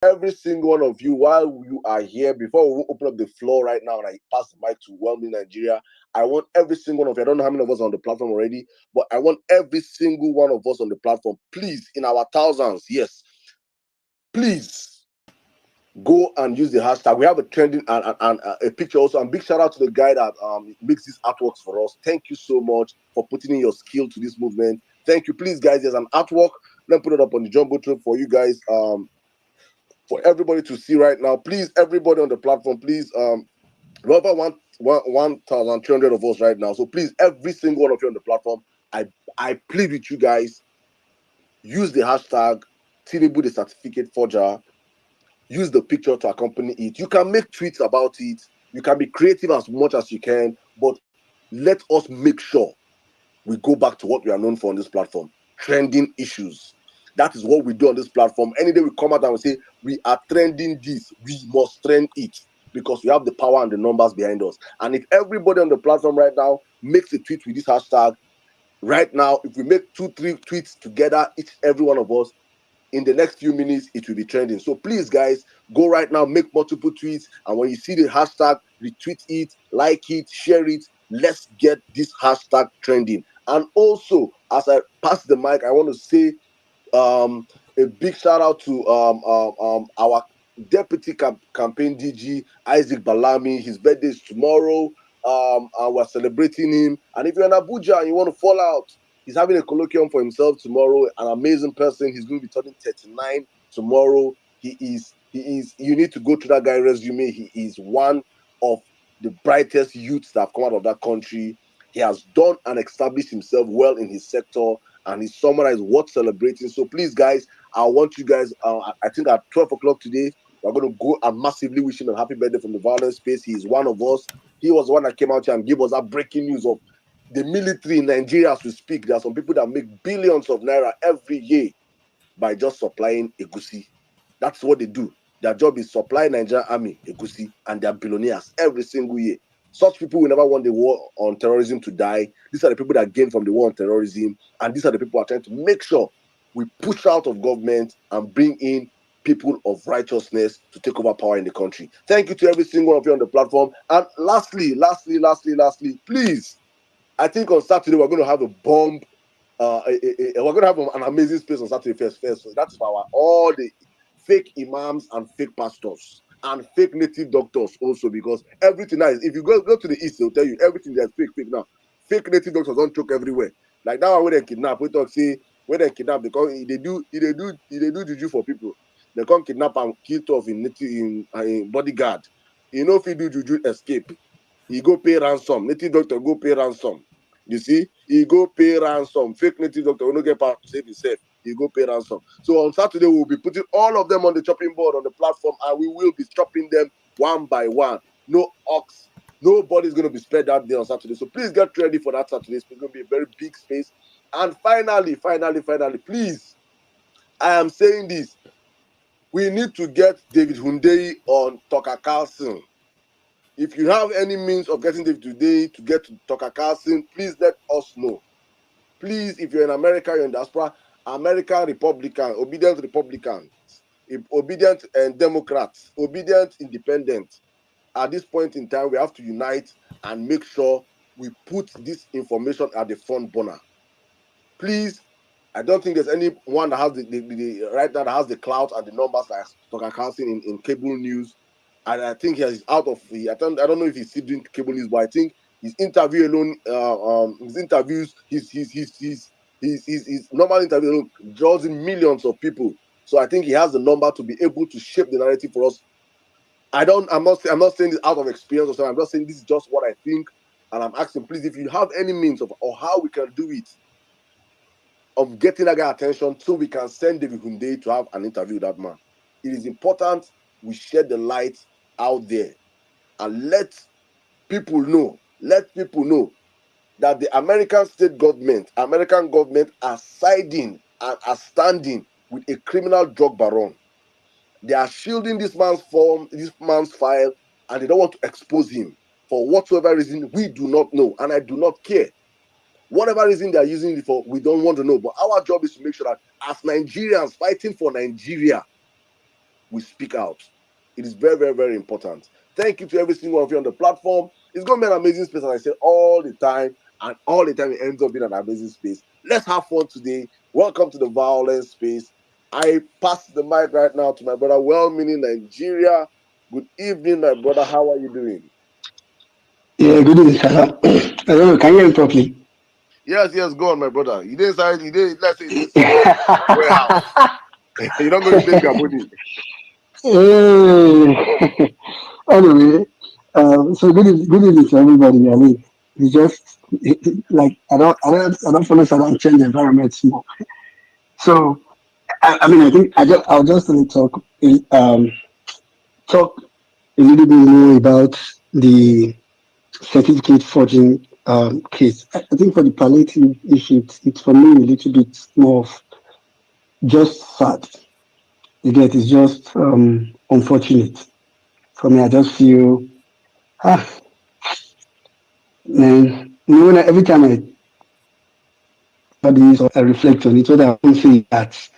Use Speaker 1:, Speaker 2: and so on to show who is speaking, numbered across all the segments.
Speaker 1: every single one of you, while you are here, before we open up the floor right now and I pass the mic to Wellme Nigeria, I want every single one of you, I don't know how many of us are on the platform already, but I want every single one of us on the platform, please, in our thousands, yes, please go and use the hashtag. We have a trending and a picture also. And big shout out to the guy that makes these artworks for us. Thank you so much for putting in your skill to this movement. Thank you. Please, guys, there's an artwork. Let me put it up on the Jumbotron for you guys. For everybody to see right now. Please, everybody on the platform, please, we're over 1,300 of us right now. So please, every single one of you on the platform, I plead with you guys, use the hashtag Tinubu the certificate forger. Use the picture to accompany it. You can make tweets about it. You can be creative as much as you can, but let us make sure we go back to what we are known for on this platform: trending issues. That is what we do on this platform. Any day we come out and we say we are trending this, we must trend it because we have the power and the numbers behind us. And if everybody on the platform right now makes a tweet with this hashtag, right now, if we make 2, 3 tweets together, each every one of us, in the next few minutes it will be trending. So please, guys, go right now, make multiple tweets, and when you see the hashtag, retweet it, like it, share it. Let's get this hashtag trending. And also, as I pass the mic, I want to say a big shout out to our deputy campaign DG Isaac Balami. His birthday is tomorrow, and we're celebrating him. And if you're in Abuja and you want to fall out, he's having a colloquium for himself tomorrow. An amazing person. He's going to be turning 39 tomorrow. He is. You need to go to that guy's resume. He is one of the brightest youths that have come out of that country. He has done and established himself well in his sector, and he's someone that is worth celebrating. So please, guys, I want you guys. I think at 12 o'clock today, we're going to go and massively wish him a happy birthday from the violence space. He is one of us. He was the one that came out here and gave us that breaking news of the military in Nigeria as we speak. There are some people that make billions of naira every year by just supplying egusi. That's what they do. Their job is supply Nigerian army egusi, and they're billionaires every single year. Such people will never want the war on terrorism to die. These are the people that gain from the war on terrorism, and these are the people who are trying to make sure we push out of government and bring in people of righteousness to take over power in the country. Thank you to every single one of you on the platform. And lastly, please, I think on Saturday we're going to have a bomb. We're going to have an amazing space on Saturday first. So that is for all the fake imams and fake pastors and fake native doctors also, because everything now is, if you go to the east, they'll tell you everything that's fake now. Fake native doctors don't choke everywhere. Like that one where they kidnap, we talk say where they kidnap because they do juju for people. They come kidnap and kill off in native in bodyguard. You know if you do juju escape, he go pay ransom. Native doctor go pay ransom. You see, he go pay ransom. Fake native doctor will not get power to save himself. He go pay ransom. So on Saturday, we'll be putting all of them on the chopping board on the platform, and we will be chopping them one by one. No ox. Nobody's going to be spared that day on Saturday. So please get ready for that Saturday. It's going to be a very big space. And finally, please, I am saying this. We need to get David Hundeyi on Tucker Carlson. If you have any means of getting David today to get to Tucker Carlson, please let us know. Please, if you're in America, you're in diaspora, American Republican, obedient Republicans, obedient and Democrats, obedient independents. At this point in time, we have to unite and make sure we put this information at the front burner. Please, I don't think there's anyone that has the right now that has the clout and the numbers like Tucker Carlson in cable news. And I think he's out of. I don't know if he's still doing cable news, but I think his interview alone, his interviews, his normal interview alone draws in millions of people. So I think he has the number to be able to shape the narrative for us. I'm not saying this out of experience or something. I'm just saying this is just what I think, and I'm asking, please, if you have any means of or how we can do it, of getting that guy attention, so we can send David Hundeyi to have an interview with that man. It is important we shed the light out there and let people know that the American government are siding and are standing with a criminal drug baron. They are shielding this man's file, and they don't want to expose him for whatsoever reason we do not know, and I do not care. Whatever reason they are using it for, we don't want to know. But our job is to make sure that as Nigerians fighting for Nigeria, we speak out. It is very, very, very important. Thank you to every single one of you on the platform. It's going to be an amazing space, as I said all the time, and all the time it ends up being an amazing space. Let's have fun today. Welcome to the violence space. I pass the mic right now to my brother, well-meaning Nigeria. Good evening, my brother. How are you doing?
Speaker 2: Yeah, good evening, sir. I don't know, can you hear me properly?
Speaker 1: Yes, yes, go on, my brother. You didn't sign, you didn't, let's say you didn't sleep warehouse. You're not going to play Gaboni.
Speaker 2: Hey. Anyway, good evening to everybody. I mean, it's just like I don't follow I don't change the environment more. So, I mean, I think I'll just really talk a little bit more about the certificate forging case. I think for the palliative issue, it's for me a little bit more of just sad. You get, it's just unfortunate for me. I just feel, ah, man, when every time I study or I reflect on it, what I can say is that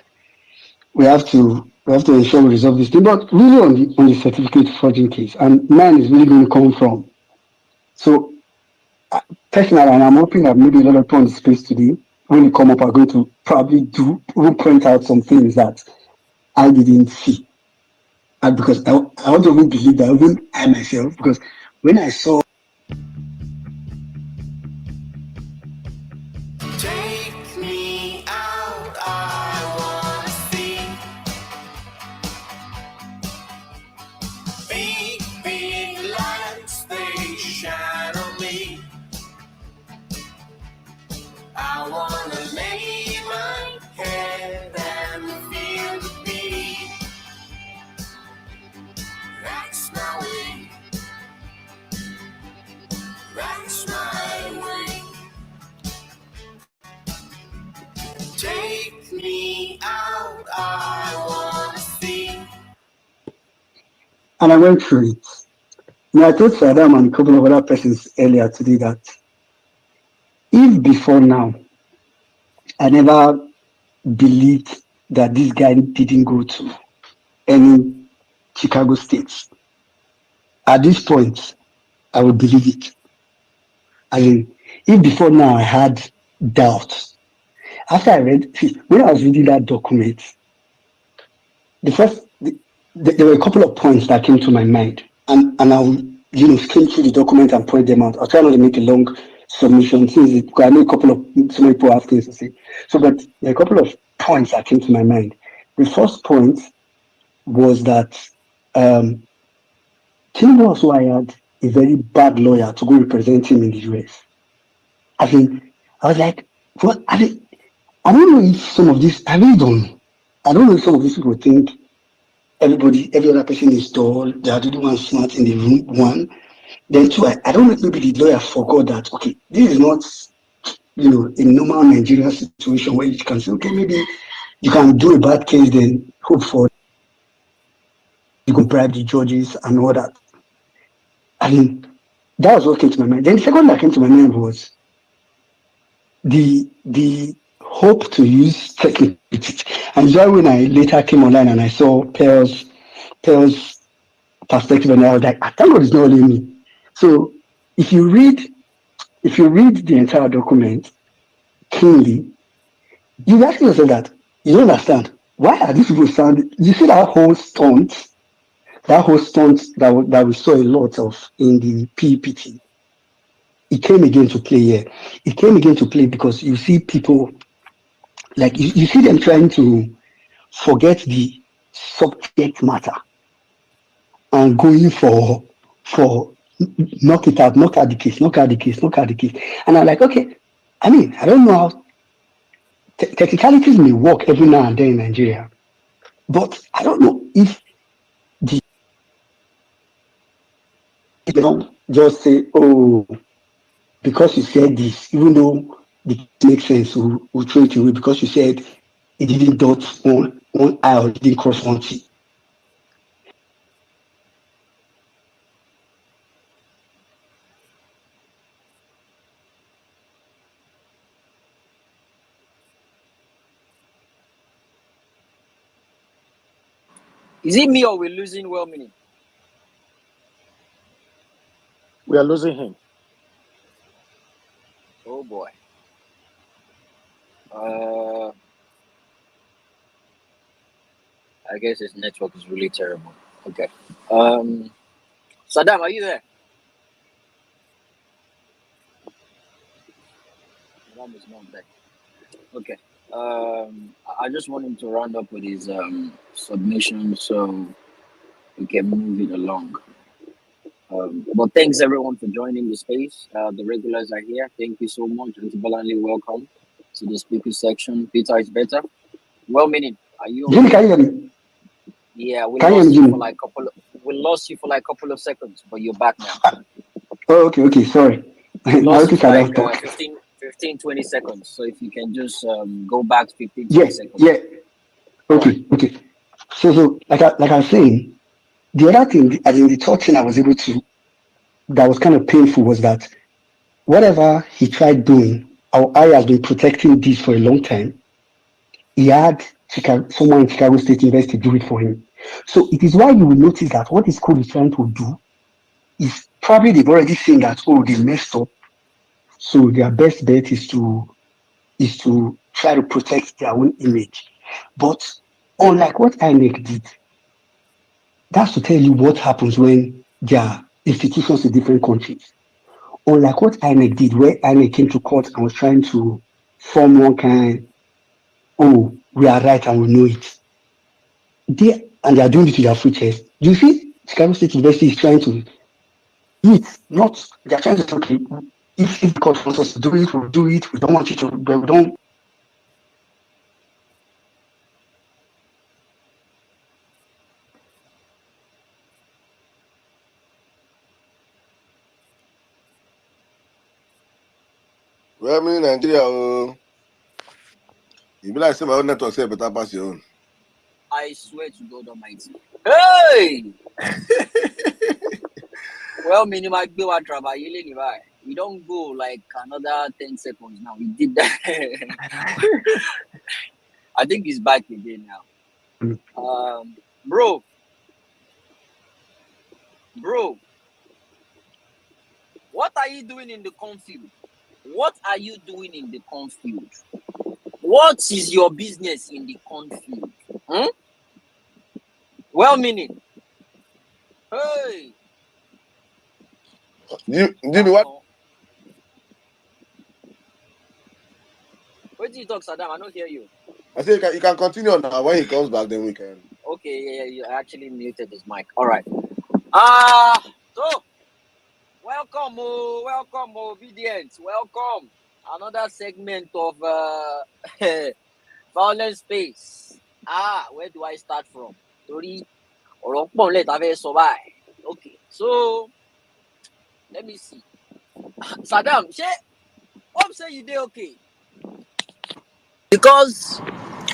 Speaker 2: we have to ensure we resolve this thing. But really on the certificate forging case, and mine is really going to come from. So personally, and I'm hoping that maybe a lot of people on the space today, when they come up, are going to probably will point out some things that I didn't see. And because I want to really believe that even I myself, because when I saw
Speaker 3: Take me out, I wanna see big, big lights, they shine on me. I wanna lay my head and feel the beat. That's my way, that's my way. Take me out, I wanna see.
Speaker 2: and I went through it. I told Saddam and a couple of other persons earlier today that if before now I never believed that this guy didn't go to any Chicago states, at this point I would believe it. I mean, if before now I had doubts, after I read, see, when I was reading that document, the first, there were a couple of points that came to my mind, and I'll skim through the document and point them out. I'll try not to make a long submission since because I know a couple of so many people have things to say. So, but there are a couple of points that came to my mind. The first point was that um, Tinubu also hired a very bad lawyer to go represent him in the US. I mean, I was like, what? I don't know if some of this, I really don't know. I don't know if some of these people think every other person is dull. They are the only one smart in the room. One, then two, I don't know if maybe the lawyer forgot that okay, this is not a normal Nigerian situation where you can say okay, maybe you can do a bad case, then hope for you can bribe the judges and all that. I mean, that was what came to my mind. Then the second that came to my mind was the hope to use technicalities. And so when I later came online and I saw Pearl's perspective, and I was like, I thank God it's not only me. So if you read if you read the entire document keenly, you ask yourself that you don't understand why are these people sounding. You see that whole stunt that we saw a lot of in the PPT. It came again to play here. It came again to play because you see people like you see them trying to forget the subject matter and going for knock it out, knock out the case, knock out the case, knock out the case. And I'm like, okay, I mean, I don't know how technicalities may work every now and then in Nigeria, but I don't know if the you know just say, oh, because you said this, even though the case makes sense, we'll throw it away because you said it didn't dot one I or it didn't cross one T.
Speaker 4: Is it me or we're losing well meaning?
Speaker 5: We are losing him.
Speaker 4: Oh boy. I guess his network is really terrible. Okay. Saddam, are you there? Saddam is not there. Okay. I just want him to round up with his submission so we can move it along. But thanks everyone for joining the space. The regulars are here. Thank you so much. Auntie Bolanle, welcome to the speaker section. Peter is better. Well meaning, are you
Speaker 2: Jimmy,
Speaker 4: okay?
Speaker 2: can you hear me?
Speaker 4: Yeah, we
Speaker 2: Can you hear
Speaker 4: lost
Speaker 2: me,
Speaker 4: you for
Speaker 2: Jimmy?
Speaker 4: like a couple of seconds, but you're back now.
Speaker 2: Oh, okay, sorry.
Speaker 4: We
Speaker 2: Now
Speaker 4: lost
Speaker 2: let
Speaker 4: you
Speaker 2: me
Speaker 4: for
Speaker 2: sit
Speaker 4: like
Speaker 2: down talk.
Speaker 4: 15, 20 seconds. So if you can just go back 15, 20
Speaker 2: Yeah,
Speaker 4: seconds.
Speaker 2: yeah.
Speaker 4: All right.
Speaker 2: Okay. So like I was saying, the other thing, I mean, the third thing I was able to that was kind of painful was that whatever he tried doing, our I has been protecting this for a long time. He had someone in Chicago State University do it for him. So it is why you will notice that what the school is trying to do is probably they've already seen that, oh, they messed up. So their best bet is to try to protect their own image. But unlike what INEC did, that's to tell you what happens when there are institutions in different countries. Unlike what INEC did, where INEC came to court and was trying to form one kind, oh, we are right and we know it. They are doing it with their free chest. Do you see Chicago State University is trying to eat, not they are trying to say, okay, if the court wants us to do it, we'll do it. We don't want you to, but we don't.
Speaker 1: Well, me in Nigeria, you be like say my own network say better pass your own.
Speaker 4: I swear to God Almighty. Hey! Well, minimum I travel. We don't go like another 10 seconds now. We did that. I think he's back again now. Bro, what are you doing in the cornfield? What are you doing in the cornfield? What is your business in the cornfield? Hmm? Well meaning. Hey!
Speaker 1: Jimmy, what?
Speaker 4: What do you talk, Saddam? I don't hear you.
Speaker 1: I say you can continue now. When he comes back, then we can.
Speaker 4: Okay, yeah, you actually muted his mic. All right. So welcome, obedience. Welcome. Another segment of violent space. Where do I start from? Tori, okay, so let me see. Saddam, hope say you dey okay. Because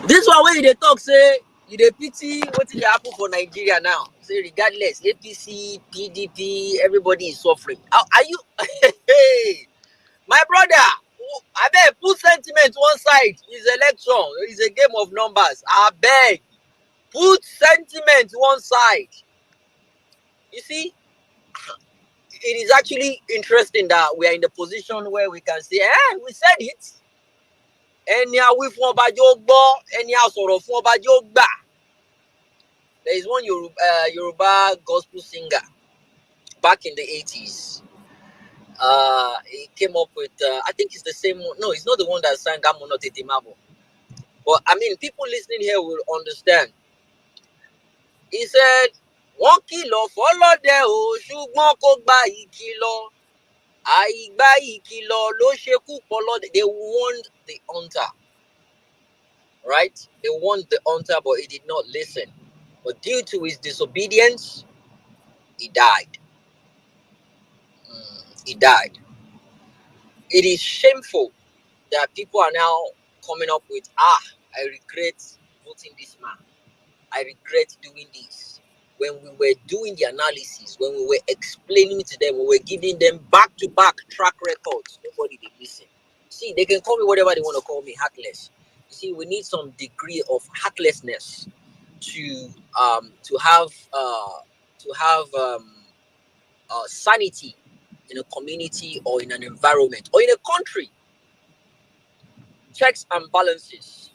Speaker 4: this one where they talk say you dey pity wetin dey happen for Nigeria now. Say regardless, APC, PDP, everybody is suffering. Are you hey, my brother? I beg, put sentiment one side. It's election. It's a game of numbers. I beg, put sentiment one side. You see, it is actually interesting that we are in the position where we can say, we said it. Ẹni a wí fún ọba jẹ́ ó gbọ́, ẹni a sọ̀rọ̀ fún ọba jẹ́ ó gbà. There is one Yoruba gospel singer back in the 80s. He came up with, I think it's the same one. No, it's not the one that sang Amono Tete Mabo. But I mean, people listening here will understand. He said, wọ́n kìlọ̀ fọ́lọ́dẹ o, ṣùgbọ́n kò gba ìkìlọ̀. Àìgbà ìkìlọ̀ ló ṣekú pọlọ́dẹ. They warned the hunter. Right? They warned the hunter, but he did not listen. But due to his disobedience, he died. He died. It is shameful that people are now coming up with, I regret voting this man. I regret doing this. When we were doing the analysis, when we were explaining to them, we were giving them back-to-back track records. Nobody did listen. See, they can call me whatever they want to call me, heartless. You see, we need some degree of heartlessness to have sanity in a community or in an environment or in a country. Checks and balances.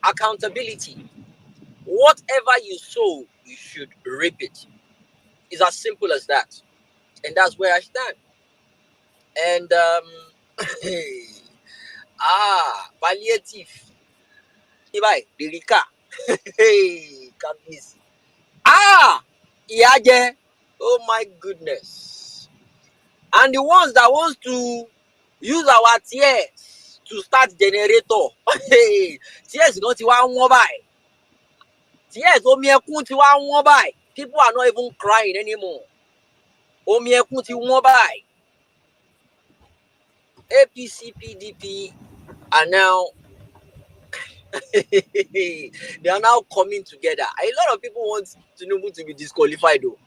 Speaker 4: Accountability. Whatever you sow, you should reap it. It's as simple as that. And that's where I stand. And palliative. Ibai, Dirika. Hey, Kabisi. Iyaje. Oh my goodness. And the ones that wants to use our tears to start generator. Hey, tears don't you want buy. Tears omi ẹkún ti wá wọ́n buy. People are not even crying anymore. Omi ẹkún ti wọ́n buy. APC, PDP are now they are now coming together. A lot of people want Tinubu to be disqualified though.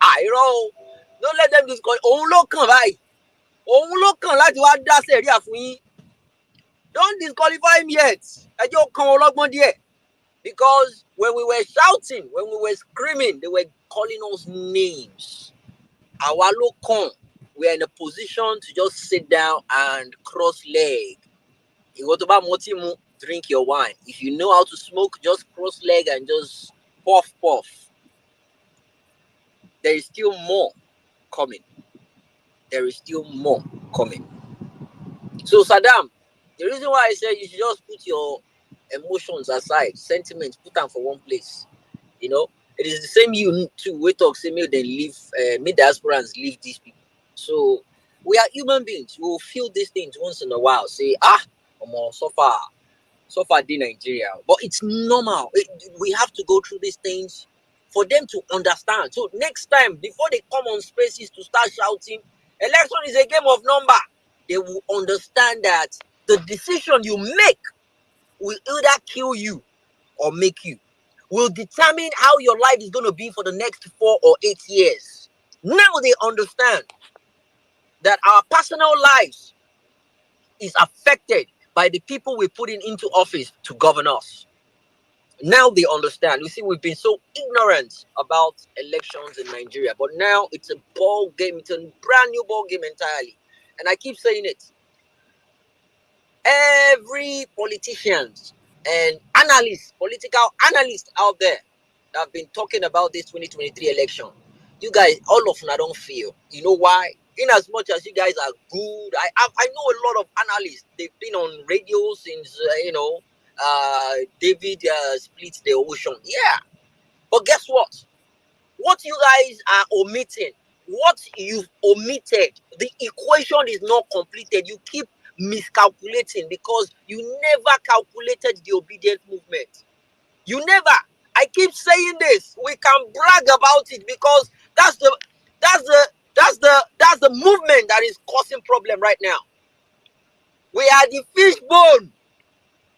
Speaker 4: Don't let them disqualify. Òun ló kàn báyìí. Òun ló kàn láti wá dá sẹ̀ríà fún yín. Don't disqualify him yet. Ẹ jẹ́ ó kan ọlọ́gbọ́n díẹ̀. Because when we were shouting, when we were screaming, they were calling us names. Àwa ló kàn. We are in a position to just sit down and cross leg. Ìwọ tó bá mọtí mu, drink your wine. If you know how to smoke, just cross leg and just puff. There is still more coming. There is still more coming. So Saddam, the reason why I said you should just put your emotions aside, sentiments, put them for one place. You know, it is the same you too. We talk, say, me then leave, me diasporans leave these people. So we are human beings. We will feel these things once in a while. Say, so far, in Nigeria. But it's normal. We have to go through these things for them to understand. So next time, before they come on spaces to start shouting, election is a game of number. They will understand that the decision you make will either kill you or make you. Will determine how your life is going to be for the next 4 or 8 years. Now they understand that our personal lives is affected by the people we're putting into office to govern us. Now they understand. You see, we've been so ignorant about elections in Nigeria, but now it's a ball game. It's a brand new ball game entirely. And I keep saying it. Every politician and analyst, political analyst out there that have been talking about this 2023 election, you guys, all of them, I don't feel. You know why? In as much as you guys are good, I know a lot of analysts. They've been on radio since David split the ocean. Yeah, but guess what? What you guys are omitting, what you've omitted, the equation is not completed. You keep miscalculating because you never calculated the obedient movement. You never. I keep saying this. We can brag about it because that's the movement that is causing problem right now. We are the fishbone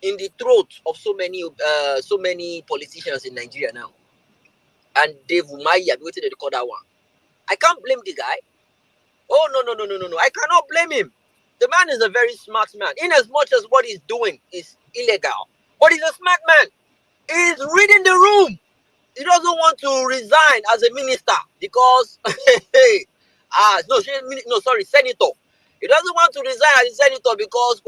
Speaker 4: in the throat of so many politicians in Nigeria now. And Dave Umahi, I've waited to call that one. I can't blame the guy. Oh no. I cannot blame him. The man is a very smart man. In as much as what he's doing is illegal, but he's a smart man. He's reading the room. He doesn't want to resign as a minister because senator. He doesn't want to resign as a senator because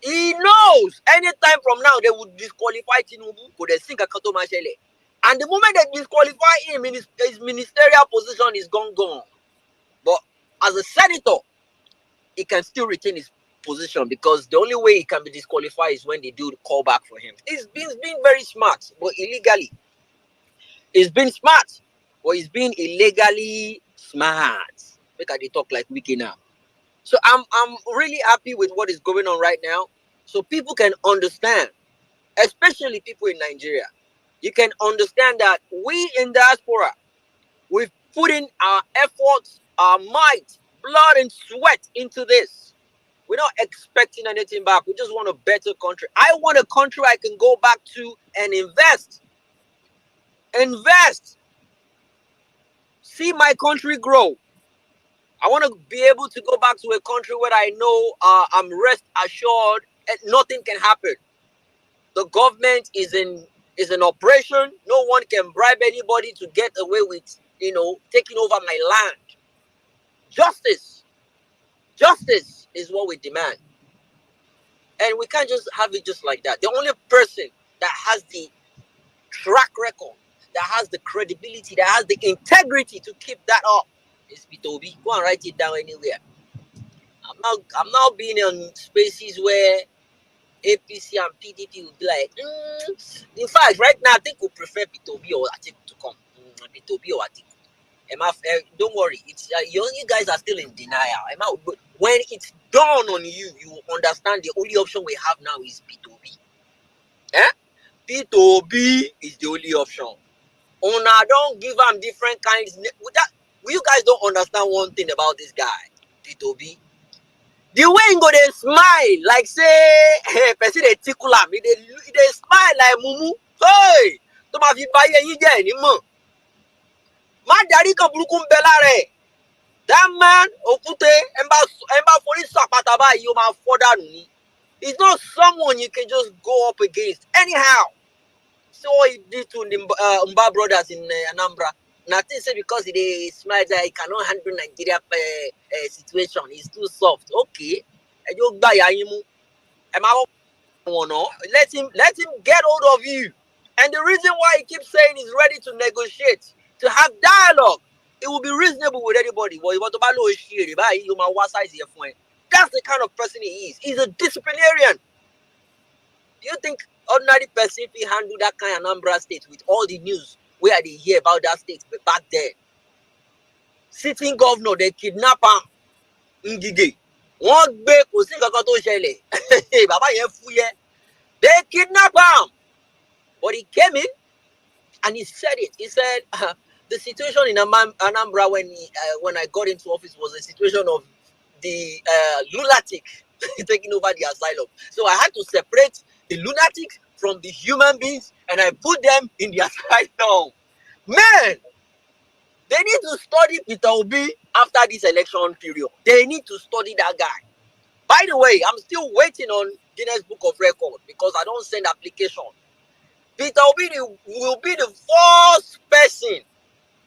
Speaker 4: he knows anytime from now they would disqualify Tinubu. And the moment they disqualify him, his ministerial position is gone. But as a senator, he can still retain his position because the only way he can be disqualified is when they do the callback for him. He's been very smart, but illegally. He's been smart, but he's been illegally smart. Make they talk like Wiki now. So I'm really happy with what is going on right now. So people can understand, especially people in Nigeria. You can understand that we in diaspora, we've put in our efforts, our might, blood and sweat into this. We're not expecting anything back. We just want a better country. I want a country I can go back to and invest. Invest. See my country grow. I want to be able to go back to a country where I know I'm rest assured and nothing can happen. The government is in operation. No one can bribe anybody to get away with taking over my land. Justice. Justice is what we demand. And we can't just have it just like that. The only person that has the track record, that has the credibility, that has the integrity to keep that up is P2B. Go and write it down anywhere. I'm not being in spaces where APC and PDP will be like, in fact, right now I think we prefer P2B or Atiku to come. P2B or Atiku. Don't worry, it's you guys are still in denial. When it's done on you, you will understand the only option we have now is P2B. Eh? P2B is the only option. Una don't give them different kinds. You guys don't understand one thing about this guy, P2B. The way he go they smile like say, hey, person they tickle him. They smile like mumu. Hey, to ma fi baye yin je ni mo. Ma dari kan burúkú ń bẹ lára ẹ̀. That man, Okute, Emba Police Sapata ba you ma for that ni. He's not someone you can just go up against anyhow. So what he did to the Mba brothers in Anambra. Nothing say because he smiles that he cannot handle Nigeria situation. He's too soft. Okay. And you buy him. Let him get hold of you. And the reason why he keeps saying he's ready to negotiate, to have dialogue, it will be reasonable with anybody. That's the kind of person he is. He's a disciplinarian. Do you think ordinary person if he handle that kind of Anambra state with all the news where they hear about that state back then? Sitting governor, they kidnap him. Ngige. One gbé kò sí nǹkan kan tó ṣẹlẹ̀. Bàbá yẹn fúyẹ́. They kidnapped him. But he came in and he said it. He said the situation in Anambra when I got into office was a situation of the lunatic taking over the asylum. So I had to separate the lunatics from the human beings and I put them in the asylum. Man, they need to study Peter Obi after this election period. They need to study that guy. By the way, I'm still waiting on Guinness Book of Record because I don't send application. Peter Obi will be the first person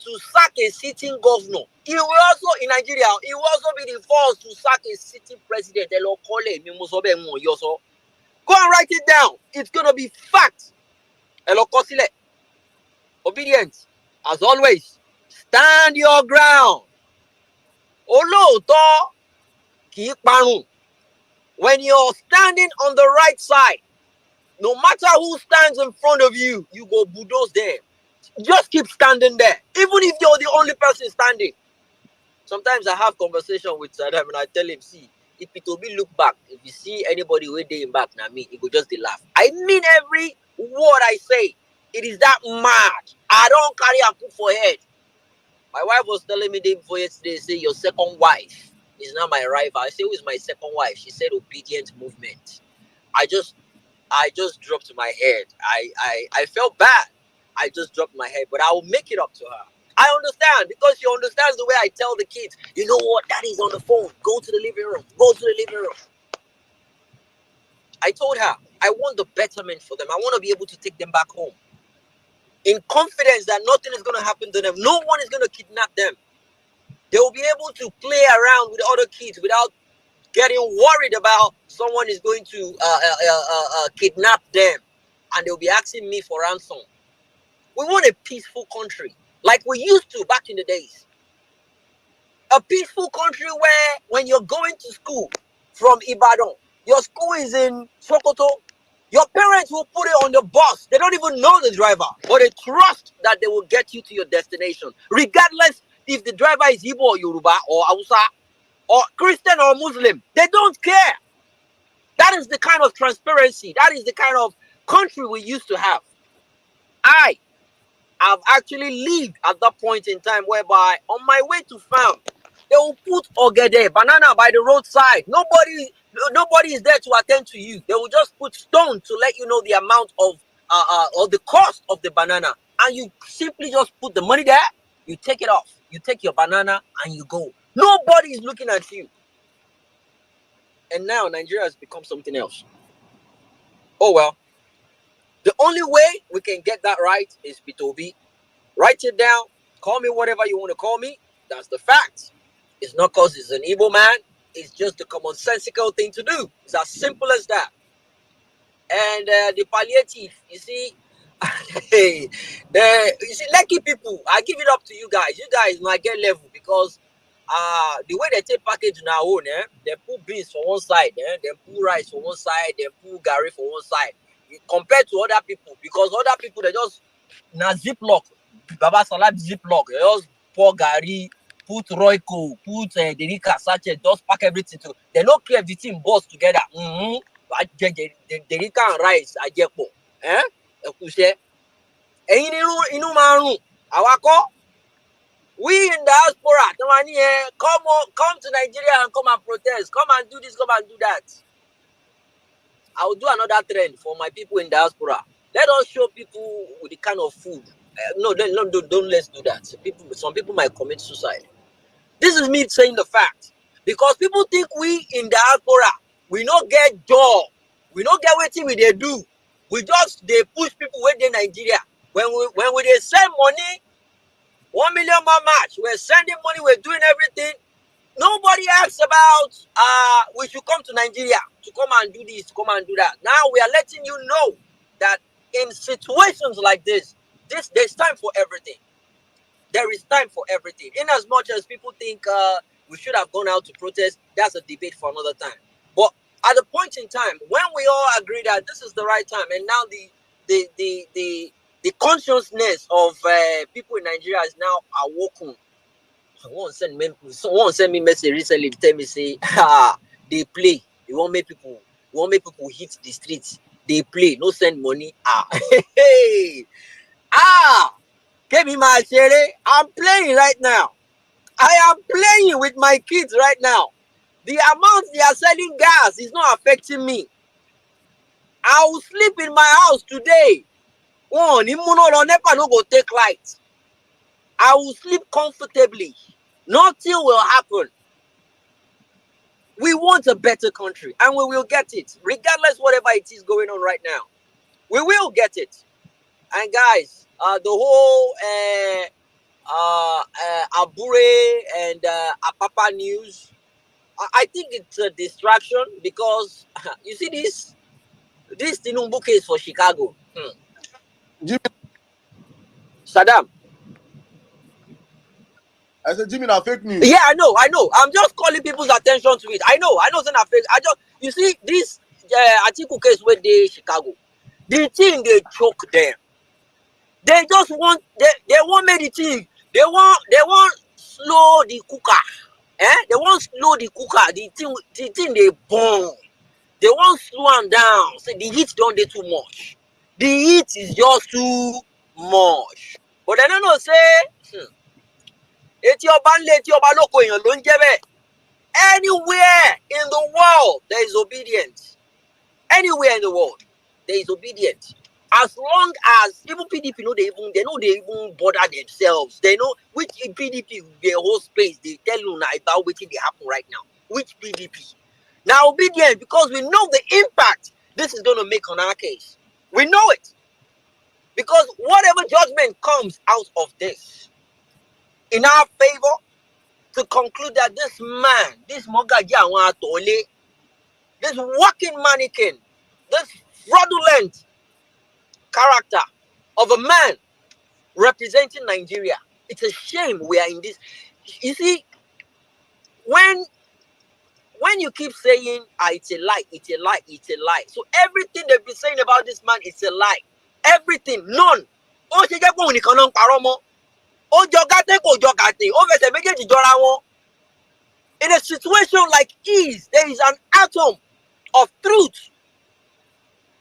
Speaker 4: to sack a sitting governor. He will also, in Nigeria, he will also be the first to sack a sitting president. Go and write it down. It's going to be fact. Obedience. As always, stand your ground. Olóòótọ́ kì í parun. When you're standing on the right side, no matter who stands in front of you, you go bulldoze them. Just keep standing there, even if you're the only person standing. Sometimes I have conversation with Saddam and I tell him, see, if it will be look back, if you see anybody waiting back now me, he will just laugh. I mean every word I say. It is that mad. I don't carry a put for head. My wife was telling me day before yesterday, say your second wife is not my rival. I say, who is my second wife? She said obedient movement. I just dropped my head. I felt bad. I just dropped my head, but I will make it up to her. I understand because she understands the way I tell the kids, you know what, daddy's on the phone. Go to the living room. Go to the living room. I told her, I want the betterment for them. I want to be able to take them back home. In confidence that nothing is going to happen to them. No one is going to kidnap them. They will be able to play around with other kids without getting worried about someone is going to kidnap them and they'll be asking me for ransom. We want a peaceful country like we used to back in the days. A peaceful country where when you're going to school from Ibadan, your school is in Sokoto, your parents will put it on the bus. They don't even know the driver, but they trust that they will get you to your destination, regardless if the driver is Igbo or Yoruba or Hausa or Christian or Muslim. They don't care. That is the kind of transparency. That is the kind of country we used to have. I have actually lived at that point in time whereby on my way to farm, They will put ogede, banana by the roadside. Nobody is there to attend to you. They will just put stone to let you know the amount of or the cost of the banana, and you simply just put the money there. You take it off. You take your banana and you go. Nobody is looking at you. And now Nigeria has become something else. Oh well. The only way we can get that right is P2B. Write it down. Call me whatever you want to call me. That's the fact. It's not because he's an evil man. It's just the commonsensical thing to do. It's as simple as that. And the palliative, you see, you see, lucky people. I give it up to you guys. You guys might get level because the way they take package in our own, they put beans for one side, they put rice for one side, they put gari for one side. Compared to other people, because other people they just na ziplock, Baba Salad ziplock, they just pour gari, put Royco, put Derika sachet, just pack everything to. They don't care if the team boss together. Derika and rice, ajepo, ẹkúṣẹ́. Ẹ̀yin inú máa rùn, àwa kọ́. We in diaspora, come to Nigeria and come and protest, come and do this, come and do that. I will do another trend for my people in diaspora. Let us show people with the kind of food. No, don't let's do that. Some people might commit suicide. This is me saying the fact. Because people think we in diaspora, we don't get job. We don't get what they do. They push people within Nigeria. When they send money, 1 million more match, we're sending money, we're doing everything. Nobody asks about we should come to Nigeria to come and do this, to come and do that. Now we are letting you know that in situations like this there's time for everything. There is time for everything. In as much as people think we should have gone out to protest, that's a debate for another time. But at a point in time, when we all agree that this is the right time, and now the consciousness of people in Nigeria is now awoken. Someone sent me message recently to tell me say, they play. You want make people hit the streets. They play, no send money. Hey, Kemi Machere, I'm playing right now. I am playing with my kids right now. The amount they are selling gas is not affecting me. I will sleep in my house today. One, Nepa no go take light. I will sleep comfortably. Nothing will happen. We want a better country, and we will get it, regardless whatever it is going on right now. We will get it. And guys, the whole Abure and Apapa news, I think it's a distraction because you see this Tinubu case for Chicago.
Speaker 1: Jimmy,
Speaker 4: Saddam.
Speaker 1: I said, Jimmy, now fake news.
Speaker 4: Yeah, I know. I'm just calling people's attention to it. I know it's not fake. You see this Atiku case with the Chicago. The thing they choke them. They just want they want make the thing. They want slow the cooker. They want slow the cooker. The thing they burn. They want slow them down. So the heat don't do too much. The heat is just too much. But I don't know say anywhere in the world there is obedience. Anywhere in the world there is obedience. As long as even PDP they know they even bother themselves. They know which PDP their whole space they tell you now about what they happen right now. Which PDP? Now obedience because we know the impact this is gonna make on our case. We know it. Because whatever judgment comes out of this in our favor, to conclude that this man, this Mogaji Awatole, this walking mannequin, this fraudulent character of a man representing Nigeria, it's a shame we are in this. You see, when you keep saying, it's a lie, it's a lie, it's a lie. So everything they've been saying about this man is a lie. Everything, none. In a situation like his, there is an atom of truth,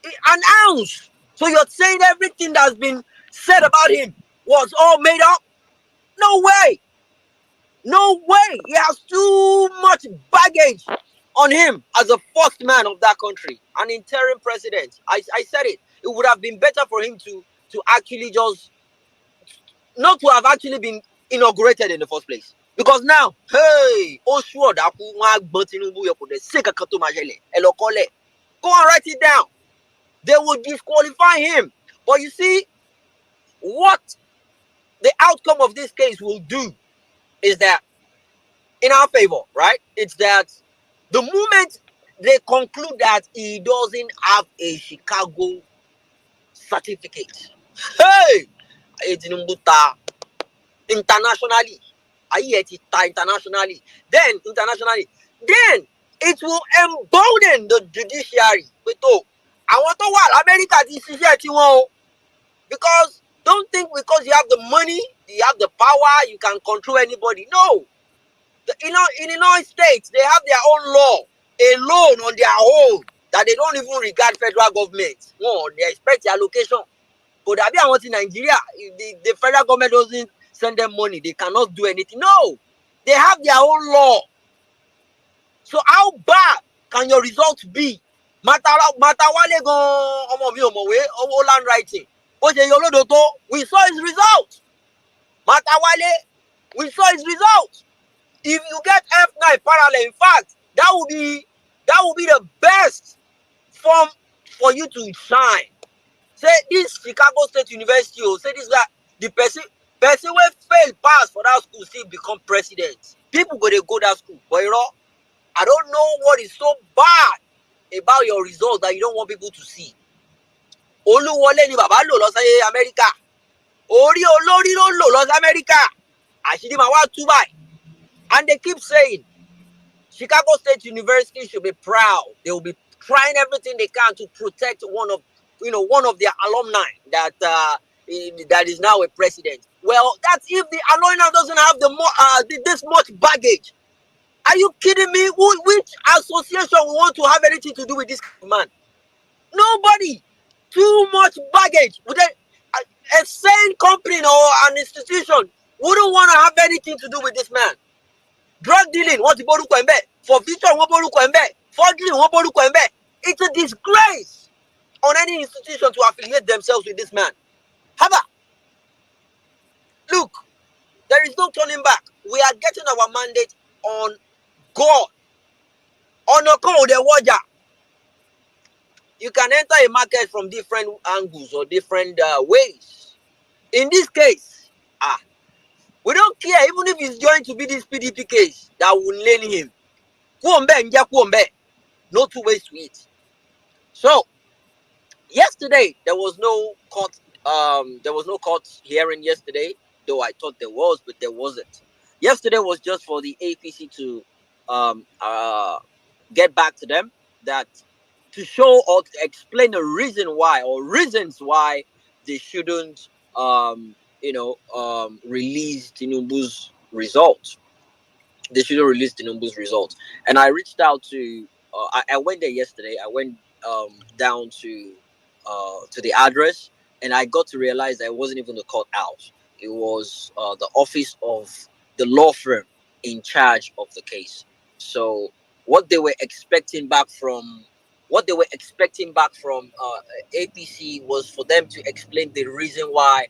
Speaker 4: an ounce. So you're saying everything that's been said about him was all made up? No way. No way. He has too much baggage on him as a first man of that country, an interim president. I said it. It would have been better for him to actually just not to have actually been inaugurated in the first place. Because now, hey, Oswald, go and write it down. They will disqualify him. But you see, what the outcome of this case will do is that in our favor, right? It's that the moment they conclude that he doesn't have a Chicago certificate, hey, internationally, internationally, then it will embolden the judiciary. Àwọn tó wà l'Amẹ́ríkà ti ṣiṣẹ́ tiwọn o. Because don't think because you have the money, you have the power, you can control anybody. No. In Illinois states, they have their own law, alone on their own, that they don't even regard federal government. No, they expect their allocation. But I want in Nigeria, if the federal government doesn't send them money, they cannot do anything. No, they have their own law. So how bad can your results be? Matawale go land writing. We saw his result. Matawale, we saw his result. If you get F9 parallel, in fact, that will be the best form for you to shine. Say this Chicago State University, or say this guy, the person will fail pass for that school still become president. People go that school, but you know, I don't know what is so bad about your results that you don't want people to see. Oluwole ni baba lo lọ sí America. Orí olórí ló lò lọ sí America. Àṣírí máa wá tú báyìí. And they keep saying Chicago State University should be proud. They will be trying everything they can to protect one of their alumni that is now a president. Well, that's if the alumni doesn't have this much baggage. Are you kidding me? Which association will want to have anything to do with this man? Nobody. Too much baggage. A sane company or an institution wouldn't want to have anything to do with this man. Drug dealing, what borúkọ ẹ̀ ńbẹ̀? Forfeiture, wọ́n borúkọ ẹ̀ ńbẹ̀? Forgery, wọ́n borúkọ ẹ̀ ńbẹ̀? It's a disgrace on any institution to affiliate themselves with this man. Haba, look, there is no turning back. We are getting our mandate on God. On a code, you can enter a market from different angles or different ways. In this case, we don't care even if it's going to be this PDP case that will nail him. No two ways to it. So yesterday there was no court. There was no court hearing yesterday, though I thought there was, but there wasn't. Yesterday was just for the APC to get back to them, that to show or to explain the reason why or reasons why they shouldn't release Tinubu's results. They shouldn't release Tinubu's results. And I reached out to I went there yesterday. I went down to the address, and I got to realize that it wasn't even the courthouse. It was the office of the law firm in charge of the case. So what they were expecting back from APC was for them to explain the reason why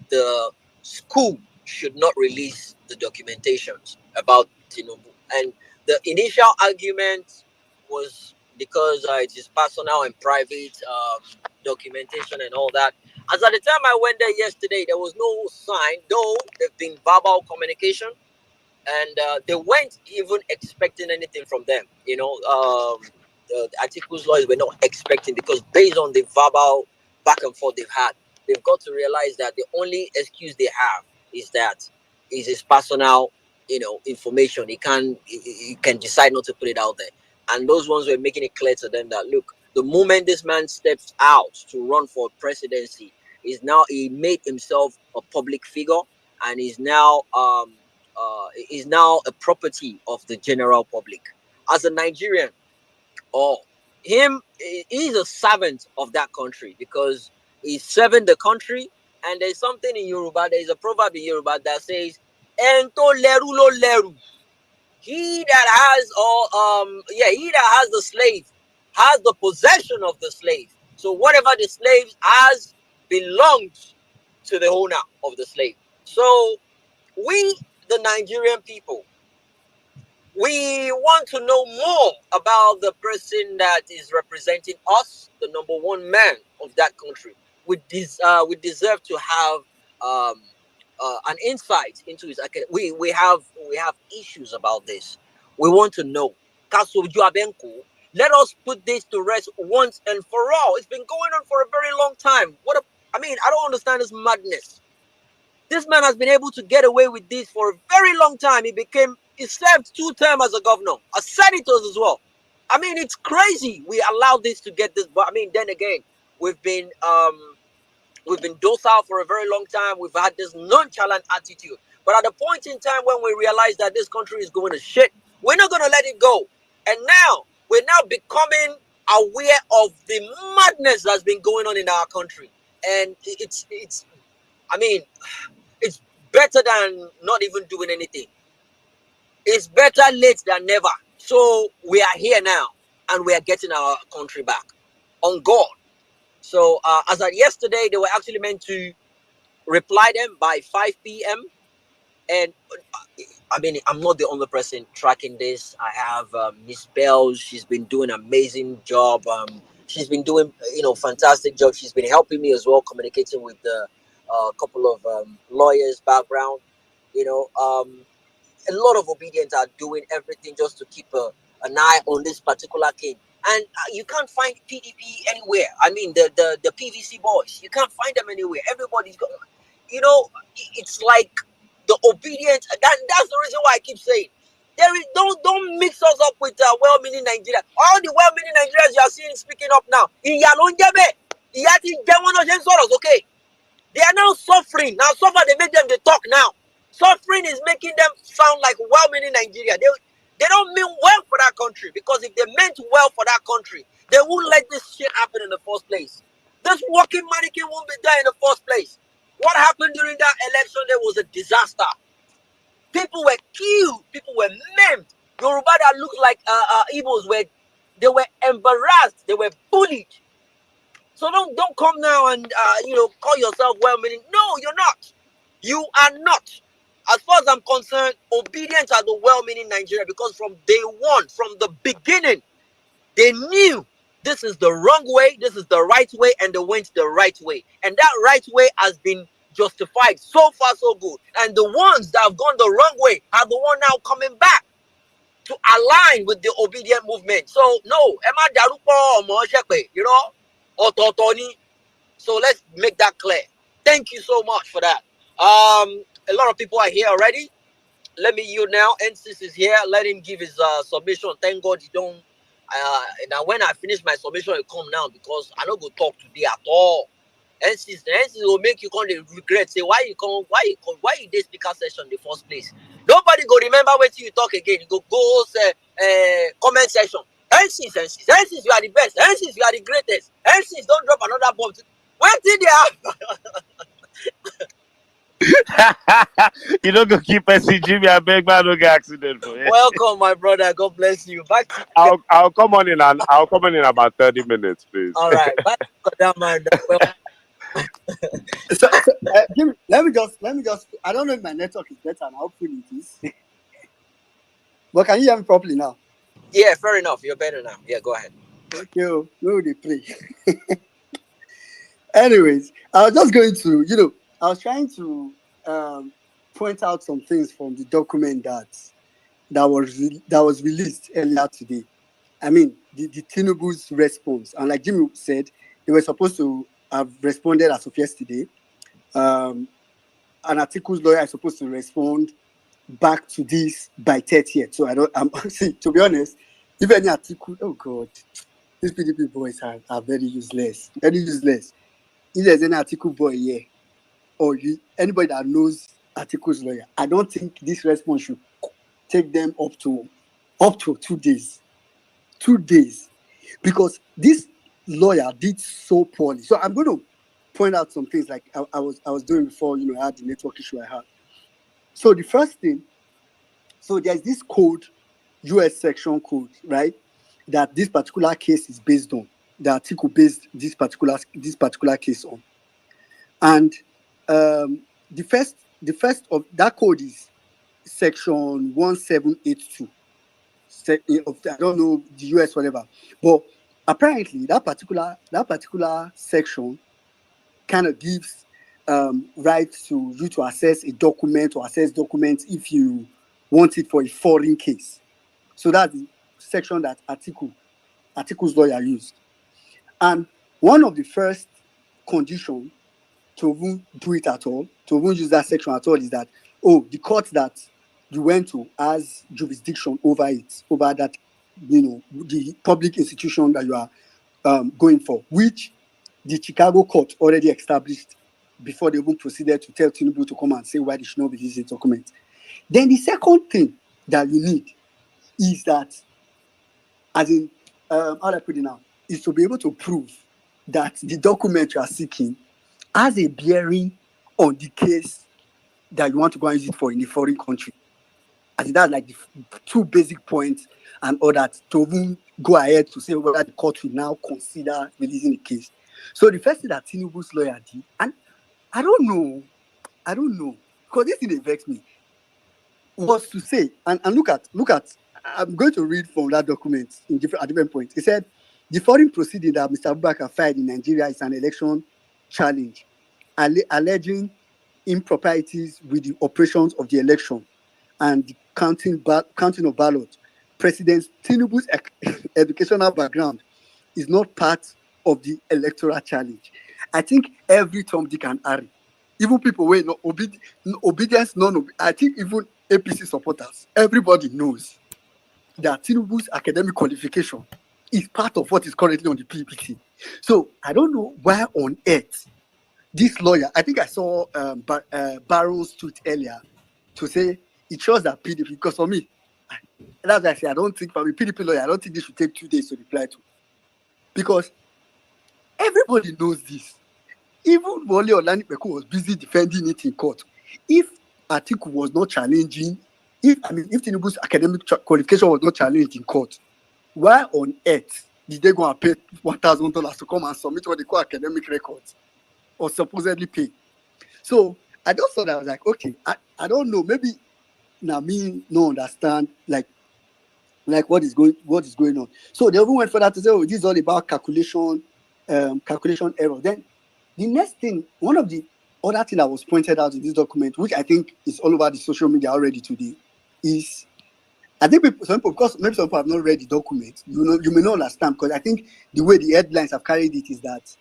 Speaker 4: the school should not release the documentations about Tinubu. And the initial argument was because it is personal and private documentation and all that. As at the time I went there yesterday, there was no sign, though there's been verbal communication, and they weren't even expecting anything from them. The Atiku's lawyers were not expecting, because based on the verbal back and forth they've had, they've got to realize that the only excuse they have is that is his personal, information. He can decide not to put it out there. And those ones were making it clear to them that, look, the moment this man steps out to run for presidency, he made himself a public figure, and is now a property of the general public. As a Nigerian, he's a servant of that country, because he's serving the country. And there's something in Yoruba, there's a proverb in Yoruba that says, Ento leru lo leru. He that has he that has the slave has the possession of the slave. So whatever the slave has belongs to the owner of the slave. So we, the Nigerian people, we want to know more about the person that is representing us, the number one man of that country. We deserve to have an insight into his academy. We have issues about this. We want to know. Kaso Juabenko, let us put this to rest once and for all. It's been going on for a very long time. I don't understand this madness. This man has been able to get away with this for a very long time. He served 2 terms as a governor, as senators as well. I mean, it's crazy. We allowed this to get this, but I mean, then again, we've been docile for a very long time. We've had this nonchalant attitude. But at a point in time when we realize that this country is going to shit, we're not going to let it go. And now we're now becoming aware of the madness that's been going on in our country. And I mean, it's better than not even doing anything. It's better late than never. So we are here now, and we are getting our country back on God. So as of yesterday, they were actually meant to reply them by 5 p.m. And I mean, I'm not the only person tracking this. I have Miss Bells. She's been doing an amazing job. She's been doing, fantastic job. She's been helping me as well, communicating with the couple of lawyers background. A lot of obedience are doing everything just to keep an eye on this particular king. And you can't find PDP anywhere. I mean, the PVC boys, you can't find them anywhere. Everybody's got, it's like the obedience. That's the reason why I keep saying, don't mix us up with well-meaning Nigeria. All the well-meaning Nigerians you are seeing speaking up now. Okay. They are now suffering. Now suffer, they make them they talk now. Suffering is making them sound like well-meaning Nigeria. They don't mean well for that country, because if they meant well for that country, they won't let this shit happen in the first place. This working mannequin won't be there in the first place. What happened during that election? There was a disaster. People were killed. People were maimed. Yoruba that looked like Igbos they were embarrassed. They were bullied. So don't come now and call yourself well-meaning. No, you're not. You are not. As far as I'm concerned, obedience are the well-meaning Nigeria, because from day one, from the beginning, they knew this is the wrong way, this is the right way, and they went the right way. And that right way has been justified. So far, so good. And the ones that have gone the wrong way are the one now coming back to align with the obedient movement. So no, Emma Darupo or Moshekwe, Ototoni. So let's make that clear. Thank you so much for that. A lot of people are here already. Let me yield now. NCIS is here. Let him give his submission. Thank God you don't. Now when I finish my submission, you come now, because I don't go talk today at all. NCIS will make you come to regret. Say why you did speaker session in the first place. Nobody go remember what you talk again. You go say comment section. NCIS, you are the best. NCIS, you are the greatest. NCIS, don't drop another bomb. When did they have?
Speaker 6: You don't go keep pressing Jimmy. I beg man, no get accident for it.
Speaker 4: Welcome, my brother. God bless you. Back to
Speaker 6: I'll come on in and I'll come on in about 30 minutes, please.
Speaker 4: all right. Back to that man. Well,
Speaker 7: Jimmy, let me just. I don't know if my network is better now. Hopefully it is. But can you hear me properly now?
Speaker 4: yeah, fair enough. You're better now. Yeah, go ahead.
Speaker 7: Thank you. Where would they play? Anyways, I was just going to, I was trying to point out some things from the document that was released earlier today. I mean, the Tinubu's response, and like Jimmy said, they were supposed to have responded as of yesterday. An article's lawyer is supposed to respond back to this by 30th. So see, to be honest, if any article, oh God, these PDP boys are very useless. Very useless. If there's any article boy here, or anybody that knows articles lawyer, I don't think this response should take them up to 2 days. 2 days. Because this lawyer did so poorly. So I'm going to point out some things like I was doing before, I had the network issue I had. So the first thing, so there's this code, US section code, right? That this particular case is based on. The article based this particular case on. And the first of that code is section 1782. I don't know the US whatever, but apparently that particular section kind of gives right to you to access a document or access documents if you want it for a foreign case. So that's the section that articles lawyer used. And one of the first conditions to even do it at all, to even use that section at all, is that, oh, the court that you went to has jurisdiction over it, over that, the public institution that you are going for, which the Chicago court already established before they even proceeded to tell Tinubu to come and say why they should not be using the document. Then the second thing that you need is that, as in, how do I put it now, is to be able to prove that the document you are seeking has a bearing on the case that you want to go and use it for in a foreign country. As in, that's like the two basic points, and all that to even go ahead to say whether the court will now consider releasing the case. So the first thing that Tinubu's lawyer did, and I don't know, because this thing they vex me, was to say, and look at, I'm going to read from that document at different points. He said, the foreign proceeding that Mr. Abubakar filed in Nigeria is an election challenge, alleging improprieties with the operations of the election and the counting of ballots. President Tinubu's educational background is not part of the electoral challenge. I think every Tom, Dick, and Harry, even people who no obedience, I think even APC supporters, everybody knows that Tinubu's academic qualification is part of what is currently on the PPT. So I don't know why on earth this lawyer, I think I saw Barron's tweet earlier to say it shows that PDP, because for me, that's why I say I don't think, for me, PDP lawyer, I don't think this should take 2 days to reply to. Because everybody knows this. Even Wole Olanipeku was busy defending it in court. If Atiku was not challenging, if Tinubu's academic qualification was not challenged in court, why on earth did they go and pay $1,000 to come and submit what they call academic records, or supposedly pay? So I just thought, I was like, okay, I don't know, maybe now me no understand like what is going on. So they even went further to say, oh, this is all about calculation error. Then the next thing, one of the other thing that was pointed out in this document, which I think is all over the social media already today, is, I think some people, because maybe some people have not read the document, you may not understand, because I think the way the headlines have carried it is that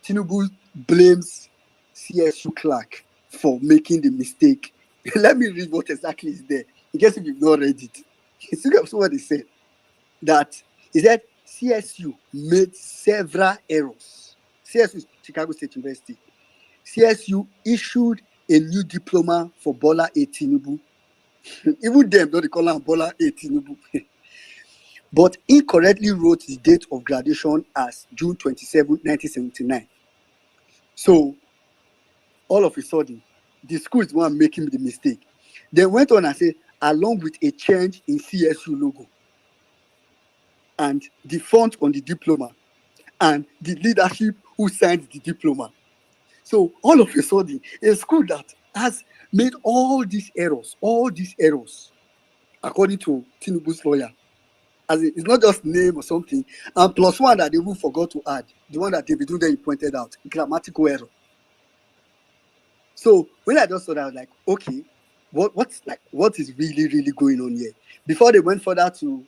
Speaker 7: Tinubu blames CSU clerk for making the mistake. Let me read what exactly is there, in case if you've not read it. See what they said. That is that CSU made several errors. CSU is Chicago State University. CSU issued a new diploma for Bola A. Tinubu. Even them, don't they call him Bola A. Tinubu? But incorrectly wrote the date of graduation as June 27, 1979. So, all of a sudden, the school is the one making the mistake. They went on and said, along with a change in CSU logo and the font on the diploma and the leadership who signed the diploma. So, all of a sudden, a school that has made all these errors, according to Tinubu's lawyer, as it's not just name or something, and plus one that they even forgot to add, the one that David Dunde pointed out, grammatical error. So when I just saw that, I was like, okay, what is really going on here? Before they went further to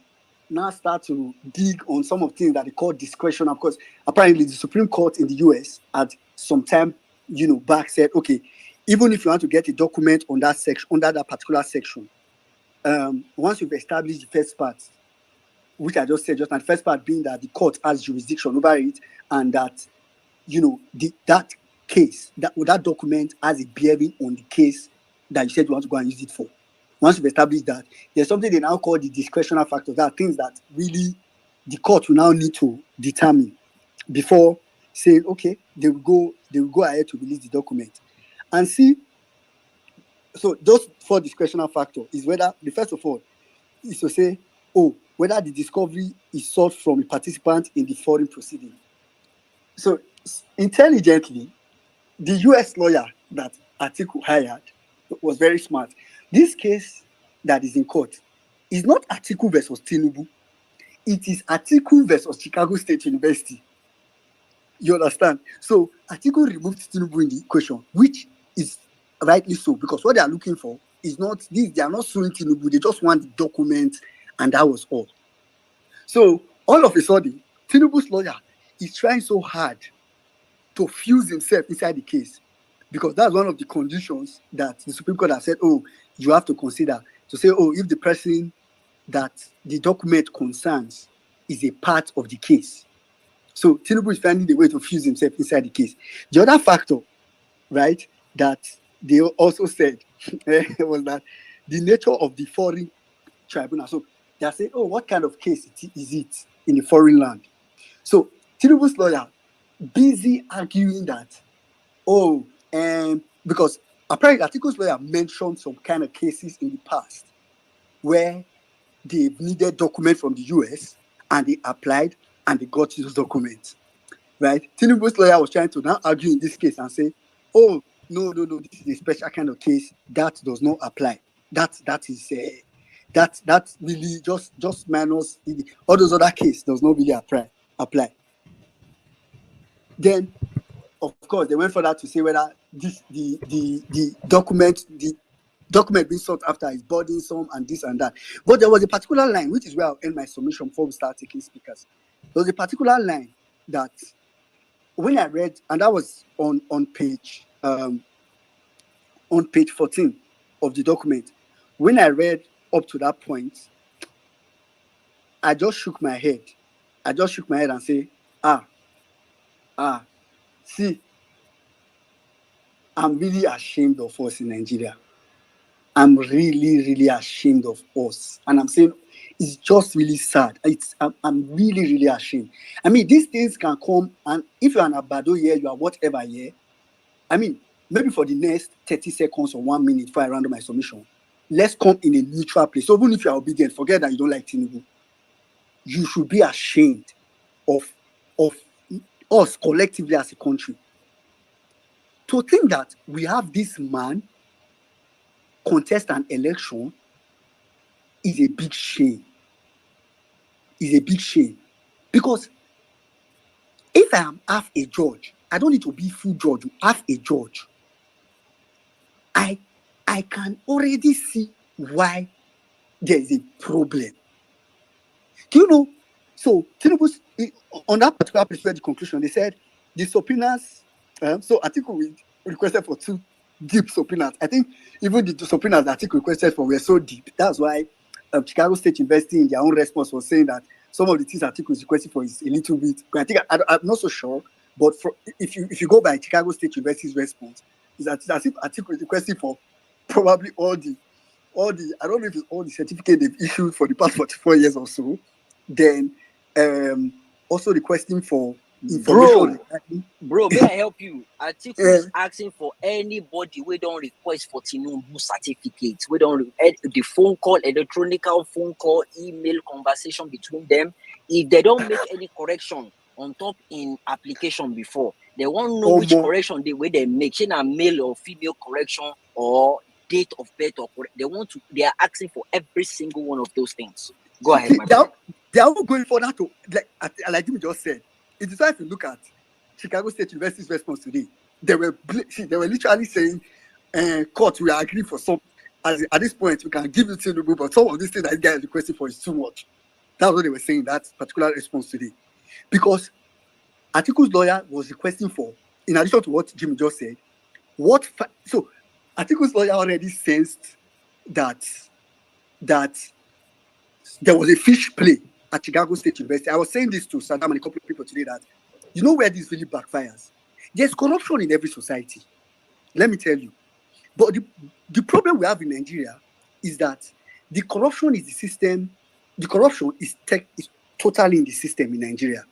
Speaker 7: now start to dig on some of the things that they call discretion, of course, apparently the Supreme Court in the US at some time, back said, okay, even if you want to get a document on that section, under that particular section, once you've established the first part, which I just said, the first part being that the court has jurisdiction over it, and that that case, that document has a bearing on the case that you said you want to go and use it for. Once you've established that, there's something they now call the discretionary factors. That are things that really the court will now need to determine before saying, okay, they will go ahead to release the document. and see. So those 4 discretional factors is whether the first of all is to say, oh, whether the discovery is sought from a participant in the foreign proceeding. So intelligently, the US lawyer that Atiku hired was very smart. This case that is in court is not Atiku versus Tinubu. It is Atiku versus Chicago State University. You understand? So Atiku removed Tinubu in the equation, which is rightly so, because what they are looking for is not this. They are not suing Tinubu. They just want the document, and that was all. So all of a sudden, Tinubu's lawyer is trying so hard to fuse himself inside the case, because that's one of the conditions that the Supreme Court has said, oh, you have to consider to say, oh, if the person that the document concerns is a part of the case. So Tinubu is finding the way to fuse himself inside the case. The other factor, right, that they also said was that the nature of the foreign tribunal. So they are saying, oh, what kind of case is it in the foreign land? So Tinubu's lawyer busy arguing that, oh, because apparently Atiku's lawyer mentioned some kind of cases in the past where they needed documents from the US and they applied and they got those documents, right? Tinubu's lawyer was trying to now argue in this case and say, oh, no, this is a special kind of case that does not apply. That really just minus all those other cases does not really apply. Then, of course, they went further to say whether this the document being sought after is burdensome and this and that. But there was a particular line, which is where I'll end my submission before we start taking speakers. There was a particular line that when I read, and that was on page 14 of the document. When I read up to that point, I just shook my head. And say, see, I'm really ashamed of us in Nigeria. I'm really, really ashamed of us. And I'm saying it's just really sad. I'm really, really ashamed. I mean, these things can come, and if you're an Abado here, you are whatever here. I mean, maybe for the next 30 seconds or 1 minute before I round up my submission, let's come in a neutral place. So even if you are obedient, forget that you don't like Tinubu. You should be ashamed of us collectively as a country. To think that we have this man contest an election is a big shame. Because if I am half a judge, I don't need to be full judge, half a judge. I can already see why there is a problem. Do you know? So Tinubu's on that particular place where the conclusion, they said the subpoenas. So Atiku requested for 2 deep subpoenas. I think even the subpoenas that Atiku requested for were so deep. That's why Chicago State University in their own response was saying that some of the things Atiku is requesting for is a little bit. I think I'm not so sure, but if you go by Chicago State University's response, is that as if Atiku is requesting for probably all the I don't know if it's all the certificate they've issued for the past 44 years or so. Then also requesting for information.
Speaker 4: Bro, may I help you? Atiku is asking for anybody we don't request for Tinubu certificates. We don't the phone call, electronical phone call, email conversation between them. If they don't make any correction on top in application before, they won't know which correction they make. Should a male or female correction or date of birth or they are asking for every single one of those things. Go ahead, my brother.
Speaker 7: They are all going for that to, like you just said. It is why if you look at Chicago State University's response today, they were literally saying, court, we are agreeing for some. At this point, we can give you Tinubu, but some of these things that guy is requesting for is too much. That's what they were saying, that particular response today. Because Atiku's lawyer was requesting for, in addition to what Jimmy just said, so Atiku's lawyer already sensed that there was a fish play at Chicago State University. I was saying this to Saddam and a couple of people today that, you know where this really backfires? There's corruption in every society. Let me tell you. But the problem we have in Nigeria is that the corruption is the system. The corruption is totally in the system in Nigeria.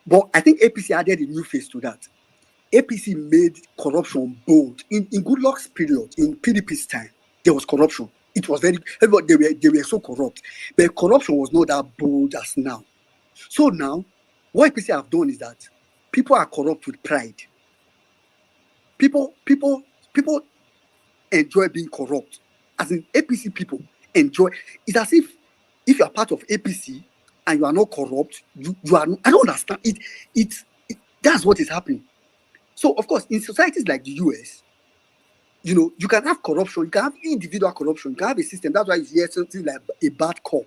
Speaker 7: But I think APC added a new face to that. APC made corruption bold. In Goodluck's period, in PDP's time, there was corruption. It was very, everybody, they were so corrupt. But corruption was not that bold as now. So now, what APC have done is that people are corrupt with pride. People enjoy being corrupt. As in APC people enjoy. It's as if you are part of APC and you are not corrupt, you are. I don't understand it. That's what is happening. So of course, in societies like the US, you can have corruption, you can have individual corruption, you can have a system. That's why you hear something like a bad cop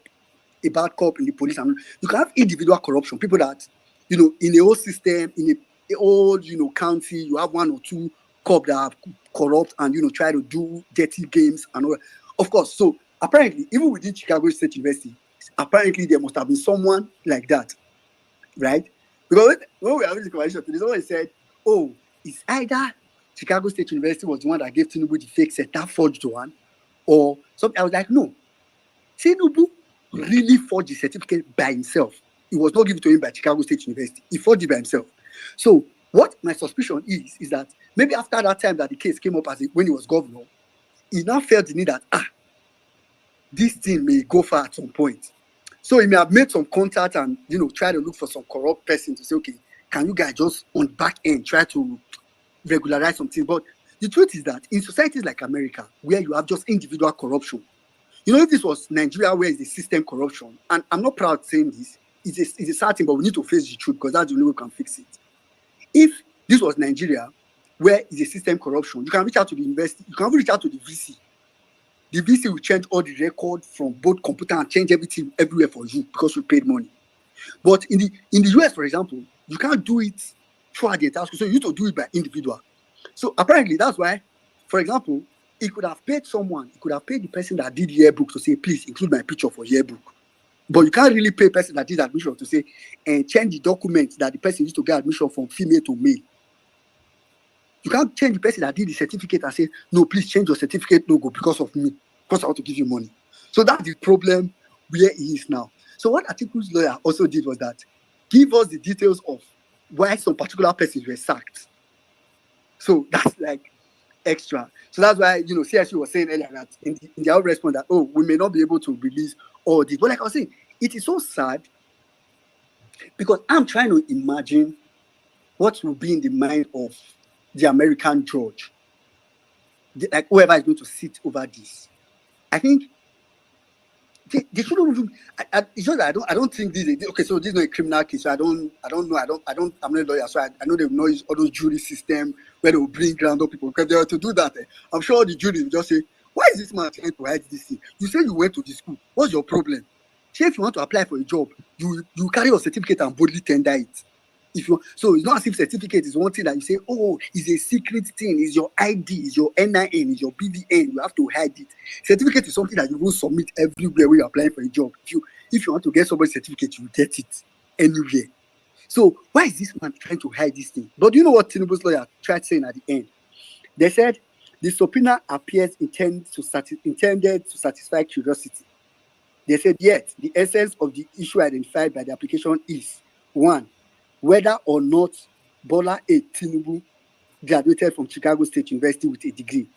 Speaker 7: in the police, and you can have individual corruption. People that in a whole system, in a old county, you have one or two cops that are corrupt and try to do dirty games and all. Of course, so apparently, even within Chicago State University, apparently there must have been someone like that, right? Because when we were having the conversation today, someone said, "Oh, it's either Chicago State University was the one that gave Tinubu the fake set, that forged one, or something." I was like, "No, Tinubu really forged the certificate by himself. It was not given to him by Chicago State University. He forged it by himself." So what my suspicion is that maybe after that time that the case came up when he was governor, he now felt the need that this thing may go far at some point. So he may have made some contact and try to look for some corrupt person to say, okay, can you guys just on back end try to regularize something? But the truth is that in societies like America, where you have just individual corruption, if this was Nigeria, where is the system corruption, and I'm not proud saying this, it's a sad thing, but we need to face the truth because that's the only way we can fix it. If this was Nigeria, where is the system corruption, you can reach out to the university, you can reach out to the VC. The VC will change all the record from both computer and change everything everywhere for you because you paid money. But in the US, for example, you can't do it throughout the entire school, so you need to do it by individual. So apparently that's why, for example, he could have paid the person that did yearbook to say, please include my picture for yearbook. But you can't really pay a person that did admission to say, and change the document that the person used to get admission from female to male. You can't change the person that did the certificate and say, no, please change your certificate logo because of me, because I want to give you money. So that's the problem where he is now. So what Atiku's lawyer also did was that give us the details of why some particular persons were sacked. So that's like extra. So that's why CSU was saying earlier that in their response that we may not be able to release all this. But like I was saying, it is so sad because I'm trying to imagine what will be in the mind of the American judge, like whoever is going to sit over this. I think they shouldn't even. It's just that I don't think this is okay. So this is not a criminal case. So I don't know. I'm not a lawyer, so I know they will not use all those jury system where they will bring ground up people because they are to do that. I'm sure the jury will just say, "Why is this man trying to hide this thing? You say you went to the school. What's your problem? Say if you want to apply for a job, you carry your certificate and boldly tender it. So it's not as if certificate is one thing that you say, it's a secret thing, it's your ID, it's your NIN, it's your BVN, you have to hide it. Certificate is something that you will submit everywhere when you're applying for a job. If you want to get somebody's certificate, you will get it anywhere. So why is this man trying to hide this thing? But do you know what Tinubu's lawyer tried saying at the end? They said the subpoena appears intended to satisfy curiosity. They said, yet the essence of the issue identified by the application is 1. Whether or not Bola A. Tinubu graduated from Chicago State University with a degree,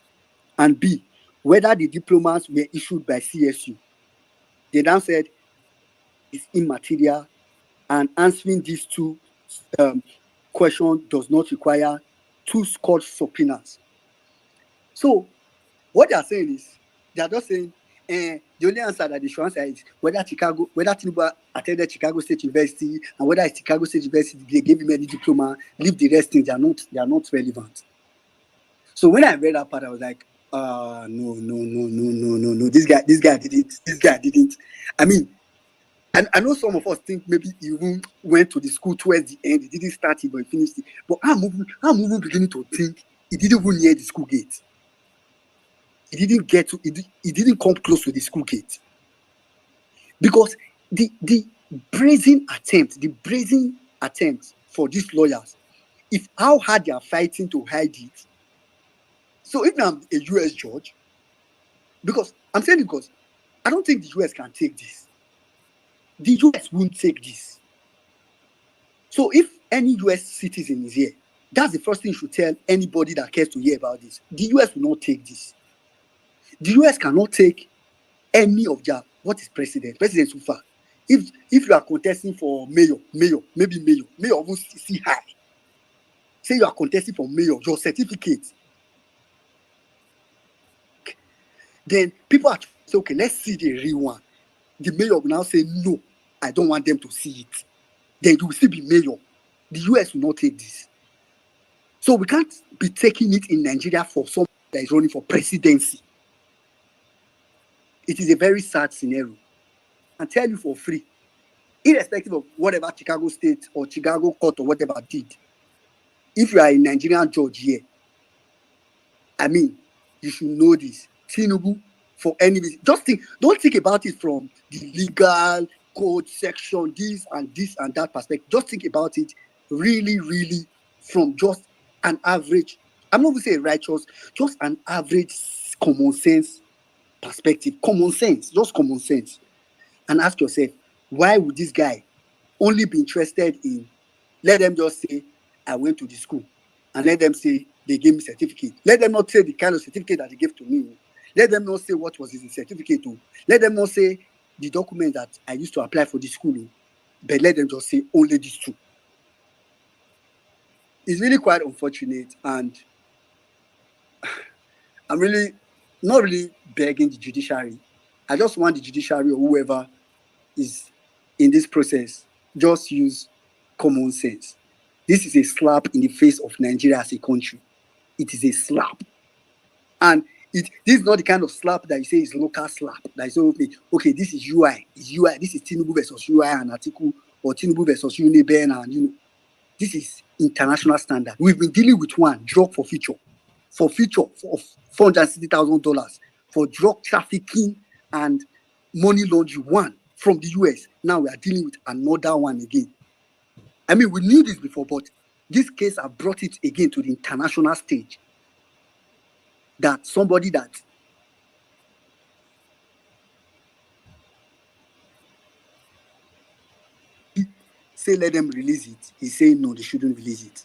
Speaker 7: and B, whether the diplomas were issued by CSU. They now said it's immaterial, and answering these two questions does not require 2 court subpoenas. So what they are saying is, they are just saying, the only answer that they should answer is whether Tinubu attended Chicago State University and whether it's Chicago State University they gave him any diploma. Leave the rest things, they are not relevant. So when I read that part, I was like, no. This guy didn't. I mean, and I know some of us think maybe he even went to the school towards the end. He didn't start it, but he finished it. But I'm even beginning to think he didn't even near the school gate. He didn't come close to the school gate. Because the brazen attempt for these lawyers, if how hard they are fighting to hide it. So if I'm a US judge, because I'm saying it because I don't think the US can take this. The US won't take this. So if any US citizen is here That's the first thing you should tell anybody that cares to hear about this. The US will not take this. The US cannot take any of their what is president so far. If you are contesting for mayor, maybe mayor will see high. Say you are contesting for mayor, your certificate. Then people are say, okay, let's see the real one. The mayor will now say, no, I don't want them to see it. Then you will still be mayor. The US will not take this. So we can't be taking it in Nigeria for someone that is running for presidency. It is a very sad scenario. I tell you for free, irrespective of whatever Chicago State or Chicago Court or whatever did, if you are a Nigerian judge here, I mean, you should know this. Tinubu, for any reason, don't think about it from the legal code section, this and that perspective. Just think about it really, really from just an average, I'm not going to say righteous, just an average common sense perspective. Common sense, just common sense. And ask yourself, why would this guy only be interested in, let them just say, I went to the school, and let them say they gave me certificate. Let them not say the kind of certificate that they gave to me. Let them not say what was his certificate to. Let them not say the document that I used to apply for the school. But let them just say only these two. It's really quite unfortunate, and I'm really not really begging the judiciary. I just want the judiciary or whoever is in this process just use common sense. This is a slap in the face of Nigeria as a country. It is a slap. And this is not the kind of slap that you say is local slap. That is okay, this is UI. This is Tinubu versus UI and Atiku, or Tinubu versus Uniben, and this is international standard. We've been dealing with one, drug for future for $460,000 for drug trafficking and money laundering, one from the US. Now we are dealing with another one again. I mean, we knew this before, but this case have brought it again to the international stage. That somebody that say let them release it, he's saying no, they shouldn't release it.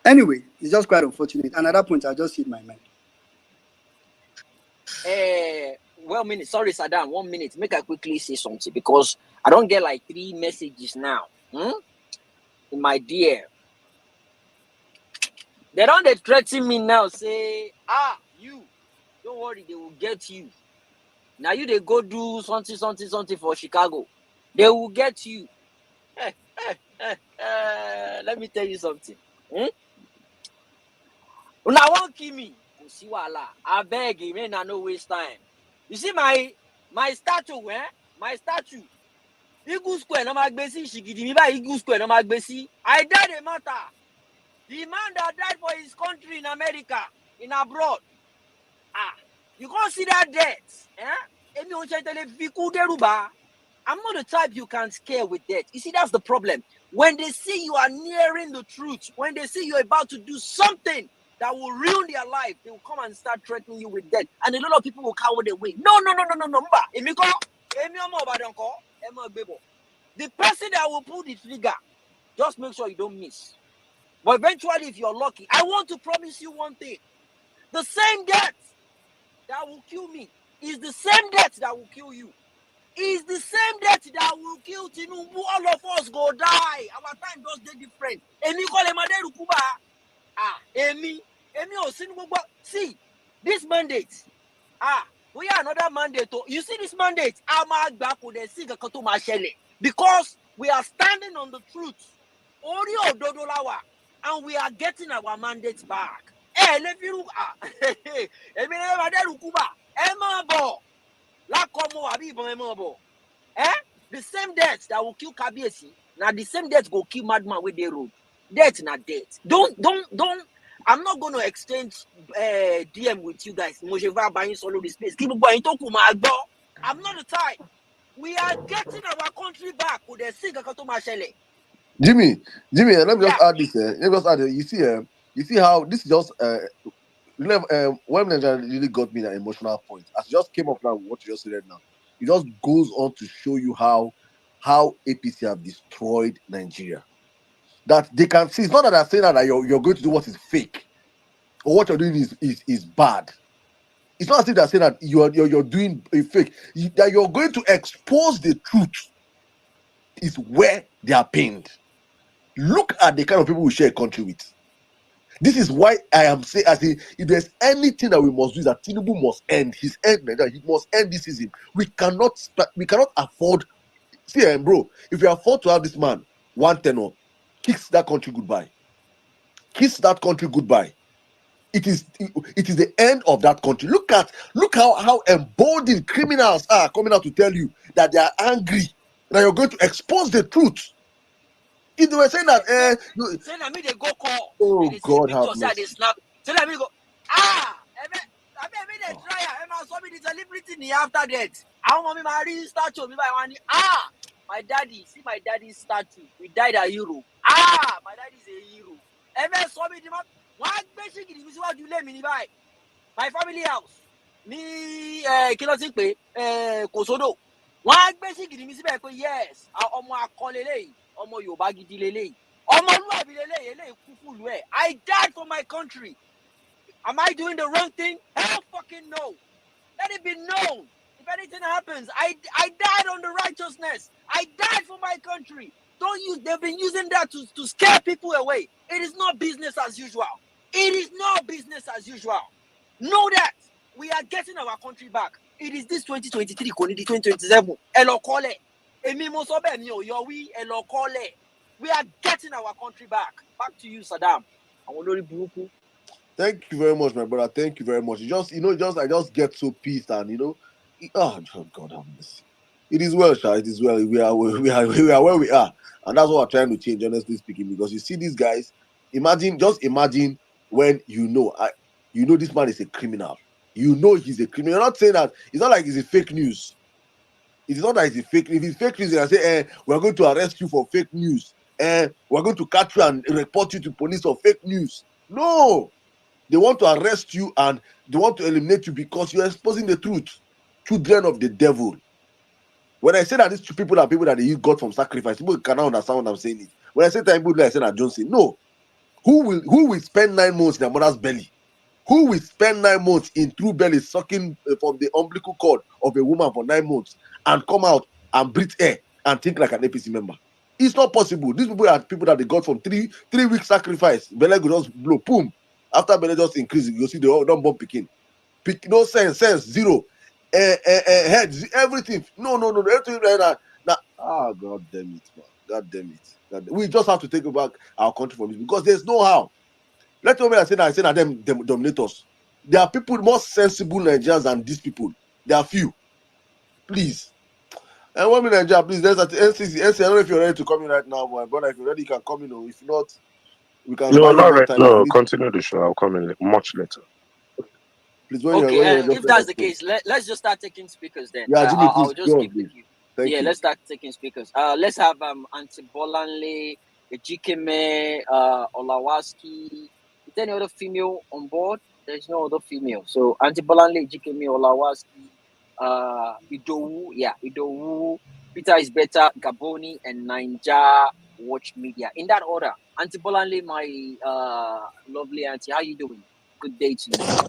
Speaker 7: Anyway, it's just quite unfortunate. And at that point, I just hit my mind.
Speaker 4: Sorry, Saddam, 1 minute. Make I quickly say something because I don't get like 3 messages now. In my DM. They don't threaten me now, say, you, don't worry, they will get you. Now you they go do something for Chicago. They will get you. Let me tell you something. Una won't kill me. I beg you, man, I no waste time. You see my statue, My statue. Eagle Square, no magbesi, Shigidi, me by Eagle Square, no magbesi. I died a matter. The man that died for his country in America, in abroad. You can't see that death. I'm not the type you can scare with death. You see, that's the problem. When they see you are nearing the truth, when they see you're about to do something that will ruin their life, they will come and start threatening you with death. And a lot of people will cower their way. No. The person that will pull the trigger, just make sure you don't miss. But eventually, if you're lucky, I want to promise you one thing. The same death that will kill me is the same death that will kill you. Is the same death that will kill Tinubu. All of us go die. Our time does get different. See, this mandate. We are another mandate. You see this mandate? Because we are standing on the truth. And we are getting our mandate back. The same death that will kill Kabiesi, now the same death will kill madman with the road. Death not death. Don't. I'm not going to exchange DM with you guys. Mojeva buying solo this place. I'm not the type. We are getting our country back with the Siga Katoma Shele.
Speaker 1: Jimmy, let me just add this. Let me just add it. You see how this is just when Nigeria really got me an emotional point. As it just came up now, what you just said now, it just goes on to show you how APC have destroyed Nigeria. that they can see. It's not that they're saying that you're going to do what is fake or what you're doing is bad. It's not as if they're saying that you're doing a fake. That you're going to expose the truth is where they are pained. Look at the kind of people we share a country with. This is why I am saying, I say, if there's anything that we must do, is that Tinubu must end. His end, that he must end this season. We cannot afford. See, bro, if we afford to have this man one tenor, kiss that country goodbye. Kiss that country goodbye. It is the end of that country. Look how emboldened criminals are coming out to tell you that they are angry, that you're going to expose the truth. If they were saying that,
Speaker 4: Say na me they go call.
Speaker 1: oh
Speaker 4: They see
Speaker 1: God
Speaker 4: picture,
Speaker 1: have
Speaker 4: say they
Speaker 1: mercy.
Speaker 4: snap. Say na me go. I mean they try. I saw me the celebrity in the after that. I want me my real statue. Me by one. My daddy. See my daddy's statue. We died a hero. My daddy is a hero. Ever saw me the man. One basically this is what you let me buy. My family house. Me kí ló ti ń pè Kòsódò. Wọ́n á gbé sí gidi mi síbẹ̀ pé yes ọmọ akọ leléyìí ọmọ Yorùbá gidi leléyìí ọmọlúwàbí leléyìí eléyìí kú fúlùú ẹ̀. I died for my country. Am I doing the wrong thing? Hell fucking no. Let it be known. If anything happens, I died on the righteousness. I died for my country. They've been using that to scare people away. It is not business as usual. It is not business as usual. Know that we are getting our country back. It is this 2023, kò ní di 2027. Ẹ lọ kọ́lẹ̀. Èmi mo sọ bẹ́ẹ̀ mi ò yọ wí, ẹ lọ kọ́lẹ̀. We are getting our country back. Back to you, Saddam. Àwọn olórí burúkú.
Speaker 1: Thank you very much, my brother. Thank you very much. I just get so pissed, and oh God have mercy. It is well, Sha. It is well. We are where we are, and that's what we're trying to change, honestly speaking. Because you see these guys, just imagine when this man is a criminal. You know he's a criminal. You're not saying that. It's not like it's a fake news. It's not that it's a fake. If it's fake news, they say, we're going to arrest you for fake news. We're going to catch you and report you to police for fake news. No. They want to arrest you and they want to eliminate you because you're exposing the truth. Children of the devil. When I say that these two people are people that they got from sacrifice, people cannot understand what I'm saying. It. When I say that people, I say that Johnson. No. Who will spend 9 months in their mother's belly? Who will spend 9 months in true belly sucking from the umbilical cord of a woman for 9 months and come out and breathe air and think like an APC member? It's not possible. These people are people that they got from three week sacrifice. Bele go just blow, boom. After Bele just increase, you see they all don't bump picking. No sense, zero. Heads, everything. No. Everything right now. God damn it, man. God damn it. We just have to take back our country from this because there's no how. Let me say that them dominate us. There are people more sensible Nigerians than these people. There are few. Please. And 1 minute, Nigeria, please. There's at NCC. I don't know if you're ready to come in right now, my brother. If you're ready, you can come in. Or if not, we can
Speaker 6: No,
Speaker 1: buy you
Speaker 6: not
Speaker 1: more
Speaker 6: right.
Speaker 1: time. If you
Speaker 6: No,
Speaker 1: need,
Speaker 6: continue the show. I'll come in much later.
Speaker 1: please, when
Speaker 4: Okay,
Speaker 1: you're just
Speaker 4: if that's the case, let's just start taking speakers then.
Speaker 1: Yeah, Jimmy,
Speaker 4: I'll
Speaker 1: please
Speaker 4: just
Speaker 1: go on,
Speaker 4: give the
Speaker 1: please.
Speaker 4: queue.
Speaker 1: Thank
Speaker 4: Yeah,
Speaker 1: you.
Speaker 4: let's start taking speakers. Let's have Auntie Bolanle, Ejikeme, Olawaski. Is there any other female on board? There's no other female. So Auntie Bolanle, Ejikeme, Olawaski, Idowu, Peter is better, Gaboni, and Ninja Watch Media. In that order. Auntie Bolanle, my lovely auntie, how you doing? Good day to you.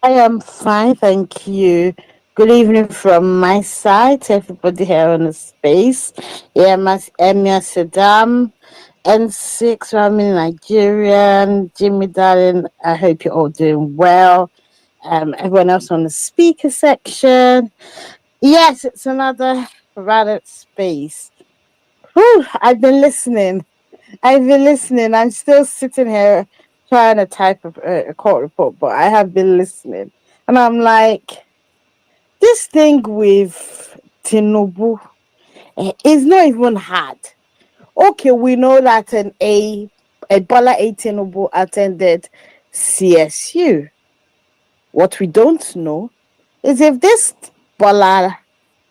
Speaker 8: I am fine, thank you. Good evening from my side to everybody here on the space. Yeah, Emia Saddam, N6, Rami Nigerian, Jimmy Darling. I hope you're all doing well. Everyone else on the speaker section. Yes, it's another Reddit space. Whew, I've been listening. I'm still sitting here trying to type a court report, but I have been listening. And I'm like, this thing with Tinubu is not even hard. Okay, we know that Bola A Tinubu attended CSU. What we don't know is if this Bola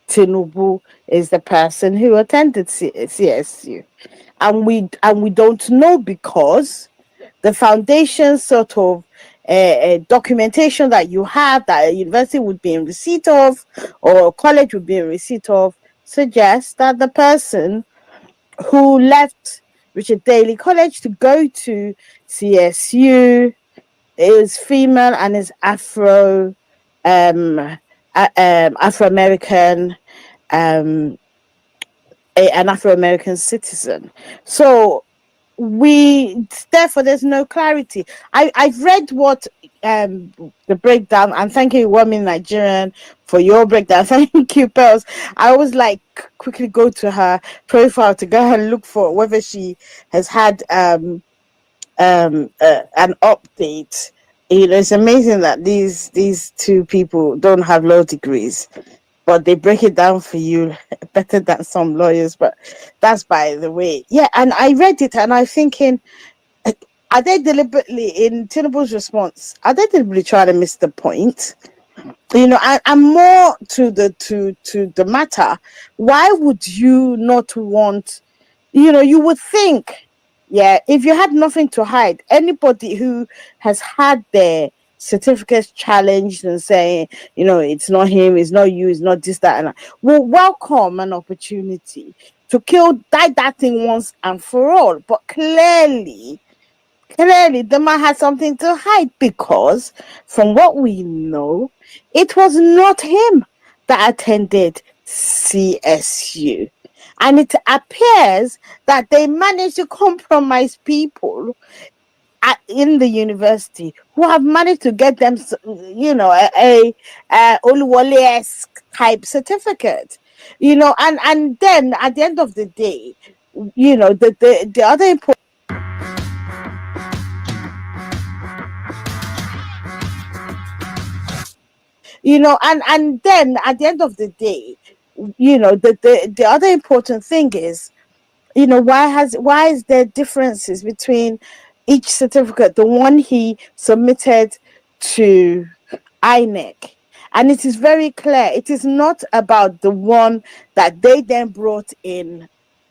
Speaker 8: Tinubu is the person who attended CSU. And we don't know because the foundation sort of documentation that you have that a university would be in receipt of or a college would be in receipt of suggests that the person who left Richard Daly College to go to CSU. It was female and is Afro American, um, an Afro American citizen. So we therefore there's no clarity. I've read what the breakdown, and thank you woman Nigerian for your breakdown. Thank you Pearls. I always like quickly go to her profile to go and look for whether she has had an update. You know, it's amazing that these two people don't have law degrees, but they break it down for you better than some lawyers. But that's by the way. Yeah, and I read it and I'm thinking, are they deliberately in Tinubu's response? Are they deliberately trying to miss the point? You know, and more to the matter. Why would you not want? You know, you would think, yeah, if you had nothing to hide, anybody who has had their certificates challenged and saying, you know, it's not him, it's not you, it's not this, that, and that, will welcome an opportunity to die that thing once and for all. But clearly the man had something to hide, because from what we know, it was not him that attended CSU. And it appears that they managed to compromise people in the university who have managed to get them, you know, a Oluwole-esque type certificate. You know, and then at the end of the day, you know, the other important, you know, and then at the end of the day, you know, the other important thing is, you know, why is there differences between each certificate? The one he submitted to INEC, and it is very clear it is not about the one that they then brought in,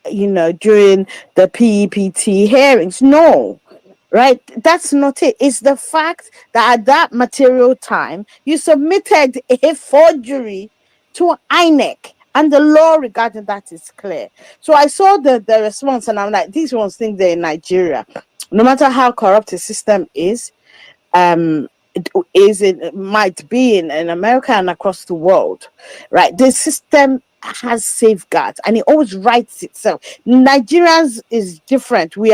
Speaker 8: you know, during the PEPT hearings. No, right? That's not it. It's the fact that at that material time, you submitted a forgery to INEC. And the law regarding that is clear. So I saw the response and I'm like, these ones think they're in Nigeria. No matter how corrupt the system um, it might be in America and across the world, right? The system has safeguards and it always writes itself. Nigerians is different. We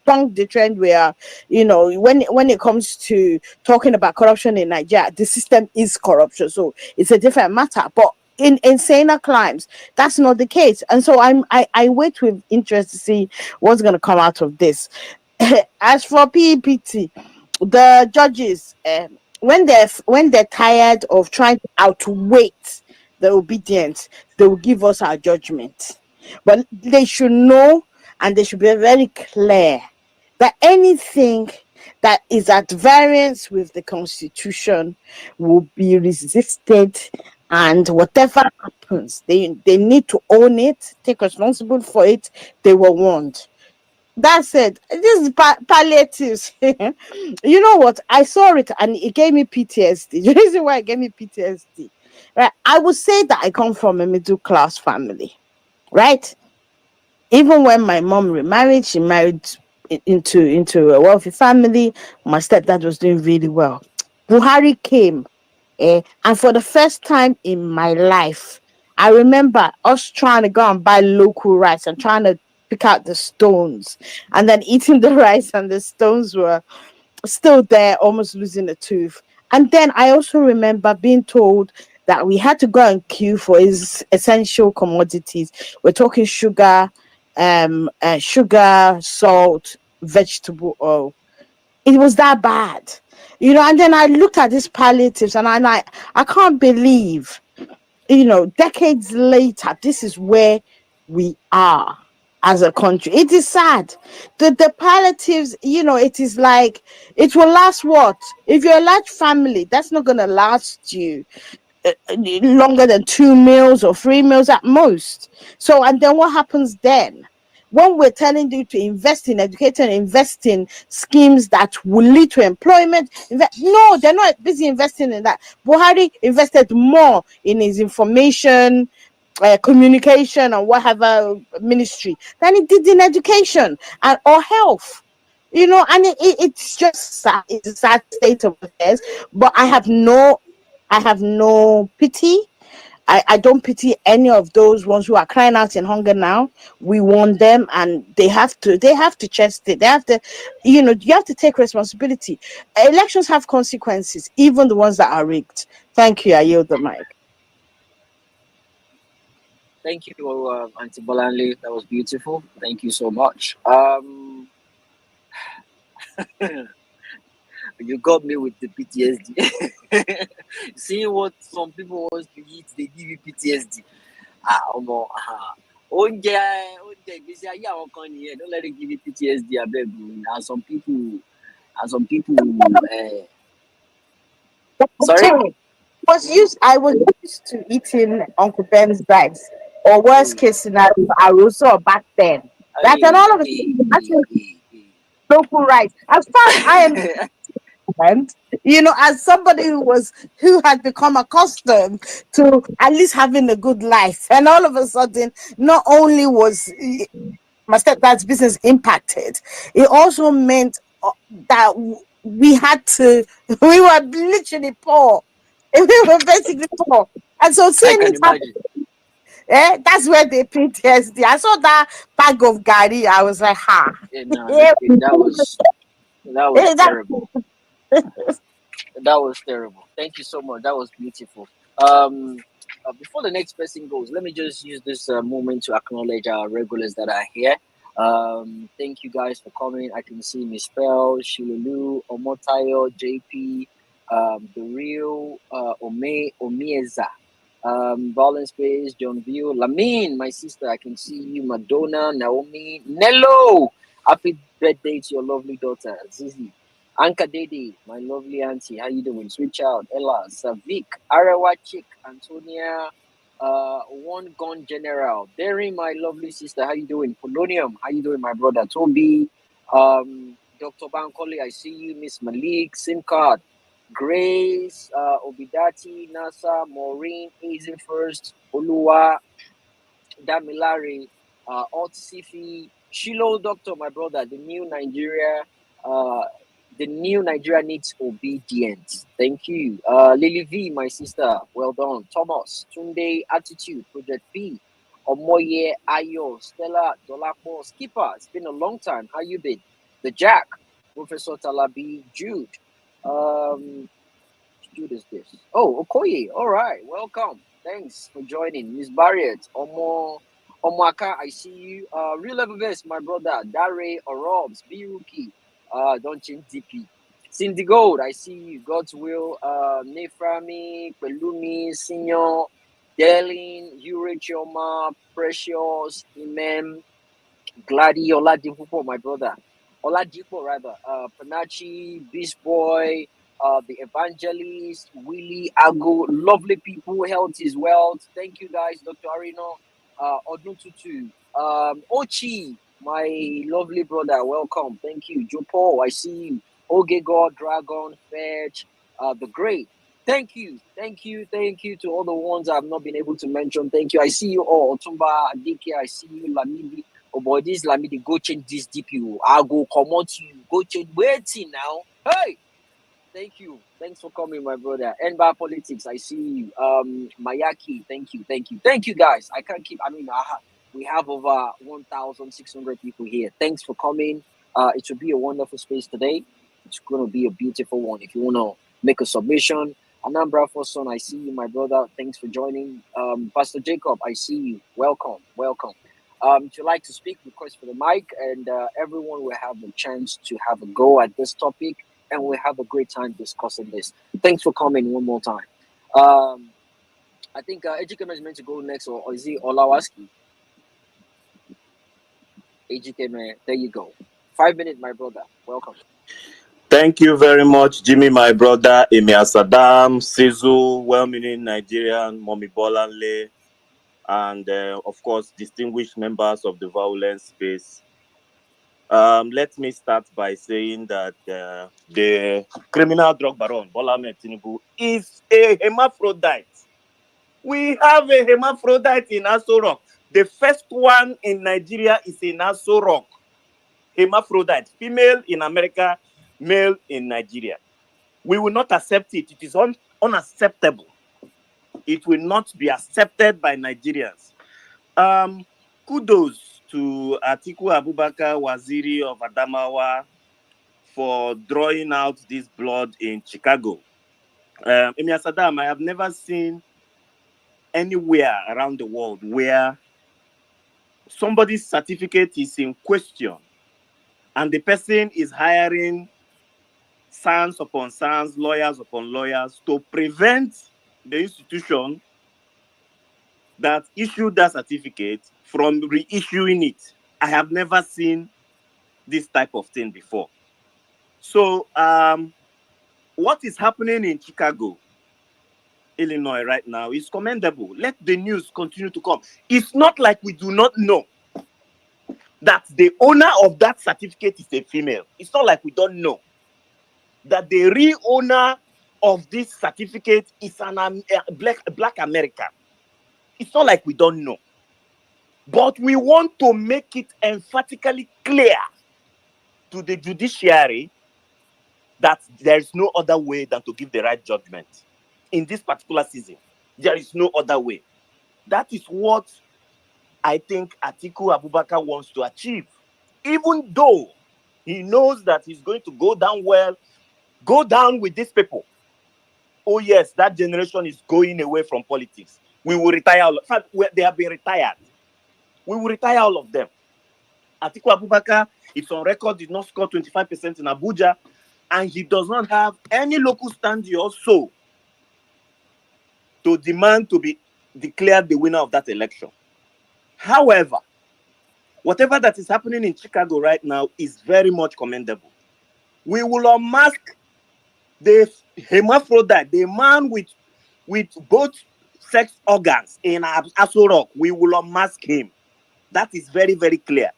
Speaker 8: bunk the trend. We are, you know, when it comes to talking about corruption in Nigeria, the system is corruption, so it's a different matter. But in saner climes, that's not the case. And so I wait with interest to see what's going to come out of this. As for PEPT, the judges, when they're tired of trying to outweight the obedience, they will give us our judgment. But they should know, and they should be very clear that anything that is at variance with the constitution will be resisted, and whatever happens, they need to own it, take responsibility for it. They were warned. That's it. This is palliatives. You know what? I saw it and it gave me PTSD. The reason why it gave me PTSD, right? I would say that I come from a middle class family, right? Even when my mom remarried, she married into a wealthy family. My stepdad was doing really well. Buhari came, and for the first time in my life, I remember us trying to go and buy local rice and trying to pick out the stones, and then eating the rice, and the stones were still there, almost losing a tooth. And then I also remember being told that we had to go and queue for his essential commodities. We're talking sugar, salt, vegetable oil. It was that bad, you know. And then I looked at these palliatives, and I can't believe, you know, decades later, this is where we are as a country. It is sad. The palliatives, you know, it is like it will last what? If you're a large family, that's not gonna last you longer than 2 meals or 3 meals at most. So, and then what happens then? When we're telling you to invest in education, invest in schemes that will lead to employment, no, they're not busy investing in that. Buhari invested more in his information, communication or whatever ministry than he did in education and or health. And it's just sad. It's a sad state of affairs. But I have no pity. I don't pity any of those ones who are crying out in hunger now. We want them, and they have to chest it. They have to, you have to take responsibility. Elections have consequences, even the ones that are rigged. Thank you. I yield the mic.
Speaker 4: Thank you, Auntie Bolanle. That was beautiful. Thank you so much. You got me with the PTSD. Seeing what some people want to eat, they give you PTSD. Omo, oúnjẹ ìgbésí ayé àwọn kan nìyẹn. Don't let it give you PTSD abeg o. And some people. Sorry.
Speaker 8: I was used to eating Uncle Ben's rice, or worst
Speaker 4: Hey,
Speaker 8: case scenario, Aroso back then. That and
Speaker 4: hey,
Speaker 8: all of a
Speaker 4: hey,
Speaker 8: sudden, that's
Speaker 4: hey, hey,
Speaker 8: local rice. As far as I am
Speaker 4: hey.
Speaker 8: concerned, as somebody who had become accustomed to at least having a good life, and all of a sudden, not only was my stepdad's business impacted, it also meant that we had to, we were literally poor. We were basically poor. And so
Speaker 4: I
Speaker 8: seeing
Speaker 4: can
Speaker 8: it happen,
Speaker 4: imagine.
Speaker 8: that's where they PTSD. I saw that bag of Gary. I was like, ha.
Speaker 4: No,
Speaker 8: Yeah,
Speaker 4: that was
Speaker 8: that,
Speaker 4: terrible. That was terrible. Thank you so much. That was beautiful. Um, Before the next person goes, let me just use this moment to acknowledge our regulars that are here. Thank you guys for coming. I can see Miss Pearl, Shilulu, Omotayo, JP, the real Omieza, Violence Space, John View, Lamine, my sister. I can see you, Madonna, Naomi, Nello. Happy birthday to your lovely daughter, Zizi. Anka Dede, my lovely auntie, how you doing? Sweet child, Ella, Savik, Arawa Chick, Antonia, One Gun General, Barry, my lovely sister, how you doing? Polonium, how you doing, my brother? Toby, Dr. Bankole, I see you, Miss Malik, SIM card, Grace, Obidati, Nasa, Maureen, Easy First, Oluwa, Damilare, Otsifi, Shilo Doctor, my brother, uh, the new Nigeria needs obedience. Thank you. Lily V, my sister, well done. Thomas, Tunde, Attitude, Project P, Omoye, Ayo, Stella, Dolapo, Skipper. It's been a long time. How you been? The Jack, Professor Talabi, Jude. Um, Jude is this? Oh, Okoye. All right, welcome. Thanks for joining. Miss Barrett, Omaka, I see you. Real Level Vest, my brother. Dare, Orobs, Biruki, Don't Change DP. Cindy Gold, I see you. God's Will, Neframi, Pelumi, Senior, Delin, Yuri Chioma, Precious, Imem, Glady Oladipo, my brother. Oladipo, rather. Panachi, Beast Boy, the Evangelist, Willie, Ago, lovely people, health is wealth. Thank you guys, Dr. Arino, Oduntutu, Ochi, my lovely brother, welcome. Thank you. Joe Paul, I see you. Oge God, Dragon, Fetch, the Great. Thank you to all the ones I've not been able to mention. Thank you. I see you all. Otumba, Adike, I see you. Lamidi, oh boy, this Lamidi, go change this DPO. I'll go come on to you. Go change. Waiting now. Hey, thank you. Thanks for coming, my brother. Enbar Politics, I see you. Mayaki, thank you, guys. I can't keep. I mean, we have over 1,600 people here. Thanks for coming. It should be a wonderful space today. It's going to be a beautiful one. If you want to make a submission, Anambra for son, I see you, my brother. Thanks for joining. Pastor Jacob, I see you. Welcome. If you like to speak, request for the mic, and everyone will have a chance to have a go at this topic, and we'll have a great time discussing this. Thanks for coming one more time. Um, I think Ejikeme is meant to go next, or is he Olawaski? Ejikeme, there you go. 5 minutes, my brother. Welcome.
Speaker 6: Thank you very much, Jimmy, my brother, Emir Saddam, Sizu, well-meaning Nigerian, Mommy Bolanle, and of course, distinguished members of the violence space. Let me start by saying that the criminal drug baron, Bola Ahmed Tinubu, is a hermaphrodite. We have a hermaphrodite in Aso Rock. The first one in Nigeria is in Aso Rock. Hermaphrodite, female in America, male in Nigeria. We will not accept it. It is unacceptable. It will not be accepted by Nigerians. Kudos to Atiku Abubakar, Waziri of Adamawa, for drawing out this blood in Chicago. Emir Saddam, I have never seen anywhere around the world where somebody's certificate is in question and the person is hiring sons upon sons, lawyers upon lawyers to prevent the institution that issued that certificate from reissuing it. I have never seen this type of thing before. So, what is happening in Chicago, Illinois right now is commendable. Let the news continue to come. It's not like we do not know that the owner of that certificate is a female. It's not like we don't know that the real owner of this certificate is an black American. It's not like we don't know. But we want to make it emphatically clear to the judiciary that there is no other way than to give the right judgment. In this particular season, there is no other way. That is what I think Atiku Abubakar wants to achieve. Even though he knows that he's going to go down well, go down with these people. Oh yes, that generation is going away from politics. We will retire all. In fact, they have been retired. We will retire all of them. Atiku Abubakar, it's on record, did not score 25% in Abuja, and he does not have any local standing also to demand to be declared the winner of that election. However, whatever that is happening in Chicago right now is very much commendable. We will unmask the hermaphrodite, the man with both sex organs in Aso Rock. We will unmask him. That is very, very clear.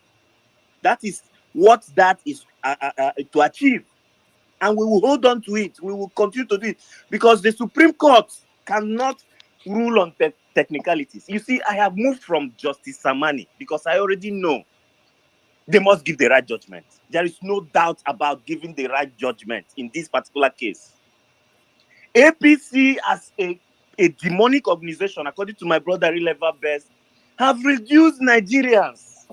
Speaker 6: That is what that is to achieve. And we will hold on to it. We will continue to do it because the Supreme Court cannot rule on technicalities. You see, I have moved from Justice Samani because I already know they must give the right judgment. There is no doubt about giving the right judgment in this particular case. APC as a demonic organization, according to my brother Releva Best, have reduced Nigerians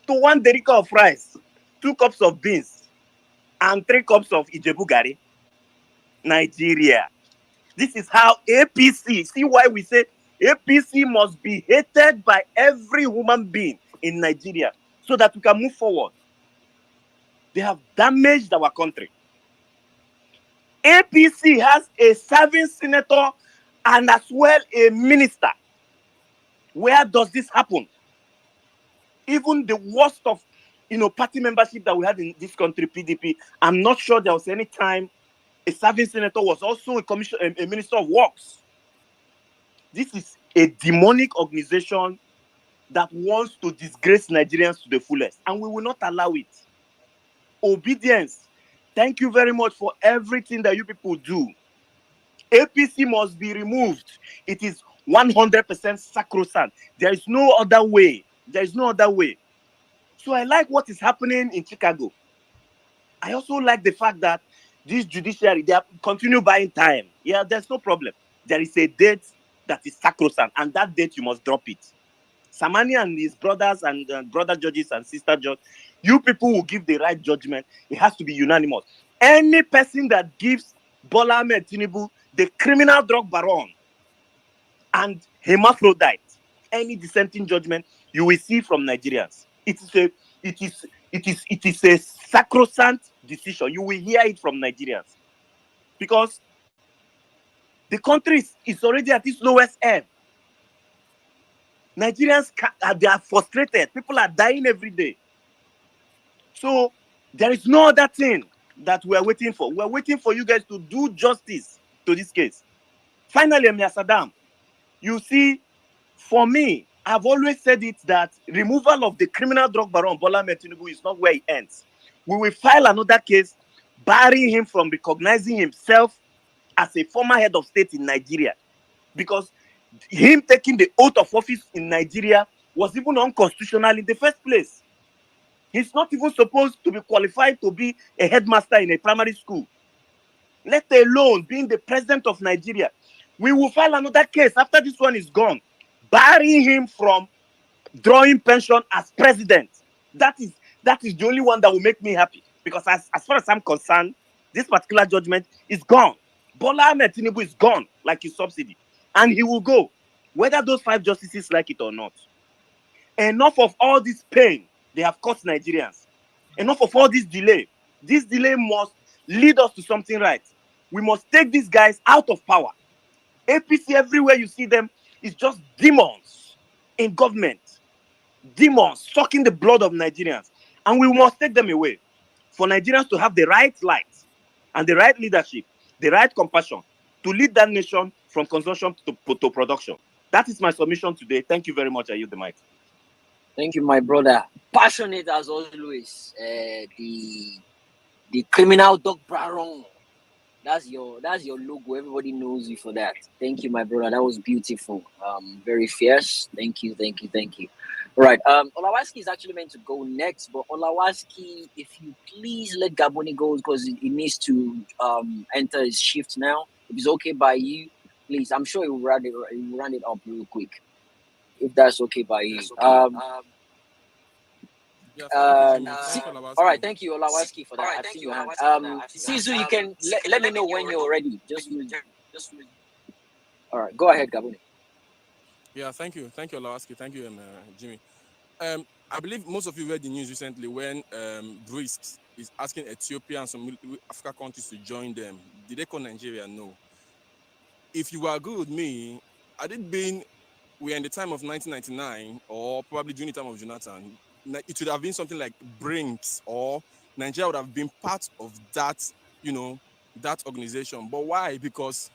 Speaker 6: to 1 derica of rice, 2 cups of beans, and 3 cups of Ijebu Gari. Nigeria. This is how APC, see why we say APC must be hated by every human being in Nigeria so that we can move forward. They have damaged our country. APC has a serving senator and as well a minister. Where does this happen? Even the worst of party membership that we had in this country, PDP, I'm not sure there was any time a serving senator was also a minister of works. This is a demonic organization that wants to disgrace Nigerians to the fullest, and we will not allow it. Obedience. Thank you very much for everything that you people do. APC must be removed. It is 100% sacrosanct. There is no other way. There is no other way. So I like what is happening in Chicago. I also like the fact that this judiciary, they continue buying time. Yeah, there's no problem. There is a date that is sacrosanct, and that date you must drop it. Samani and his brothers and brother judges and sister judges, you people will give the right judgment. It has to be unanimous. Any person that gives Bola Ahmed Tinubu, the criminal drug baron, and hermaphrodite, any dissenting judgment you will see from Nigerians. It is a sacrosanct decision. You will hear it from Nigerians because the country is already at its lowest ebb. Nigerians they are frustrated. People are dying every day. So there is no other thing that we are waiting for. We are waiting for you guys to do justice to this case. Finally, Emir Saddam, you see, for me, I've always said it that removal of the criminal drug baron Bola Ahmed Tinubu is not where it ends. We will file another case barring him from recognizing himself as a former head of state in Nigeria, because him taking the oath of office in Nigeria was even unconstitutional in the first place. He's not even supposed to be qualified to be a headmaster in a primary school, let alone being the president of Nigeria. We will file another case after this one is gone, barring him from drawing pension as president. That is the only one that will make me happy, because as far as I'm concerned, this particular judgment is gone. Bola Ahmed Tinubu is gone like his subsidy, and he will go, whether those 5 justices like it or not. Enough of all this pain they have caused Nigerians. Enough of all this delay. This delay must lead us to something right. We must take these guys out of power. APC, everywhere you see them, is just demons in government. Demons sucking the blood of Nigerians. And we must take them away for Nigerians to have the right light and the right leadership, the right compassion to lead that nation from consumption to production. That is my submission today. Thank you very much. I yield the mic.
Speaker 4: Thank you, my brother. Passionate as always. The criminal Doc Brown. That's your logo. Everybody knows you for that. Thank you, my brother. That was beautiful. Very fierce. Thank you. All right. Olawaski is actually meant to go next, but Olawaski, if you please let Gaboni go, because he needs to enter his shift now. If it's okay by you, please. I'm sure he will round it up real quick, if that's okay by you.
Speaker 9: Yeah, thank you, Jimmy. Thank you,
Speaker 4: All right,
Speaker 9: Olawaski.
Speaker 4: thank you, Olawaski, for that. I've seen your hand. Sizu, you can let me know when you're ready. All right, go ahead, Gaboni.
Speaker 9: Yeah, thank you, Olawaski. Thank you, Jimmy. I believe most of you read the news recently when BRICS is asking Ethiopia and some Africa countries to join them. Did they call Nigeria? No. If you agree with me, had it been we're in the time of 1999 or probably during the time of Jonathan, it would have been something like BRICS, or Nigeria would have been part of that, that organization. But why? Because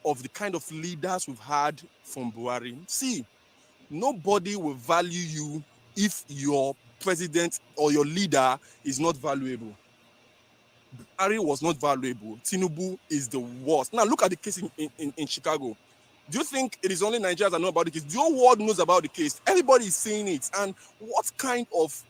Speaker 9: of the kind of leaders we've had from Buhari. See, nobody will value you if your president or your leader is not valuable. Buhari was not valuable. Tinubu is the worst. Now look at the case in Chicago. Do you think it is only Nigerians that know about the case? The whole world knows about the case. Everybody is seeing it. And what kind of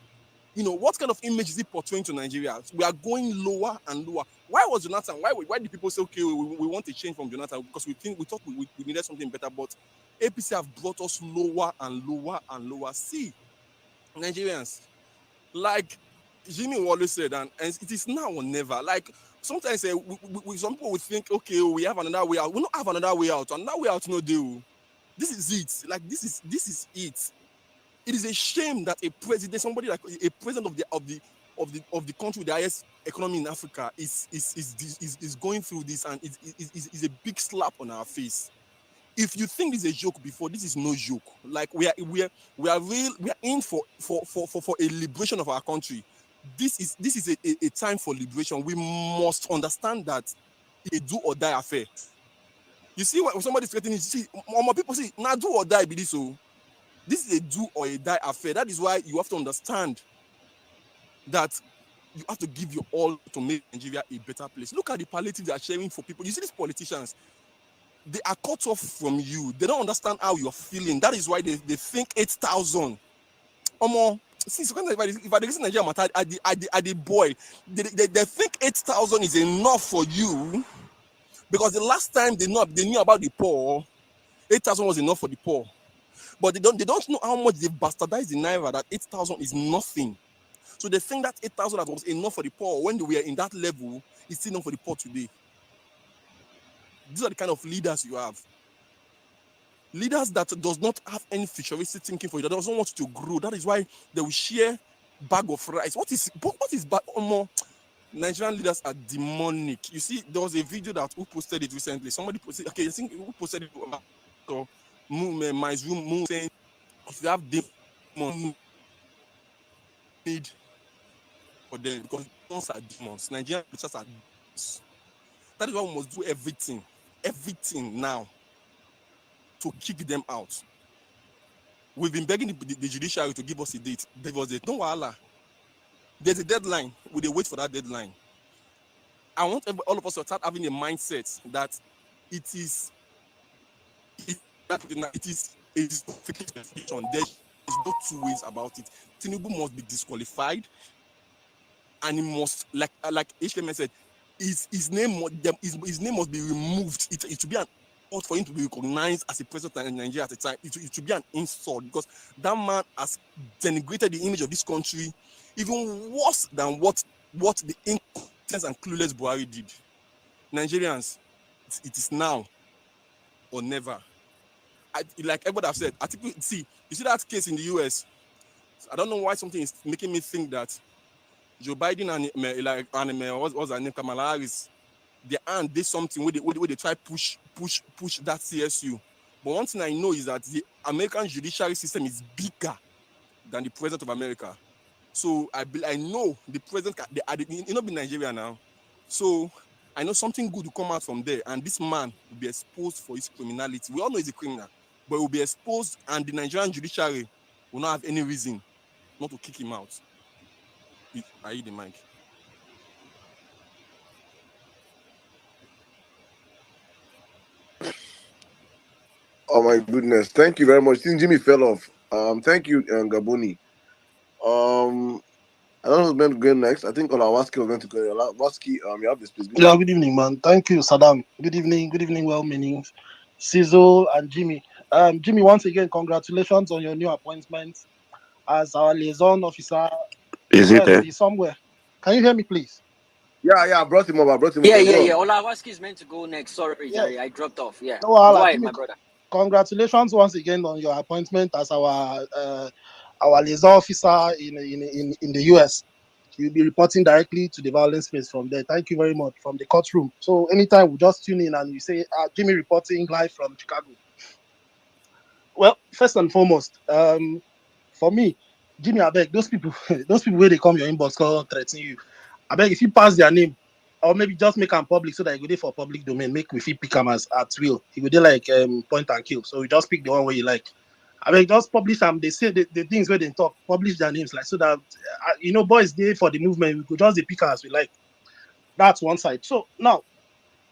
Speaker 9: image is it portraying to Nigeria? We are going lower and lower. Why was Jonathan? Why did people say, okay, we want a change from Jonathan? Because we thought we needed something better. But APC have brought us lower and lower and lower. See, Nigerians, like Jimmy always said, and it is now or never. Like sometimes some people would think, okay, we have another way out. We don't have another way out. Another way out, no deal. This is it. Like this is it. It is a shame that a president, somebody like a president of the country with the highest economy in Africa, is going through this, and is a big slap on our face. If you think this is a joke before, this is no joke. Like we are in for a liberation of our country. This is a time for liberation. We must understand that it's a do or die affair. You see, when somebody's threatening, see, more people say, now do or die be this. So this is a do or a die affair. That is why you have to understand that you have to give your all to make Nigeria a better place. Look at the palliative they are sharing for people. You see these politicians, they are cut off from you. They don't understand how you're feeling. That is why they think 8,000. See, so if I listen to Nigeria matter, I the boy, they think 8,000 is enough for you, because the last time they knew about the poor, 8,000 was enough for the poor. But they don't know how much they bastardized the naira, that 8,000 is nothing. So they think that 8,000 was enough for the poor when we are in that level, it's still enough for the poor today. These are the kind of leaders you have. Leaders that does not have any futuristic thinking for you, that doesn't want you to grow. That is why they will share bag of rice. What is more? Nigerian leaders are demonic. You see, there was a video that who posted it recently. Somebody posted, okay, I think who posted it about my Zoom saying, if you have demons, need for them, because demons are demons. Nigerian leaders are demons. That is why we must do everything now to kick them out. We've been begging the judiciary to give us a date. There was a no wahala. There's a deadline. We wait for that deadline. I want all of us to start having a mindset that it is it is specification. There is no two ways about it. Tinubu must be disqualified, and he must, like HKM said, his name must be removed. It should be an ought for him to be recognized as a president in Nigeria at the time. It should be an insult, because that man has denigrated the image of this country even worse than what the incompetent and clueless Buhari did. Nigerians, it is now or never. Like everybody have said, I think you see that case in the US. I don't know why something is making me think that Joe Biden and what's her name, Kamala Harris, their aunt did something where they try push that CSU. But one thing I know is that the American judiciary system is bigger than the president of America. So I know the president, you know, be Nigeria now. So I know something good will come out from there, and this man will be exposed for his criminality. We all know he's a criminal, but he will be exposed, and the Nigerian judiciary will not have any reason not to kick him out. I eat the mic.
Speaker 1: Oh my goodness! Thank you very much. Since Jimmy fell off, thank you, Gaboni. I don't know who's meant to go next. I think Olawaski was meant to go. Olawaski, you have the space. Good
Speaker 10: Yeah,
Speaker 1: evening.
Speaker 10: good evening, man. Thank you, Saddam. Good evening, well meaning Sizzle and Jimmy. Jimmy, once again, congratulations on your new appointment as our liaison officer.
Speaker 6: Is it
Speaker 10: Yes,
Speaker 6: there?
Speaker 10: he's somewhere. Can you hear me, please?
Speaker 1: Yeah, I brought him up.
Speaker 4: Yeah,
Speaker 1: Go on.
Speaker 4: Olawaski is meant to go next. Sorry,
Speaker 10: Yeah.
Speaker 4: Jerry, I dropped off. Yeah,
Speaker 10: No,
Speaker 4: go ahead,
Speaker 10: Jimmy,
Speaker 4: my brother.
Speaker 10: congratulations once again on your appointment as our liaison officer in the US. You'll be reporting directly to the violence space from there. Thank you very much from the courtroom. So anytime we just tune in and you say, Jimmy reporting live from Chicago. Well, first and foremost, for me, Jimmy, I beg those people, where they come your inbox call threaten you. I beg if you pass their name, or maybe just make them public so that you go there for public domain, make we fit pick them as at will. You go there like point and kill. So you just pick the one where you like. I mean, just publish them. They say the things where they talk, publish their names, like so that boys there for the movement. We could just pick as we like. That's one side. So now,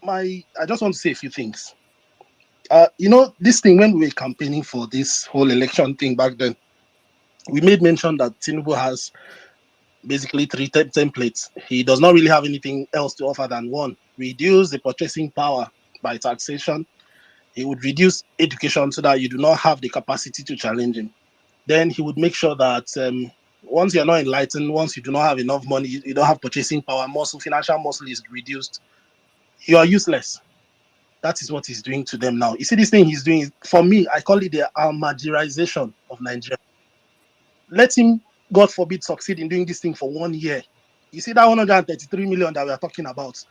Speaker 10: I just want to say a few things. This thing when we were campaigning for this whole election thing back then, we made mention that Tinubu has basically three templates. He does not really have anything else to offer than one: reduce the purchasing power by taxation. He would reduce education so that you do not have the capacity to challenge him. Then he would make sure that once you're not enlightened, once you do not have enough money, you don't have purchasing power, financial muscle is reduced, you are useless. That is what he's doing to them now. You see, this thing he's doing, for me, I call it the Almagirization of Nigeria. Let him, God forbid, succeed in doing this thing for 1 year. You see that 133 million that we are talking about,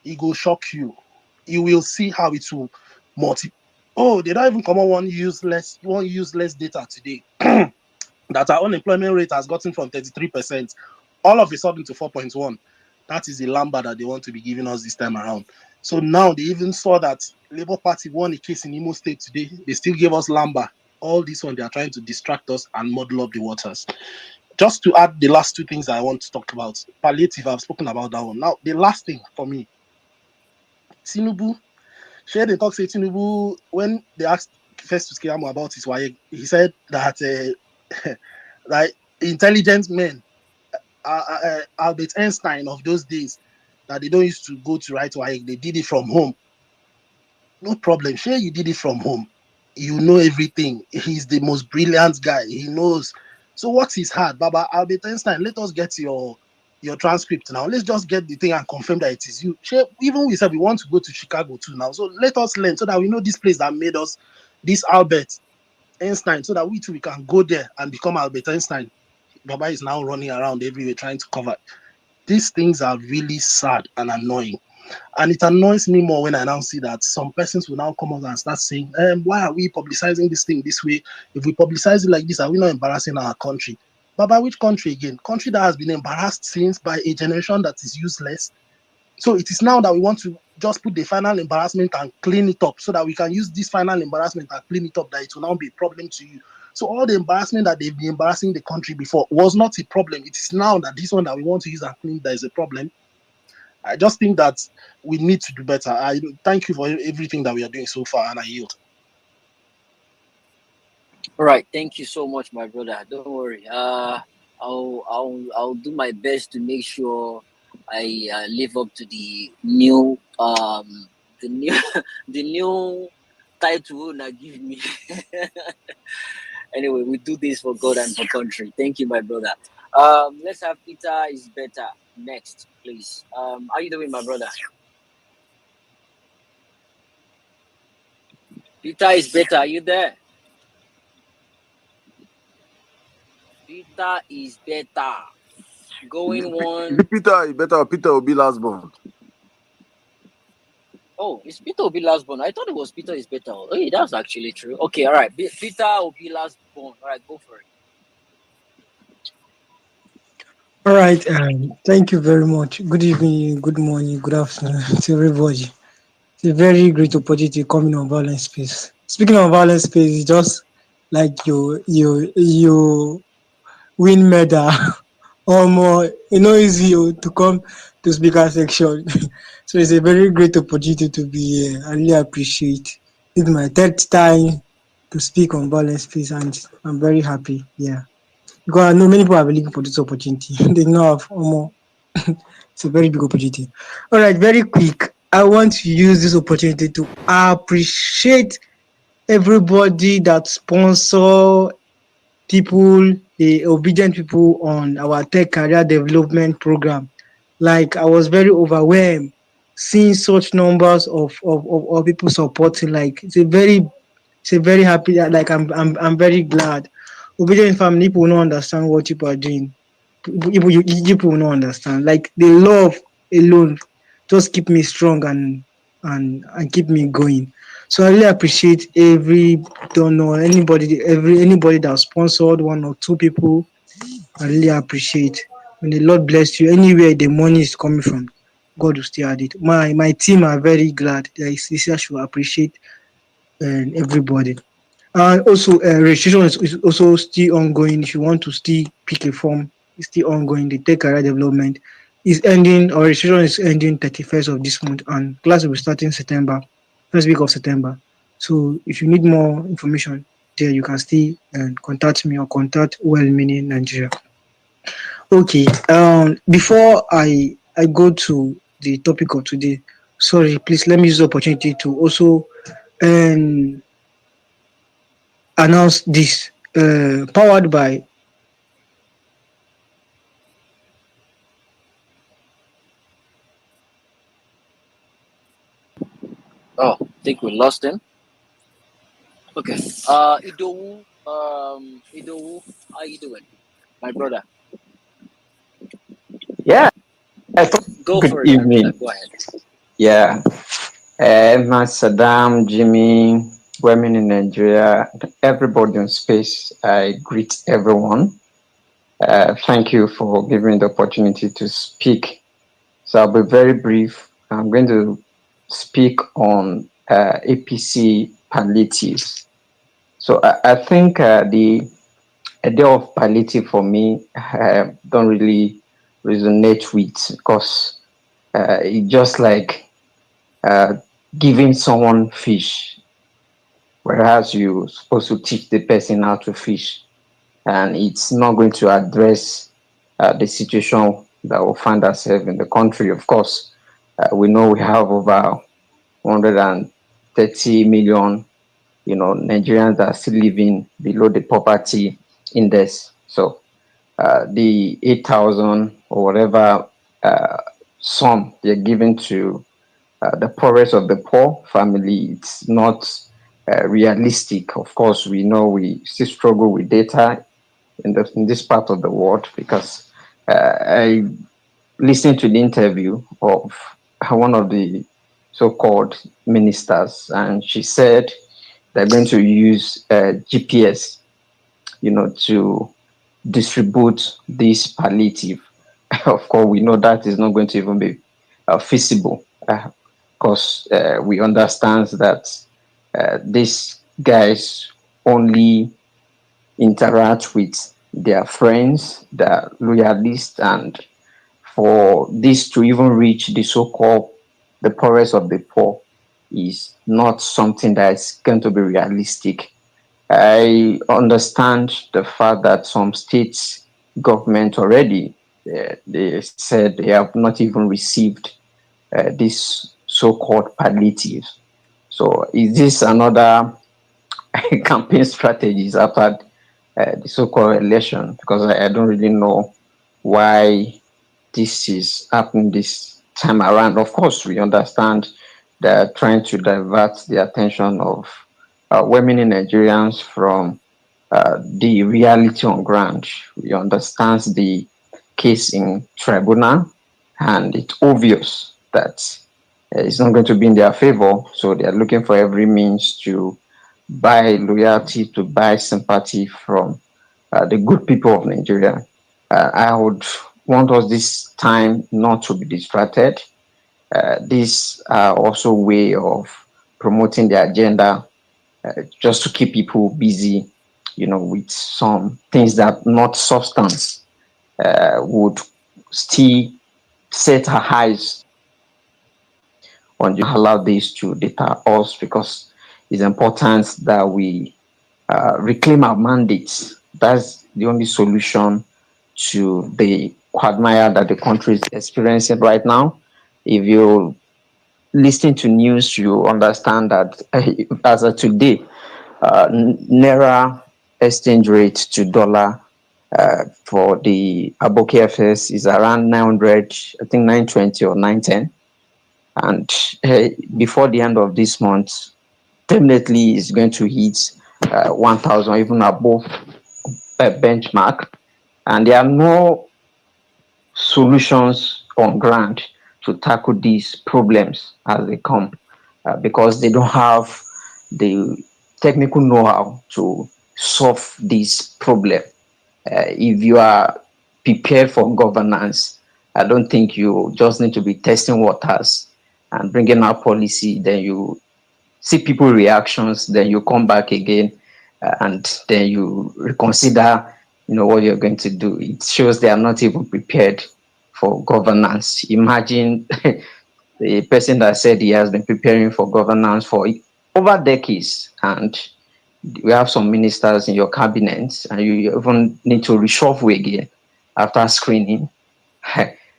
Speaker 10: it will shock you. You will see how it will multiply. Oh, they don't even come on one useless data today. That our unemployment rate has gotten from 33% all of a sudden to 4.1. That is the lamba that they want to be giving us this time around. So now they even saw that Labour Party won a case in Imo State today. They still gave us lamba. All this one, they are trying to distract us and muddle up the waters. Just to add the last two things I want to talk about. Palliative, I've spoken about that one. Now, the last thing for me, Tinubu, Share they talk say Tinubu, when they asked Festus Keyamo about his wife, he said that like intelligent men, Albert Einstein of those days, that they don't used to go to write WAEC, they did it from home. No problem. Sure, you did it from home. You know everything. He's the most brilliant guy. He knows. So what's his hard? Baba Albert Einstein, let us get your transcript now. Let's just get the thing and confirm that it is you. Sure, even we said we want to go to Chicago too now. So let us learn so that we know this place that made us this Albert Einstein, so that we too we can go there and become Albert Einstein. Baba is now running around everywhere trying to cover. These things are really sad and annoying. And it annoys me more when I now see that some persons will now come out and start saying, why are we publicizing this thing this way? If we publicize it like this, are we not embarrassing our country? But by which country again? Country that has been embarrassed since by a generation that is useless. So it is now that we want to just put the final embarrassment and clean it up so that we can use this final embarrassment and clean it up, that it will now be a problem to you. So all the embarrassment that they've been embarrassing the country before was not a problem. It is now that this one that we want to use and clean that is a problem. I just think that we need to do better. I thank you for everything that we are doing so far, and I yield.
Speaker 4: All right, thank you so much, my brother. Don't worry. I'll do my best to make sure I live up to the new the new title now give me. Anyway, we do this for God and for country. Thank you, my brother. Let's have Peter is better next, please. How you doing, my brother? Peter is better. Are you there? Peter is better. Going
Speaker 1: Is
Speaker 4: one.
Speaker 1: it Peter? You better Peter will be last born.
Speaker 4: Oh, it's Peter Obi last born. I thought it was Peter is better. Oh, hey, that's actually true. Okay, all right. Peter Obi last born. All right, go for it.
Speaker 11: All right, thank you very much. Good evening, good morning, good afternoon to everybody. It's a very great opportunity coming on violence space. Speaking of violence space, it's just like you win medal or more. You know, easy to come to speaker section. So it's a very great opportunity to be here. I really appreciate. It's my third time to speak on violence space, and I'm very happy. Yeah, because I know many people are looking for this opportunity. They know have more. It's a very big opportunity. All right, very quick. I want to use this opportunity to appreciate everybody that sponsor people, the obedient people on our tech career development program. Like I was very overwhelmed seeing such numbers of people supporting. Like it's a very happy. Like I'm very glad. Obedient family people will not understand what people are doing. People will not understand. Like the love alone just keep me strong and keep me going. So I really appreciate every donor, anybody that sponsored one or two people. I really appreciate. When the Lord bless you, anywhere the money is coming from, God will still add it. My team are very glad. I should appreciate everybody. And also, registration is also still ongoing. If you want to still pick a form, it's still ongoing. The tech career development is ending, or registration is ending 31st of this month, and class will be starting September, first week of September. So, if you need more information, there you can still contact me or contact Well Meaning Nigeria. Okay. Before I go to the topic of today, sorry, please let me use the opportunity to also um announce this powered by
Speaker 4: Oh, I think we lost him. Okay. Idowu, how you doing, my brother?
Speaker 12: Yeah,
Speaker 4: Go
Speaker 12: good
Speaker 4: for it, my brother.
Speaker 12: evening.
Speaker 4: Go ahead.
Speaker 12: Yeah, Matt Saddam, Jimmy, women in Nigeria, everybody on space. I greet everyone. Thank you for giving me the opportunity to speak. So I'll be very brief. I'm going to speak on APC palliatives. So I think the idea of palliative for me don't really resonate with because it just like uh, giving someone fish, whereas you're supposed to teach the person how to fish, and it's not going to address the situation that we find ourselves in the country. Of course, we know we have over 130 million, Nigerians that are still living below the poverty index. So the 8,000 or whatever uh, sum they're giving to the poorest of the poor family, it's not realistic. Of course, we know we still struggle with data in this part of the world because I listened to the interview of one of the so-called ministers, and she said they're going to use GPS, to distribute this palliative. Of course, we know that is not going to even be feasible because we understand that these guys only interact with their friends, their loyalists, and for this to even reach the so-called the poorest of the poor is not something that is going to be realistic. I understand the fact that some states government already they said they have not even received this so-called palliative. So is this another campaign strategies after the so-called election? Because I don't really know why this is happening this time around. Of course, we understand they're trying to divert the attention of women in Nigerians from the reality on ground. We understand the case in tribunal, and it's obvious that it's not going to be in their favor. So they are looking for every means to buy loyalty, to buy sympathy from the good people of Nigeria. I would want us this time not to be distracted. These are also way of promoting the agenda, just to keep people busy, with some things that not substance would still set our eyes on the allow this to deter us, because it's important that we reclaim our mandates. That's the only solution to the quagmire that the country is experiencing right now. If you listen to news, you understand that as of today, Naira exchange rate to dollar for the Aboki FS is around 900, I think 920 or 910. And before the end of this month, definitely is going to hit 1,000, even above benchmark. And there are no solutions on ground to tackle these problems as they come, because they don't have the technical know-how to solve this problem. If you are prepared for governance, I don't think you just need to be testing waters and bringing out policy. Then you see people reactions, then you come back again, and then you reconsider, what you're going to do. It shows they are not even prepared for governance. Imagine the person that said he has been preparing for governance for over decades, and we have some ministers in your cabinet, and you even need to reshuffle again after screening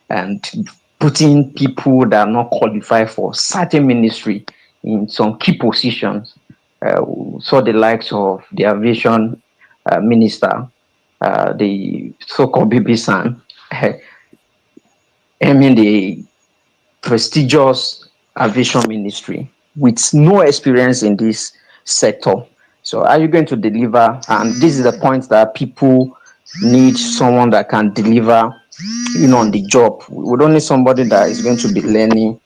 Speaker 12: and putting people that are not qualified for certain ministry in some key positions. We saw the likes of the aviation minister, the so-called BB San, aiming the prestigious aviation ministry with no experience in this sector. So are you going to deliver? And this is the point that people need someone that can deliver, on the job. We don't need somebody that is going to be learning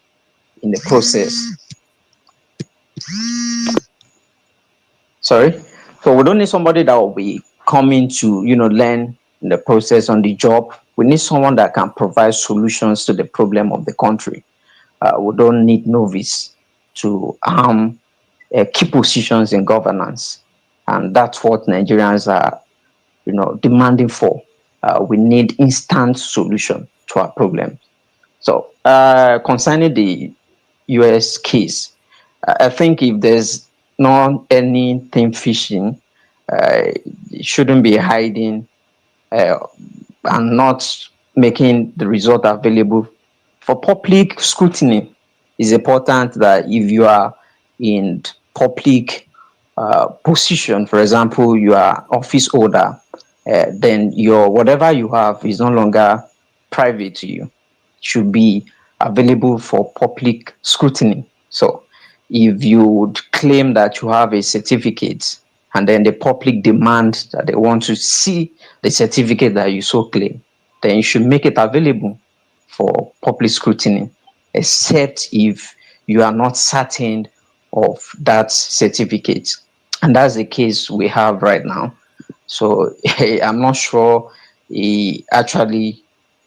Speaker 12: in the process. Sorry. So we don't need somebody that will be coming to, learn in the process on the job. We need someone that can provide solutions to the problem of the country. We don't need novice to key positions in governance, and that's what Nigerians are, demanding for. We need instant solution to our problem. So, concerning the US case, I think if there's not anything fishing, it shouldn't be hiding uh, and not making the result available for public scrutiny. It's important that if you are in public position, for example, you are office holder, then your whatever you have is no longer private to you. It should be available for public scrutiny. So if you would claim that you have a certificate, and then the public demand that they want to see the certificate that you so claim, then you should make it available for public scrutiny, except if you are not certain of that certificate. And that's the case we have right now. So I'm not sure he actually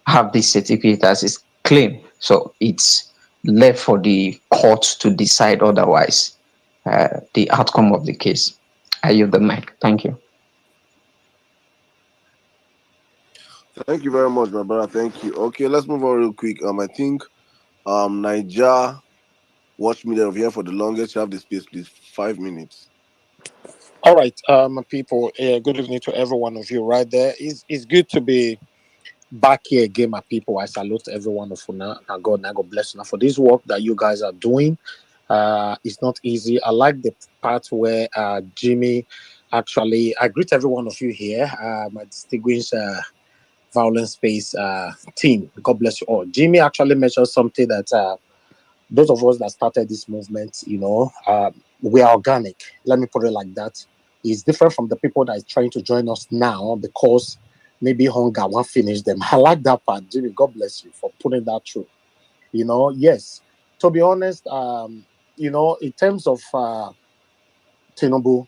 Speaker 12: have this certificate as his claim. So it's left for the court to decide otherwise, the outcome of the case. I yield the mic. Thank you.
Speaker 1: Thank you very much, my brother. Thank you. Okay, let's move on real quick. I think Niger watch me there here for the longest. You have the space, please. 5 minutes.
Speaker 5: All right, people. Good evening to every one of you right there. It's good to be back here again, my people. I salute every one of you now. Now God bless you now for this work that you guys are doing. It's not easy. I like the part where Jimmy actually. I greet every one of you here, my distinguished violence space team. God bless you all. Jimmy actually mentioned something that those of us that started this movement, we are organic. Let me put it like that. It's different from the people that is trying to join us now because maybe hunger won't finish them. I like that part, Jimmy. God bless you for putting that through. Yes. To be honest, in terms of Tinubu,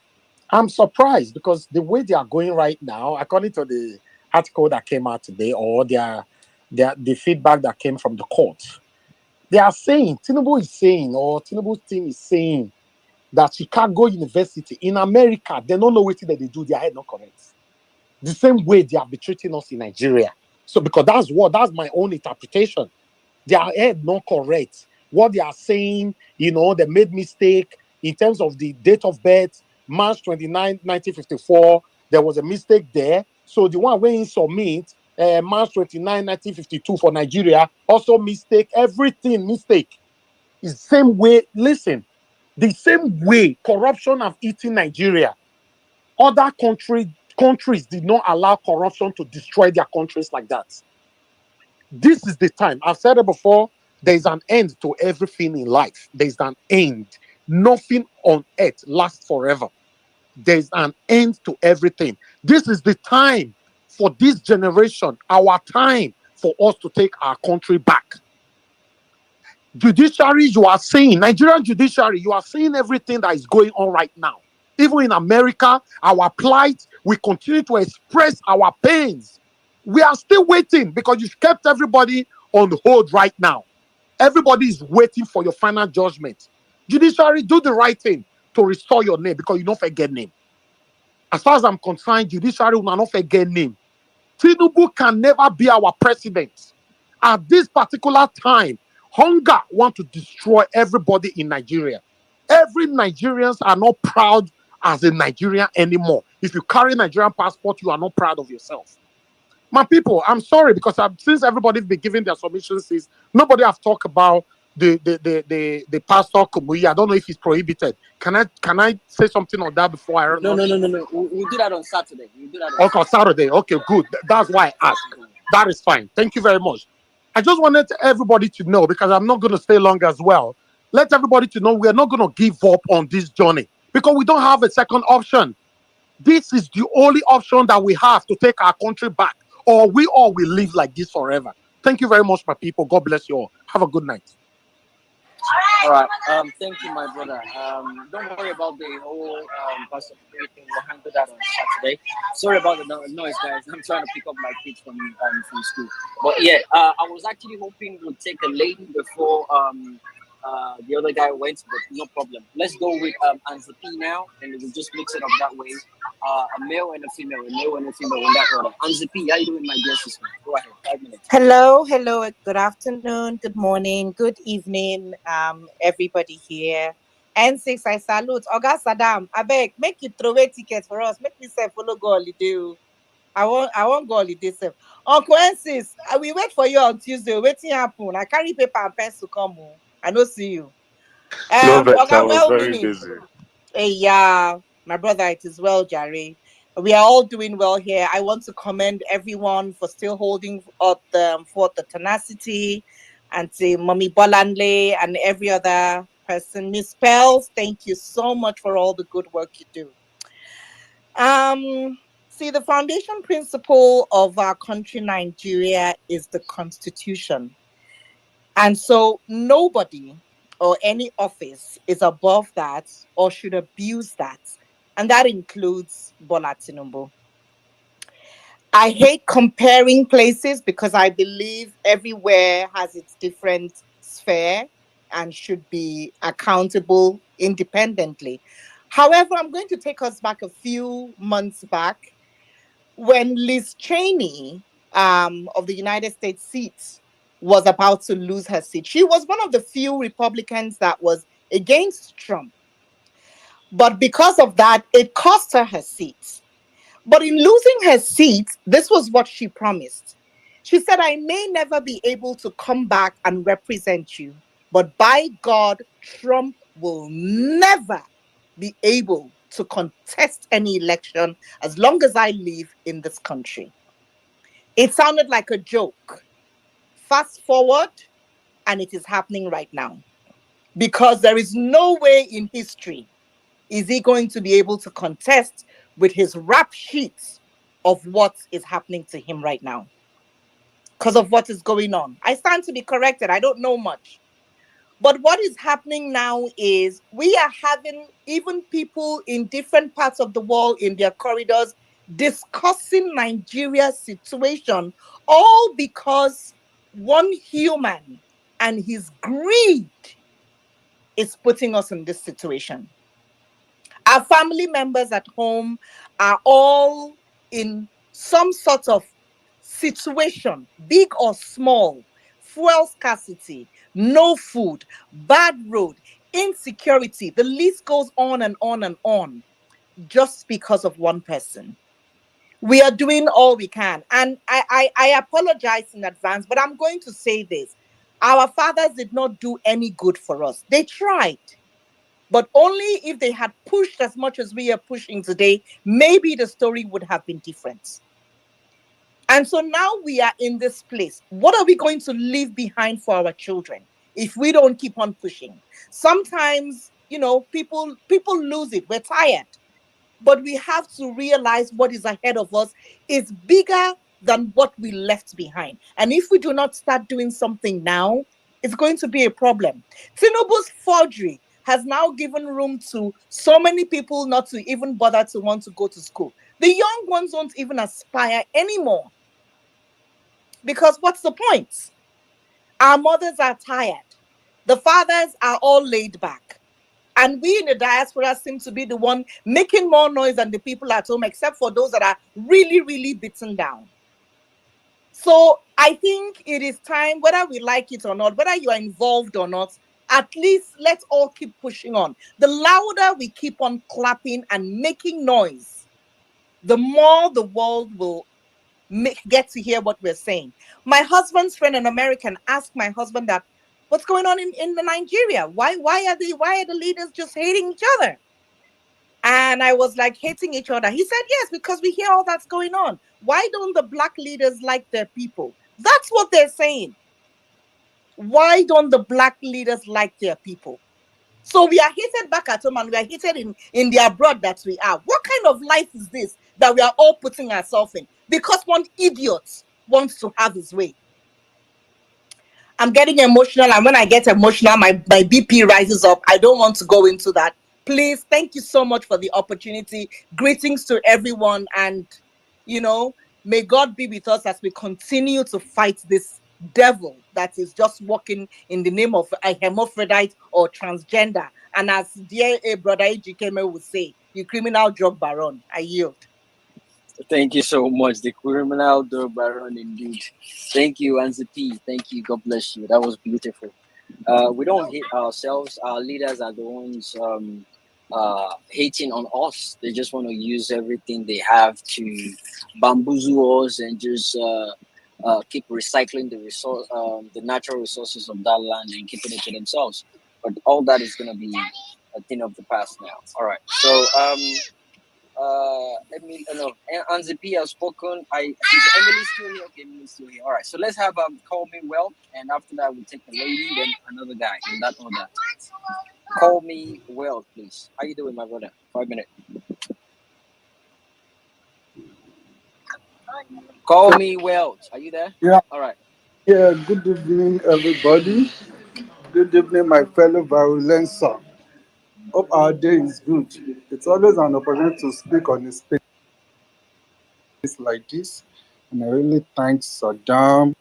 Speaker 5: I'm surprised because the way they are going right now, according to the article that came out today, or the feedback that came from the court, they are saying, Tinubu is saying, or Tinubu's team is saying that Chicago University in America, they don't know what they do, their head not correct. The same way they have been treating us in Nigeria. So because that's my own interpretation. Their head not correct. What they are saying, they made mistake in terms of the date of birth, March 29, 1954. There was a mistake there. So the one when he submit March 29, 1952 for Nigeria, also mistake, everything mistake. Is the same way, listen, the same way corruption have eaten Nigeria, other countries did not allow corruption to destroy their countries like that. This is the time. I've said it before. There's an end to everything in life. There's an end. Nothing on earth lasts forever. There's an end to everything. This is the time for this generation, our time for us to take our country back. Judiciary, you are seeing, Nigerian judiciary, you are seeing everything that is going on right now. Even in America, our plight, we continue to express our pains. We are still waiting because you've kept everybody on hold right now. Everybody is waiting for your final judgment. Judiciary, do the right thing to restore your name because you don't forget name. As far as I'm concerned, judiciary will not forget name. Tinubu can never be our president. At this particular time, hunger want to destroy everybody in Nigeria. Every Nigerians are not proud as a Nigerian anymore. If you carry Nigerian passport, you are not proud of yourself. My people, I'm sorry because since everybody's been giving their submissions, since nobody have talked about the pastor Kumuyi. I don't know if it's prohibited. Can I say something on that before I run
Speaker 4: No,
Speaker 5: on?
Speaker 4: no, no, no, no. We'll do that on Saturday. We'll do that on
Speaker 5: Okay,
Speaker 4: Saturday.
Speaker 5: Saturday. Okay, good. That's why I asked. That is fine. Thank you very much. I just wanted everybody to know because I'm not going to stay long as well. Let everybody to know we are not going to give up on this journey because we don't have a second option. This is the only option that we have to take our country back, or we all will live like this forever. Thank you very much, my people. God bless you all. Have a good night.
Speaker 4: All right. Thank you, my brother. Don't worry about the whole pastor thing. We'll handle that on Saturday. Sorry about the noise, guys. I'm trying to pick up my kids from school. But yeah, I was actually hoping we'd take a lady before the other guy went, but no problem. Let's go with Anza P now, and we'll just mix it up that way. A male and a female, a male and a female in that order. Anza P, how you doing, my dear sister? Go ahead, 5 minutes.
Speaker 13: Hello, good afternoon, good morning, good evening, everybody here. N6, I salute. Oga Saddam, I beg, make you throw away tickets for us. Make me say follow go holiday. I won't go holiday. Self. Uncle N6, I will wait for you on Tuesday. Waiting happen. I carry paper and pencil come. I don't see you.
Speaker 6: No vex, I
Speaker 13: Oga,
Speaker 6: was
Speaker 13: well
Speaker 6: very
Speaker 13: meaning.
Speaker 6: busy.
Speaker 13: Hey, yeah, my brother, it is well, Jerry. We are all doing well here. I want to commend everyone for still holding up for the tenacity, and to Mommy Bolanle and every other person. Miss Pels, thank you so much for all the good work you do. See, the foundation principle of our country, Nigeria, is the Constitution. And so nobody or any office is above that or should abuse that. And that includes Bola Tinubu. I hate comparing places because I believe everywhere has its different sphere and should be accountable independently. However, I'm going to take us back a few months back when Liz Cheney of the United States seat was about to lose her seat. She was one of the few Republicans that was against Trump. But because of that, it cost her her seat. But in losing her seat, this was what she promised. She said, I may never be able to come back and represent you, but by God, Trump will never be able to contest any election as long as I live in this country. It sounded like a joke. Fast forward, and it is happening right now because there is no way in history is he going to be able to contest with his rap sheets of what is happening to him right now because of what is going on. I stand to be corrected. I don't know much. But what is happening now is we are having even people in different parts of the world in their corridors discussing Nigeria's situation, all because one human and his greed is putting us in this situation. Our family members at home are all in some sort of situation, big or small, fuel scarcity, no food, bad road, insecurity. The list goes on and on and on just because of one person. We are doing all we can. And I apologize in advance, but I'm going to say this. Our fathers did not do any good for us. They tried. But only if they had pushed as much as we are pushing today, maybe the story would have been different. And so now we are in this place. What are we going to leave behind for our children if we don't keep on pushing? Sometimes, people lose it. We're tired. But we have to realize what is ahead of us is bigger than what we left behind. And if we do not start doing something now, it's going to be a problem. Tinubu's forgery has now given room to so many people not to even bother to want to go to school. The young ones don't even aspire anymore because what's the point? Our mothers are tired. The fathers are all laid back. And we in the diaspora seem to be the one making more noise than the people at home, except for those that are really, really beaten down. So I think it is time, whether we like it or not, whether you are involved or not, at least let's all keep pushing on. The louder we keep on clapping and making noise, the more the world will get to hear what we're saying. My husband's friend, an American, asked my husband that, what's going on in Nigeria? Why are the leaders just hating each other? And I was like, hating each other. He said, yes, because we hear all that's going on. Why don't the black leaders like their people? That's what they're saying. Why don't the black leaders like their people? So we are hated back at home and we are hated in the abroad that we are. What kind of life is this that we are all putting ourselves in? Because one idiot wants to have his way. I'm getting emotional, and when I get emotional, my BP rises up. I don't want to go into that. Please, thank you so much for the opportunity. Greetings to everyone, and may God be with us as we continue to fight this devil that is just walking in the name of a hermaphrodite or transgender. And as dear brother Ejikeme would say, you criminal drug baron. I yield.
Speaker 4: Thank you so much, the criminal dog baron indeed. Thank you, Anzi P. Thank you. God bless you. That was beautiful. We don't hate ourselves. Our leaders are the ones hating on us. They just want to use everything they have to bamboozle us and just keep recycling the natural resources of that land and keeping it to themselves. But all that is going to be a thing of the past now. All right. So Emily, no, Anzi P has spoken. Is Emily still here? Okay, Emily's still here. All right, so let's have call me well, and after that we'll take a lady, then another guy, in that order. Call me well, please. How you doing, my brother? 5 minutes. Call me well. Are you there?
Speaker 14: Yeah,
Speaker 4: All right.
Speaker 14: yeah. Good evening, everybody. Good evening, my fellow violencer. Hope our day is good. It's always an opportunity to speak on a space like this, and I really thank Saddam.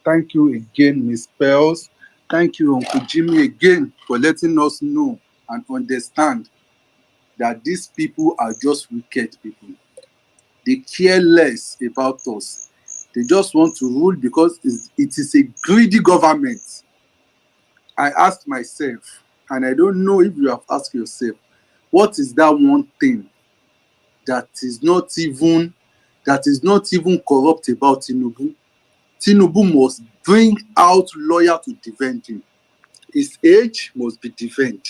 Speaker 14: Thank you again, Miss Pels. Thank you, Uncle Jimmy, again for letting us know and understand that these people are just wicked people. They care less about us. They just want to rule because it is a greedy government. I asked myself, and I don't know if you have asked yourself, what is that one thing that is not even corrupt about Tinubu? Tinubu must bring out lawyer to defend him. His age must be defended.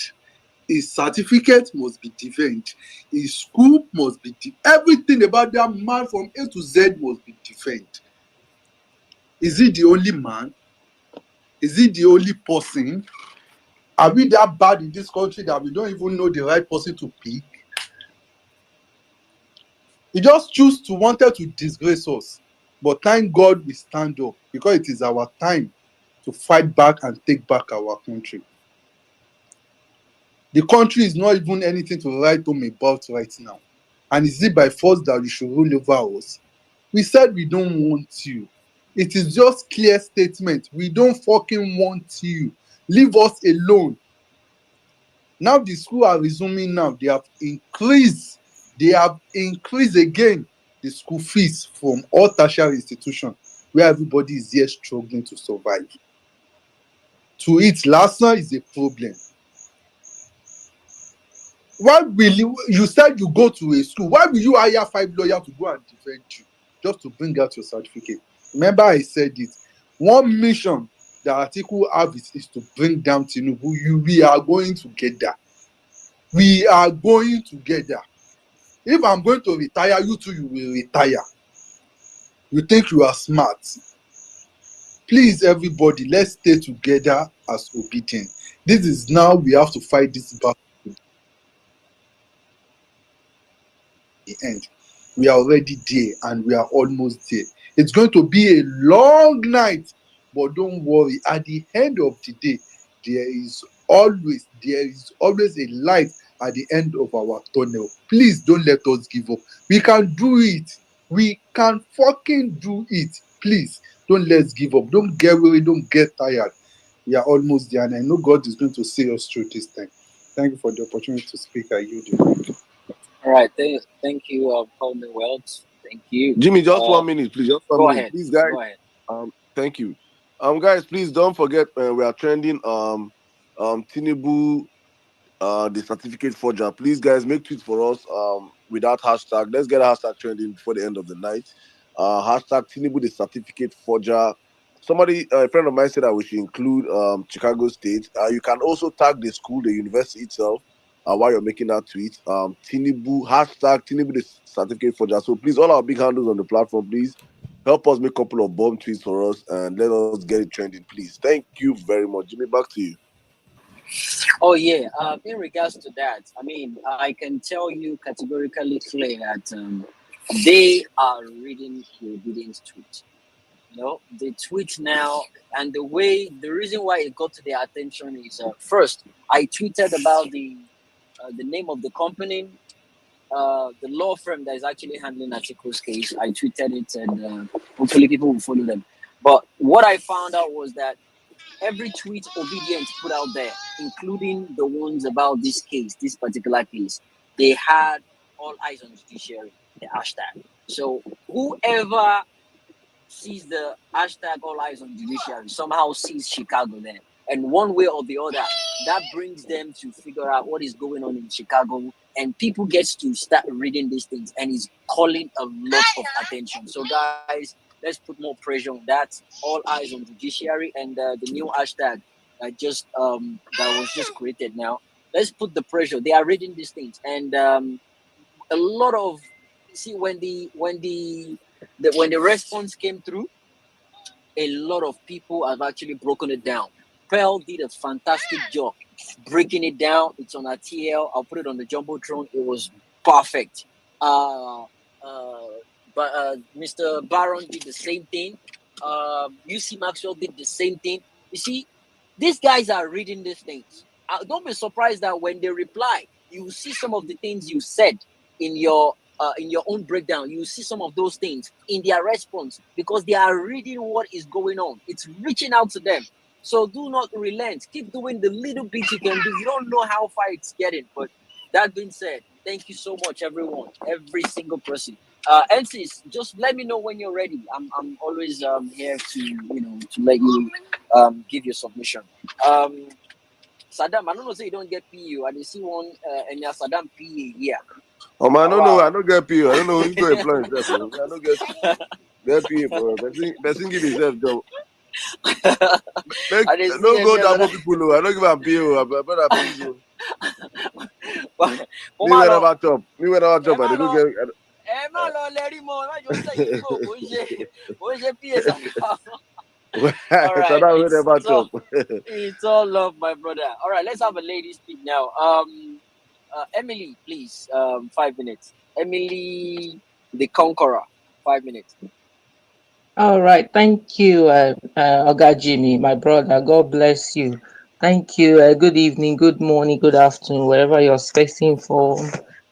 Speaker 14: His certificate must be defended. His school must be everything about that man from A to Z must be defended. Is he the only man? Is he the only person? Are we that bad in this country that we don't even know the right person to pick? He just choose to wanted to disgrace us. But thank God we stand up because it is our time to fight back and take back our country. The country is not even anything to write home about right now. And is it by force that you should rule over us? We said we don't want you. It is just clear statement. We don't fucking want you. Leave us alone. Now the school are resuming now. They have increased again the school fees from all tertiary institutions where everybody is here struggling to survive. To it, last night is a problem. Why will you said you go to a school? Why will you hire 5 lawyers to go and defend you just to bring out your certificate? Remember, I said it. One mission that Atiku have is to bring down Tinubu. We are going together. We are going together. If I'm going to retire, you too, you will retire. You think you are smart. Please, everybody, let's stay together as obedient. This is now we have to fight this battle to the end. We are already there and we are almost there. It's going to be a long night, but don't worry. At the end of the day, there is always a light at the end of our tunnel. Please don't let us give up. We can do it. We can fucking do it. Please don't let's give up. Don't get weary. Don't get tired. We are almost there, and I know God is going to see us through this time. Thank you for the opportunity to speak. I yield the mic.
Speaker 4: All right, thank you, Commonwealth. Thank you.
Speaker 1: Jimmy, just 1 minute, please. Just one
Speaker 4: Go
Speaker 1: minute,
Speaker 4: ahead.
Speaker 1: please, guys.
Speaker 4: Go ahead.
Speaker 1: Thank you. Guys, please don't forget we are trending Tinubu the certificate forger. Please, guys, make tweets for us without hashtag. Let's get a hashtag trending before the end of the night. Hashtag Tinubu the certificate forger. Somebody, a friend of mine said that we should include Chicago State. You can also tag the school, the university itself, while you're making that tweet. Tinubu hashtag Tinubu the certificate forger. So please, all our big handles on the platform, please help us make a couple of bomb tweets for us and let us get it trending, please. Thank you very much, Jimmy. Back to you.
Speaker 4: Oh yeah. In regards to that, I mean, I can tell you categorically clear that they are reading the obedience tweet. You know, they tweet now, and the reason why it got to their attention is first I tweeted about the name of the company, the law firm that is actually handling Atiko's case. I tweeted it, and hopefully people will follow them. But what I found out was that every tweet Obedience put out there, including the ones about this case, this particular case, they had all eyes on judiciary, the hashtag. So whoever sees the hashtag all eyes on judiciary somehow sees Chicago there. And one way or the other, that brings them to figure out what is going on in Chicago. And people get to start reading these things, and it's calling a lot of attention. So guys, let's put more pressure on that. All eyes on judiciary and the new hashtag that was just created now. Let's put the pressure. They are reading these things, and a lot of see when the response came through, a lot of people have actually broken it down. Pearl did a fantastic job breaking it down. It's on our TL. I'll put it on the jumbotron. It was perfect. Uh, uh, but Mr. Baron did the same thing. UC Maxwell did the same thing. You see, these guys are reading these things. Don't be surprised that when they reply, you see some of the things you said in your own breakdown. You see some of those things in their response because they are reading what is going on. It's reaching out to them. So do not relent. Keep doing the little bit you can do. You don't know how far it's getting. But that being said, thank you so much, everyone, every single person NCs, just let me know when you're ready. I'm always here to to let you give your submission. Um, Saddam, I don't know say you don't get PU. I did see one and your Saddam PA here.
Speaker 1: Oh man, I don't know.
Speaker 4: Wow.
Speaker 1: I don't get PO. I don't know who go employ himself. Oh. I don't get PA for person give himself job. Make
Speaker 4: I did see
Speaker 1: no
Speaker 4: and
Speaker 1: go
Speaker 4: your
Speaker 1: down for
Speaker 4: Saddam.
Speaker 1: people. Oh. I don't give am PO. Brother, please. Oh. Me
Speaker 4: Omalo,
Speaker 1: whenever chop. Me whenever chop. I dey go
Speaker 4: Emalo,
Speaker 1: get.
Speaker 4: Emalo, Larry Mo, not just say you go, Oje PA Saddam. All
Speaker 1: So
Speaker 4: right,
Speaker 1: that we never chop.
Speaker 4: it's all love, my brother. All right, let's have a lady speak now. Emily, please. 5 minutes. Emily, the Conqueror. 5 minutes.
Speaker 15: All right. Thank you, Oga Jimmy, my brother. God bless you. Thank you. Good evening, good morning, good afternoon, wherever you're spacing from.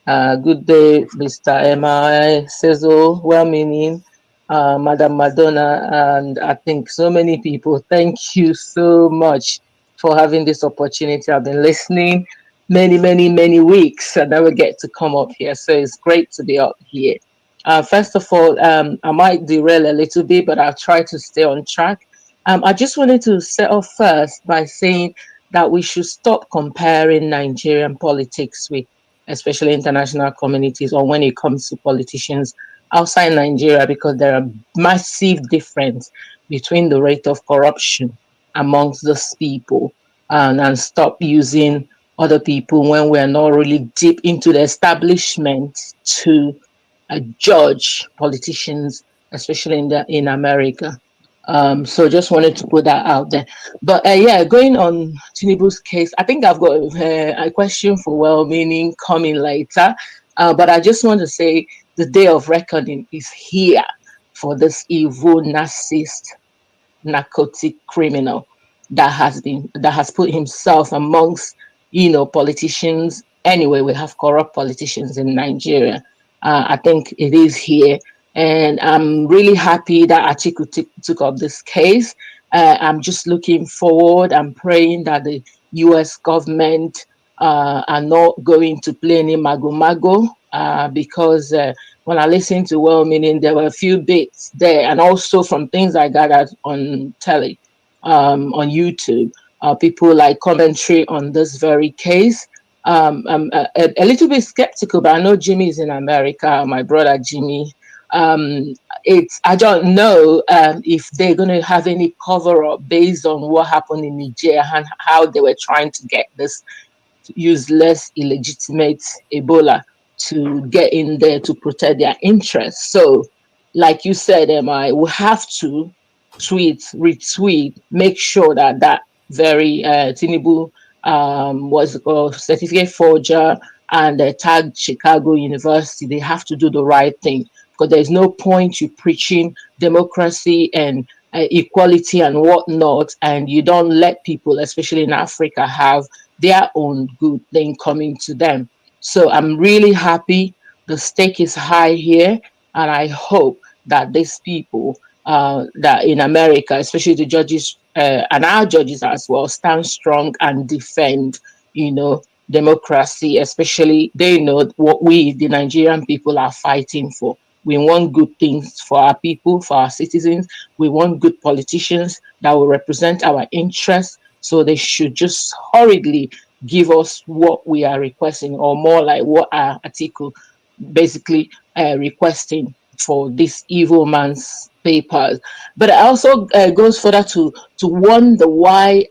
Speaker 15: Good day, Mr. Emma, Sezo, well meaning, Madam Madonna, and I think so many people. Thank you so much for having this opportunity. I've been listening many weeks and never get to come up here. So it's great to be up here. First of all, I might derail a little bit, but I'll try to stay on track. I just wanted to set off first by saying that we should stop comparing Nigerian politics with, especially international communities, or when it comes to politicians outside Nigeria, because there are massive difference between the rate of corruption amongst those people, and stop using other people when we're not really deep into the establishment to judge politicians, especially in America. So just wanted to put that out there. But yeah, going on Tinubu's case, I think I've got a question for well-meaning coming later. But I just want to say the day of reckoning is here for this evil narcissist narcotic criminal that has put himself amongst politicians. Anyway, we have corrupt politicians in Nigeria. I think it is here, and I'm really happy that Atiku took up this case. I'm just looking forward. I'm praying that the U.S. government are not going to play any mago because when I listened to well meaning, there were a few bits there, and also from things I gathered on telly, on YouTube, people like commentary on this very case. I'm a little bit skeptical, but I know Jimmy is in America, my brother Jimmy. Um, it's I don't know if they're going to have any cover up based on what happened in Nigeria and how they were trying to get this useless, illegitimate Ebola to get in there to protect their interests. So, like you said, MI, we have to tweet, retweet, make sure that that very Tinubu was a certificate forger and tagged Chicago University. They have to do the right thing because there's no point you preaching democracy and equality and whatnot, and you don't let people, especially in Africa, have their own good thing coming to them. So I'm really happy. The stake is high here, and I hope that these people that in America, especially the judges and our judges as well, stand strong and defend, democracy. Especially they know what we, the Nigerian people, are fighting for. We want good things for our people, for our citizens. We want good politicians that will represent our interests. So they should just hurriedly give us what we are requesting, or more like what our article basically requesting for this evil man's papers. But it also goes further to wonder why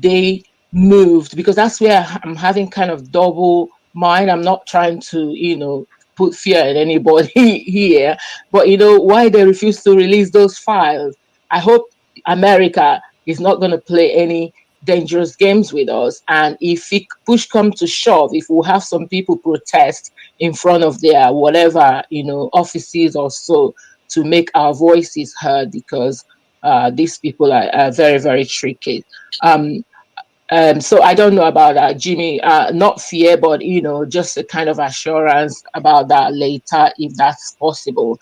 Speaker 15: they moved, because that's where I'm having kind of double mind. I'm not trying to, put fear in anybody here, but why they refuse to release those files. I hope America is not going to play any dangerous games with us. And if it push come to shove, if we have some people protest in front of their whatever, offices or so, to make our voices heard, because these people are very tricky. Um, so I don't know about that, Jimmy. Not fear, but just a kind of assurance about that later, if that's possible.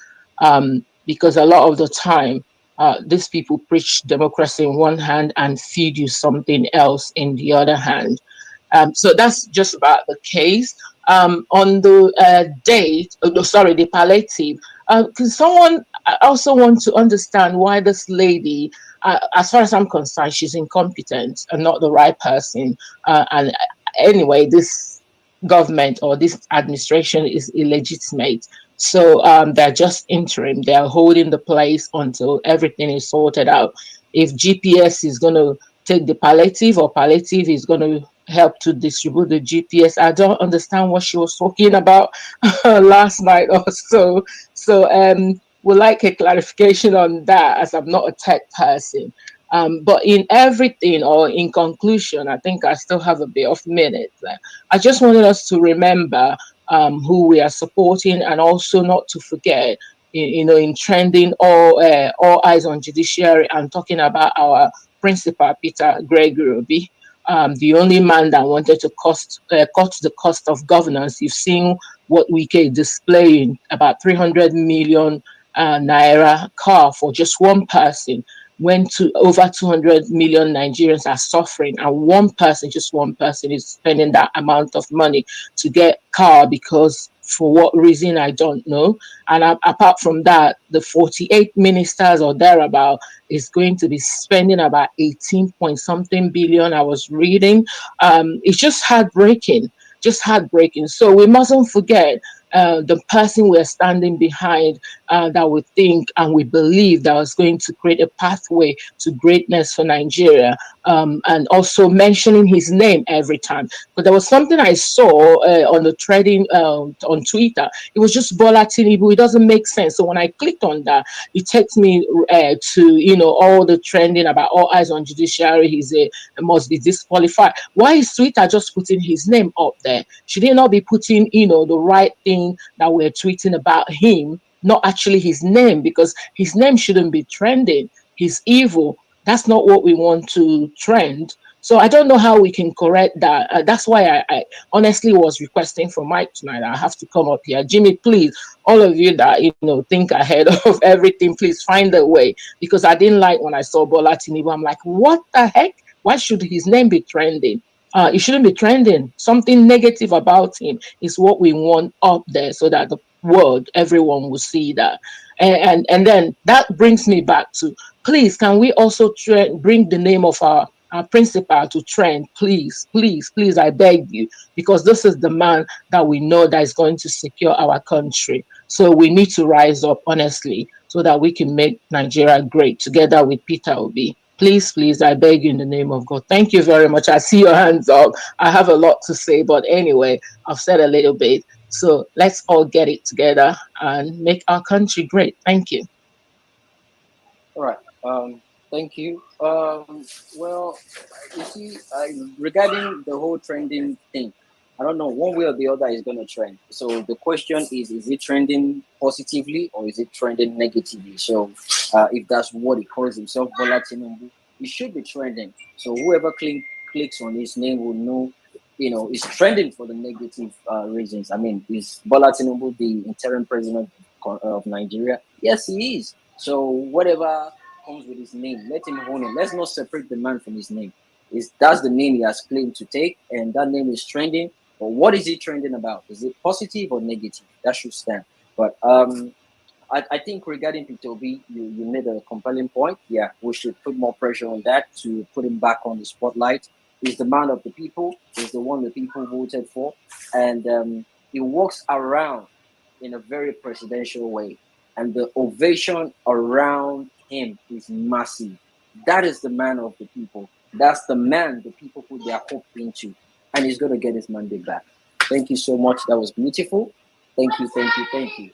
Speaker 15: Because a lot of the time, these people preach democracy in one hand and feed you something else in the other hand. So that's just about the case. On the date, no, sorry, the palliative. Because someone, I also want to understand why this lady, as far as I'm concerned, she's incompetent and not the right person. And anyway, this government or this administration is illegitimate. So they're just interim. They are holding the place until everything is sorted out. If GPS is going to take the palliative, or palliative is going to help to distribute the GPS, I don't understand what she was talking about last night or so. So would like a clarification on that, as I'm not a tech person. But in everything, or in conclusion, I think I still have a bit of minutes. I just wanted us to remember who we are supporting, and also not to forget, in trending all eyes on judiciary, and talking about our principal, Peter Gregory Obi, the only man that wanted to cut the cost of governance. You've seen what Wike displaying, about 300 million naira car for just one person, when to over 200 million Nigerians are suffering, and one person, just one person, is spending that amount of money to get car, because for what reason I don't know. And apart from that, the 48 ministers or thereabout is going to be spending about 18 point something billion. I was reading. It's just heartbreaking, just heartbreaking. So we mustn't forget the person we're standing behind, that we think and we believe that was going to create a pathway to greatness for Nigeria, and also mentioning his name every time. But there was something I saw on the trading on Twitter. It was just Bola Tinubu. It doesn't make sense. So when I clicked on that, it takes me to all the trending about all eyes on judiciary. He's a must be disqualified. Why is Twitter just putting his name up there? Should they not be putting the right thing that we're tweeting about him, not actually his name? Because his name shouldn't be trending. He's evil. That's not what we want to trend. So I don't know how we can correct that. That's why I honestly was requesting for Mike tonight. I have to come up here. Jimmy, please, all of you that think ahead of everything, please find a way. Because I didn't like when I saw Bola Tinubu. I'm like, what the heck? Why should his name be trending? It shouldn't be trending. Something negative about him is what we want up there, so that the world, everyone will see that. And then that brings me back to, please, can we also bring the name of our principal to trend? Please, please, please, I beg you, because this is the man that we know that is going to secure our country. So we need to rise up, honestly, so that we can make Nigeria great together with Peter Obi. Please, please, I beg you in the name of God. Thank you very much. I see your hands up. I have a lot to say, but anyway, I've said a little bit. So let's all get it together and make our country great. Thank you.
Speaker 4: All right. Thank you. Well, you see, regarding the whole trending thing, I don't know, one way or the other is going to trend. So the question is it trending positively or is it trending negatively? So if that's what he calls himself, Bola Tinubu, it should be trending. So whoever clicks on his name will know, it's trending for the negative reasons. I mean, is Bola Tinubu the interim president of Nigeria? Yes, he is. So whatever comes with his name, let him own it. Let's not separate the man from his name. That's the name he has claimed to take, and that name is trending. But what is he trending about? Is it positive or negative? That should stand. But I think regarding Peter Obi, you made a compelling point. Yeah, we should put more pressure on that to put him back on the spotlight. He's the man of the people. He's the one the people voted for, and he walks around in a very presidential way, and the ovation around him is massive. That is the man of the people. That's the man the people put their hope into, and he's going to get his mandate back. Thank you so much. That was beautiful. Thank you, thank you, thank you.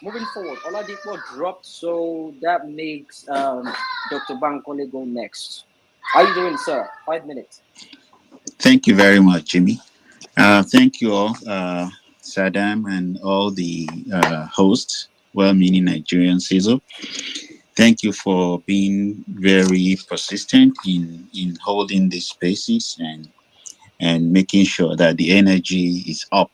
Speaker 4: Moving forward, Oladipo dropped, so that makes Dr. Bankole go next. How you doing, sir? 5 minutes.
Speaker 16: Thank you very much, Jimmy. Thank you all, Saddam, and all the hosts, well-meaning Nigerian CISO. Thank you for being very persistent in holding these spaces and making sure that the energy is up.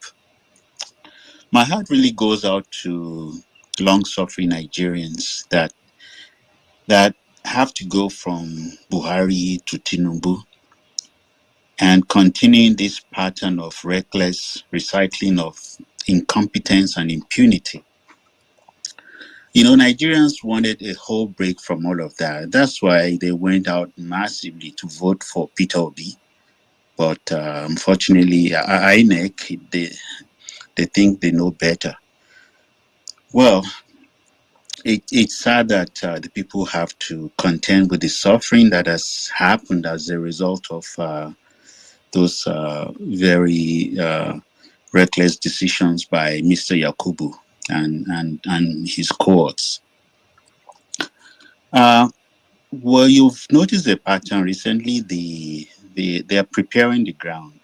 Speaker 16: My heart really goes out to long-suffering Nigerians that have to go from Buhari to Tinubu and continuing this pattern of reckless recycling of incompetence and impunity. Nigerians wanted a whole break from all of that. That's why they went out massively to vote for Peter Obi. But unfortunately, INEC, they think they know better. Well, it's sad that the people have to contend with the suffering that has happened as a result of those very reckless decisions by Mr. Yakubu and his cohorts. Uh, well, you've noticed a pattern recently. They are preparing the ground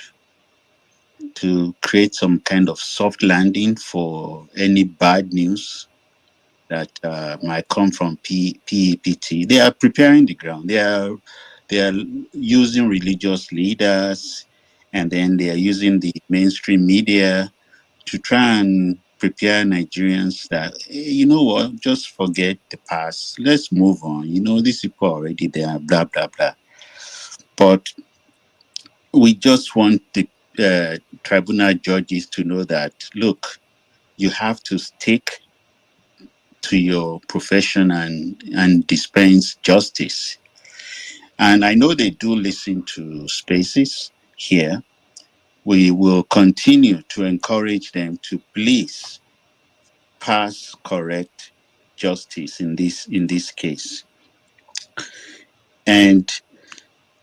Speaker 16: to create some kind of soft landing for any bad news that might come from PEPT. They are preparing the ground. They are using religious leaders, and then they are using the mainstream media to try and prepare Nigerians that, "Hey, you know what, just forget the past. Let's move on. These people are already there, blah, blah, blah." But we just want the tribunal judges to know that, look, you have to stick to your profession and dispense justice. And I know they do listen to spaces here. We will continue to encourage them to please pass correct justice in this case. And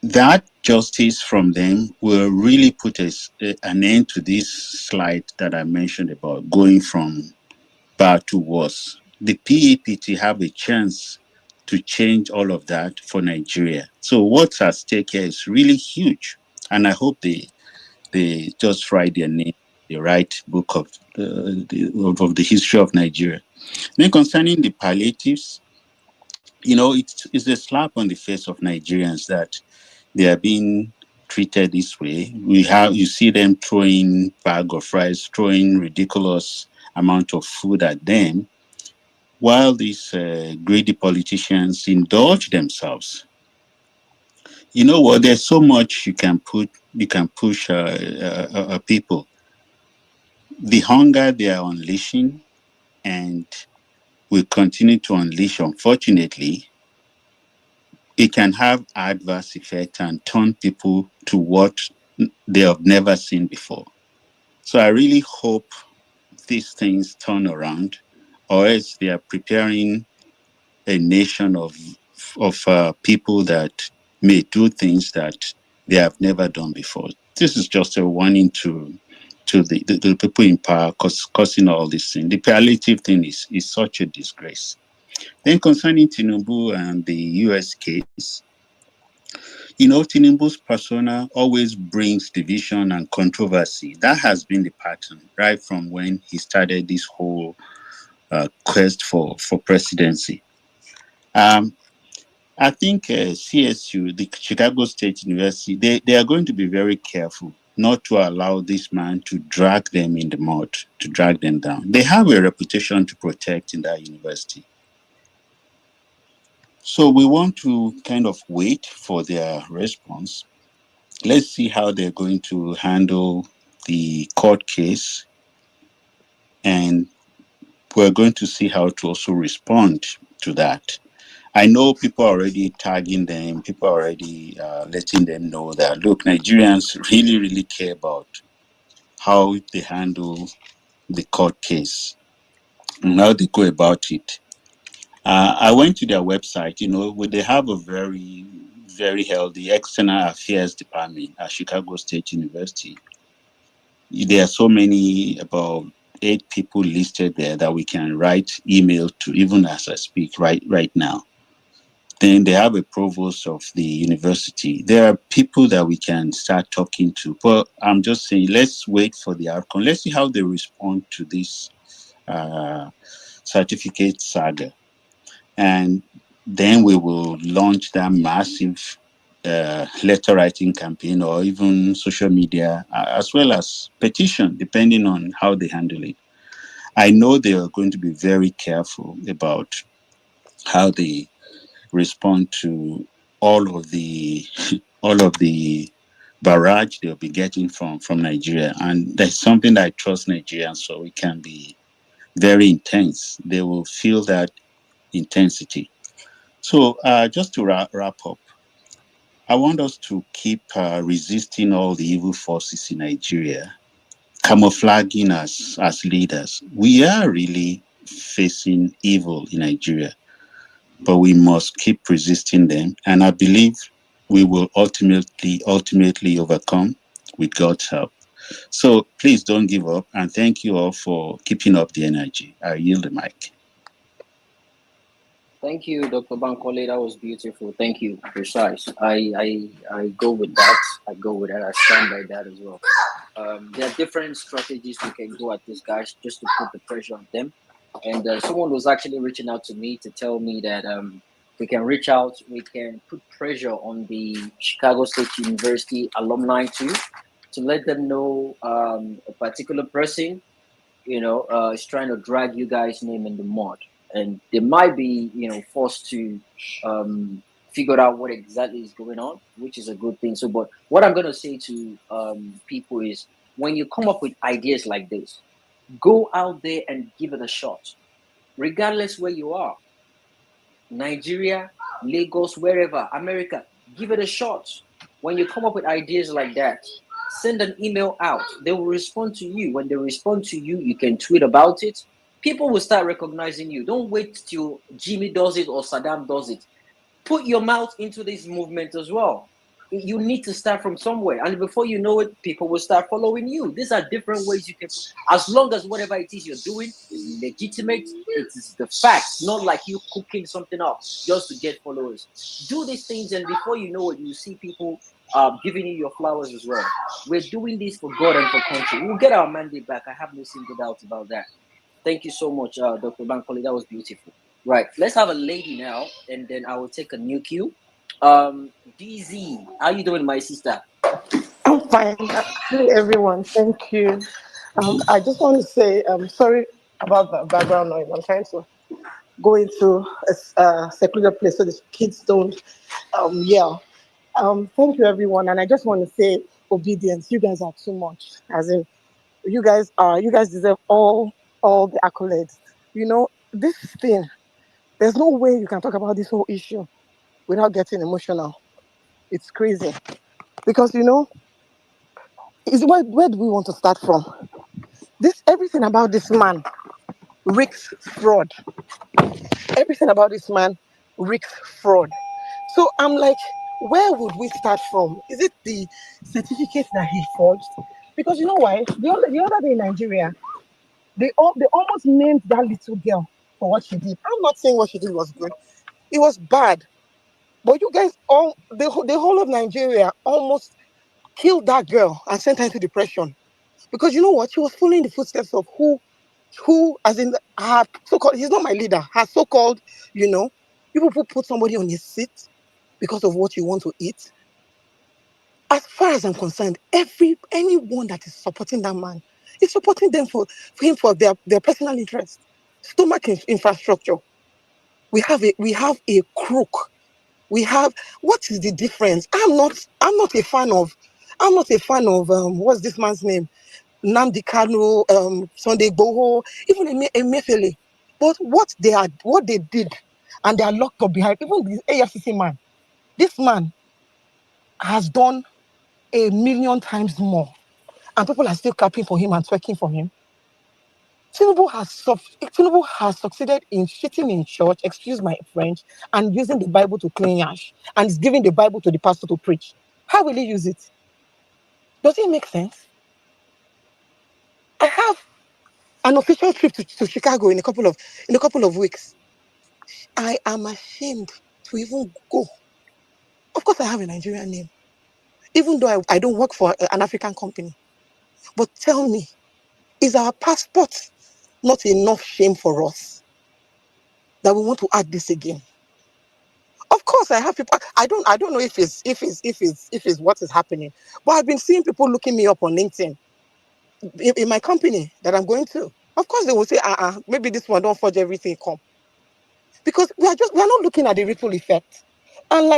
Speaker 16: that justice from them will really put an end to this slide that I mentioned about going from bad to worse. The PEPT have a chance to change all of that for Nigeria. So what's at stake here is really huge. And I hope they just write their name, the right book of the history of Nigeria. Then concerning the palliatives, it's a slap on the face of Nigerians that they are being treated this way. You see them throwing bag of rice, throwing ridiculous amount of food at them, while these greedy politicians indulge themselves. You know what? There's so much you can push people. The hunger they are unleashing and will continue to unleash, unfortunately, it can have adverse effect and turn people to what they have never seen before. So I really hope these things turn around, or else they are preparing a nation of people that may do things that they have never done before. This is just a warning to the people in power causing all this thing. The palliative thing is such a disgrace. Then concerning Tinubu and the US case, Tinubu's persona always brings division and controversy. That has been the pattern right from when he started this whole quest for presidency. Um, I think CSU, the Chicago State University, they are going to be very careful not to allow this man to drag them in the mud, to drag them down. They have a reputation to protect in that university. So we want to kind of wait for their response. Let's see how they're going to handle the court case, and we're going to see how to also respond to that. I know people are already tagging them, people are already letting them know that, look, Nigerians really, really care about how they handle the court case and how they go about it. I went to their website, where they have a very, very healthy external affairs department at Chicago State University. There are so many, about 8 people listed there that we can write email to, even as I speak right now. Then they have a provost of the university. There are people that we can start talking to. But I'm just saying, let's wait for the outcome. Let's see how they respond to this uh, certificate saga. And then we will launch that massive letter writing campaign, or even social media, as well as petition, depending on how they handle it. I know they are going to be very careful about how they respond to all of the all of the barrage they'll be getting from Nigeria. And that's something that I trust Nigerians, so we can be very intense. They will feel that intensity. So, just to wrap up, I want us to keep resisting all the evil forces in Nigeria, camouflaging as leaders. We are really facing evil in Nigeria, but we must keep resisting them. And I believe we will ultimately overcome with God's help. So please don't give up. And thank you all for keeping up the energy. I yield the mic.
Speaker 4: Thank you, Dr. Bankole. That was beautiful. Thank you. Precise. I go with that. I go with that. I stand by that as well. There are different strategies we can go at this, guys, just to put the pressure on them. And someone was actually reaching out to me to tell me that we can reach out, we can put pressure on the Chicago State University alumni too, to let them know a particular person, is trying to drag you guys' name in the mud, and they might be, forced to figure out what exactly is going on, which is a good thing. So, but what I'm gonna say to people is, when you come up with ideas like this, go out there and give it a shot, regardless where you are. Nigeria, Lagos, wherever, America, give it a shot. When you come up with ideas like that, send an email out. They will respond to you. When they respond to you, you can tweet about it. People will start recognizing you. Don't wait till Jimmy does it or Saddam does it. Put your mouth into this movement as well. You need to start from somewhere, and before you know it, people will start following you. These are different ways you can, as long as whatever it is you're doing is legitimate, it is the facts, not like you cooking something up just to get followers. Do these things, and before you know it, you see people giving you your flowers as well. We're doing this for God and for country. We'll get our mandate back. I have no single doubt about that. Thank you so much, Dr. Bankole. That was beautiful. Right, let's have a lady now, and then I will take a new cue. DZ, how you doing, my sister?
Speaker 17: I'm fine. Hi, everyone. Thank you. I just want to say, sorry about the background noise. I'm trying to go into a secluded place so the kids don't yell. Thank you, everyone. And I just want to say, obedience. You guys are too much. As in, you guys deserve all the accolades. This thing. There's no way you can talk about this whole issue without getting emotional. It's crazy because is where do we want to start from? This everything about this man reeks fraud. Everything about this man reeks fraud. So I'm like, where would we start from? Is it the certificate that he forged? Because you know why? The other day in Nigeria, they almost named that little girl for what she did. I'm not saying what she did was good. It was bad. But you guys the whole of Nigeria almost killed that girl and sent her into depression. Because you know what? She was following the footsteps of as in her so-called, he's not my leader, her so-called, you know, people who put somebody on his seat because of what you want to eat. As far as I'm concerned, anyone that is supporting that man is supporting them for their personal interest. Stomach infrastructure. We have a crook. We have what is the difference? I'm not a fan of what's this man's name? Nnamdi Kanu, Sunday Igboho, even Emefiele. But what they did, and they are locked up behind, even the AFCC man, this man has done a million times more, and people are still clapping for him and twerking for him. Tinubu has succeeded in sitting in church, excuse my French, and using the Bible to clean ash, and is giving the Bible to the pastor to preach. How will he use it? Does it make sense? I have an official trip to Chicago in a couple of weeks. I am ashamed to even go. Of course, I have a Nigerian name, even though I don't work for an African company. But tell me, is our passport not enough shame for us that we want to add this again? Of course, I have people. I don't know if it's what is happening, but I've been seeing people looking me up on LinkedIn in my company that I'm going to. Of course, they will say, maybe this one don't forge everything come, because we are not looking at the ripple effect. And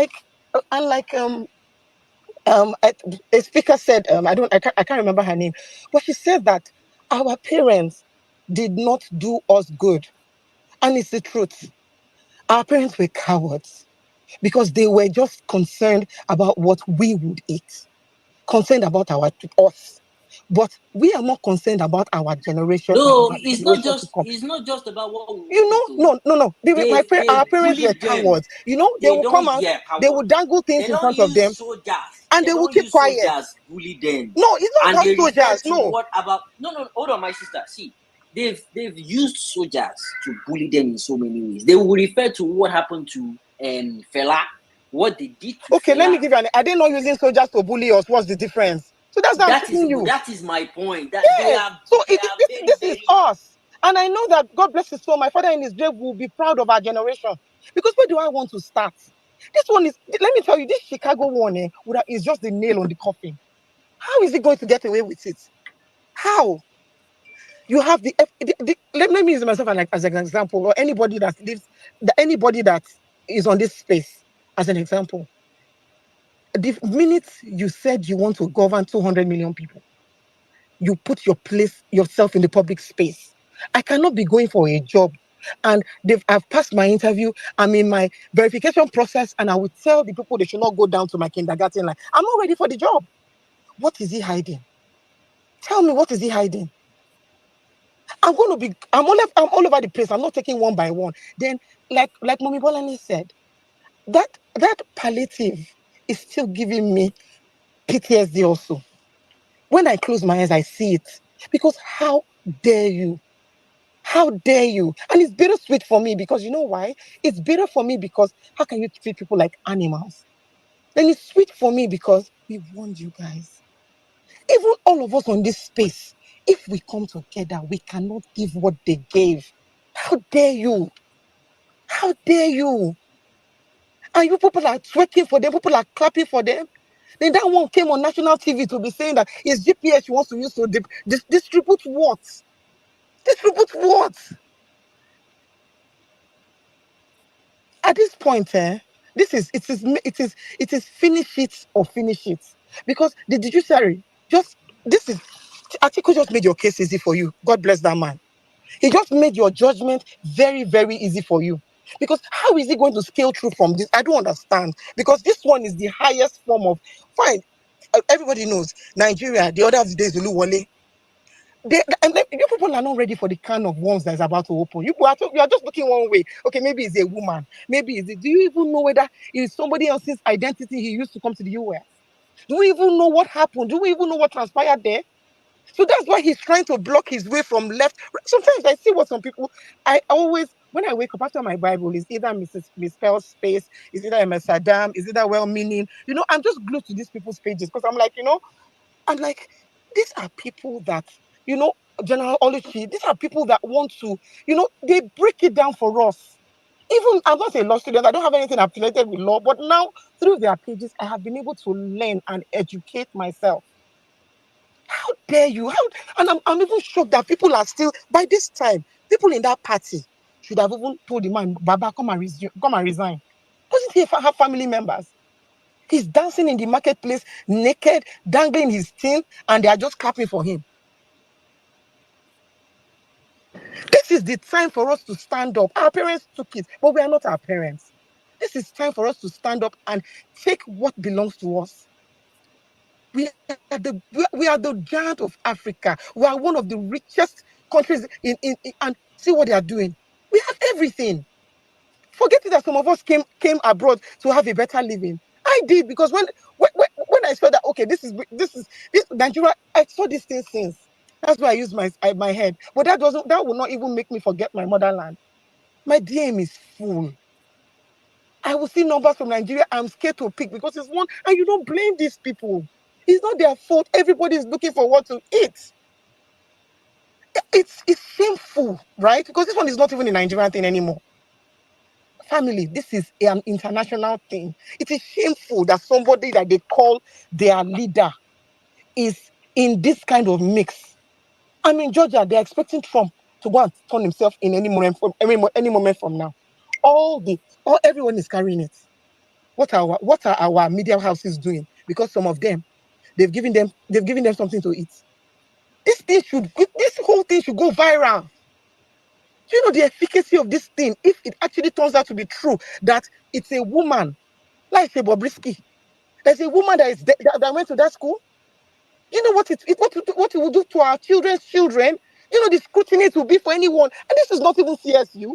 Speaker 17: a speaker said, I can't remember her name, but she said that our parents did not do us good. And it's the truth. Our parents were cowards because they were just concerned about what we would eat, concerned about us. But we are more concerned about our generation and
Speaker 4: No,
Speaker 17: our generation to come.
Speaker 4: it's not just about what we would
Speaker 17: You
Speaker 4: eat.
Speaker 17: know, no. Our
Speaker 4: They've
Speaker 17: parents were
Speaker 4: bullied them.
Speaker 17: cowards. You know, they
Speaker 4: They
Speaker 17: will come
Speaker 4: don't
Speaker 17: out,
Speaker 4: yeah,
Speaker 17: they
Speaker 4: coward.
Speaker 17: will dangle
Speaker 4: They
Speaker 17: things in
Speaker 4: don't
Speaker 17: front of
Speaker 4: use
Speaker 17: them,
Speaker 4: soldiers.
Speaker 17: and
Speaker 4: They
Speaker 17: they will
Speaker 4: don't
Speaker 17: keep
Speaker 4: use
Speaker 17: quiet.
Speaker 4: soldiers bully them.
Speaker 17: No, it's not
Speaker 4: And
Speaker 17: just
Speaker 4: they refer
Speaker 17: soldiers.
Speaker 4: to
Speaker 17: No.
Speaker 4: what about no, hold on, my sister. See, they've used soldiers to bully them in so many ways. They will refer to what happened to Fela, what they did to
Speaker 17: Okay, let
Speaker 4: Fela.
Speaker 17: me give you are they not using soldiers to bully us? What's the difference? So that's what I'm telling you.
Speaker 4: That is my point. That
Speaker 17: Yes. So
Speaker 4: they are very,
Speaker 17: this is
Speaker 4: very
Speaker 17: us. And I know that God bless his soul. My father in his grave will be proud of our generation. Because where do I want to start? This one is, let me tell you, this Chicago one is just the nail on the coffin. How is he going to get away with it? How? You have let me use myself as an example, or anybody that lives, anybody that is on this space as an example. The minute you said you want to govern 200 million people, you put yourself in the public space. I cannot be going for a job and I've passed my interview. I'm in my verification process, and I would tell the people they should not go down to my kindergarten line. I'm not ready for the job. What is he hiding? Tell me, what is he hiding? I'm all over the place. I'm not taking one by one. Then, like Mommy Bolani said, that palliative is still giving me PTSD also. When I close my eyes, I see it. Because how dare you? How dare you? And it's bittersweet for me because you know why? It's bitter for me because how can you treat people like animals? Then it's sweet for me because we warned you guys. Even all of us on this space, if we come together, we cannot give what they gave. How dare you? How dare you? And you people are twerking for them, people are clapping for them. Then that one came on national TV to be saying that it's GPS she wants to use to distribute what? Distribute what? At this point, it is finish it or finish it. Because the judiciary just this is Atiku just made your case easy for you. God bless that man. He just made your judgment very, very easy for you. Because how is he going to scale through from this? I don't understand. Because this one is the highest form of fine. Everybody knows Nigeria, the order of the day is Oluwole. You people are not ready for the kind of worms that is about to open. You are just looking one way. Okay, maybe it's a woman. Maybe it's do you even know whether it's somebody else's identity he used to come to the US? Do we even know what happened? Do we even know what transpired there? So that's why he's trying to block his way from left. Sometimes I see what some people, I always, when I wake up after my Bible, is either Mrs. Misspelled space, is either MS Adam, is either well meaning. I'm just glued to these people's pages because I'm like, I'm like, these are people that, you know, General Oluchi, these are people that want to, they break it down for us. Even I'm not a law student, I don't have anything affiliated with law, but now through their pages, I have been able to learn and educate myself. How dare you? And I'm even shocked that people are still, by this time, people in that party should have even told the man, Baba, come and resign. Doesn't he have family members? He's dancing in the marketplace, naked, dangling his thing, and they are just clapping for him. This is the time for us to stand up. Our parents took it, but we are not our parents. This is time for us to stand up and take what belongs to us. We are the giant of Africa. We are one of the richest countries and see what they are doing. We have everything. Forget it that some of us came abroad to have a better living. I did because when I saw that okay, this Nigeria, I saw these things since. That's why I use my head. But that will not even make me forget my motherland. My DM is full. I will see numbers from Nigeria. I'm scared to pick because it's one, and you don't blame these people. It's not their fault. Everybody is looking for what to eat. It's shameful, right? Because this one is not even a Nigerian thing anymore. Family, this is an international thing. It is shameful that somebody that they call their leader is in this kind of mix. I mean, Georgia, they're expecting Trump to go and turn himself in any moment from now. Everyone is carrying it. What are our media houses doing? Because some of them, they've given them something to eat. This whole thing should go viral. Do you know the efficacy of this thing if it actually turns out to be true that it's a woman, like a Bobrisky? There's a woman that went to that school. You know what it will do to our children's children? You know the scrutiny it will be for anyone. And this is not even CSU.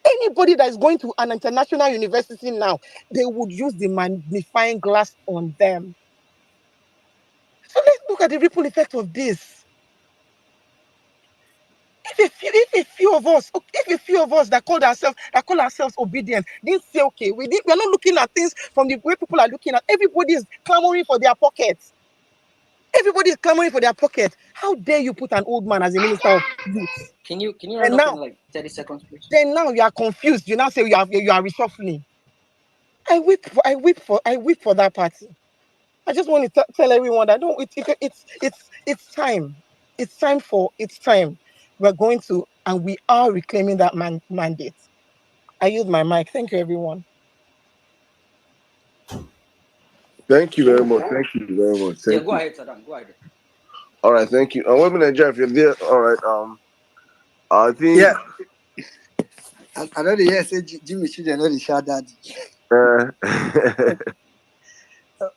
Speaker 17: Anybody that is going to an international university now, they would use the magnifying glass on them. So let's look at the ripple effect of this. If a few of us that call ourselves obedient didn't say, okay, we're not looking at things from the way people are looking at. Everybody is clamoring for their pockets. Everybody is clamoring for their pocket. How dare you put an old man as a minister of youth?
Speaker 4: Can you
Speaker 17: And
Speaker 4: run up in
Speaker 17: now,
Speaker 4: like 30 seconds, please?
Speaker 17: then now you are confused. You now say you are reshuffling. I weep for that party. I just want to tell everyone that no, it's time. It's time. We're going to, and we are reclaiming that mandate. I use my mic. Thank you, everyone.
Speaker 1: Thank you very much. Thank you very much.
Speaker 4: Yeah,
Speaker 1: Thank
Speaker 4: go
Speaker 1: you.
Speaker 4: ahead, Saddam. Go ahead.
Speaker 1: All right, thank you. Women Nigeria, if you're there, all right. I think
Speaker 7: Yeah, I know the yes, say Jimmy should know the shout daddy.
Speaker 1: uh,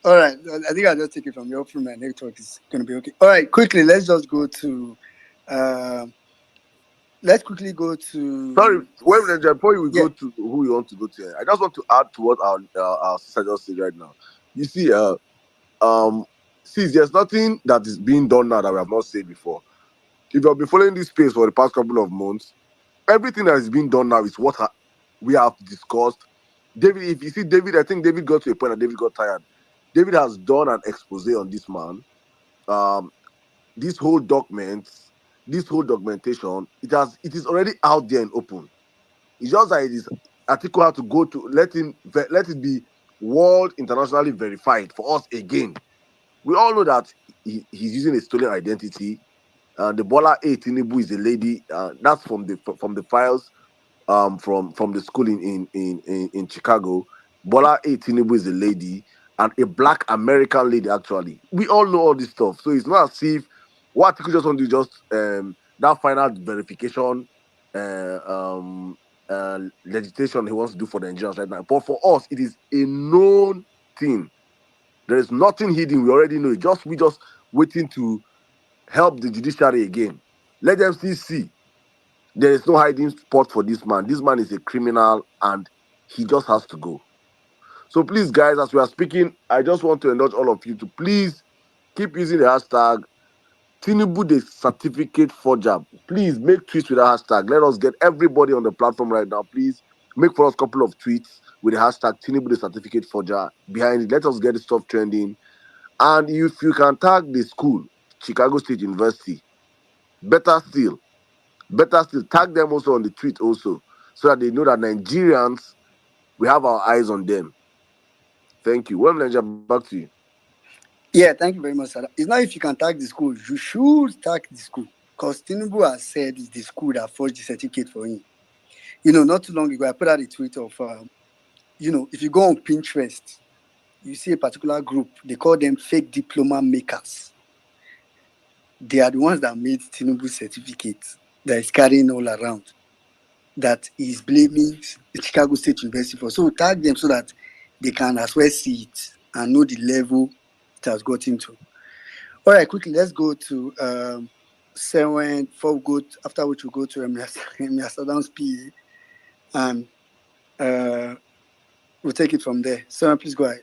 Speaker 7: All right, I think I'll just take it from your from my network is gonna be okay. All right, quickly, let's just go to let's quickly go
Speaker 1: sorry,
Speaker 7: to
Speaker 1: women Nigeria, before we
Speaker 7: yeah,
Speaker 1: go to who we want to go to, I just want to add to what our sister just said right now. You see, um, see, there's nothing that is being done now that we have not said before. If you've been following this space for the past couple of months, everything that is being done now is what we have discussed. David, if you see David, I think David got to a point that David got tired. David has done an expose on this man. Um, this whole document, this whole documentation, it is already out there and open. It's just that it is article had to go to let it be world internationally verified for us again. We all know that he's using a stolen identity. The Bola A Tinubu is a lady. That's from the files from the school in Chicago. Bola A Tinubu is a lady and a black American lady. Actually, we all know all this stuff. So it's not as if what you just want to do just that final verification uh, um legislation he wants to do for the Nigerians right now. But for us, it is a known thing. There is nothing hidden. We already know it. We just waiting to help the judiciary again. Let them still see. There is no hiding spot for this man. This man is a criminal and he just has to go. So please, guys, as we are speaking, I just want to indulge all of you to please keep using the hashtag Tinubu the certificate forger. Please make tweets with the hashtag. Let us get everybody on the platform right now. Please make for us a couple of tweets with the hashtag Tinubu the certificate forger behind it. Let us get this stuff trending. And if you can tag the school, Chicago State University, better still, tag them also on the tweet also, so that they know that Nigerians, we have our eyes on them. Thank you. Well, Nigeria, back to you.
Speaker 7: yeah. Thank you very much, sir. It's not if you can tag the school, you should tag the school because Tinubu has said it's the school that forged the certificate for him. Not too long ago, I put out a tweet of if you go on Pinterest, you see a particular group. They call them fake diploma makers. They are the ones that made Tinubu's certificate that is carrying all around, that is blaming the Chicago State University for. So tag them so that they can as well see it and know the level it has gotten to. All right, quickly, let's go to Sewen before we go, after which we'll go to Emir Saddam's PA, and we'll take it from there. Sewen, please go ahead.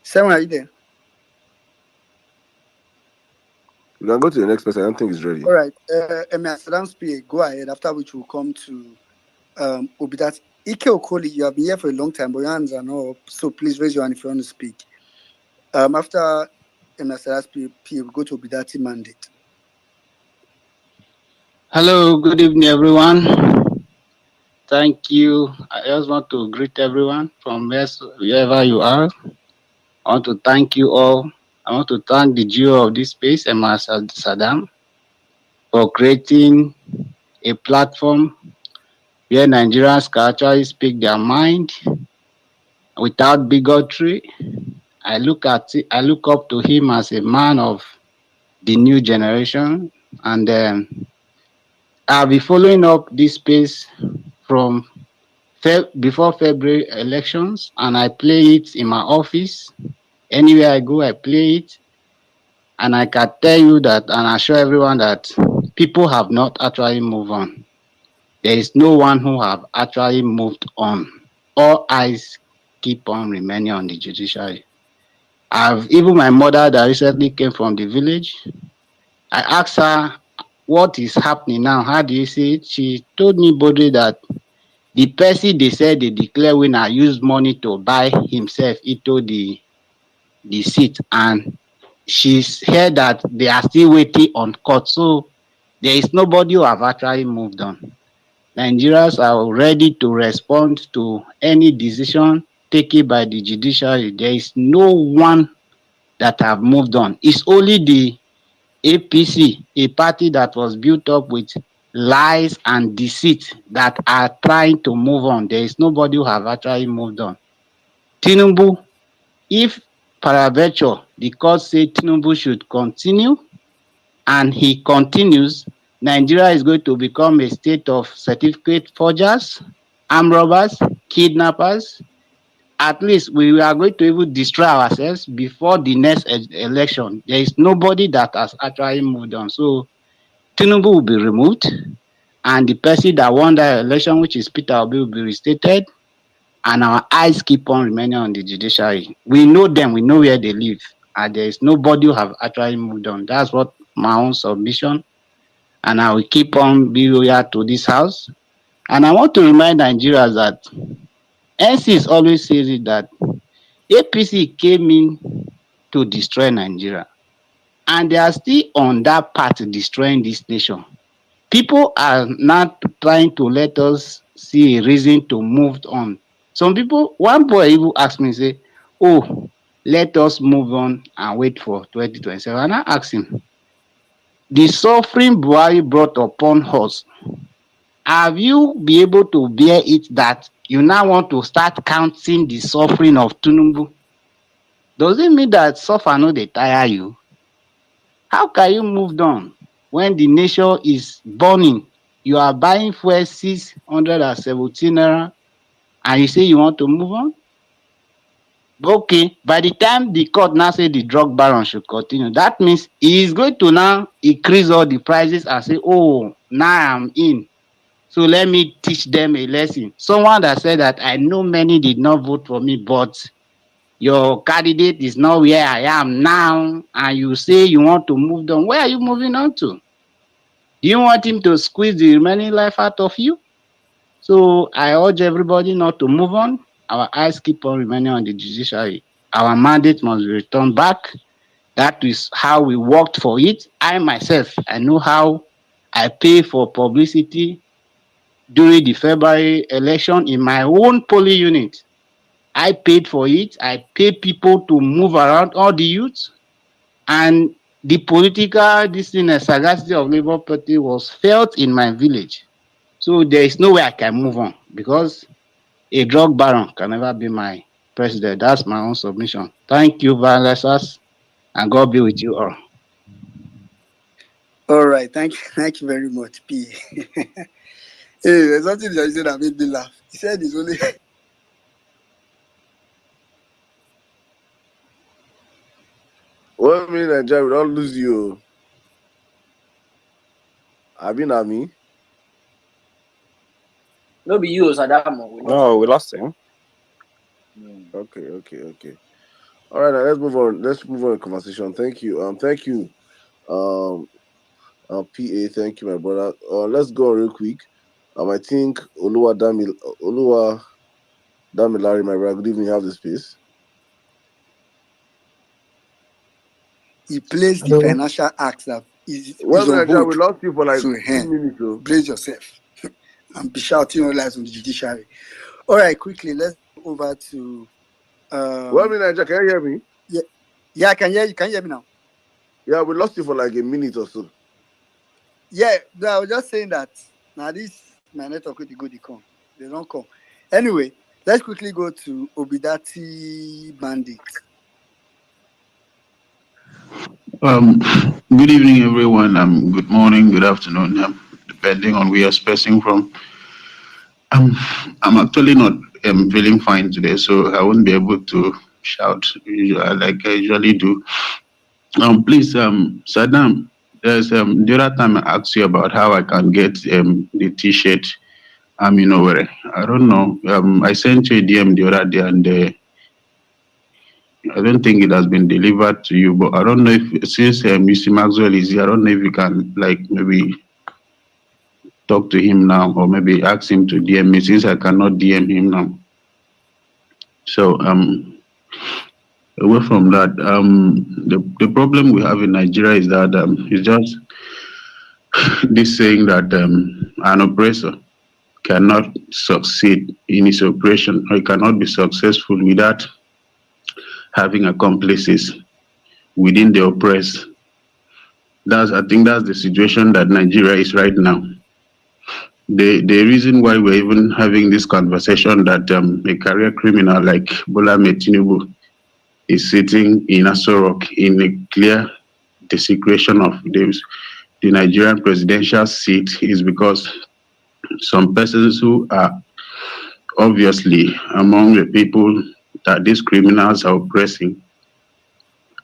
Speaker 7: Sewen, are you there?
Speaker 1: We can go to the next person. I don't think it's ready.
Speaker 7: All right, Emir Saddam's PA, go ahead, after which we'll come to Obidat. Ike Okoli, you have been here for a long time, but your hands are not up, so please raise your hand if you want to speak. After Emir Saddam's PA, we'll go to Obidati mandate.
Speaker 18: Hello, good evening, everyone. Thank you. I just want to greet everyone from wherever you are. I want to thank you all. I want to thank the GO of this space, Emma Saddam, for creating a platform where Nigerians can actually speak their mind without bigotry, I look up to him as a man of the new generation, and I'll be following up this space from before February elections, and I play it in my office. Anywhere I go, I play it, and I can tell you that, and I assure everyone that people have not actually moved on. There is no one who have actually moved on. All eyes keep on remaining on the judiciary. I've even my mother that recently came from the village. I asked her what is happening now. How do you see it? She told me boldly that the person they said they declare winner used money to buy himself into the seat, and she's heard that they are still waiting on court. So there is nobody who have actually moved on. Nigerians are ready to respond to any decision taken by the judiciary. There is no one that have moved on. It's only the APC, a party that was built up with lies and deceit, that are trying to move on. There is nobody who have actually moved on. Tinubu, if peradventure the court say Tinubu should continue and he continues, Nigeria is going to become a state of certificate forgers, armed robbers, kidnappers. At least we are going to even destroy ourselves before the next election. There is nobody that has actually moved on. So Tinubu will be removed, and the person that won that election, which is Peter Obi, will be restated, and our eyes keep on remaining on the judiciary. We know them, we know where they live, and there is nobody who have actually moved on. That's what my own submission, and I will keep on being loyal to this house. And I want to remind Nigerians that NC is always says it that APC came in to destroy Nigeria, and they are still on that path destroying this nation. People are not trying to let us see a reason to move on. Some people, one boy even asked me, say, "Oh, let us move on and wait for 2027." And I asked him, the suffering Buhari brought upon us, have you been able to bear it that you now want to start counting the suffering of Tinubu? Does it mean that suffer no dey tire you? How can you move on when the nation is burning? You are buying fuel 617 naira and you say you want to move on? Okay, by the time the court now say the drug baron should continue, that means he is going to now increase all the prices and say, oh, now I'm in. So let me teach them a lesson. Someone that said that I know many did not vote for me, but your candidate is not where I am now, and you say you want to move on. Where are you moving on to? Do you want him to squeeze the remaining life out of you? So I urge everybody not to move on. Our eyes keep on remaining on the judiciary. Our mandate must be returned back. That is how we worked for it. I myself, I know how I pay for publicity during the February election in my own polling unit. I paid for it. I paid people to move around, all the youth, and the political sagacity of Labour Party was felt in my village. So there is no way I can move on because a drug baron can never be my president. That's my own submission. Thank you, Vanessa, and God be with you all.
Speaker 7: All right, thank you very much, P. Hey, there's something that you said that made me laugh. He said it's only
Speaker 1: Well, me Nigeria, we don't lose you. I been at me.
Speaker 4: No be you, Sadamo. We lost
Speaker 5: No,
Speaker 4: him.
Speaker 5: we lost him.
Speaker 1: Okay. All right, now let's move on. Let's move on to conversation. Thank you. Thank you. Um, PA. Thank you, my brother. Let's go on real quick. I think Oluwa Damilari, my brother. Good evening. You have the space.
Speaker 7: he plays the
Speaker 11: Hello.
Speaker 7: financial acts that
Speaker 1: Well,
Speaker 7: is on
Speaker 1: Nigeria,
Speaker 7: hold.
Speaker 1: we lost you for like
Speaker 7: So
Speaker 1: 2 minutes. So.
Speaker 7: brace yourself and be shouting all lies on the judiciary. All right, quickly, let's go over to
Speaker 1: Well, Nigeria, can you hear me?
Speaker 7: yeah, I can hear you. Can you hear me now?
Speaker 1: Yeah, we lost you for like a minute or so.
Speaker 7: Yeah, no, I was just saying that now this my network with the go they come. They don't come. Anyway, let's quickly go to Obidati Bandit.
Speaker 16: Um, Good evening, everyone. Good morning, good afternoon, depending on where you're spacing from. Um, I'm actually not feeling fine today, so I won't be able to shout like I usually do. Please, Saddam, there's the other time I asked you about how I can get the T-shirt. Where I don't know. I sent you a DM the other day, and I don't think it has been delivered to you. But I don't know if since Mr. Maxwell is here, I don't know if you can like maybe talk to him now, or maybe ask him to DM me since I cannot DM him now. So away from that, the problem we have in Nigeria is that it's just this saying that an oppressor cannot succeed in his operation, or he cannot be successful without having accomplices within the oppressed. That's I think that's the situation that Nigeria is right now. The reason why we're even having this conversation that a career criminal like Bola Tinubu is sitting in Asorok in a clear desecration of the Nigerian presidential seat is because some persons who are obviously among the people that these criminals are oppressing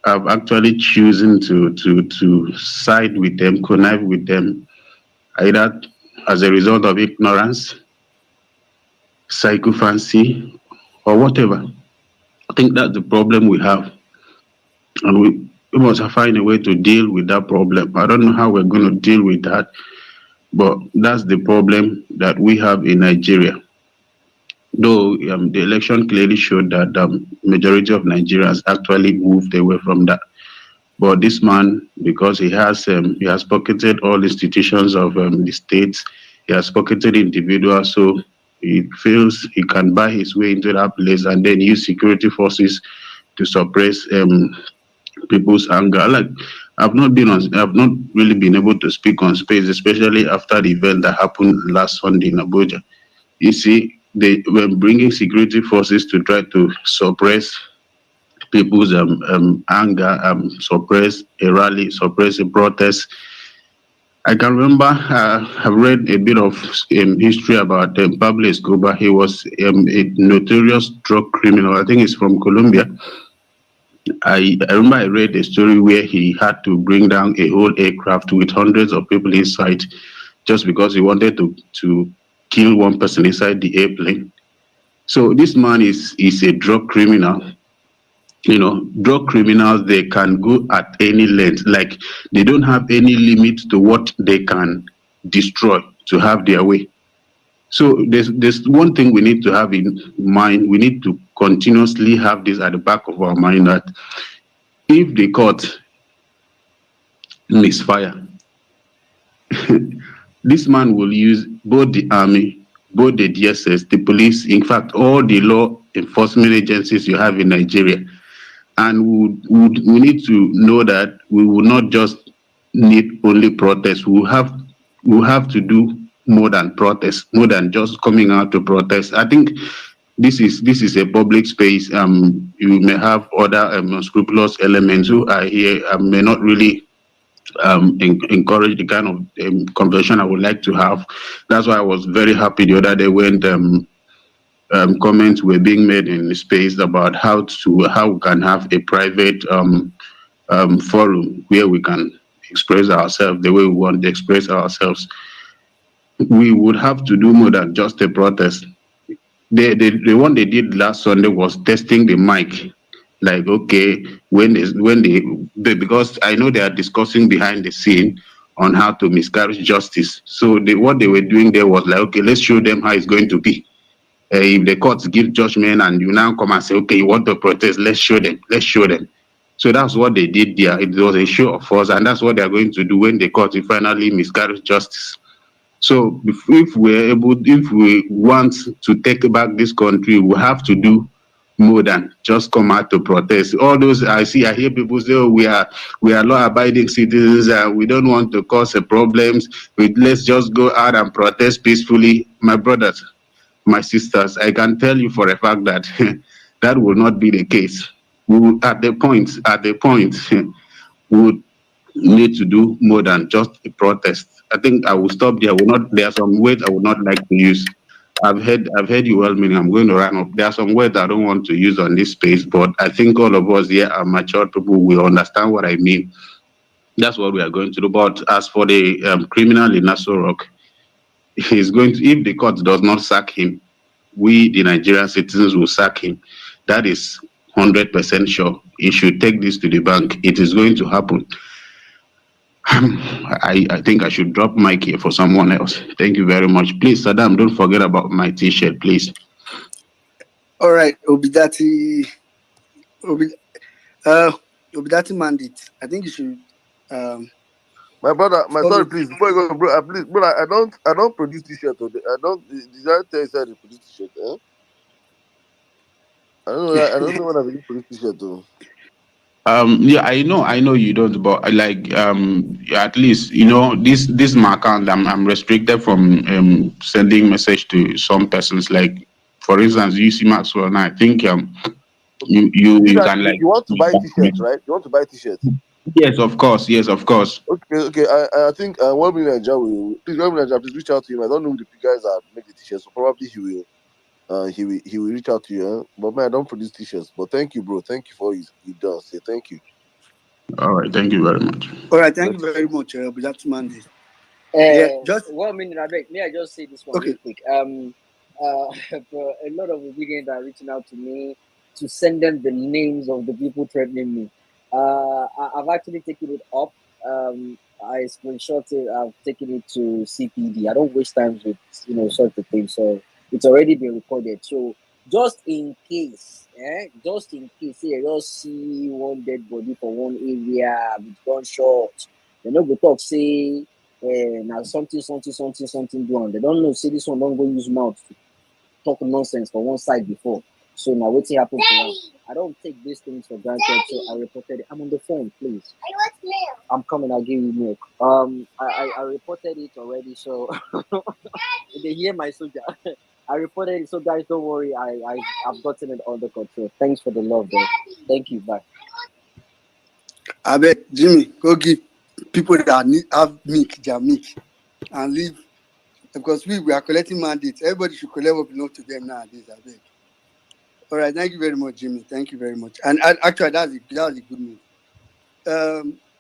Speaker 16: have actually chosen to side with them, connive with them, either as a result of ignorance, sycophancy, or whatever. I think that's the problem we have, and we must find a way to deal with that problem. I don't know how we're going to deal with that, but that's the problem that we have in Nigeria. Though the election clearly showed that majority of Nigerians actually moved away from that. But this man, because he has pocketed all institutions of the states, he has pocketed individuals, so he feels he can buy his way into that place and then use security forces to suppress people's anger. Like I've not really been able to speak on space, especially after the event that happened last Sunday in Abuja. You see, they were bringing security forces to try to suppress people's anger, suppress a rally, suppress a protest. I can remember I've read a bit of history about Pablo Escobar. He was a notorious drug criminal. I think he's from Colombia. I remember I read a story where he had to bring down a whole aircraft with hundreds of people inside just because he wanted to kill one person inside the airplane. So this man is a drug criminal. Drug criminals, they can go at any length. Like they don't have any limit to what they can destroy to have their way. So there's one thing we need to have in mind. We need to continuously have this at the back of our mind that if the court misfire, this man will use both the army, both the DSS, the police, in fact, all the law enforcement agencies you have in Nigeria. And we need to know that we will not just need only protest. We have to do more than protest, more than just coming out to protest. I think this is a public space. You may have other unscrupulous elements who are here may not really encourage the kind of conversation I would like to have. That's why I was very happy the other day when comments were being made in the space about how we can have a private forum where we can express ourselves the way we want to express ourselves. We would have to do more than just a protest. The one they did last Sunday was testing the mic. Like, okay, because I know they are discussing behind the scene on how to miscarriage justice. So what they were doing there was like, okay, let's show them how it's going to be. If the courts give judgment and you now come and say, okay, you want to protest, let's show them. Let's show them. So that's what they did there. It was a show of force, and that's what they're going to do when the court will finally miscarry justice. So if we want to take back this country, we have to do more than just come out to protest. All those I hear people say, oh, we are law-abiding citizens, and we don't want to cause problems. Let's just go out and protest peacefully. My brothers, my sisters, I can tell you for a fact that that will not be the case. We will, at the point, we would
Speaker 18: need to do more than just a protest. I think I will stop there. I will not. There are some words I would not like to use. I've heard you well, meaning I'm going to run up. There are some words I don't want to use on this space, but I think all of us here are mature people. We understand what I mean. That's what we are going to do. But as for the criminal in Nassau Rock, he's going to, if the court does not sack him, we, the Nigerian citizens, will sack him. That is 100% sure. He should take this to the bank. It is going to happen. I think I should drop mic here for someone else. Thank you very much. Please, Saddam, don't forget about my t-shirt, please.
Speaker 7: All right, Obi, uh, Obidati mandate. I think you should
Speaker 1: My brother, my
Speaker 7: follow.
Speaker 1: sorry, please. Before you go, bro, please, bro. I don't produce t-shirt today. I don't. Did I tell you said I produce t-shirt? Eh? I don't know when I begin produce t-shirt though.
Speaker 18: Yeah, I know you don't, but like at least this my account. I'm restricted from sending message to some persons. Like for instance, you see Maxwell, and I think
Speaker 1: Okay.
Speaker 18: you
Speaker 1: That
Speaker 18: can
Speaker 1: you,
Speaker 18: like
Speaker 1: you want to buy t-shirts, right? You want to buy t-shirts.
Speaker 18: yes, of course, yes, of course.
Speaker 1: Okay. I think one million Nigeria will please one million Nigeria, please reach out to him. I don't know who the guys that make the t-shirts, so probably he will. He will reach out to you. But man, I don't produce t-shirts. But thank you, bro. Thank you for his he does. Say thank you.
Speaker 18: All right, thank you very much.
Speaker 7: All right, thank
Speaker 1: Bless
Speaker 7: you
Speaker 1: you.
Speaker 7: very much, Obidati mandate. Yeah, just
Speaker 4: 1 minute, I beg. May I just say this one
Speaker 7: okay.
Speaker 4: real quick? For a lot of Obedians are reaching out to me to send them the names of the people threatening me. I've actually taken it up. I screenshot it. I've taken it to CPD. I don't waste time with such a thing. So it's already been recorded. So just in case, say you just see one dead body for one area with gunshot, they no go talk say now something do am. They don't know say this one don't go use mouth to talk nonsense for one side before. So now what's happen to am? I don't take these things for granted. So I reported it. I'm on the phone, please. I'm coming. I'll give you milk. I reported it already. So they hear my soldier. I reported it. So guys, don't worry. I've gotten it under control. Thanks for the love, though. Thank you. Bye.
Speaker 7: I bet Jimmy go give people that need have milk their milk and leave because we are collecting mandates. Everybody should collect what belongs to them nowadays. I beg. All right, thank you very much, Jimmy. Thank you very much. And actually, that was a good move.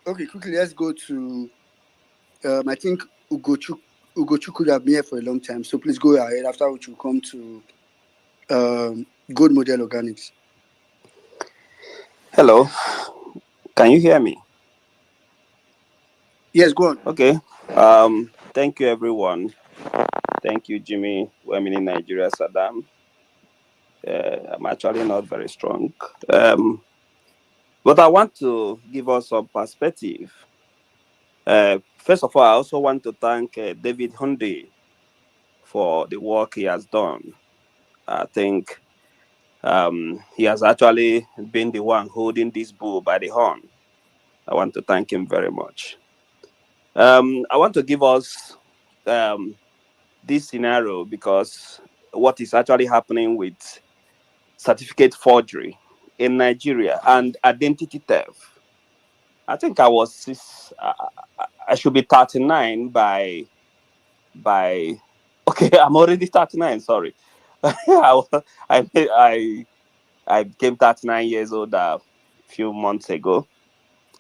Speaker 7: Okay, quickly let's go to. I think Ugochu could have been here for a long time, so please go ahead. After which we'll come to Gold Model Organics.
Speaker 19: Hello, can you hear me?
Speaker 7: Yes, go on.
Speaker 19: Okay. Thank you, everyone. Thank you, Jimmy. Women in Nigeria, Saddam. I'm actually not very strong, but I want to give us some perspective. First of all, I also want to thank David Hundy for the work he has done. I think he has actually been the one holding this bull by the horn. I want to thank him very much. I want to give us um, this scenario because what is actually happening with certificate forgery in Nigeria and identity theft. I think I should be 39 by okay, I'm already 39, sorry. I I became 39 years old a few months ago,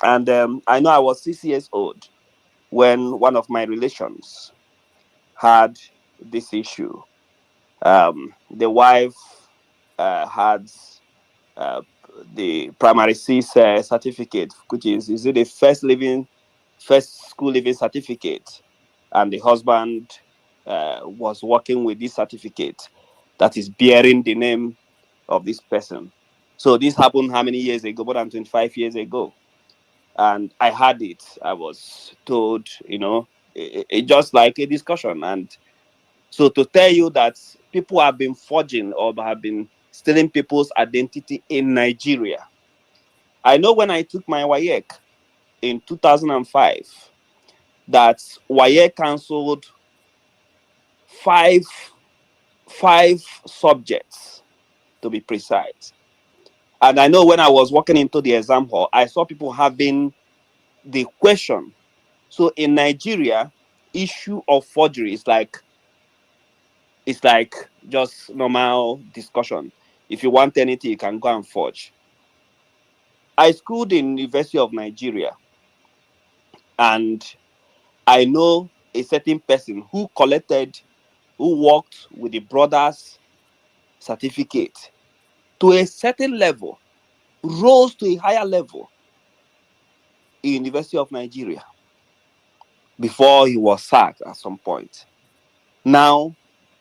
Speaker 19: and I know I was 6 years old when one of my relations had this issue. The wife had uh, the primary six certificate, which is it the first school living certificate, and the husband was working with this certificate that is bearing the name of this person. So this happened how many years ago? More than 25 years ago. And I had it. I was told, it just like a discussion. And so to tell you that people have been forging or have been stealing people's identity in Nigeria. I know when I took my WAEC in 2005 that WAEC cancelled five five subjects to be precise. And I know when I was walking into the exam hall, I saw people having the question. So in Nigeria, issue of forgery is like, it's like just normal discussion. If you want anything, you can go and forge. I schooled in University of Nigeria, and I know a certain person who worked with the brother's certificate to a certain level, rose to a higher level in University of Nigeria before he was sacked at some point. Now,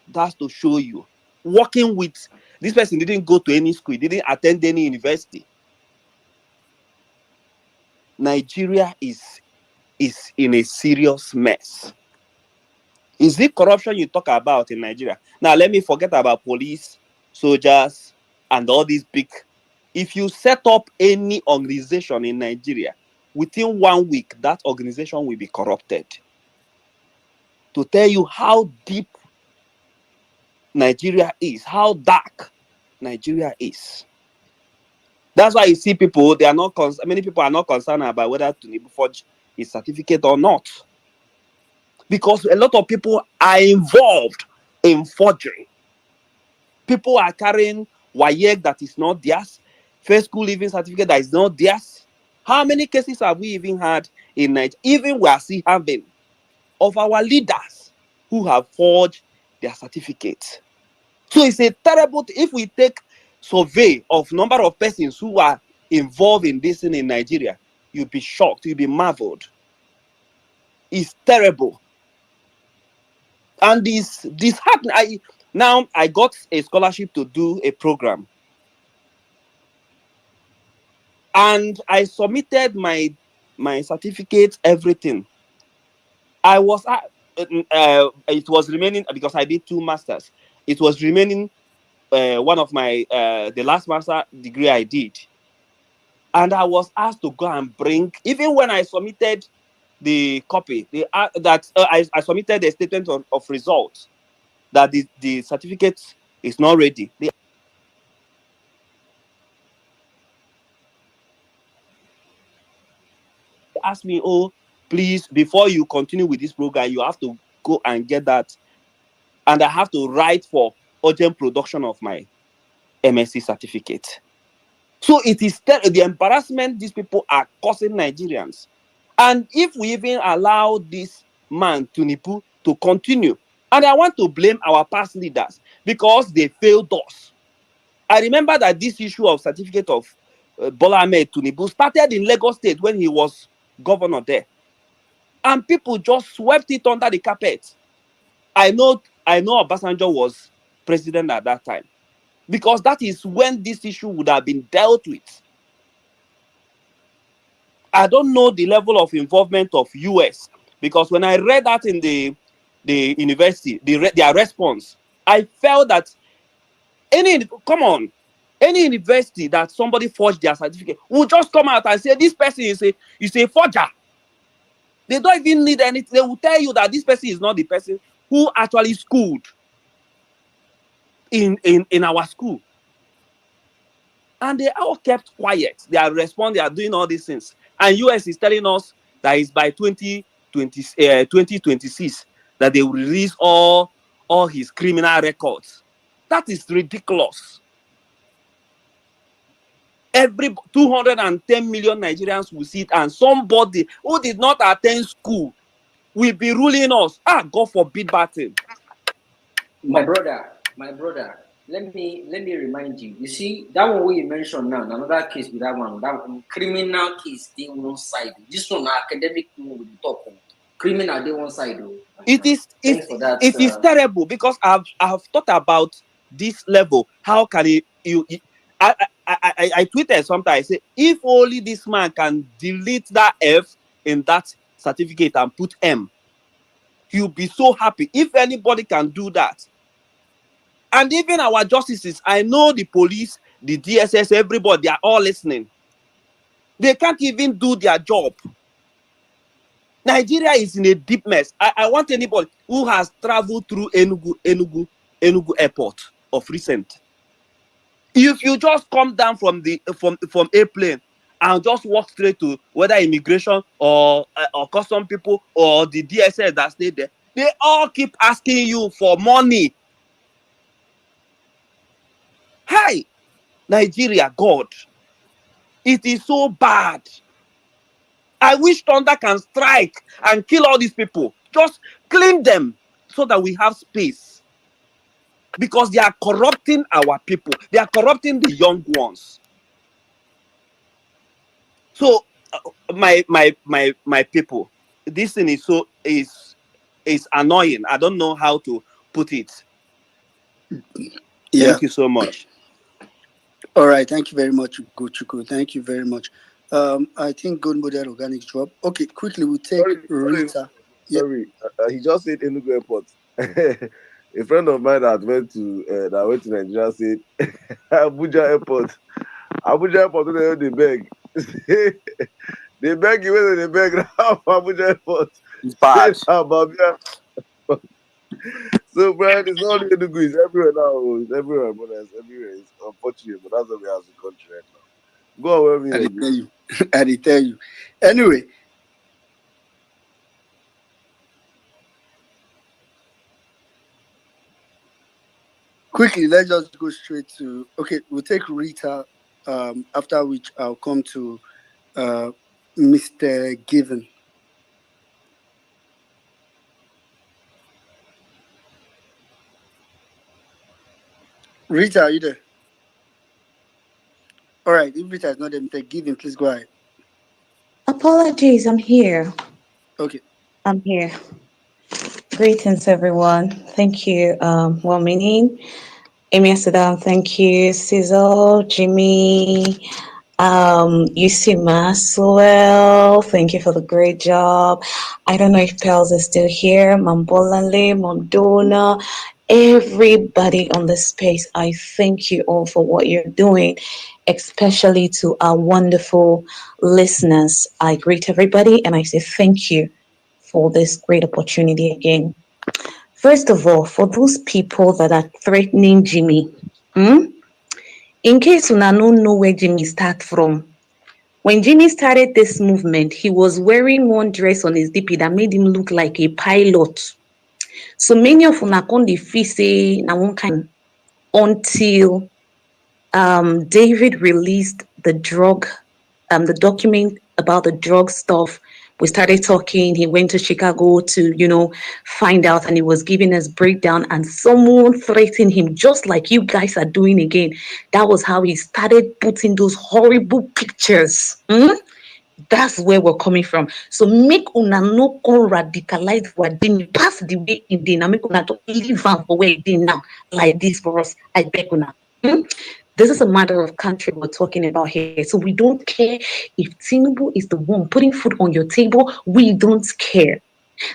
Speaker 19: that's to show you, working with this person didn't go to any school, he didn't attend any university. Nigeria is in a serious mess. Is it corruption you talk about in Nigeria? Now, let me forget about police, soldiers, and all these big. If you set up any organization in Nigeria, within 1 week, that organization will be corrupted. To tell you how deep Nigeria is, how dark Nigeria is. That's why you see people, they are not many people are not concerned about whether Tinubu forge his certificate or not. Because a lot of people are involved in forgery. People are carrying WAEC that is not theirs, first school living certificate that is not theirs. How many cases have we even had in Nigeria? Even we are still having of our leaders who have forged their certificates. So it's a terrible if we take survey of number of persons who are involved in this thing in Nigeria, you'll be shocked, you'll be marveled. It's terrible. And this happened. Now I got a scholarship to do a program, and I submitted my certificate, everything. I was it was remaining, because I did 2 masters. It was remaining one of my the last master degree I did, and I was asked to go and bring. Even when I submitted the copy, I submitted a statement of results that the certificate is not ready. They asked me, "Oh, please, before you continue with this program, you have to go and get that," and I have to write for urgent production of my MSc certificate. So it is the embarrassment these people are causing Nigerians. And if we even allow this man, Tinubu, to continue, and I want to blame our past leaders because they failed us. I remember that this issue of certificate of Bola Ahmed Tinubu started in Lagos State when he was governor there. And people just swept it under the carpet. I know Obasanjo was president at that time, because that is when this issue would have been dealt with. I don't know the level of involvement of US, because when I read that in the university, their response, I felt that any university that somebody forged their certificate will just come out and say this person is a forger. They don't even need anything. They will tell you that this person is not the person who actually schooled in our school. And they all kept quiet. They are responding, they are doing all these things. And US is telling us that it's by 2026 that they will release all his criminal records. That is ridiculous. Every 210 million Nigerians will see it, and somebody who did not attend school will be ruling us. God forbid that thing.
Speaker 4: My brother, let me remind you. You see that one where you mentioned now, another case with that one criminal case, they one side. This one academic one with the top one. Criminal, they one side though.
Speaker 19: It is terrible, because I've thought about this level. How can I tweeted something. I say, if only this man can delete that F in that certificate and put M, he'll be so happy. If anybody can do that. And even our justices, I know the police, the DSS, everybody, they are all listening. They can't even do their job. Nigeria is in a deep mess. I want anybody who has traveled through Enugu airport of recent. If you just come down from airplane and just walk straight to whether immigration or custom people or the DSS that stay there. They all keep asking you for money. Hi, Nigeria, God, it is so bad. I wish thunder can strike and kill all these people. Just clean them so that we have space. Because they are corrupting our people. They are corrupting the young ones. So, my people, this thing is annoying. I don't know how to put it.
Speaker 7: Yeah.
Speaker 19: Thank you so much.
Speaker 7: All right. Thank you very much, Gochuku. Thank you very much. I think Good Model Organic drop. Okay, quickly we'll take
Speaker 1: Sorry,
Speaker 7: Rita. Yeah.
Speaker 1: sorry. He just said Enugu Airport. A friend of mine that went to Nigeria said Abuja Airport. Abuja Airport, they beg. They beg you when they beg now for Abuja Airport.
Speaker 19: It's bad.
Speaker 1: Say Babia. So, Brian, it's not only Enugu, it's everywhere now. Oh. It's everywhere, brother. It's everywhere. It's unfortunate, but that's what we have as a country right now. Go on, with
Speaker 7: I
Speaker 1: me,
Speaker 7: did tell you. I did tell you. Anyway, quickly, let's just go straight to. Okay, we'll take Rita. After which I'll come to uh, Mr. Given. Rita, are you there? All right. If Rita is not there, Mr. Given, please go ahead.
Speaker 20: Apologies, I'm here.
Speaker 7: Okay.
Speaker 20: I'm here. Greetings, everyone. Thank you, well meaning. Amy Asadam, thank you. Cecil, Jimmy, UC Maxwell, thank you for the great job. I don't know if Pels is still here. Mambolale, Mondona, everybody on the space, I thank you all for what you're doing, especially to our wonderful listeners. I greet everybody and I say thank you for this great opportunity again. First of all, for those people that are threatening Jimmy, in case una no know where Jimmy start from, when Jimmy started this movement, he was wearing one dress on his DP that made him look like a pilot. So many of una come dey feel say na one kind until David released the document about the drug stuff. We started talking. He went to Chicago to, find out, and he was giving us breakdown. And someone threatened him, just like you guys are doing again. That was how he started putting those horrible pictures. That's where we're coming from. So make una no come radicalize what didn't pass the way it did. Now make una to leave am for where it did now, like this for us. I beg una. This is a matter of country we're talking about here. So we don't care if Tinubu is the one putting food on your table. We don't care.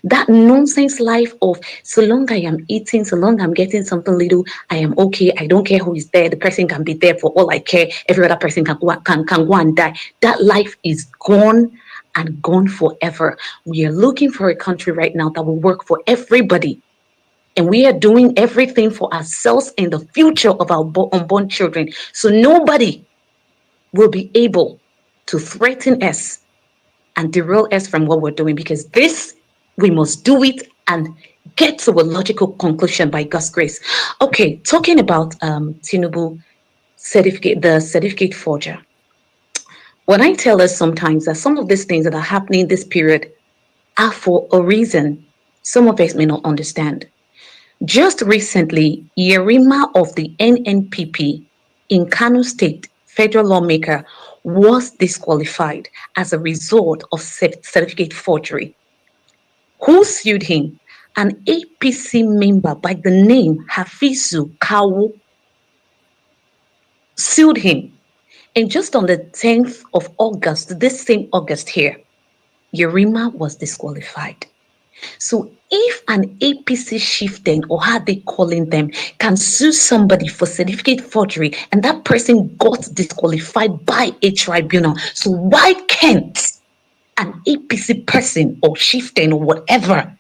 Speaker 20: That nonsense life of so long I am eating, so long I'm getting something little, I am okay. I don't care who is there. The person can be there for all I care. Every other person can go and die. That life is gone and gone forever. We are looking for a country right now that will work for everybody. And we are doing everything for ourselves and the future of our unborn children. So nobody will be able to threaten us and derail us from what we're doing, because this, we must do it and get to a logical conclusion by God's grace. Okay, talking about Tinubu certificate, the certificate forger. When I tell us sometimes that some of these things that are happening this period are for a reason, some of us may not understand. Just recently, Yerima of the NNPP in Kano State, federal lawmaker, was disqualified as a result of certificate forgery. Who sued him? An APC member by the name Hafizu Kawu sued him. And just on the 10th of August, this same August here, Yerima was disqualified. So if an APC chieftain, or how they calling them, can sue somebody for certificate forgery and that person got disqualified by a tribunal, so why can't an APC person or chieftain or whatever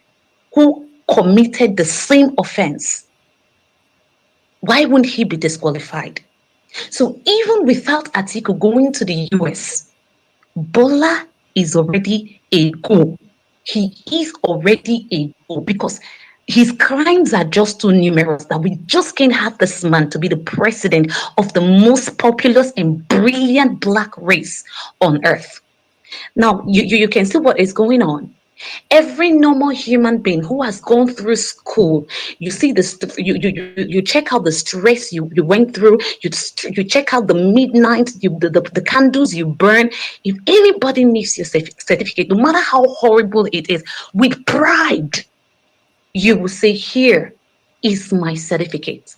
Speaker 20: who committed the same offense, why wouldn't he be disqualified? So even without Atiku going to the US, Bola is already a goal. He is already a goal because his crimes are just too numerous that we just can't have this man to be the president of the most populous and brilliant black race on earth. Now, you can see what is going on. Every normal human being who has gone through school, you see this, you check out the stress you went through, you check out the midnight, the candles you burn. If anybody needs your certificate, no matter how horrible it is, with pride, you will say, here is my certificate.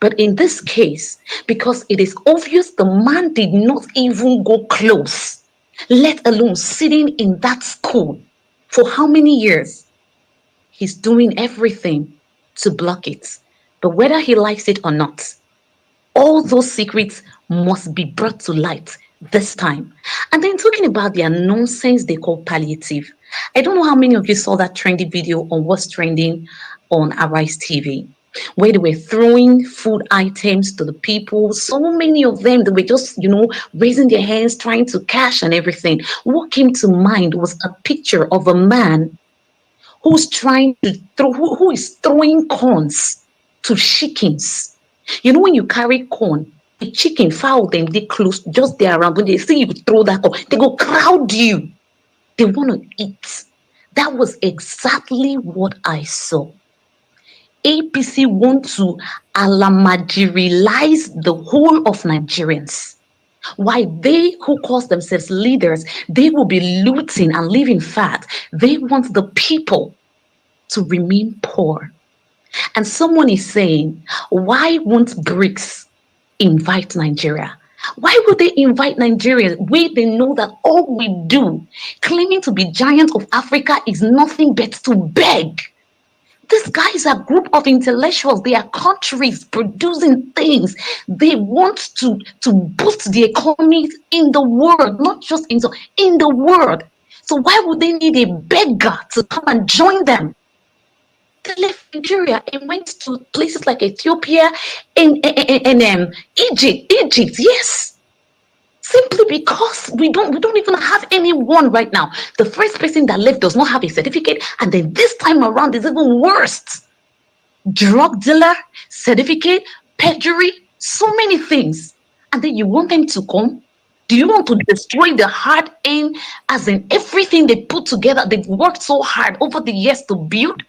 Speaker 20: But in this case, because it is obvious the man did not even go close, let alone sitting in that school for how many years? He's doing everything to block it. But whether he likes it or not, all those secrets must be brought to light this time. And then talking about their nonsense they call palliative. I don't know how many of you saw that trendy video on what's trending on Arise TV, where they were throwing food items to the people. So many of them, they were just, raising their hands, trying to cash and everything. What came to mind was a picture of a man who's trying to throw, who is throwing corns to chickens. You know, when you carry corn, the chicken, fowl, them, they close just there around. When they see you throw that corn, they go crowd you. They want to eat. That was exactly what I saw. APC want to alamajirialize the whole of Nigerians. Why they who call themselves leaders, they will be looting and living fat. They want the people to remain poor. And someone is saying, why won't BRICS invite Nigeria? Why would they invite Nigeria where they know that all we do, claiming to be giant of Africa, is nothing but to beg? These guys are a group of intellectuals. They are countries producing things. They want to boost the economy in the world, not just in the world. So why would they need a beggar to come and join them? They left Nigeria and went to places like Ethiopia and Egypt, yes. Simply because we don't even have anyone right now. The first person that left does not have a certificate, and then this time around is even worse. Drug dealer, certificate, perjury, so many things. And then you want them to come? Do you want to destroy the hard earned, as in everything they put together, they've worked so hard over the years to build?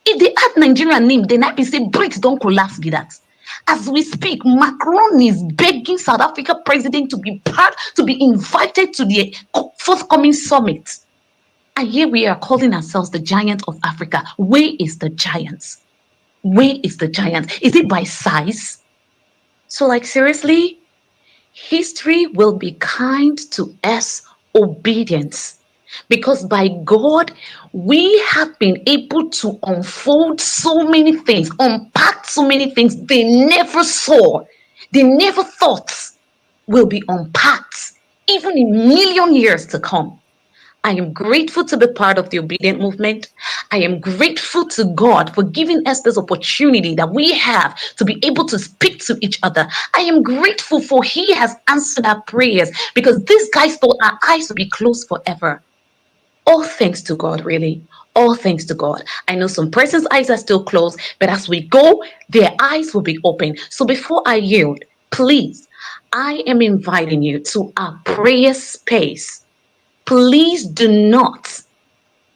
Speaker 20: If they add Nigerian name, then I be say BRICS don't collapse with that. As we speak, Macron is begging South Africa president to be invited to the forthcoming summit. And here we are calling ourselves the giant of Africa. Where is the giant? Where is the giant? Is it by size? So, like, seriously, history will be kind to us obedience. Because by God, we have been able to unfold so many things, unpack so many things they never saw, they never thought will be unpacked, even in million years to come. I am grateful to be part of the obedient movement. I am grateful to God for giving us this opportunity that we have to be able to speak to each other. I am grateful for He has answered our prayers because these guys thought our eyes would be closed forever. All thanks to God, really. All thanks to God. I know some person's eyes are still closed, but as we go, their eyes will be open. So before I yield, please, I am inviting you to our prayer space. Please do not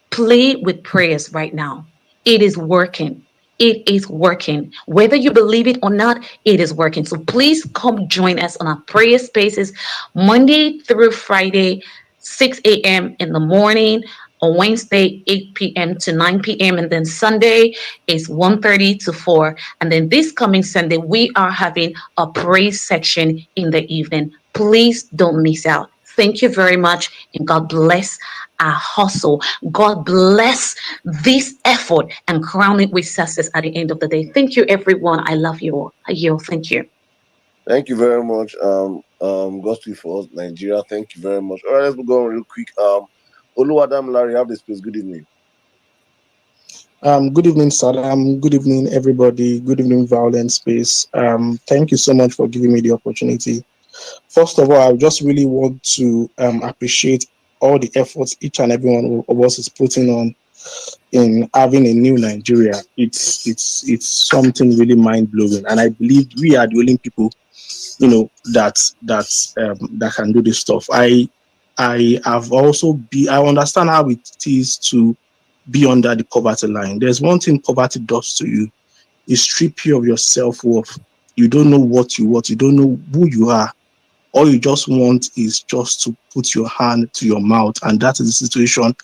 Speaker 20: play with prayers right now. It is working. It is working. Whether you believe it or not, it is working. So please come join us on our prayer spaces Monday through Friday, 6 a.m. in the morning. On Wednesday, 8 p.m. to 9 p.m. And then Sunday is 1:30 to 4. And then this coming Sunday, we are having a praise section in the evening. Please don't miss out. Thank you very much. And God bless our hustle. God bless this effort and crown it with success at the end of the day. Thank you, everyone. I love you all. I yield. Thank you.
Speaker 1: Thank you very much. Gospel for us, Nigeria. Thank you very much. All right, let's go on real quick. Oluwadam Larry, have this place. Good evening.
Speaker 10: Good evening, Saddam. Good evening, everybody. Good evening, Violent Space. Thank you so much for giving me the opportunity. First of all, I just really want to appreciate all the efforts each and every one of us is putting on in having a new Nigeria. It's something really mind blowing, and I believe we are the only people, that can do this stuff. I have also I understand how it is to be under the poverty line. There's one thing poverty does to you: it strips you of your self worth. You don't know what you want. You don't know who you are. All you just want is just to put your hand to your mouth, and that is the situation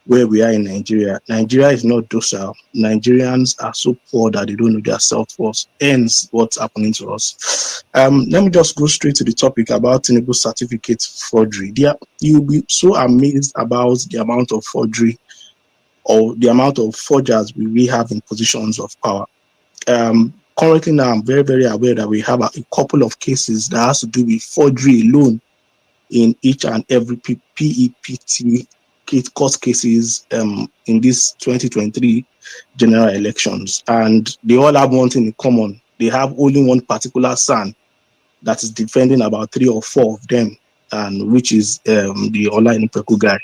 Speaker 10: where we are in Nigeria. Nigeria is not docile. Nigerians are so poor that they don't know their self-worth. Hence, what's happening to us. Let me just go straight to the topic about Tinubu certificate forgery. You'll be so amazed about the amount of forgery or the amount of forgers we have in positions of power. Currently now, I'm very, very aware that we have a couple of cases that has to do with forgery alone in each and every PEPT court cases in this 2023 general elections. And they all have one thing in common. They have only one particular son that is defending about 3 or 4 of them, and which is the online Peku guy.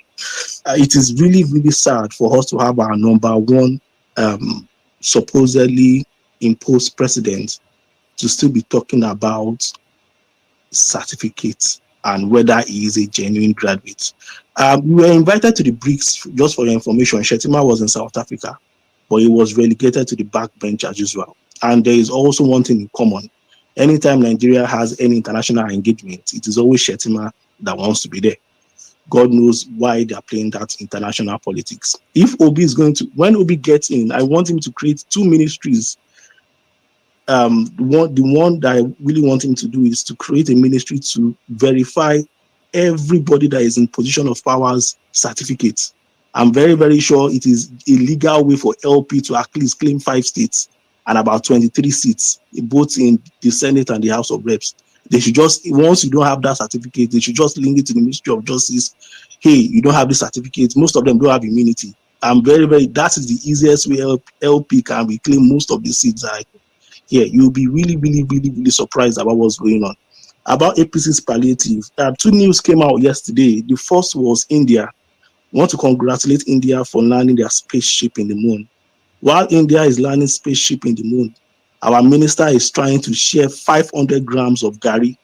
Speaker 10: It is really, really sad for us to have our number one supposedly imposed president to still be talking about certificates and whether he is a genuine graduate. We were invited to the BRICS, just for your information. Shetima was in South Africa, but he was relegated to the backbench as usual. And there is also one thing in common. Anytime Nigeria has any international engagement, it is always Shetima that wants to be there. God knows why they are playing that international politics. If Obi is going to, when Obi gets in, I want him to create 2 ministries. The one that I really want him to do is to create a ministry to verify everybody that is in position of power's certificates. I'm very, very sure it is a legal way for LP to at least claim 5 states and about 23 seats, both in the Senate and the House of Reps. They should just, once you don't have that certificate, they should just link it to the Ministry of Justice. Hey, you don't have the certificate. Most of them don't have immunity. I'm very, very, that is the easiest way LP can reclaim most of the seats. Yeah, you'll be really, really, really, really surprised about what's going on. About APC's palliative, 2 news came out yesterday. The first was India. I want to congratulate India for landing their spaceship in the moon. While India is landing spaceship in the moon, our minister is trying to share 500 grams of Gary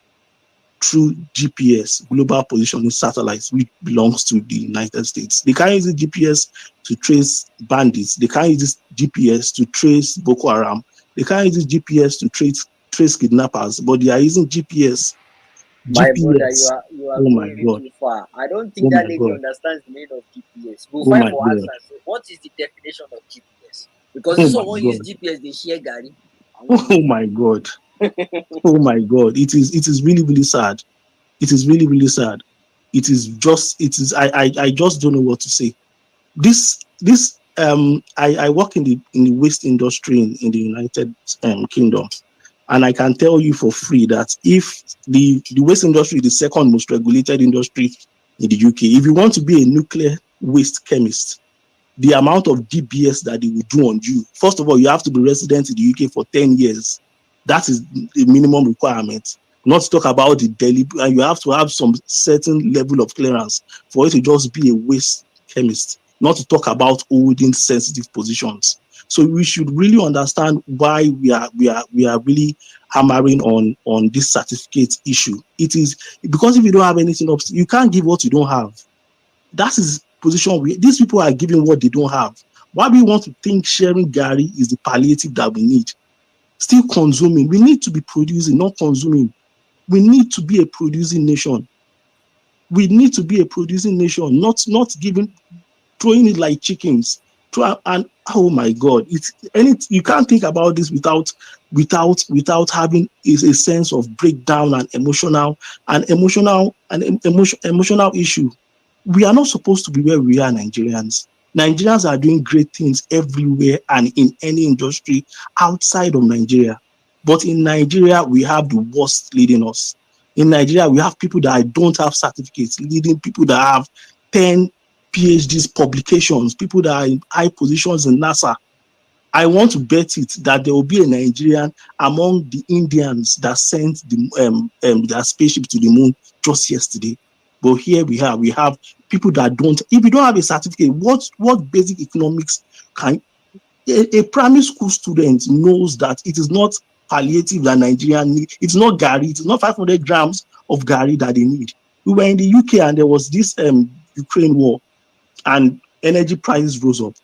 Speaker 10: through GPS, global positioning satellites, which belongs to the United States. They can't use the GPS to trace bandits. They can't use this GPS to trace Boko Haram. They can't use this GPS to trace kidnappers, but they are using GPS.
Speaker 4: My brother,
Speaker 10: GPS.
Speaker 4: you are
Speaker 10: Oh my
Speaker 4: going
Speaker 10: God.
Speaker 4: too far. I don't
Speaker 10: Oh
Speaker 4: think that
Speaker 10: my
Speaker 4: lady
Speaker 10: God.
Speaker 4: understands the meaning of GPS. We'll
Speaker 10: Oh
Speaker 4: find
Speaker 10: my
Speaker 4: for
Speaker 10: God.
Speaker 4: answers. So what is the definition of GPS? Because
Speaker 10: Oh
Speaker 4: this
Speaker 10: my
Speaker 4: one won't use
Speaker 10: God.
Speaker 4: GPS, they share Gary.
Speaker 10: Oh my God. Oh my God. It is really, really sad. It is really, really sad. I just don't know what to say. I work in the waste industry in the United Kingdom, and I can tell you for free that if the waste industry is the second most regulated industry in the UK, if you want to be a nuclear waste chemist, the amount of DBS that they will do on you. First of all, you have to be resident in the UK for 10 years. That is the minimum requirement. Not to talk about the daily, and you have to have some certain level of clearance for it to just be a waste chemist. Not to talk about holding sensitive positions. So we should really understand why we are really hammering on this certificate issue. It is because if you don't have anything else, you can't give what you don't have. That is position these people are giving what they don't have. Why we want to think sharing Gary is the palliative that we need? Still consuming. We need to be producing, not consuming. We need to be a producing nation. We need to be a producing nation, not giving, throwing it like chickens. And oh my God, you can't think about this without having a sense of breakdown and emotional issue. We are not supposed to be where we are, Nigerians. Nigerians are doing great things everywhere and in any industry outside of Nigeria. But in Nigeria, we have the worst leading us. In Nigeria, we have people that don't have certificates, leading people that have 10 PhDs, publications, people that are in high positions in NASA.
Speaker 21: I want to bet it that there will be a Nigerian among the Indians that sent their spaceship to the moon just yesterday. But here we have people that don't. If you don't have a certificate, what basic economics can a primary school student knows that it is not palliative that Nigerian need. It's not Gary. It's not 500 grams of Gary that they need. We were in the UK and there was this Ukraine war and energy prices rose up.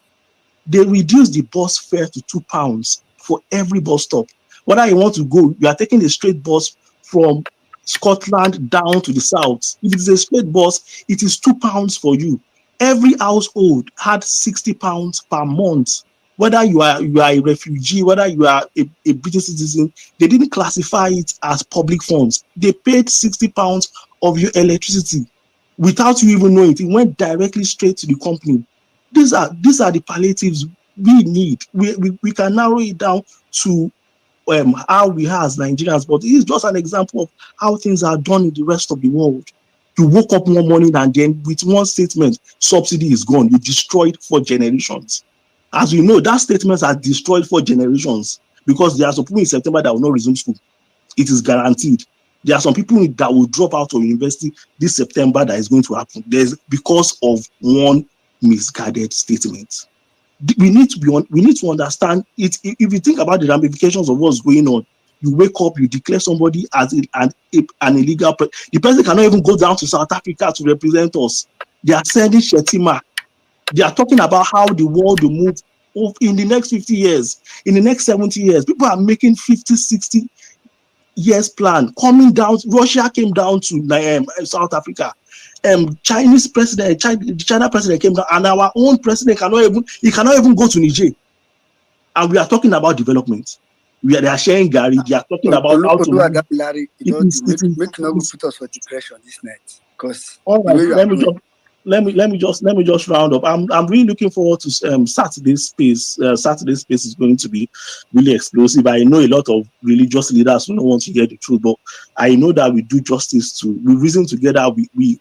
Speaker 21: They reduced the bus fare to £2 for every bus stop. Whether you want to go, you are taking a straight bus from Scotland down to the south. If it is a straight bus, it is £2 for you. Every household had £60 per month. Whether you are a refugee, whether you are a British citizen, they didn't classify it as public funds. They paid £60 of your electricity without you even knowing it. It went directly straight to the company. These are the palliatives we need. We can narrow it down to how we are as Nigerians, but it is just an example of how things are done in the rest of the world. You woke up one morning and then with one statement, subsidy is gone. You destroyed 4 generations. As we know, that statement has destroyed 4 generations because there are some people in September that will not resume school. It is guaranteed. There are some people that will drop out of university this September that is going to happen. There's because of one misguided statement. We need to understand it. If you think about the ramifications of what's going on, you wake up, you declare somebody as an illegal person. The person cannot even go down to South Africa to represent us. They are sending Shetima. They are talking about how the world will move in the next 50 years, in the next 70 years. People are making 50, 60 years plan coming down. Russia came down to South Africa. Chinese president, the China president came down, and our own president cannot even go to Niger. And we are talking about development. They are sharing Gary. They are talking about how to move.
Speaker 7: Larry,
Speaker 21: It is, it is,
Speaker 7: make not
Speaker 21: it
Speaker 7: go
Speaker 21: is,
Speaker 7: put us for depression this night. Because
Speaker 21: all
Speaker 7: the
Speaker 21: right,
Speaker 7: way you are going.
Speaker 21: let me just round up. I'm really looking forward to Saturday's space. Saturday's space is going to be really explosive. I know a lot of religious leaders who don't want to hear the truth, but I know that we do justice to. We reason together. We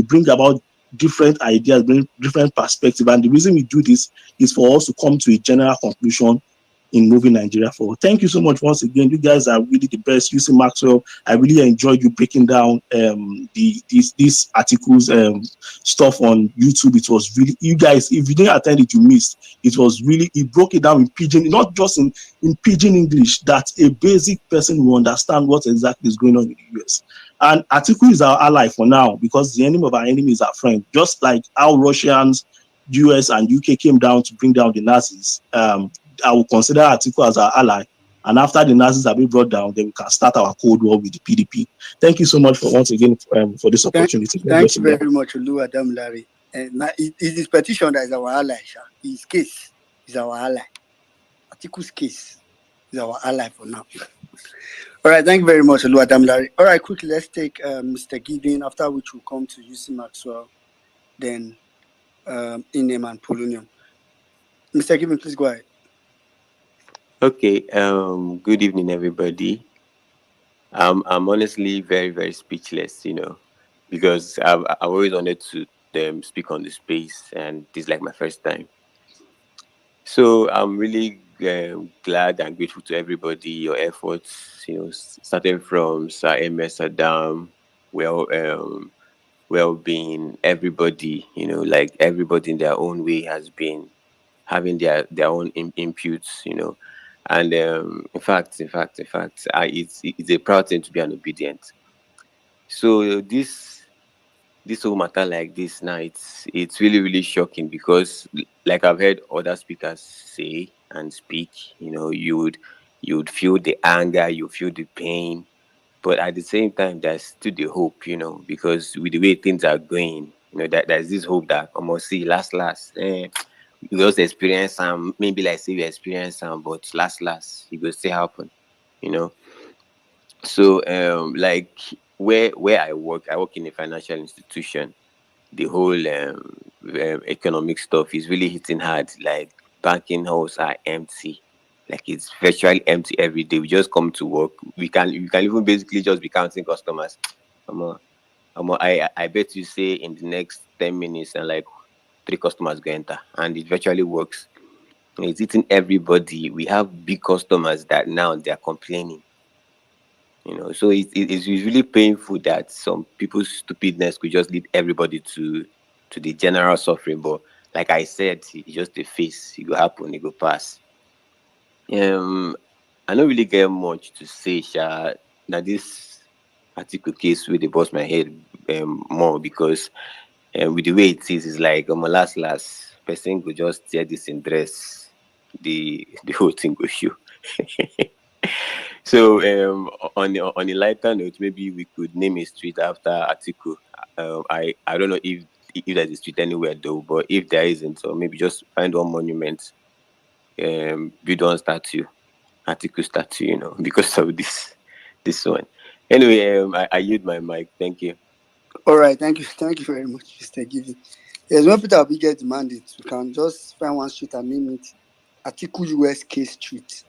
Speaker 21: bring about different ideas, bring different perspective, and the reason we do this is for us to come to a general conclusion in moving Nigeria forward. Thank you so much once again. You guys are really the best. Using Maxwell, I really enjoyed you breaking down these articles stuff on YouTube. It was really, you guys, if you didn't attend it, you missed. It was really, it broke it down in pidgin, not just in pidgin English, that a basic person will understand what exactly is going on in the US. And Atiku is our ally for now because the enemy of our enemy is our friend. Just like how Russians, US, and UK came down to bring down the Nazis. I will consider Atiku as our ally. And after the Nazis have been brought down, then we can start our Cold War with the PDP. Thank you so much for once again for this opportunity.
Speaker 7: Thank you very much, Olu Adam Larry. And it is his petition that is our ally, Sha. His case is our ally. Atiku's case is our ally for now. All right, thank you very much, Olu Adam Larry. All right, quickly, let's take Mr. Gideon, after which we'll come to UC Maxwell, then Inem and Polonium. Mr. Gideon, please go ahead.
Speaker 22: Okay, good evening, everybody. I'm honestly very, very speechless, because I've always wanted to speak on the space, and this is like my first time. So I'm really glad and grateful to everybody, your efforts, starting from Sir MS Adam, well-being, everybody, like everybody in their own way has been having their own inputs, and in fact, it's a proud thing to be an obedient. So this whole matter like this now, it's really, really shocking because, like I've heard other speakers say and speak, you would feel the anger, you feel the pain, but at the same time, there's still the hope, because with the way things are going, there's this hope that almost see last, you just experience some, maybe like say you experience some, but last, it will still happen, you know. So like where I work in a financial institution. The whole economic stuff is really hitting hard. Like banking halls are empty. Like it's virtually empty every day. We just come to work. We can even basically just be counting customers. I bet you say in the next 10 minutes and like 3 customers go enter, and it virtually works. It's eating everybody. We have big customers that now they are complaining. So it's really painful that some people's stupidness could just lead everybody to the general suffering. But like I said, it's just a face. It go happen. It go pass. I don't really get much to say, Sha. Now this article case where they bust my head more because with the way it is, it's like last person go just tear this in dress, the whole thing go show. So on a lighter note, maybe we could name a street after Atiku. I don't know if there's a street anywhere though, but if there isn't, or maybe just find one monument, build one statue, Atiku statue, because of this one. Anyway, I yield my mic. Thank you.
Speaker 7: All right, thank you very much, Mr. Giving. Yes, when Peter Obi get the mandate, we can just find one street and name it Atiku USK Street.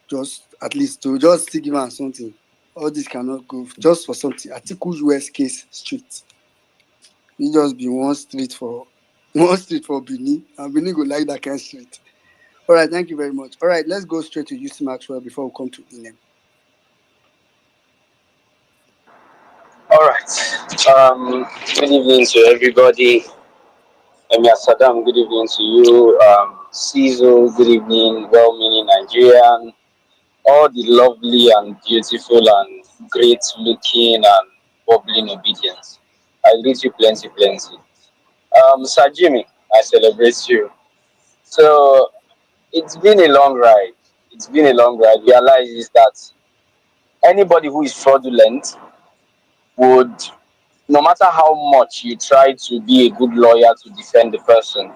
Speaker 7: Just at least to just still give am something. All this cannot go just for something. Atiku USK Street. It just be one street for Benin, and Benin go like that kind of street. All right, thank you very much. All right, let's go straight to UC Maxwell before we come to Inem.
Speaker 2: All right. Good evening to everybody. Emir Saddam, good evening to you. Caesar, good evening. Well-meaning Nigerian. All the lovely and beautiful and great-looking and bubbling obedience. I greet you plenty, plenty. Sir Jimmy, I celebrate you. So it's been a long ride. It's been a long ride. Realize is that anybody who is fraudulent would, no matter how much you try to be a good lawyer to defend the person,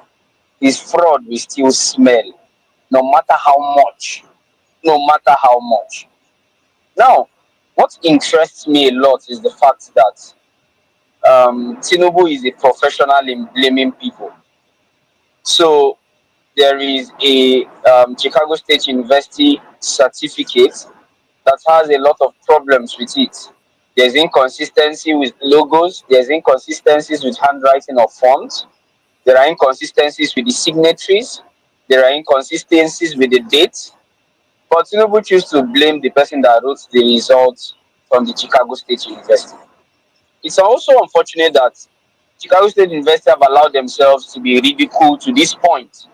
Speaker 2: his fraud will still smell, no matter how much. No matter how much. Now, what interests me a lot is the fact that Tinubu is a professional in blaming people. So there is a Chicago State University certificate that has a lot of problems with it. There's inconsistency with logos, there's inconsistencies with handwriting of fonts, there are inconsistencies with the signatories, there are inconsistencies with the dates. But Tinubu choose to blame the person that wrote the results from the Chicago State University. It's also unfortunate that Chicago State University have allowed themselves to be ridiculed to this point,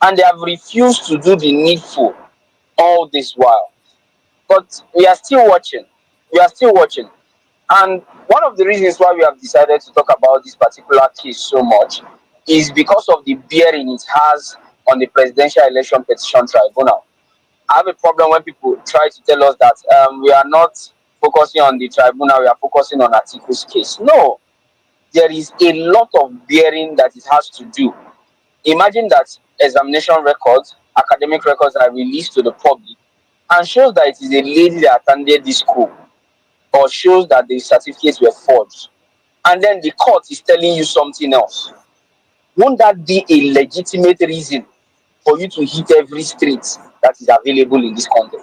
Speaker 2: and they have refused to do the needful all this while. But we are still watching. We are still watching. And one of the reasons why we have decided to talk about this particular case so much is because of the bearing it has on the Presidential Election Petition Tribunal. I have a problem when people try to tell us that we are not focusing on the tribunal, we are focusing on Atiku's case. No, there is a lot of bearing that it has to do. Imagine that examination records, academic records are released to the public and shows that it is a lady that attended this school, or shows that the certificates were forged. And then the court is telling you something else. Won't that be a legitimate reason for you to hit every street that is available in this country?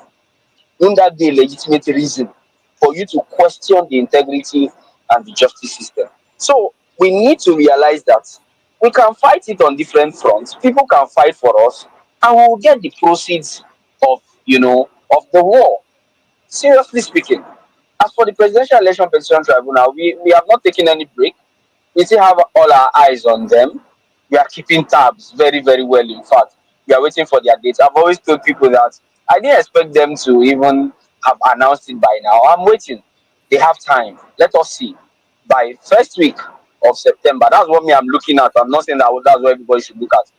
Speaker 2: Won't that be a legitimate reason for you to question the integrity and the justice system? So we need to realize that we can fight it on different fronts. People can fight for us, and we will get the proceeds of of the war. Seriously speaking, as for the Presidential Election Petition Tribunal, we have not taken any break. We still have all our eyes on them. We are keeping tabs very, very well. In fact, we are waiting for their dates. I've always told people that I didn't expect them to even have announced it by now. I'm waiting. They have time. Let us see. By first week of September, that's what me I'm looking at. I'm not saying that's what everybody should look at.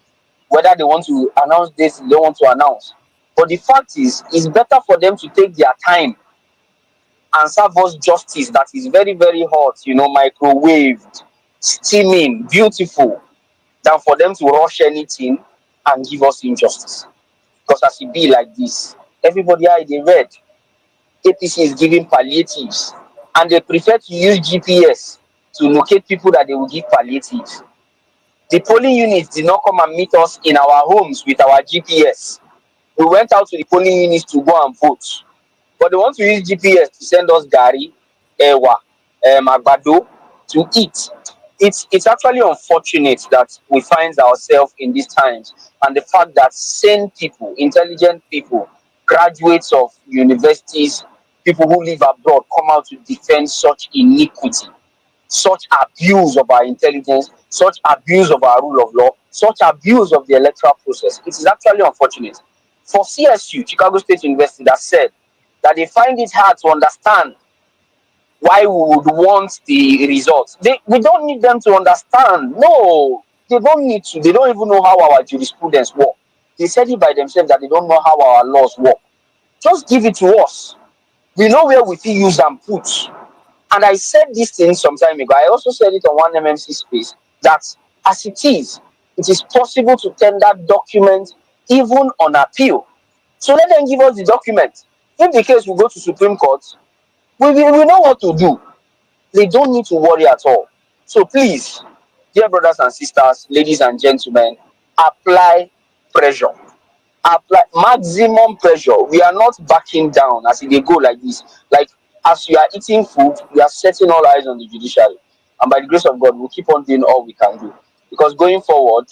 Speaker 2: Whether they want to announce this, they don't want to announce. But the fact is, it's better for them to take their time and serve us justice that is very, very hot, microwaved, steaming, beautiful, than for them to rush anything and give us injustice. Because as it be like this, everybody eye they read. APC is giving palliatives, and they prefer to use GPS to locate people that they will give palliatives. The polling units did not come and meet us in our homes with our GPS. We went out to the polling units to go and vote. But they want to use GPS to send us gari, ewa, agbado to eat. it's actually unfortunate that we find ourselves in these times, and the fact that sane people, intelligent people, graduates of universities, people who live abroad come out to defend such iniquity, such abuse of our intelligence, such abuse of our rule of law, such abuse of the electoral process. It is actually unfortunate. For CSU, Chicago State University, that said that they find it hard to understand why we would want the results. We don't need them to understand. No, they don't need to. They don't even know how our jurisprudence work. They said it by themselves that they don't know how our laws work. Just give it to us. We know where we feel use and put. And I said this thing some time ago. I also said it on one MMC space that as it is possible to tender document even on appeal. So let them give us the document. If the case will go to Supreme Court, we know what to do. They don't need to worry at all. So please, dear brothers and sisters, ladies and gentlemen, apply pressure. Apply maximum pressure. We are not backing down as they go like this. Like as you are eating food, we are setting all eyes on the judiciary. And by the grace of God, we'll keep on doing all we can do. Because going forward,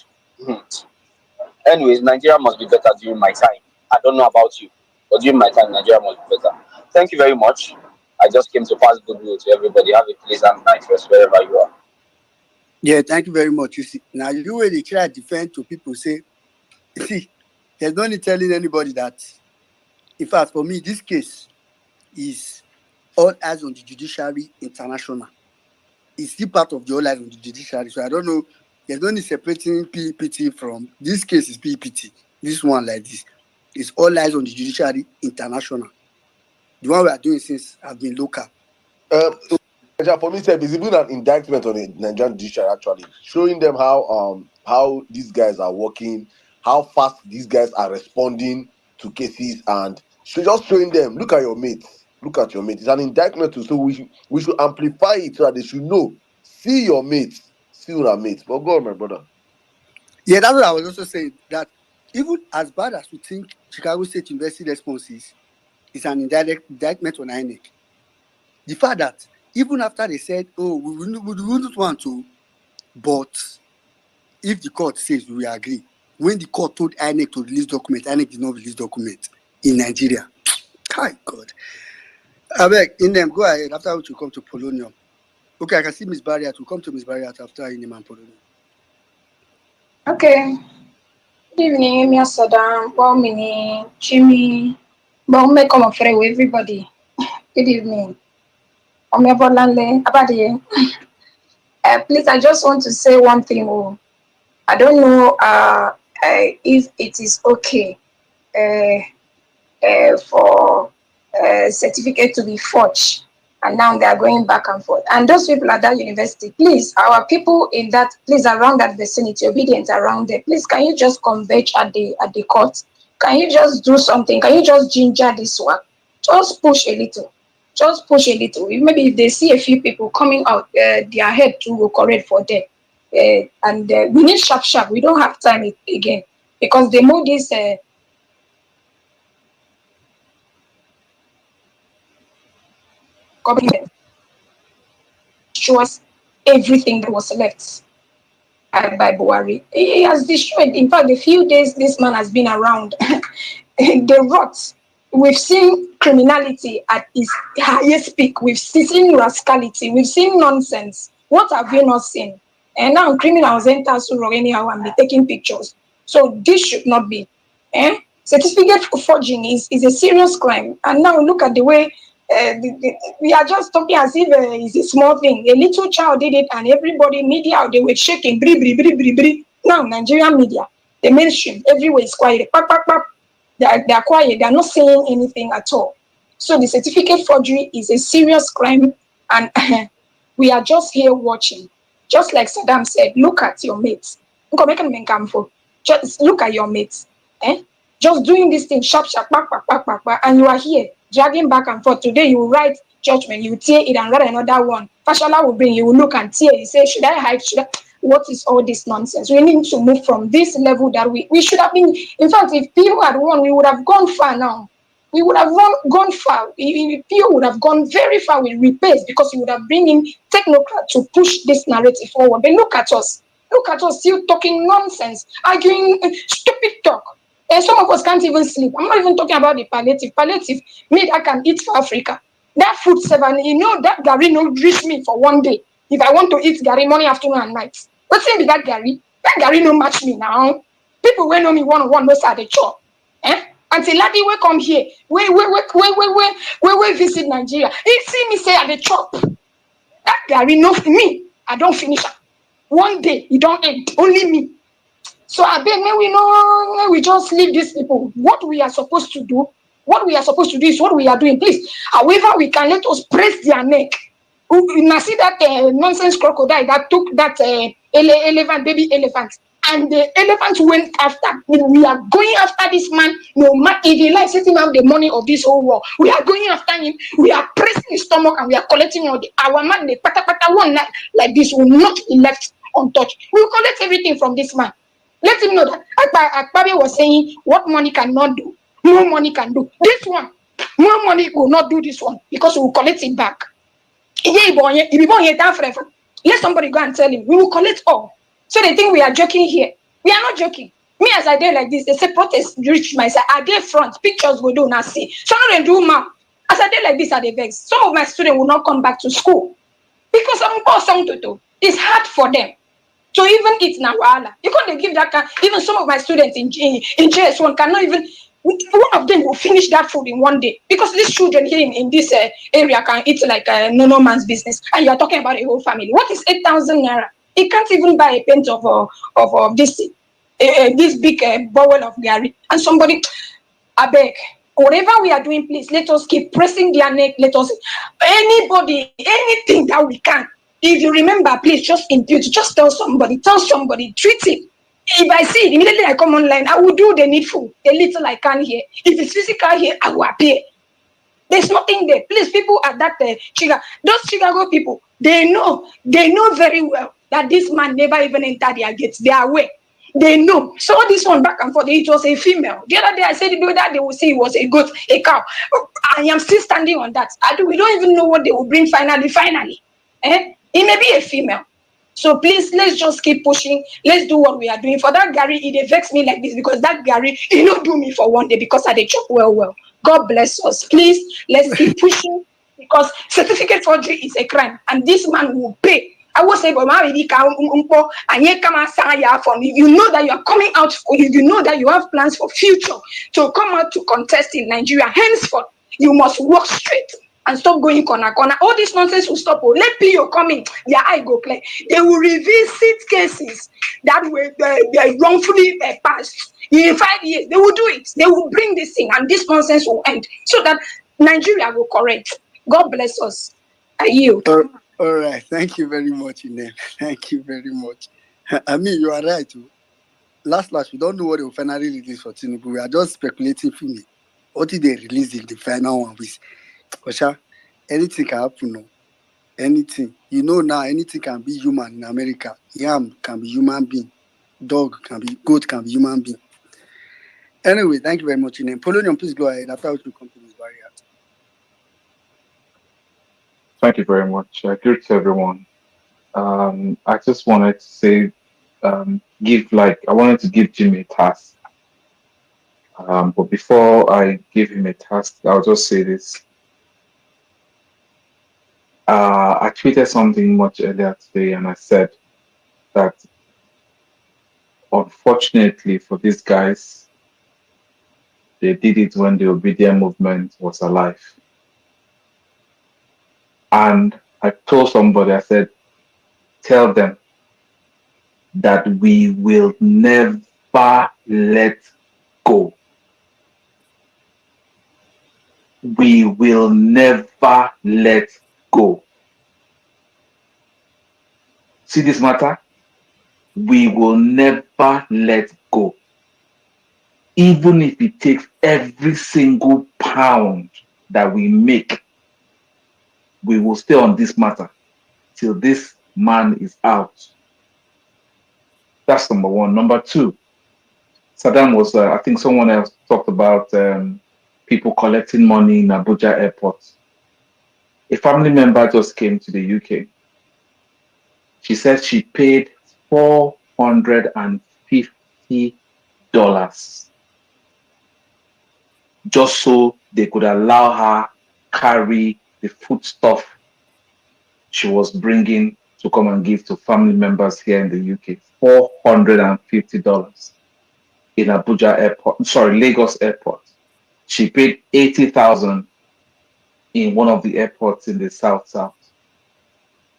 Speaker 2: anyways, Nigeria must be better during my time. I don't know about you, but during my time, Nigeria must be better. Thank you very much. I just came to pass goodwill to everybody. Have a pleasant night rest wherever you are.
Speaker 7: Yeah, thank you very much. You see, now you really try to defend to people say, you see, there's no need telling anybody that. In fact, for me, this case is all eyes on the judiciary international. It's still part of the all eyes on the judiciary. So I don't know. There's no need separating PPT from this case is PPT. This one like this. It's all eyes on the judiciary international. The one we are doing since have been local.
Speaker 1: For me, it's even an indictment on the Nigerian judiciary, actually showing them how these guys are working, how fast these guys are responding to cases, and just showing them, look at your mates, look at your mates. It's an indictment too, so we should amplify it so that they should know. See your mates, see your mates. But go on, my brother.
Speaker 7: Yeah, that's what I was also saying. That even as bad as we think Chicago State University response is an indictment on INEC. The fact that even after they said, "Oh, we wouldn't want to," but if the court says we agree, when the court told INEC to release document, INEC did not release document in Nigeria. Hi God. I beg, in them, go ahead. After which you come to Polonium. Okay, I can see Miss Barrier to come to Miss Barrier after in and Polonium.
Speaker 3: Okay. Good evening, Mia Saddam, Paul Mini, Jimmy, Baume, come afraid with everybody. Good evening. Omia Bolanle, Abadi. Please, I just want to say one thing. Oh, I don't know if it is okay for certificate to be forged, and now they are going back and forth. And those people at that university, please, our people in that, please, around that vicinity, obedient around there, please, can you just converge at the court? Can you just do something? Can you just ginger this work? Just push a little. Just push a little. Maybe if they see a few people coming out, their head to go correct for them. And we need sharp. We don't have time again, because the more this government destroys everything that was left by Buhari. He has destroyed. In fact, the few days this man has been around, the rot. We've seen criminality at its highest peak. We've seen rascality. We've seen nonsense. What have we not seen? And now criminals enter Suro anyhow and be taking pictures. So this should not be. Certificate forging is a serious crime. And now look at the way we are just talking as if it's a small thing. A little child did it, and everybody, media, they were shaking. Now, Nigerian media, the mainstream, everywhere is quiet. They are quiet. They are not saying anything at all. So the certificate forgery is a serious crime, and we are just here watching. Just like Saddam said, look at your mates. Just look at your mates. Just doing this thing sharp, and you are here dragging back and forth. Today you will write judgment, you will tear it and write another one. Fashola will bring, you will look and tear. You say, should I hide? What is all this nonsense? We need to move from this level that we should have been. In fact, if people had won, we would have gone far now. we would have gone far. You would have gone very far with repairs because you would have bring in technocrats to push this narrative forward. But look at us. Look at us still talking nonsense, arguing stupid talk. And some of us can't even sleep. I'm not even talking about the palliative. Palliative, me that can eat for Africa. That food seven, that Gary no reach me for one day. If I want to eat Gary morning, afternoon, and night. What's in that Gary? That Gary no match me now. People will know me one-on-one, most are the chop. Until Ladi will come here, we visit Nigeria. He see me say at the chop. That Gary no me. I don't finish. One day, you don't end. Only me. So I beg, may we just leave these people. What we are supposed to do is what we are doing. Please, however we can, let us press their neck. Now see that nonsense crocodile that took that baby elephant, and the elephant went after. We are going after this man. No matter if he likes setting out the money of this whole war, we are going after him. We are pressing his stomach and we are collecting all our man. The pata one like this will not be left untouched. We will collect everything from this man. Let him know that Akpabi was saying what money cannot do, more money can do. This one, more money will not do this one because we will collect it back. Let somebody go and tell him. We will collect all. So they think we are joking here. We are not joking. Me as I did like this, they say protest reach my side. I did front, pictures go do now see. So now they do now. As I did like this, I did vex. Some of my students will not come back to school because it's hard for them. So even it's Nawala, you can't give that kind. Even some of my students in JS1 cannot even. One of them will finish that food in one day because these children here in this area can eat like no man's business. And you are talking about a whole family. What is 8,000 naira? It can't even buy a pint of this big bowl of Gary. And somebody, I beg, whatever we are doing, please let us keep pressing their neck. Let us anybody anything that we can. If you remember, please just impute, just tell somebody, treat him. If I see it, immediately I come online, I will do the needful, the little I can here. If it's physical here, I will appear. There's nothing there. Please, people at that those Chicago people, they know very well that this man never even entered their gates. They are aware. They know. So this one back and forth, it was a female. The other day I said that they will say it was a goat, a cow. I am still standing on that. We don't even know what they will bring finally. It may be a female. So please, let's just keep pushing. Let's do what we are doing. For that Gary, it affects me like this because that Gary, he not do me for one day because I dey chop well. God bless us. Please, let's keep pushing because certificate forgery is a crime and this man will pay. I will say, but and you know that you are coming out, you know that you have plans for future to come out to contest in Nigeria. Henceforth, you must walk straight and stop going corner. All this nonsense will stop. Let PO come in, their eye go clear. They will revisit cases that were wrongfully passed. In 5 years, they will do it. They will bring this thing and this nonsense will end so that Nigeria will correct. God bless us. I yield.
Speaker 7: All right. Thank you very much, Ine. Thank you very much. I mean, you are right. Last, we don't know what they will finally release for Tinubu. We are just speculating for me. What did they release in the final one? Osha, anything can happen. No? Anything. You know now, anything can be human in America. Yam can be human being. Goat can be human being. Anyway, thank you very much, Ine. Polonium, please go ahead. After which we come to this barrier.
Speaker 8: Thank you very much. Good to everyone. I just wanted to say, I wanted to give Jimmy a task. But before I give him a task, I'll just say this. I tweeted something much earlier today, and I said that unfortunately for these guys, they did it when the obedient movement was alive. And I told somebody, I said, tell them that we will never let go. We will never let go. See this matter? We will never let go. Even if it takes every single pound that we make, we will stay on this matter till this man is out. That's number one. Number two, Saddam was, I think someone else talked about people collecting money in Abuja airport. A family member just came to the UK. She said she paid $450 just so they could allow her carry the foodstuff she was bringing to come and give to family members here in the UK. $450 in Abuja airport, sorry, Lagos airport. She paid 80,000 in one of the airports in the South.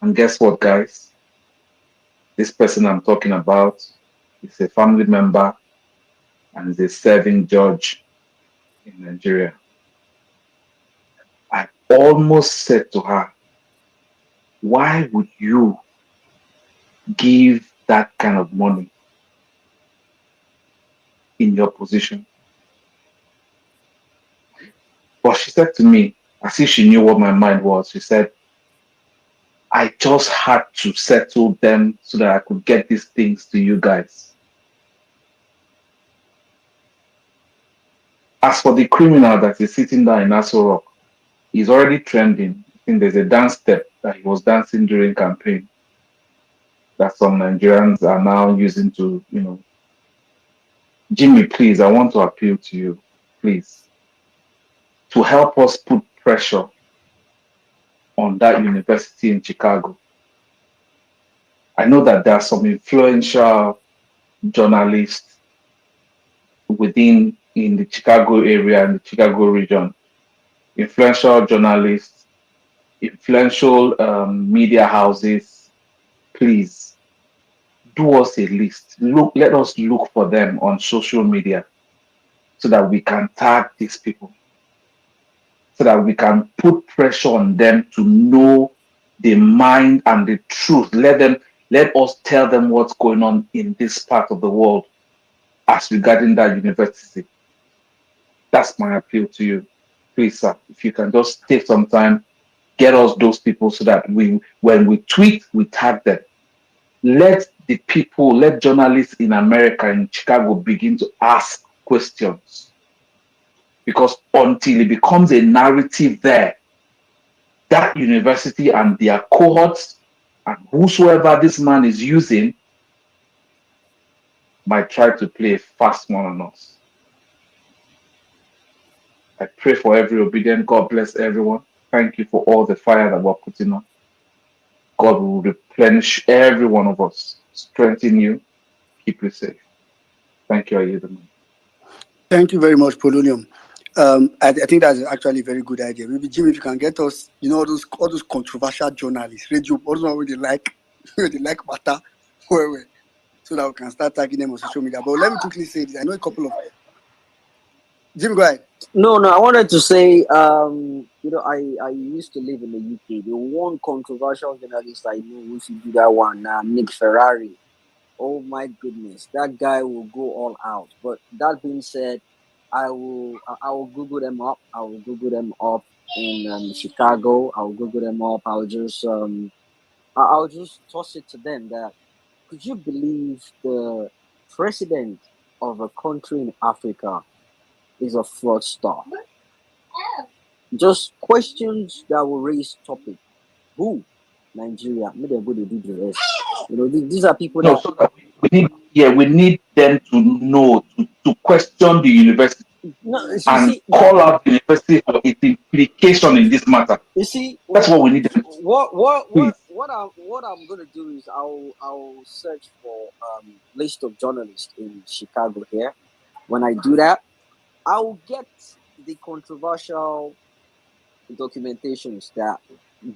Speaker 8: And guess what, guys? This person I'm talking about is a family member and is a serving judge in Nigeria. I almost said to her, why would you give that kind of money in your position? But she said to me, as if she knew what my mind was, she said, I just had to settle them so that I could get these things to you guys. As for the criminal that is sitting there in Aso Rock, he's already trending. I think there's a dance step that he was dancing during campaign that some Nigerians are now using to, Jimmy, please, I want to appeal to you, please, to help us put pressure on that university in Chicago. I know that there are some influential journalists in the Chicago area and the Chicago region, influential journalists, influential media houses. Please do us a list. Let us look for them on social media so that we can tag these people, so that we can put pressure on them to know the mind and the truth. Let us tell them what's going on in this part of the world as regarding that university. That's my appeal to you. Please, sir, if you can just take some time, get us those people so that when we tweet, we tag them. Let journalists in America, in Chicago, begin to ask questions. Because until it becomes a narrative there, that university and their cohorts and whosoever this man is using might try to play a fast one on us. I pray for every obedient. God bless everyone. Thank you for all the fire that we're putting on. God will replenish every one of us, strengthen you, keep you safe. Thank you, Ayudaman.
Speaker 7: Thank you very much, Polonium. I think that's actually a very good idea. Maybe Jimmy, if you can get us, all those controversial journalists, radio, all those where they like, where they like matter, where, so that we can start tagging them on social media. But let me quickly say this. I know a couple of Jimmy, go ahead.
Speaker 4: No, I wanted to say, I used to live in the UK. The one controversial journalist I know who should do that one, Nick Ferrari. Oh my goodness, that guy will go all out. But that being said, I will Google them up. I will Google them up in Chicago. I will Google them up. I'll just toss it to them that could you believe the president of a country in Africa is a fraudster? Just questions that will raise topic. Who? Nigeria. Maybe they're going to do the rest. These are people
Speaker 8: No,
Speaker 4: that.
Speaker 8: so that we need them to know, to question the university
Speaker 4: No, you
Speaker 8: and
Speaker 4: see,
Speaker 8: call out the university for its implication in this matter.
Speaker 4: you see,
Speaker 8: That's what we need them to do. Please.
Speaker 4: what I'm gonna do is I'll search for list of journalists in Chicago here. When I do that, I'll get the controversial documentations that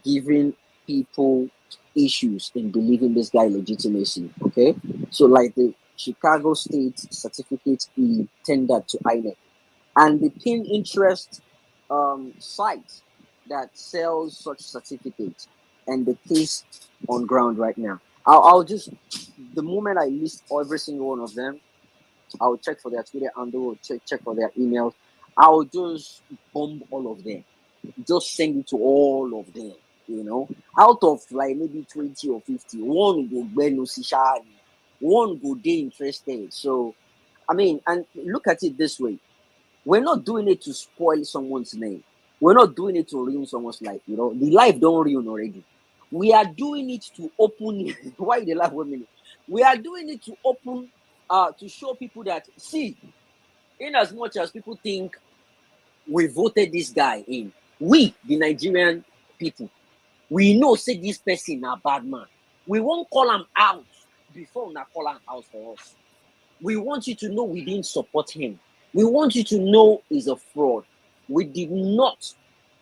Speaker 4: giving people issues in believing this guy legitimacy. Okay, so like the Chicago State certificate he tendered to INEC and the pin interest site that sells such certificates and the case on ground right now. I'll just the moment I list every single one of them, I'll check for their Twitter handle, check for their emails. I'll just bomb all of them. Just send it to all of them. Out of like maybe 20 or 50, one go beneficiary, one go they interested. So, I mean, and look at it this way: We're not doing it to spoil someone's name. We're not doing it to ruin someone's life. The life don't ruin already. We are doing it to open. Why the laugh 1 minute? We are doing it to open, to show people that, see, in as much as people think we voted this guy in, we, the Nigerian people, we know say this person a bad man. We won't call him out before na call him out for us. We want you to know we didn't support him. We want you to know he's a fraud. We did not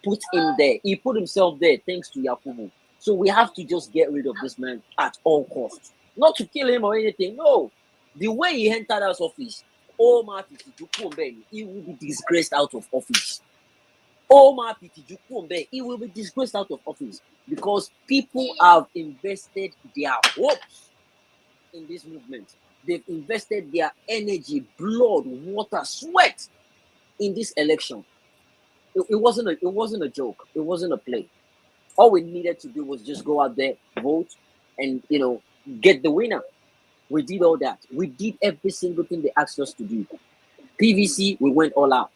Speaker 4: put him there. He put himself there thanks to Yakubu. So we have to just get rid of this man at all costs. Not to kill him or anything. No. The way he entered our office, he will be disgraced out of office. He will be disgraced out of office because people have invested their hopes in this movement. They've invested their energy, blood, water, sweat in this election. It wasn't a joke. It wasn't a play. All we needed to do was just go out there, vote, and get the winner. We did all that. We did every single thing they asked us to do. PVC, we went all out.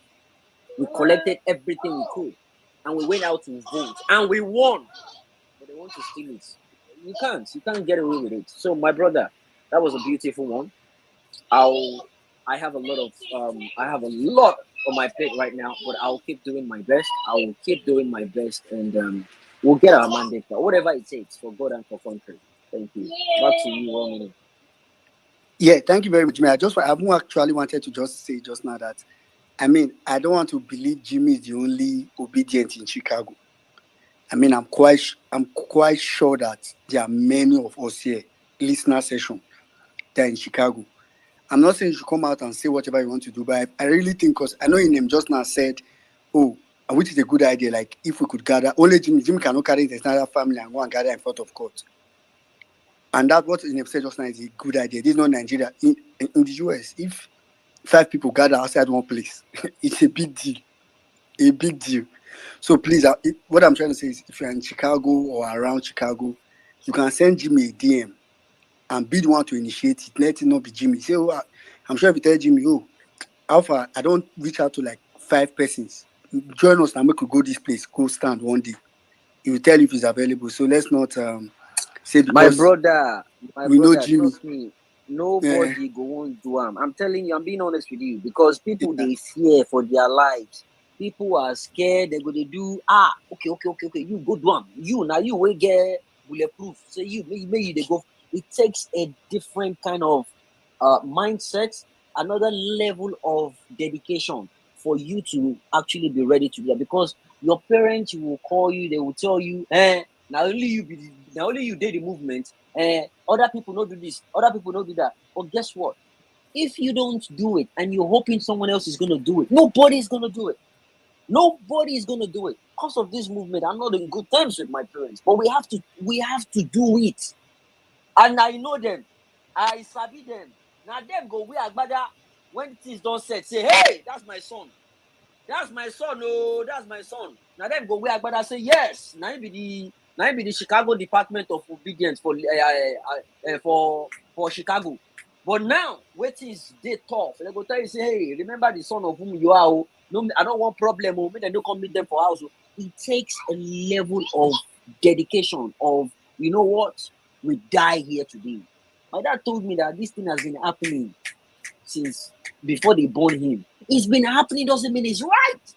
Speaker 4: We collected everything we could, and we went out to vote, and we won. But they want to steal it. You can't get away with it. So, my brother, that was a beautiful one. I have a lot on my plate right now, but I'll keep doing my best. I will keep doing my best, and we'll get our mandate, whatever it takes for God and for country. Thank you. Back to you, 1 minute.
Speaker 7: Yeah, thank you very much, Jimmy. I've actually wanted to just say just now that, I mean, I don't want to believe Jimmy is the only obedient in Chicago. I mean, I'm quite sure that there are many of us here, listener session, that are in Chicago. I'm not saying you should come out and say whatever you want to do, but I really think, because I know Inem just now said, oh, which is a good idea, like if we could gather, only Jimmy cannot carry his entire family and go and gather in front of court. And that's what Inem said just now is a good idea. This is not Nigeria. In the US, if 5 people gather outside one place, it's a big deal. A big deal. So please, what I'm trying to say is, if you're in Chicago or around Chicago, you can send Jimmy a DM and be the one to initiate it. Let it not be Jimmy. Say, oh, I'm sure if you tell Jimmy, oh, Alpha, I don't reach out to like 5 persons. Join us and we could go this place, go stand one day. He will tell you if he's available. So let's not say
Speaker 4: My
Speaker 7: because
Speaker 4: brother,
Speaker 7: we know Jimmy.
Speaker 4: trust me, nobody go on do I'm telling you, I'm being honest with you, because people they fear for their lives. People are scared. They're going to do okay. You go do am. You will get bulletproof. So maybe they go. It takes a different kind of mindset, another level of dedication for you to actually be ready to do that. Because your parents will call you, they will tell you, now only you did the movement, other people don't do this, other people don't do that. But guess what? If you don't do it and you're hoping someone else is going to do it, nobody is going to do it. Nobody is going to do it. Because of this movement, I'm not in good terms with my parents, but we have to do it. And I know them. I sabi them. Now them go we agbada when things don't set. Say, hey, that's my son. That's my son. Oh, that's my son. Now them go we agbada say yes. Now be the Chicago Department of Obedience for Chicago. But now, wait is they tough. They go tell you say, hey, remember the son of whom you are. Oh. No, I don't want problem. Oh, make them don't come meet them for house. Oh. It takes a level of dedication. Of you know what, we die here today. My dad told me that this thing has been happening since before they born him. It's been happening, doesn't mean it's right.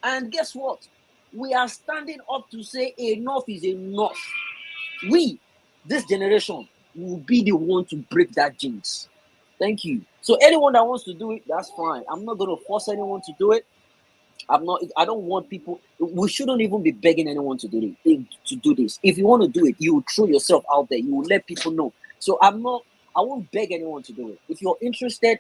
Speaker 4: And guess what? We are standing up to say enough is enough. We, this generation, will be the one to break that jinx. Thank you. So anyone that wants to do it, that's fine. I'm not going to force anyone to do it. I don't want people. We shouldn't even be begging anyone to do it. To do this. If you want to do it, you will throw yourself out there. You will let people know. So I won't beg anyone to do it. If you're interested,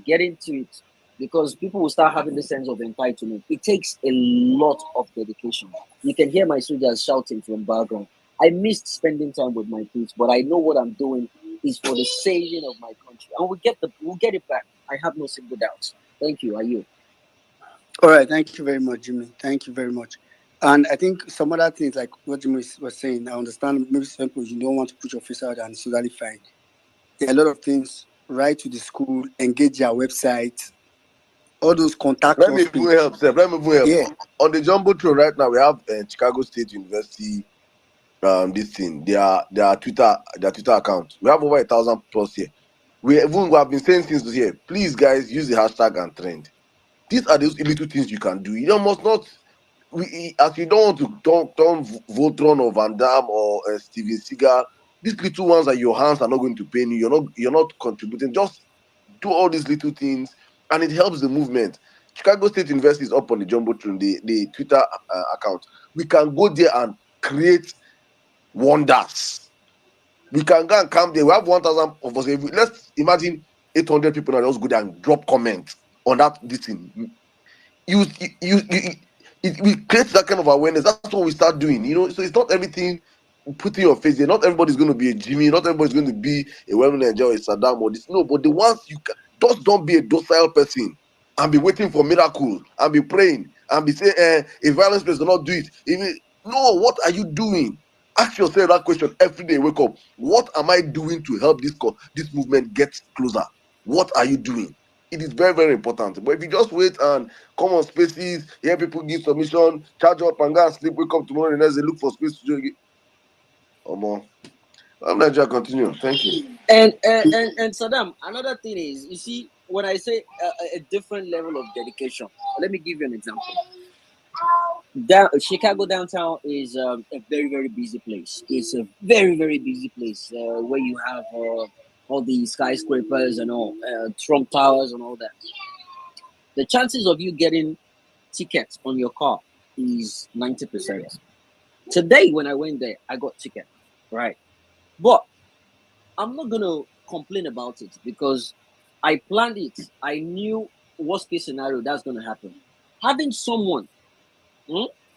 Speaker 4: get into it, because people will start having the sense of entitlement. It takes a lot of dedication. You can hear my soldiers shouting from background. I missed spending time with my kids, but I know what I'm doing is for the saving of my country, and we'll get it back. I have no single doubt. Thank you. Are you?
Speaker 7: All right, thank you very much, Jimmy. Thank you very much. And I think some other things like what Jimmy was saying, I understand maybe some people you don't want to put your face out and it's totally fine. There are a lot of things. Write to the school, engage their website, all those contact
Speaker 1: Let me
Speaker 7: us
Speaker 1: even
Speaker 7: page.
Speaker 1: help, Seth. Let me even help.
Speaker 7: Yeah.
Speaker 1: On the Jumbotron right now, we have Chicago State University. This thing, their Twitter account. We have over 1,000 plus here. We have been saying things here. Please, guys, use the hashtag and trend. These are those little things you can do. You must not. As you don't want to turn Voltron or Van Damme or Steven Seagal. These little ones that your hands are not going to pain you. You're not contributing. Just do all these little things, and it helps the movement. Chicago State University is up on the Jumbotron, the Twitter account. We can go there and create wonders. We can go and come there. We have 1,000 of us. Let's imagine 800 people now just go there and drop comments on that this thing. We create that kind of awareness. That's what we start doing. So it's not everything putting your face there. Not everybody's going to be a Jimmy. Not everybody's going to be a well-known Nigerian or a Saddam or this. No, but the ones you can, just don't be a docile person and be waiting for miracles and be praying and be saying, if violence does not do it. No, what are you doing? Ask yourself that question every day. Wake up. What am I doing to help this movement get closer? What are you doing? It is very, very important. But if you just wait and come on spaces, hear people give submission, charge up and go and sleep, wake up tomorrow, and they look for space to do it. I'm not just continue. Thank you.
Speaker 4: And Saddam, another thing is, you see, when I say a different level of dedication, let me give you an example. Chicago downtown is a very, very busy place. It's a very, very busy place where you have all the skyscrapers and all, Trump Towers and all that. The chances of you getting tickets on your car is 90%. Today, when I went there, I got ticket, right? But I'm not gonna complain about it because I planned it. I knew worst case scenario that's gonna happen. Having someone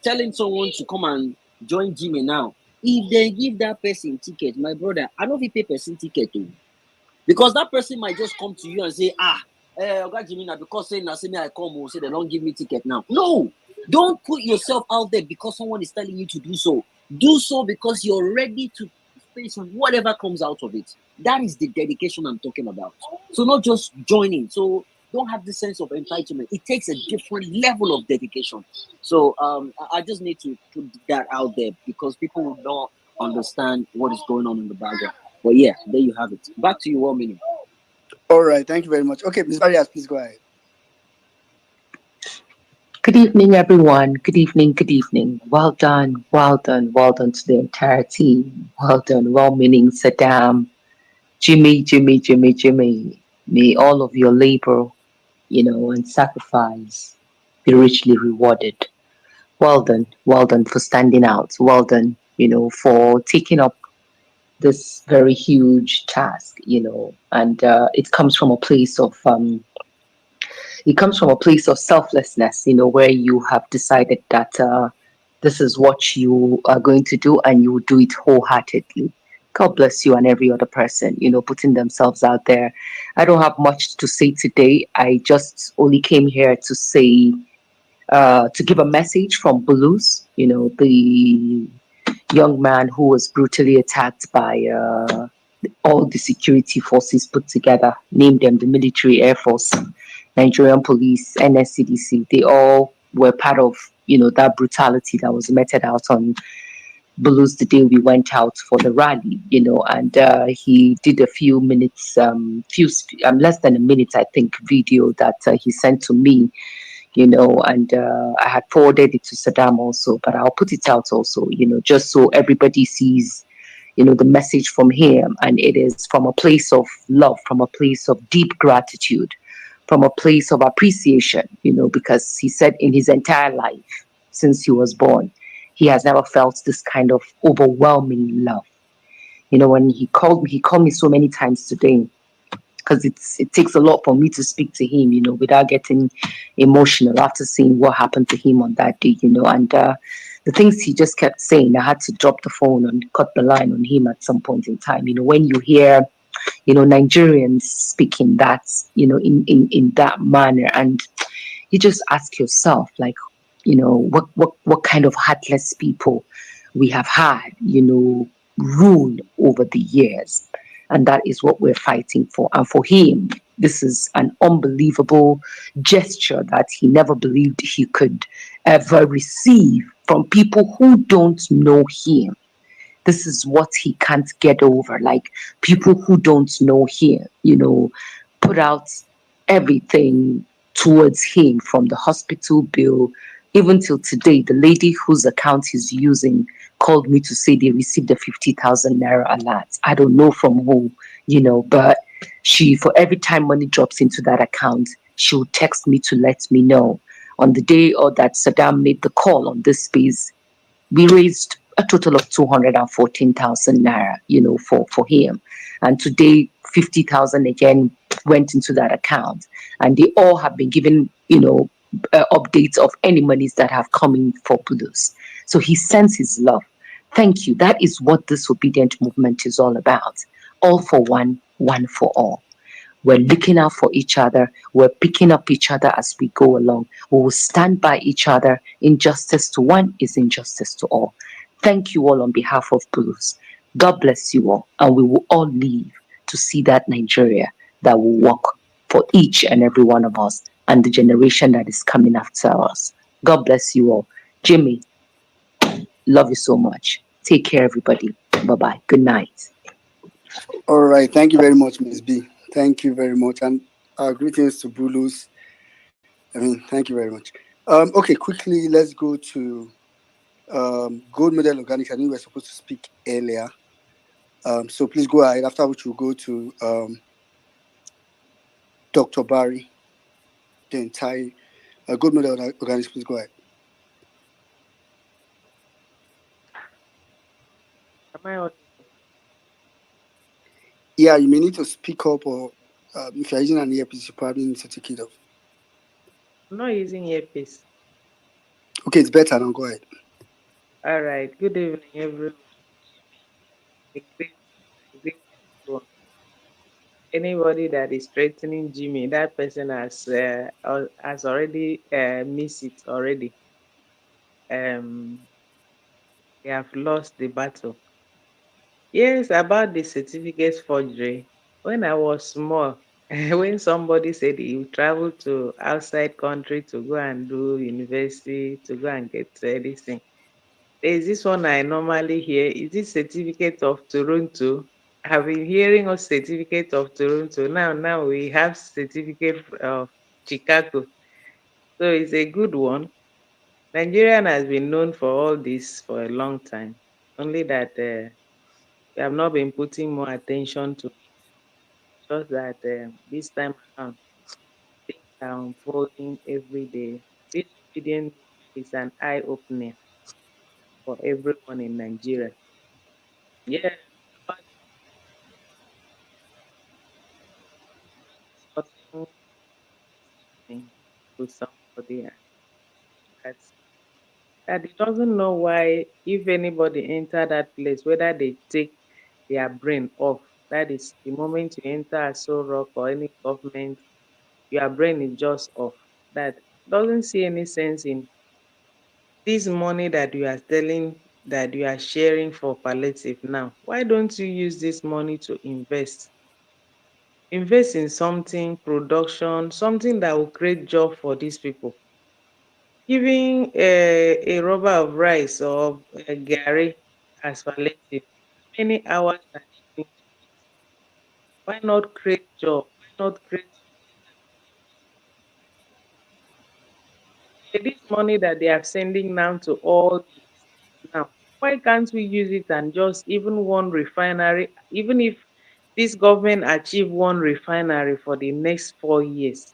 Speaker 4: telling someone to come and join Jimmy now, if they give that person ticket, my brother, I don't pay person ticket too. Because that person might just come to you and say, Oga Jimmy, now because say me I come or say they don't give me ticket now. No, don't put yourself out there because someone is telling you to do so. Do so because you're ready to face whatever comes out of it. That is the dedication I'm talking about. So not just joining. So don't have this sense of entitlement. It takes a different level of dedication. So I just need to put that out there because people will not understand what is going on in the background. But yeah, there you have it. Back to you, 1 minute.
Speaker 7: All right. Thank you very much. Okay, Ms. Varias, please go ahead.
Speaker 15: Good evening, everyone. Good evening. Good evening. Well done. Well done. Well done to the entire team. Well done. Well meaning Saddam, Jimmy. May all of your labor, and sacrifice be richly rewarded. Well done. Well done for standing out. Well done, for taking up this very huge task, and it comes from a place of selflessness, where you have decided that this is what you are going to do and you will do it wholeheartedly. God bless you and every other person, putting themselves out there. I don't have much to say today. I just only came here to say, to give a message from Blues, the young man who was brutally attacked by all the security forces put together, name them the military, air force, Nigerian police, NSCDC. They all were part of, that brutality that was meted out on Blues the day we went out for the rally, and he did a few minutes, less than a minute, I think, video that he sent to me, and I had forwarded it to Saddam also, but I'll put it out also, just so everybody sees, the message from him. And it is from a place of love, from a place of deep gratitude, from a place of appreciation, because he said in his entire life, since he was born, he has never felt this kind of overwhelming love. When he called me so many times today, because it takes a lot for me to speak to him, without getting emotional after seeing what happened to him on that day, and the things he just kept saying, I had to drop the phone and cut the line on him at some point in time. When you hear, Nigerians speaking that, in that manner, and you just ask yourself, like, what kind of heartless people we have had, rule over the years. And that is what we're fighting for. And for him, This is an unbelievable gesture that he never believed he could ever receive from people who don't know him. This is what he can't get over. Like people who don't know him, put out everything towards him, from the hospital bill. Even till today, the lady whose account he's using called me to say they received a 50,000 naira alert. I don't know from who, but she, for every time money drops into that account, she will text me to let me know. On the day or that Saddam made the call on this space, we raised a total of 214,000 naira, for him. And today, 50,000 again went into that account. And they all have been given, updates of any monies that have come in for Bulu's. So he sends his love. Thank you. That is what this obedient movement is all about. All for one, one for all. We're looking out for each other. We're picking up each other as we go along. We will stand by each other. Injustice to one is injustice to all. Thank you all on behalf of Bruce. God bless you all. And we will all live to see that Nigeria that will work for each and every one of us and the generation that is coming after us. God bless you all. Jimmy, love you so much. Take care, everybody. Bye bye. Good night.
Speaker 7: All right. Thank you very much, Miss B. Thank you very much. And greetings to Bulus. Thank you very much. Okay, quickly, let's go to Gold Medal Organics. I think we were supposed to speak earlier. So please go ahead, after which we'll go to Dr. Barry, the entire Gold Medal Organics. Please go ahead.
Speaker 9: Am I on?
Speaker 7: Yeah, you may need to speak up, or if you're using an earpiece, you probably need to take it off.
Speaker 9: I'm not using earpiece.
Speaker 7: Okay, it's better now. Go ahead.
Speaker 9: All right. Good evening, everyone. A great one. Anybody that is threatening Jimmy, that person has already missed it already. They have lost the battle. Yes, about the certificate forgery. When I was small, when somebody said he would travel to outside country to go and do university, to go and get this thing. There's this one I normally hear. Is this certificate of Toronto? I've been hearing of certificate of Toronto. Now we have certificate of Chicago. So it's a good one. Nigerian has been known for all this for a long time. Only that we have not been putting more attention to it. Just that this time around, things are unfolding every day. This obedient movement is an eye opener for everyone in Nigeria. Yeah, about discussing evening with somebody and that he doesn't know why if anybody enter that place, whether they take their brain off. That is the moment you enter a soul rock or any government, your brain is just off. That doesn't see any sense in this money that you are telling that you are sharing for palliative now. Why don't you use this money to invest? Invest in something, production, something that will create job for these people. Giving a rubber of rice or a gari as palliative, how many hours are they going to eat? Why not create job? Why not create something that this money that they are sending now to all the states now? Why can't we use it and just even one refinery, even if this government achieve one refinery for the next 4 years?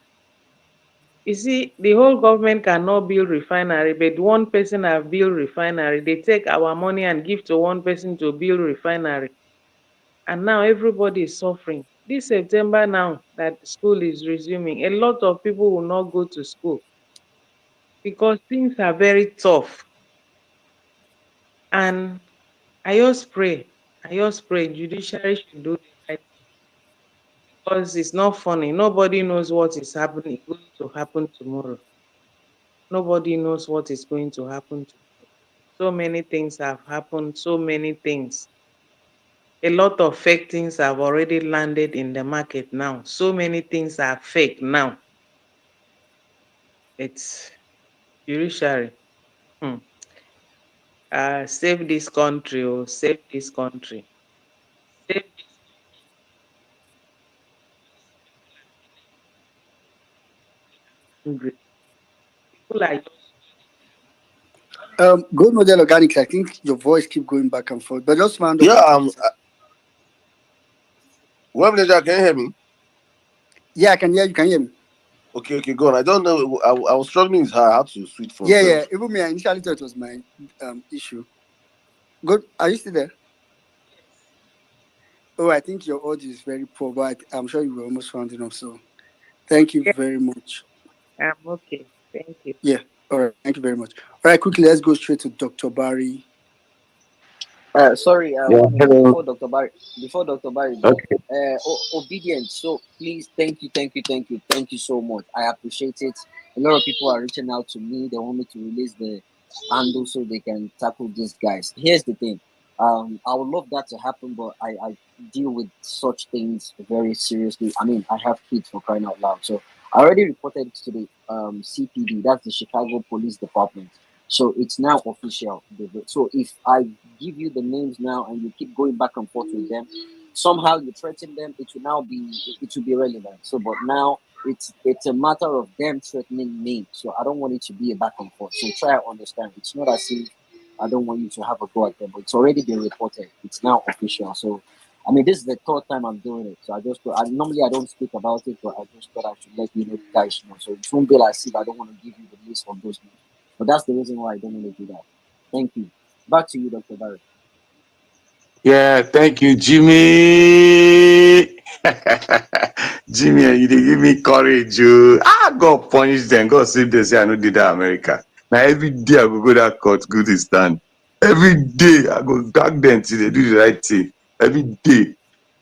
Speaker 9: You see, the whole government cannot build refinery, but one person have built refinery. They take our money and give to one person to build refinery. And now everybody is suffering. This September now that school is resuming, a lot of people will not go to school because things are very tough. And I just pray judiciary should do the right thing because it's not funny. Nobody knows what is happening, going to happen tomorrow. Nobody knows what is going to happen tomorrow. So many things have happened, so many things. A lot of fake things have already landed in the market now. So many things are fake now. It's judiciary. Hmm. Save this country, oh, save this country. Save this country. People are just
Speaker 7: Gold model organic. I think your voice keep going back and forth, but just round up
Speaker 1: Yeah,
Speaker 7: with 30 seconds.
Speaker 1: well, Ninja, can you hear me?
Speaker 7: Yeah, I can hear you. Can you hear me?
Speaker 1: Okay, go on. I don't know. I was struggling with her. I had to switch phone.
Speaker 7: Yeah,
Speaker 1: So
Speaker 7: yeah. Even me, I initially thought it was my issue. Good. Are you still there? Oh, I think your audio is very poor, but I'm sure you were almost rounding up. So thank you
Speaker 9: yeah,
Speaker 7: very much.
Speaker 9: I'm okay. Thank you.
Speaker 7: Yeah. All right. Thank you very much. All right. Quickly, let's go straight to Dr. Barry.
Speaker 4: Sorry,
Speaker 6: Yeah,
Speaker 4: 1 minute
Speaker 6: hello.
Speaker 4: before Dr. Barry go.
Speaker 6: Okay.
Speaker 4: Obedience. So please, thank you so much. I appreciate it. A lot of people are reaching out to me. They want me to release the handle so they can tackle these guys. Here's the thing. I would love that to happen, but I deal with such things very seriously. I mean, I have kids, for crying out loud. So I already reported it to the CPD. That's the Chicago Police Department. So it's now official. So if I give you the names now and you keep going back and forth with them, somehow you threaten them, it will be relevant. So but now it's a matter of them threatening me. So I don't want it to be a back and forth. So try to understand. It's not as if I don't want you to have a go at them, but it's already been reported. It's now official. So I mean, this is the third time I'm doing it. So normally I don't speak about it, but I just thought I should let you know guys know. So it won't be like if I don't want to give you the list of those names. But that's the reason why I don't want to do that. Thank you. Back to you, Dr. Barrett.
Speaker 6: Yeah, thank you, Jimmy. Jimmy, you dey give me courage. Oh. God punish them. God save them. Say I no did that America. Now every day I go that court, go to stand. Every day I go drag them till they do the right thing. Every day.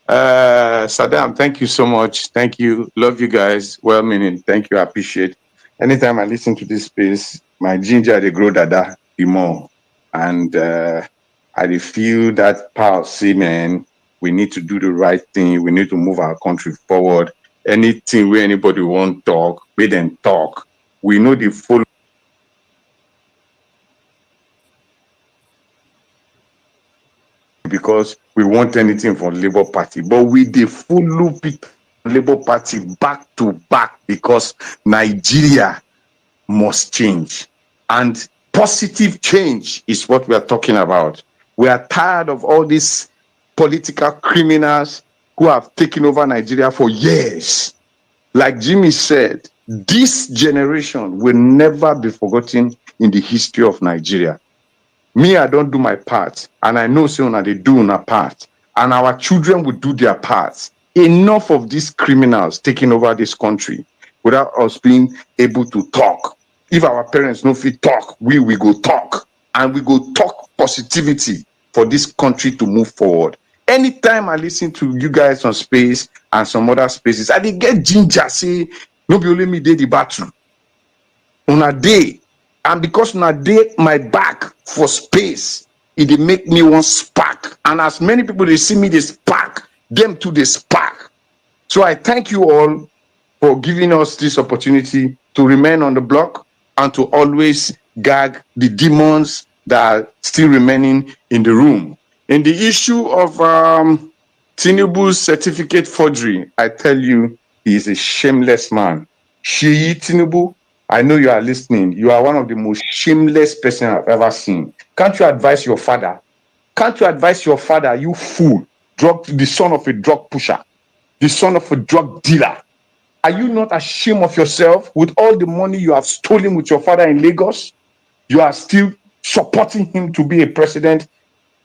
Speaker 6: Saddam, thank you so much. Thank you. Love you guys. Well meaning. Thank you. I appreciate. Anytime I listen to this space, my ginger they grow dada the more. And I dey feel that power say, man, we need to do the right thing. We need to move our country forward. Anything where anybody won't talk, we then talk. We know the full because we want anything from Labour Party, but we dey follow people Labour Party back to back because Nigeria must change. And positive change is what we are talking about. We are tired of all these political criminals who have taken over Nigeria for years. Like Jimmy said, this generation will never be forgotten in the history of Nigeria. Me, I don't do my part, and I know soon they do their part, and our children will do their parts. Enough of these criminals taking over this country without us being able to talk. If our parents no fit talk, we go talk, and we go talk positivity for this country to move forward. Anytime I listen to you guys on space and some other spaces, I dey get ginger say no be only me dey the battle. Una dey, and because una dey my back for space, e dey make me one spark, and as many people dey see me dey spark, them too dey spark. So I thank you all for giving us this opportunity to remain on the block and to always gag the demons that are still remaining in the room. In the issue of Tinubu's certificate forgery, I tell you, he is a shameless man. Sheyi Tinubu, I know you are listening. You are one of the most shameless person I've ever seen. Can't you advise your father? Can't you advise your father, you fool, the son of a drug pusher, the son of a drug dealer? Are you not ashamed of yourself with all the money you have stolen with your father in Lagos? You are still supporting him to be a president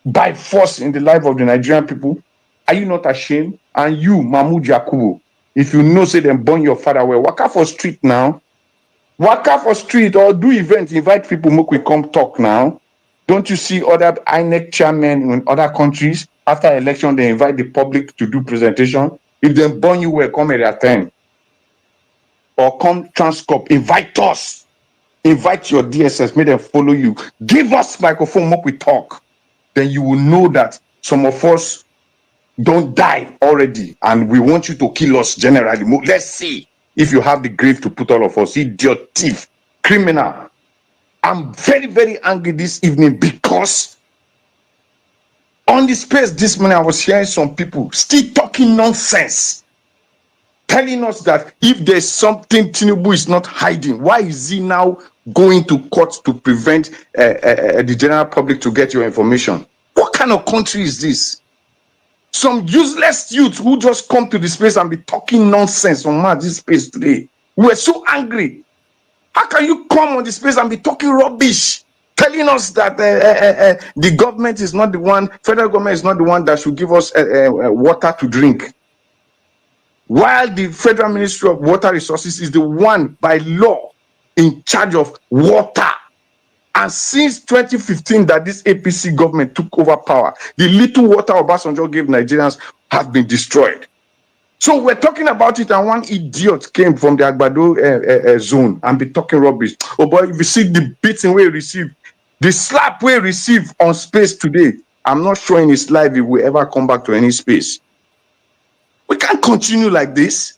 Speaker 6: by force in the life of the Nigerian people? Are you not ashamed? And you, Mahmoud Yakubu, if you know, say them burn your father, well, walk out for street now. Waka for street or do events, invite people, make we come talk now. Don't you see other INEC chairmen in other countries, after election, they invite the public to do presentation? If they burn you, well, come at 10. Or come Transcorp, invite us. Invite your DSS, make them follow you. Give us microphone, make we talk. Then you will know that some of us don't die already, and we want you to kill us generally. Let's see if you have the grave to put all of us. Idiot, thief, criminal. I'm very, very angry this evening because on the space this morning, I was hearing some people still talking nonsense, telling us that if there's something Tinubu is not hiding, why is he now going to court to prevent the general public to get your information? What kind of country is this? Some useless youth who just come to the space and be talking nonsense on this space today. We're so angry. How can you come on the space and be talking rubbish, telling us that the government is not the one, federal government is not the one that should give us water to drink, while the Federal Ministry of Water Resources is the one by law in charge of water? And since 2015 that this APC government took over power, the little water Obasanjo gave Nigerians has been destroyed. So we're talking about it, and one idiot came from the Agbado zone and be talking rubbish. Oh boy, if you see the beating we received, the slap we received on space today, I'm not sure in his life he will ever come back to any space. We can't continue like this.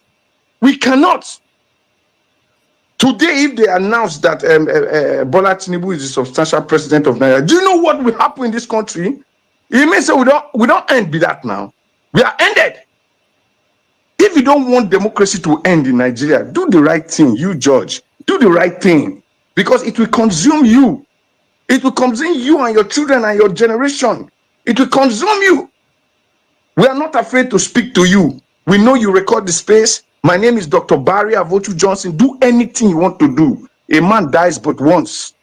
Speaker 6: We cannot. Today, if they announce that Bola Tinubu is the substantial president of Nigeria, do you know what will happen in this country? It means that we don't end with that now. We are ended. If you don't want democracy to end in Nigeria, do the right thing, you judge. Do the right thing, because it will consume you. It will consume you and your children and your generation. It will consume you. We are not afraid to speak to you. We know you record the space. My name is Dr. Barry Avotu Johnson. Do anything you want to do. A man dies but once.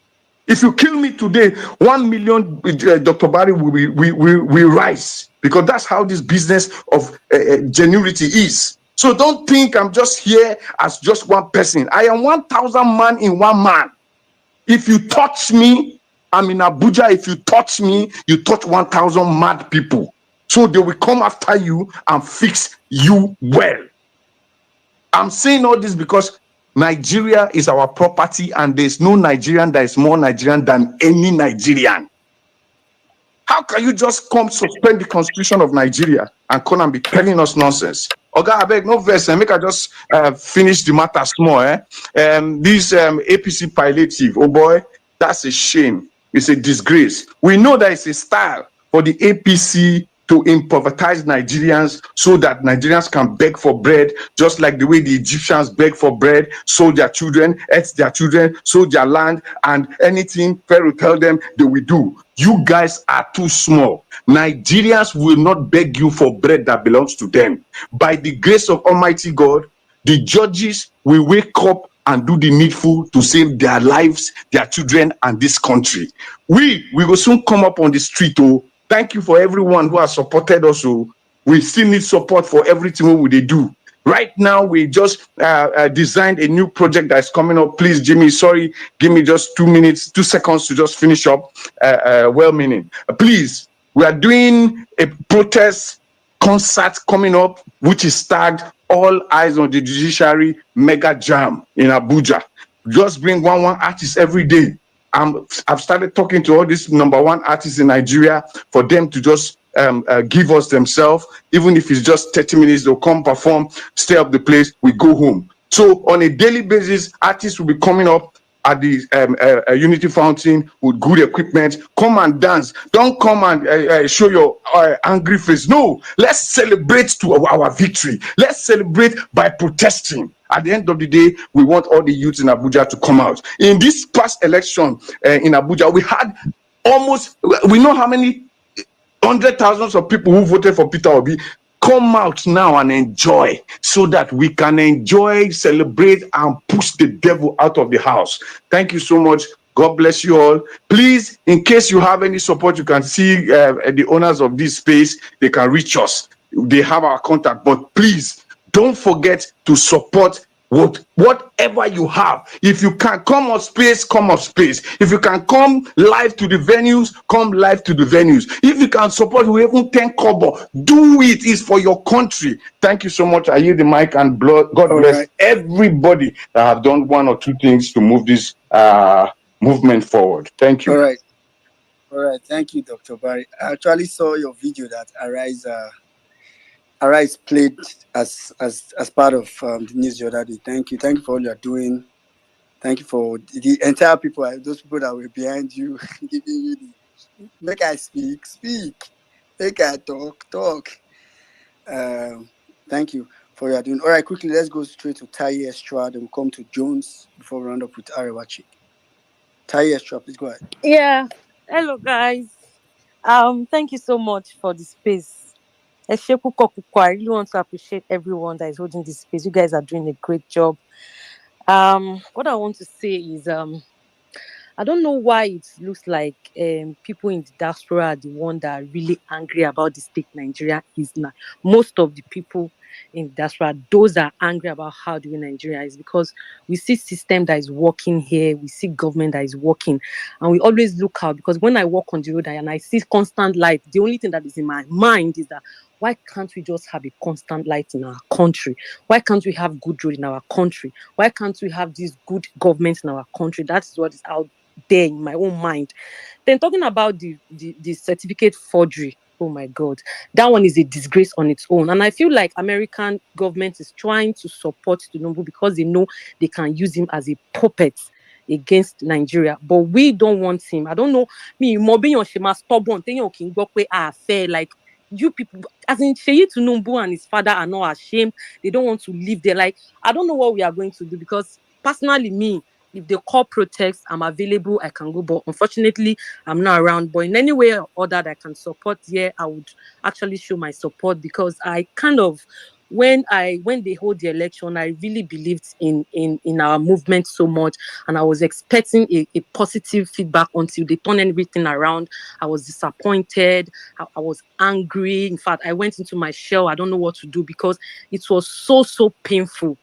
Speaker 6: If you kill me today, 1 million Dr. Barry will rise, because that's how this business of genuity is. So don't think I'm just here as just one person. I am 1,000 man in one man. If you touch me, I'm in Abuja. If you touch me, you touch 1,000 mad people. So they will come after you and fix you well. I'm saying all this because Nigeria is our property, and there's no Nigerian that is more Nigerian than any Nigerian. How can you just come suspend the constitution of Nigeria and come and be telling us nonsense? Oga, I beg no verse, and make I just finish the matter small. This APC palliative, oh boy, that's a shame. It's a disgrace. We know that it's a style for the APC to impoverish Nigerians so that Nigerians can beg for bread, just like the way the Egyptians beg for bread, sold their children, ate their children, sold their land, and anything Pharaoh tell them, they will do. You guys are too small. Nigerians will not beg you for bread that belongs to them. By the grace of Almighty God, the judges will wake up and do the needful to save their lives, their children, and this country. We will soon come up on the street. Thank you for everyone who has supported us. We still need support for everything we do. Right now, we just designed a new project that's coming up. Please, Jimmy, sorry, give me just 2 seconds to just finish up. Well-meaning. Please, we are doing a protest concert coming up, which is tagged All Eyes on the Judiciary Mega Jam in Abuja. Just bring one artist every day. I've started talking to all these #1 artists in Nigeria for them to just give us themselves. Even if it's just 30 minutes, they'll come perform, stay up the place, we go home. So on a daily basis, artists will be coming up at the Unity Fountain with good equipment. Come and dance. Don't come and show your angry face. No, let's celebrate to our victory. Let's celebrate by protesting. At the end of the day, we want all the youths in Abuja to come out. In this past election in Abuja, we had we know how many hundred thousands of people who voted for Peter Obi. Come out now and enjoy, so that we can enjoy, celebrate, and push the devil out of the house. Thank you so much. God bless you all. Please, in case you have any support, you can see the owners of this space. They can reach us. They have our contact. But please, don't forget to support whatever you have. If you can come on space, come on space. If you can come live to the venues, come live to the venues. If you can support even 10 kobo, do it. It's for your country. Thank you so much. I yield the mic, and God bless everybody that have done one or two things to move this movement forward. Thank you.
Speaker 7: All right. Thank you, Dr. Barry. I actually saw your video that Arise Arise played as part of the news the other day. Thank you for all you're doing. Thank you for the entire people, those people that were behind you, giving you the make I speak, make I talk. Um, Thank you for your doing. All right, quickly, let's go straight to Tai Extra. Then we'll come to Jones before we round up with Arewachi. Tai Extra, please go ahead.
Speaker 12: Yeah. Hello, guys. Thank you so much for the space. Ẹ ṣé púpọ̀ púpọ̀. I really want to appreciate everyone that is holding this space. You guys are doing a great job. What I want to say is I don't know why it looks like people in the diaspora are the one that are really angry about the state Nigeria is now. Most of the people in the diaspora, those are angry about how the way Nigeria is, because we see system that is working here, we see government that is working, and we always look out. Because when I walk on the road and I see constant light, the only thing that is in my mind is that why can't we just have a constant light in our country? Why can't we have good road in our country? Why can't we have this good government in our country? That is what is out there in my own mind. Then talking about the certificate forgery, oh my God, that one is a disgrace on its own. And I feel like American government is trying to support Tinubu because they know they can use him as a puppet against Nigeria. But we don't want him. I don't know. Me, mobbing your shema stubborn, thinking okay, fair. Like you people, as in Sheyi Tinubu and his father are not ashamed. They don't want to live there. Like, I don't know what we are going to do, because personally, me, if they call protests, I'm available, I can go. But unfortunately, I'm not around. But in any way or other that I can support, yeah, I would actually show my support, because I kind of, when they hold the election, I really believed in our movement so much, and I was expecting a positive feedback until they turned everything around. I was disappointed. I was angry. In fact, I went into my shell. I don't know what to do, because it was so painful.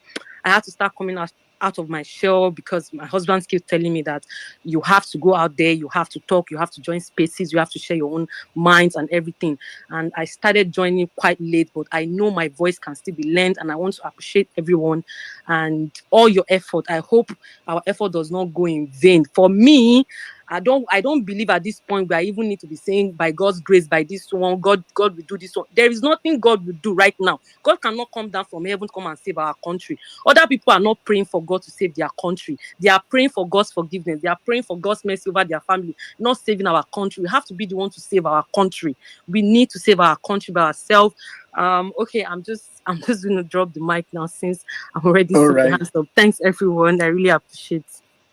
Speaker 12: I had to start coming out of my shell, because my husband keeps telling me that you have to go out there, you have to talk, you have to join spaces, you have to share your own minds and everything. And I started joining quite late, but I know my voice can still be lent, and I want to appreciate everyone and all your effort. I hope our effort does not go in vain. For me, I don't believe at this point where I even need to be saying by God's grace, by this one, God will do this one. There is nothing God will do right now. God cannot come down from heaven to come and save our country. Other people are not praying for God to save their country. They are praying for God's forgiveness. They are praying for God's mercy over their family, not saving our country. We have to be the one to save our country. We need to save our country by ourselves. Okay, I'm just gonna drop the mic now, since I'm already
Speaker 7: All
Speaker 12: seeing the
Speaker 7: right.
Speaker 12: hands up. Thanks everyone. I really appreciate.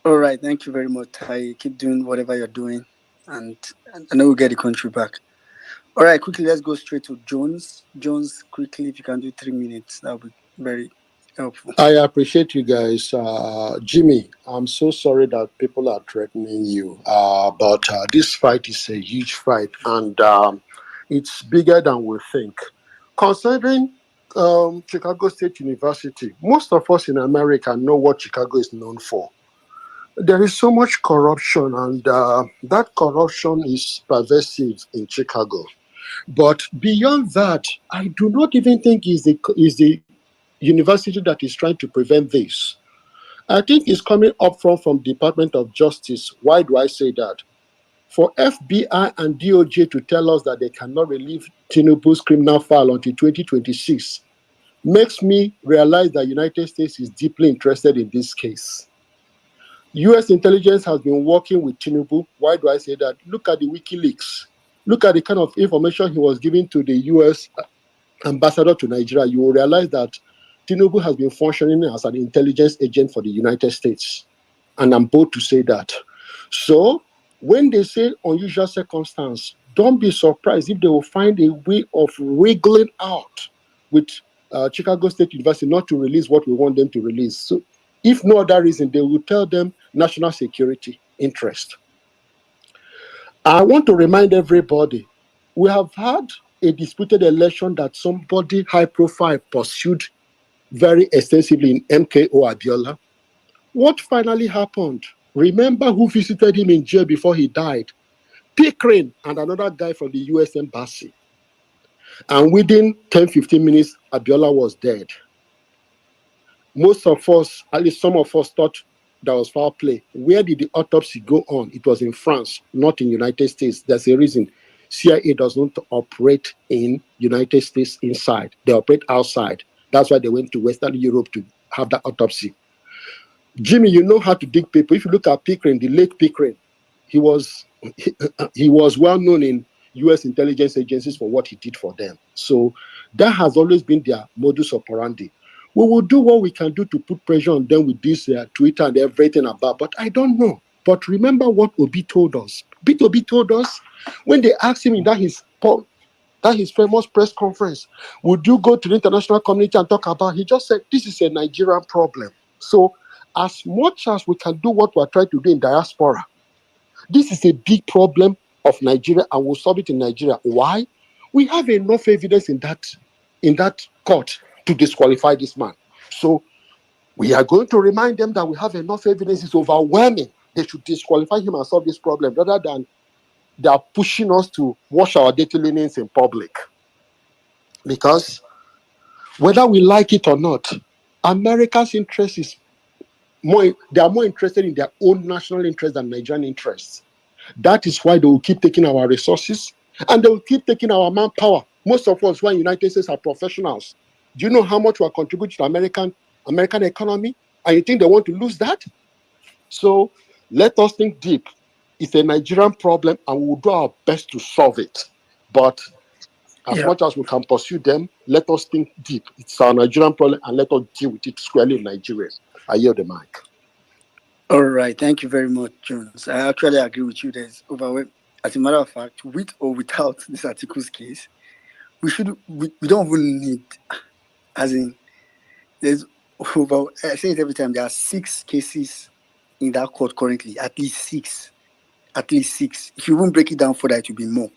Speaker 7: All right. Thank you very much, Tai. Keep doing whatever you're doing, and I know we'll get the country back. All right, quickly, let's go straight to Jones. Jones, quickly, if you can do 3 minutes, that would be very helpful.
Speaker 5: I appreciate you guys. Jimmy, I'm so sorry that people are threatening you, but this fight is a huge fight, and it's bigger than we think. Considering Chicago State University, most of us in America know what Chicago is known for. There is so much corruption, and that corruption is pervasive in Chicago. But beyond that, I do not even think is the university that is trying to prevent this. I think it's coming up from Department of Justice. Why do I say that? For FBI and DOJ to tell us that they cannot relieve Tinubu's criminal file until 2026 makes me realize that United States is deeply interested in this case. US intelligence has been working with Tinubu. Why do I say that? Look at the WikiLeaks. Look at the kind of information he was giving to the US ambassador to Nigeria. You will realize that Tinubu has been functioning as an intelligence agent for the United States. And I'm bold to say that. So when they say unusual circumstance, don't be surprised if they will find a way of wriggling out with Chicago State University not to release what we want them to release. So if no other reason, they will tell them national security interest. I want to remind everybody, we have had a disputed election that somebody high profile pursued very extensively in MKO Abiola. What finally happened? Remember who visited him in jail before he died? Pickering and another guy from the US Embassy. And within 10-15 minutes, Abiola was dead. Most of us, at least some of us, thought that was foul play. Where did the autopsy go on? It was in France, not in the United States. There's a reason. CIA does not operate in United States inside. They operate outside. That's why they went to Western Europe to have that autopsy. Jimmy, you know how to dig people. If you look at Pickering, the late Pickering, he was he was well known in U.S. intelligence agencies for what he did for them. So that has always been their modus operandi. We will do what we can do to put pressure on them with this Twitter and everything about. But I don't know. But remember what Obi told us. Obi told us when they asked him in that his famous press conference, would you go to the international community and talk about? He just said this is a Nigerian problem. So as much as we can do what we're trying to do in diaspora, this is a big problem of Nigeria and we'll solve it in Nigeria. Why? We have enough evidence in that court to disqualify this man. So we are going to remind them that we have enough evidence. It's overwhelming. They should disqualify him and solve this problem rather than they are pushing us to wash our dirty linens in public. Because whether we like it or not, America's interest is they are more interested in their own national interest than Nigerian interests. That is why they will keep taking our resources and they will keep taking our manpower. Most of us who are in the United States are professionals. Do you know how much we are contributing to American economy? And you think they want to lose that? So let us think deep. It's a Nigerian problem and we will do our best to solve it. But as much as we can pursue them, let us think deep. It's our Nigerian problem and let us deal with it squarely in Nigeria. I yield the mic.
Speaker 7: All right, thank you very much, Jones. I actually agree with you. There's overwhelming. As a matter of fact, with or without this article's case, we don't even need, as in, there's over, I say it every time, there are 6 cases in that court currently, at least 6. At least 6. If you won't break it down further, it will be more.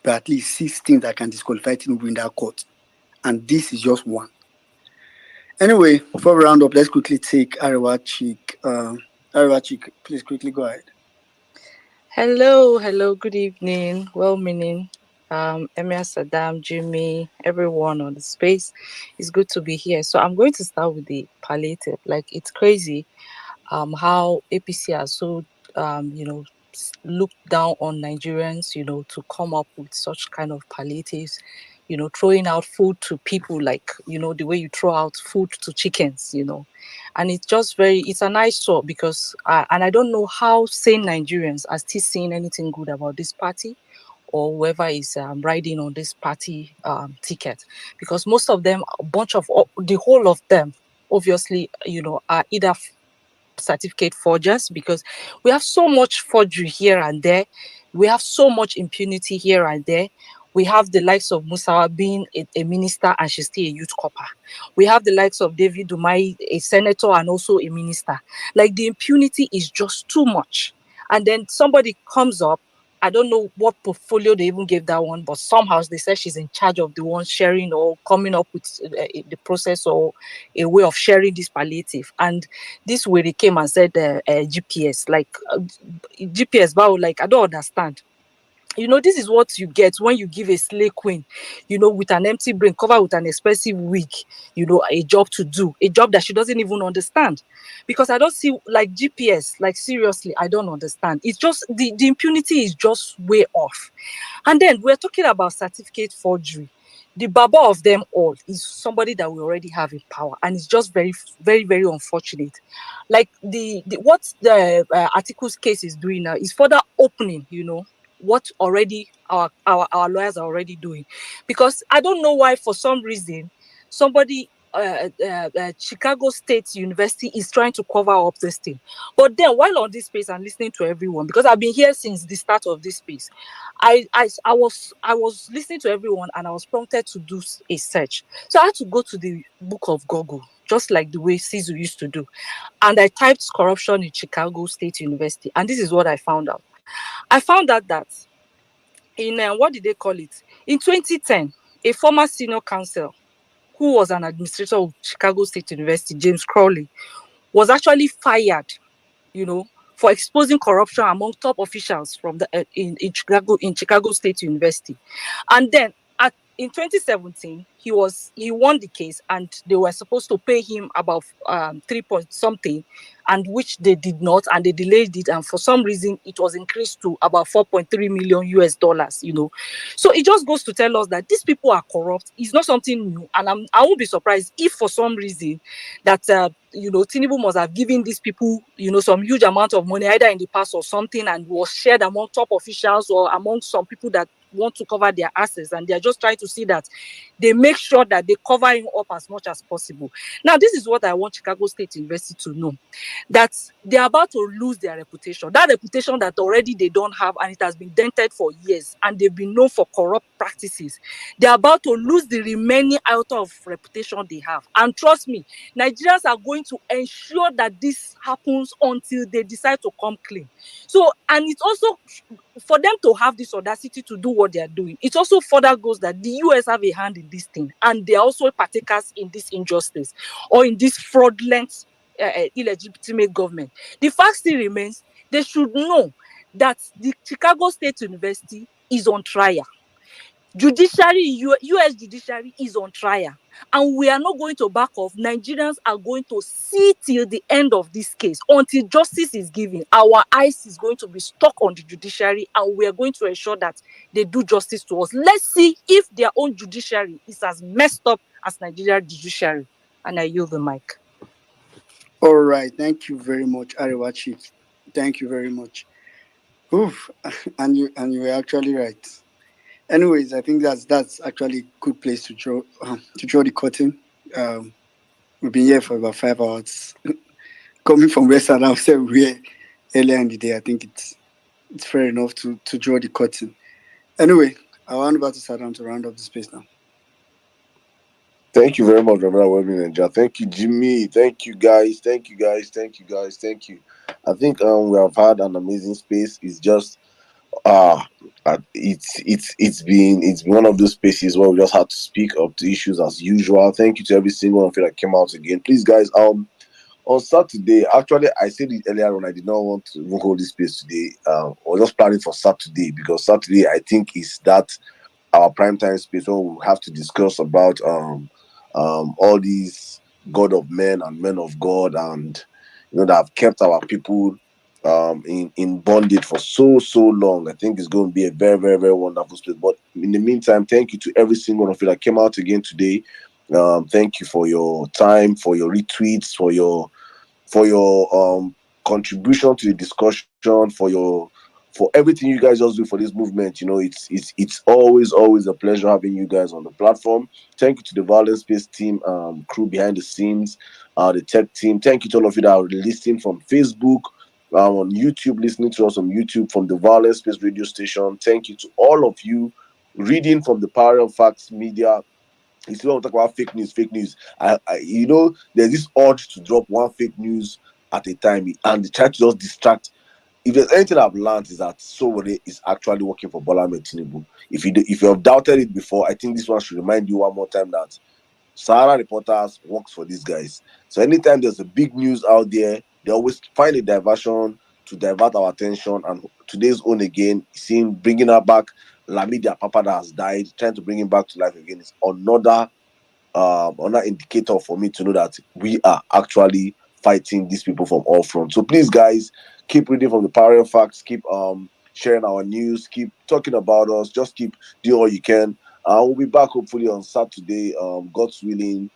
Speaker 7: But at least 6 things that can disqualify Tinubu in that court. And this is just one. Anyway, before we round up, let's quickly take Arewa Chick. Arewa Chick, please quickly go ahead.
Speaker 12: Hello, good evening, well-meaning, Emir, Saddam, Jimmy, everyone on the space. It's good to be here. So I'm going to start with the palliative. Like, it's crazy how APC are so, look down on Nigerians, to come up with such kind of palliatives, throwing out food to people like, the way you throw out food to chickens, and it's just it's a nice thought because, and I don't know how sane Nigerians are still seeing anything good about this party or whoever is riding on this party ticket, because most of them, the whole of them, obviously, are either certificate forgers, because we have so much forgery here and there. We have so much impunity here and there. We have the likes of Musawa being a minister and she's still a youth corper. We have the likes of David Umai, a senator and also a minister. Like, the impunity is just too much. And then somebody comes up, I don't know what portfolio they even gave that one, but somehow they said she's in charge of the one sharing or coming up with the process or a way of sharing this palliative. And this way they came and said GPS, like GPS, but like, I don't understand. This is what you get when you give a slay queen, with an empty brain, covered with an expensive wig, a job to do, a job that she doesn't even understand. Because I don't see, like, GPS, like, seriously, I don't understand. It's just, the impunity is just way off. And then we're talking about certificate forgery. The baba of them all is somebody that we already have in power, and it's just very, very, very unfortunate. Like, what the articles case is doing now is further opening, what already our lawyers are already doing. Because I don't know why, for some reason, somebody Chicago State University is trying to cover up this thing. But then, while on this space and listening to everyone, because I've been here since the start of this space, I was listening to everyone and I was prompted to do a search. So I had to go to the book of Google, just like the way Caesar used to do. And I typed corruption in Chicago State University, and this is what I found out. I found out that in, what did they call it? In 2010, a former senior counsel who was an administrator of Chicago State University, James Crowley, was actually fired, for exposing corruption among top officials from in Chicago State University. And then, in 2017 he won the case, and they were supposed to pay him about 3 point something, and which they did not, and they delayed it, and for some reason it was increased to about 4.3 million US dollars, so it just goes to tell us that these people are corrupt. It's not something new, and I won't be surprised if for some reason that Tinubu must have given these people some huge amount of money either in the past or something, and was shared among top officials or among some people that want to cover their assets, and they're just trying to see that they make sure that they cover him up as much as possible. Now, this is what I want Chicago State University to know, that they're about to lose their reputation, that reputation that already they don't have, and it has been dented for years, and they've been known for corrupt practices. They're about to lose the remaining iota of reputation they have, and trust me, Nigerians are going to ensure that this happens until they decide to come clean. So, and it's also for them to have this audacity to do what they are doing, it also further goes that the US have a hand in this thing, and they are also partakers in this injustice or in this fraudulent, illegitimate government. The fact still remains, they should know that the Chicago State University is on trial. Judiciary, US judiciary is on trial, and we are not going to back off. Nigerians are going to see till the end of this case until justice is given. Our eyes is going to be stuck on the judiciary, and we are going to ensure that they do justice to us. Let's see if their own judiciary is as messed up as Nigeria judiciary. And I yield the mic.
Speaker 7: All right, thank you very much, Arewachi. Thank you very much. Oof, and you were actually right. Anyways, I think that's actually a good place to draw the curtain. Um, we've been here for about 5 hours. Coming from West Adam, said we were earlier in the day. I think it's fair enough to draw the curtain. Anyway, I want over to Saddam to round up the space now.
Speaker 1: Thank you very much, Rabbi Webby Ninja. Thank you, Jimmy. Thank you, guys. Thank you, guys. Thank you, guys. Thank you. I think we have had an amazing space. It's just uh it's been one of those spaces where we just had to speak up the issues as usual. Thank you to every single one of you that came out again. Please, guys, on Saturday, actually, I said it earlier on. I did not want to even hold this space today. I was just planning for Saturday because Saturday, I think, is that our prime time space where we have to discuss about all these God of men and men of God, and that have kept our people in bondage for so long. I think it's going to be a very, very, very wonderful space. But in the meantime, thank you to every single one of you that came out again today. Thank you for your time, for your retweets, for your contribution to the discussion, for everything you guys just do for this movement. It's always a pleasure having you guys on the platform. Thank you to the Violence Space team, crew behind the scenes, the tech team. Thank you to all of you that are listening from Facebook, on YouTube, listening to us on YouTube from the Violence Space radio station. Thank you to all of you reading from the Power of Facts Media. You still want to talk about fake news, fake news. There's this urge to drop one fake news at a time, and they try to just distract. If there's anything I've learned is that Sowore is actually working for Bola Ahmed Tinubu. If you have doubted it before, I think this one should remind you one more time that Sahara Reporters works for these guys. So anytime there's a big news out there, they always find a diversion to divert our attention. And today's own again, seeing bringing her back, Lamidi Papa that has died, trying to bring him back to life again is another indicator for me to know that we are actually fighting these people from all fronts. So please, guys, keep reading from the Power of Facts, keep sharing our news, keep talking about us, just keep doing all you can. We'll be back hopefully on Saturday, God's willing,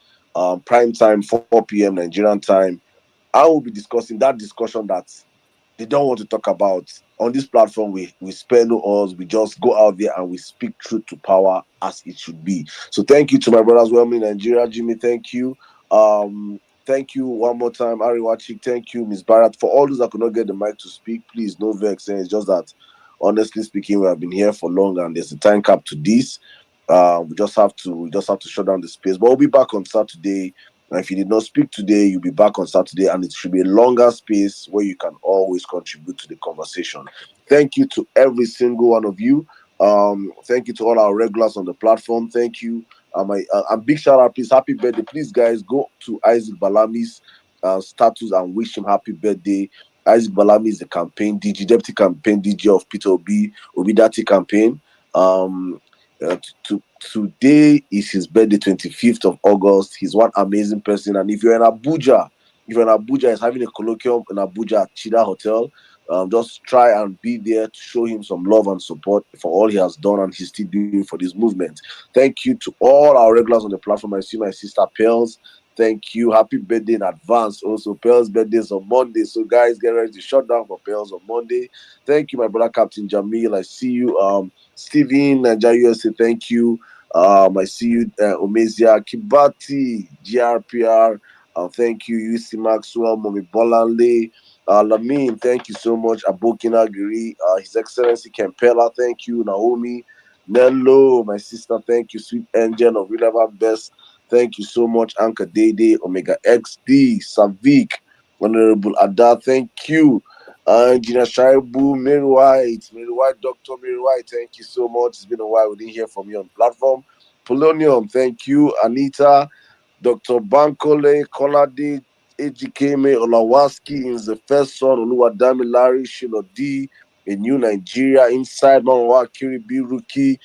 Speaker 1: prime time, 4 p.m. Nigerian time. I will be discussing that discussion that they don't want to talk about. On this platform, we spare no odds. We just go out there and we speak truth to power as it should be. So thank you to my brothers well in Nigeria. Jimmy, thank you. Thank you one more time, Ariwachik. Thank you, Miss Barrett. For all those that could not get the mic to speak, please, no vex. It's just that, honestly speaking, we have been here for long and there's a time cap to this. We just have to shut down the space. But we'll be back on Saturday. And if you did not speak today, you'll be back on Saturday, and it should be a longer space where you can always contribute to the conversation. Thank you to every single one of you. Thank you to all our regulars on the platform. Thank you. Big shout out, please. Happy birthday. Please, guys, go to Isaac Balami's status and wish him happy birthday. Isaac Balami is the deputy campaign DG of Peter Obidati campaign. Today is his birthday, 25th of August. He's one amazing person. And if you're in Abuja, he's having a colloquium in Abuja at Chida Hotel. Just try and be there to show him some love and support for all he has done and he's still doing for this movement. Thank you to all our regulars on the platform. I see my sister Pearls. Thank you. Happy birthday in advance. Also, Pearls' birthday is on Monday. So, guys, get ready to shut down for Pearls on Monday. Thank you, my brother Captain Jamil. I see you. Steven, Nigeria USA, thank you. I see you, Omezia Kibati, GRPR. Thank you, UC Maxwell, Momi Bolanle. Lamin, thank you so much. Abokina Giri, His Excellency Kempela, thank you. Naomi, Nello, my sister, thank you. Sweet Angel of River Best, thank you so much. Anka Dede, Omega XD, Savik, Honorable Ada, thank you. Engineer Shaibu, Mary White, Dr. Mary White, thank you so much. It's been a while we didn't hear from you on the platform. Polonium, thank you. Anita, Dr. Bankole, Kolade, Ejikeme, Olawaski is the first son, Oluwadami Larry, Shilodi, a new Nigeria, Inside Manwa, Kiribi Ruki,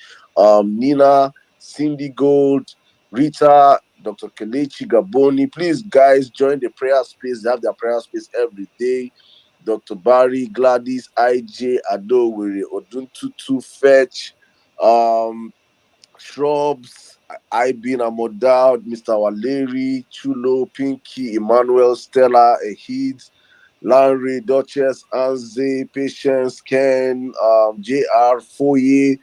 Speaker 1: Nina, Cindy Gold, Rita, Dr. Kelechi Gaboni. Please, guys, join the prayer space. They have their prayer space every day. Dr. Barry, Gladys, IJ, Adowere, Oduntutu, Fetch, Shrubs, Ibin Amodal, Mr. Waleri, Chulo, Pinky, Emmanuel, Stella, Ehid, Larry, Duchess, Anze, Patience, Ken, JR, Foye,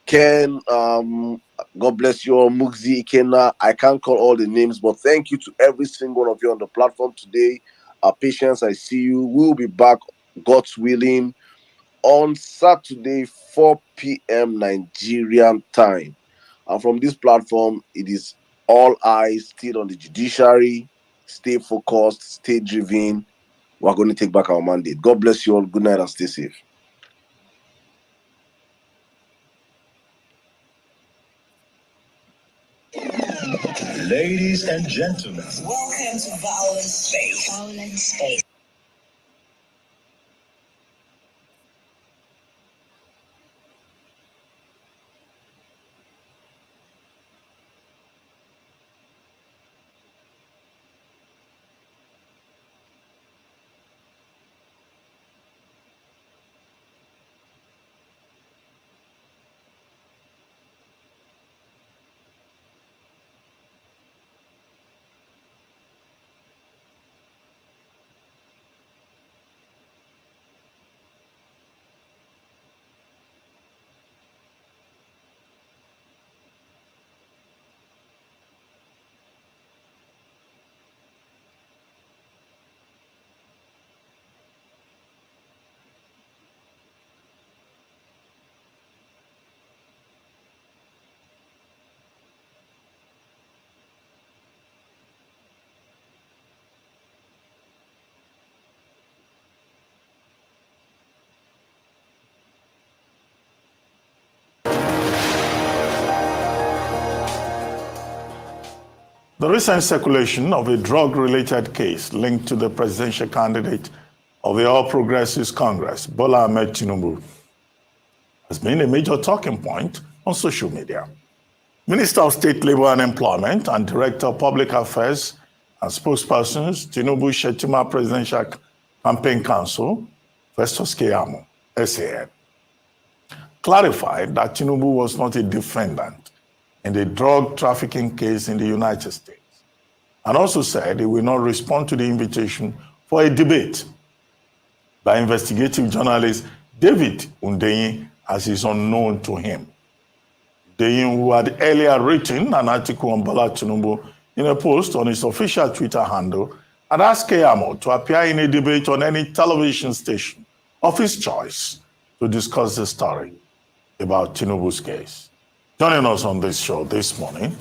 Speaker 1: Ken, God bless you all, Mugzi, Ikena. I can't call all the names, but thank you to every single one of you on the platform today. Patience, I see you. We'll be back, God's willing, on Saturday, 4 p.m. Nigerian time. And from this platform, it is all eyes still on the judiciary. Stay focused, stay driven. We're going to take back our mandate. God bless you all. Good night and stay safe.
Speaker 13: Ladies and gentlemen, welcome to Violent Space. Violent Space.
Speaker 14: The recent circulation of a drug-related case linked to the presidential candidate of the All Progressives Congress, Bola Ahmed Tinubu, has been a major talking point on social media. Minister of State Labor and Employment and Director of Public Affairs and spokespersons, Tinubu Shetima Presidential Campaign Council, Festus Keyamo, SAN, clarified that Tinubu was not a defendant in the drug trafficking case in the United States, and also said he will not respond to the invitation for a debate by investigative journalist David Hundeyin, as is unknown to him. Hundeyin, who had earlier written an article on Bola Tinubu in a post on his official Twitter handle, had asked Keyamo to appear in a debate on any television station of his choice to discuss the story about Tinubu's case. Joining us on this show this morning,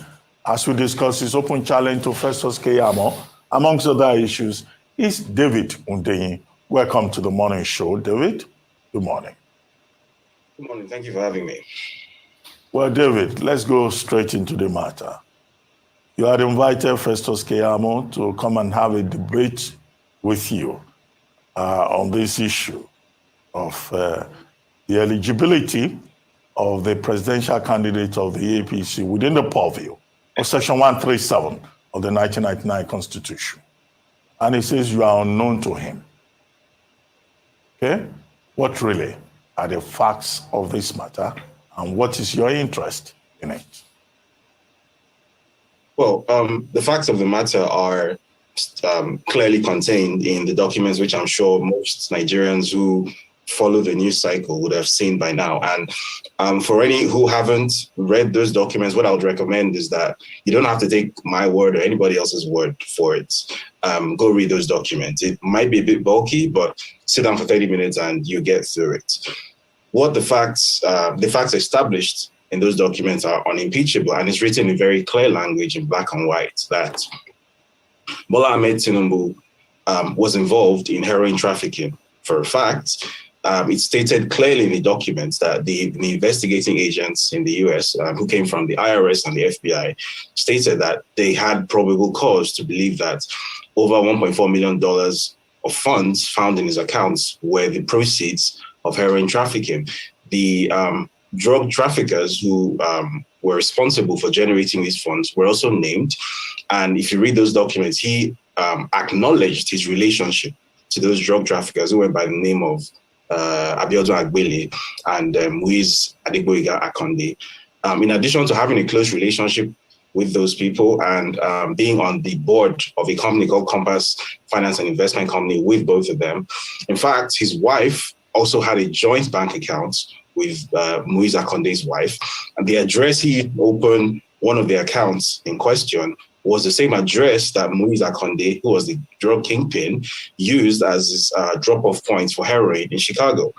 Speaker 14: as we discuss his open challenge to Festus Keyamo, amongst other issues, is David Hundeyin. Welcome to the morning show, David. Good morning.
Speaker 23: Good morning. Thank you for having me.
Speaker 14: Well, David, let's go straight into the matter. You had invited Festus Keyamo to come and have a debate with you on this issue of the eligibility of the presidential candidate of the APC within the purview of Section 137 of the 1999 Constitution. And he says you are unknown to him. Okay? What really are the facts of this matter, and what is your interest in it?
Speaker 23: Well, the facts of the matter are clearly contained in the documents, which I'm sure most Nigerians who follow the news cycle would have seen by now. And for any who haven't read those documents, what I would recommend is that you don't have to take my word or anybody else's word for it. Go read those documents. It might be a bit bulky, but sit down for 30 minutes and you get through it. What the facts established in those documents are unimpeachable, and it's written in very clear language in black and white that Bola Ahmed Tinubu was involved in heroin trafficking. For a fact, it's stated clearly in the documents that the investigating agents in the US who came from the IRS and the FBI stated that they had probable cause to believe that over $1.4 million of funds found in his accounts were the proceeds of heroin trafficking. The drug traffickers who were responsible for generating these funds were also named. And if you read those documents, he acknowledged his relationship to those drug traffickers who went by the name of Abiodun Agbele and Muiz Adegboyega Akonde. In addition to having a close relationship with those people and being on the board of a company called Compass Finance and Investment Company with both of them. In fact, his wife also had a joint bank account with Muiz Akonde's wife. And the address he opened one of the accounts in question was the same address that Muiz Akonde, who was the drug kingpin, used as his drop-off point for heroin in Chicago.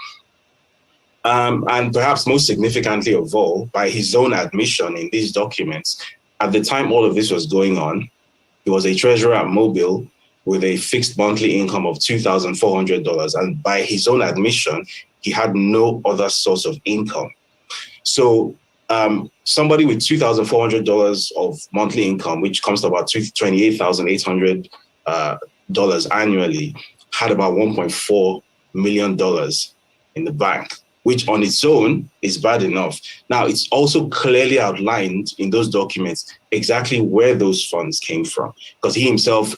Speaker 23: And perhaps most significantly of all, by his own admission in these documents, at the time all of this was going on, he was a treasurer at Mobile with a fixed monthly income of $2,400. And by his own admission, he had no other source of income. So somebody with $2,400 of monthly income, which comes to about $28,800 annually, had about $1.4 million in the bank, which on its own is bad enough. Now, it's also clearly outlined in those documents exactly where those funds came from, because he himself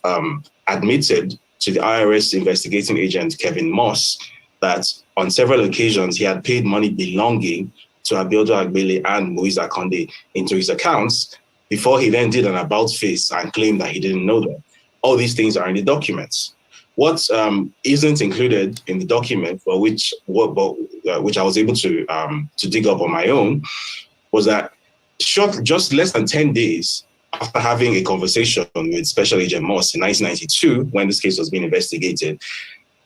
Speaker 23: admitted to the IRS investigating agent, Kevin Moss, that on several occasions he had paid money belonging to Abiodun Agbele and Muiz Akonde into his accounts before he then did an about face and claimed that he didn't know them. All these things are in the documents. What isn't included in the document, but which I was able to dig up on my own, was that just less than 10 days after having a conversation with Special Agent Moss in 1992, when this case was being investigated,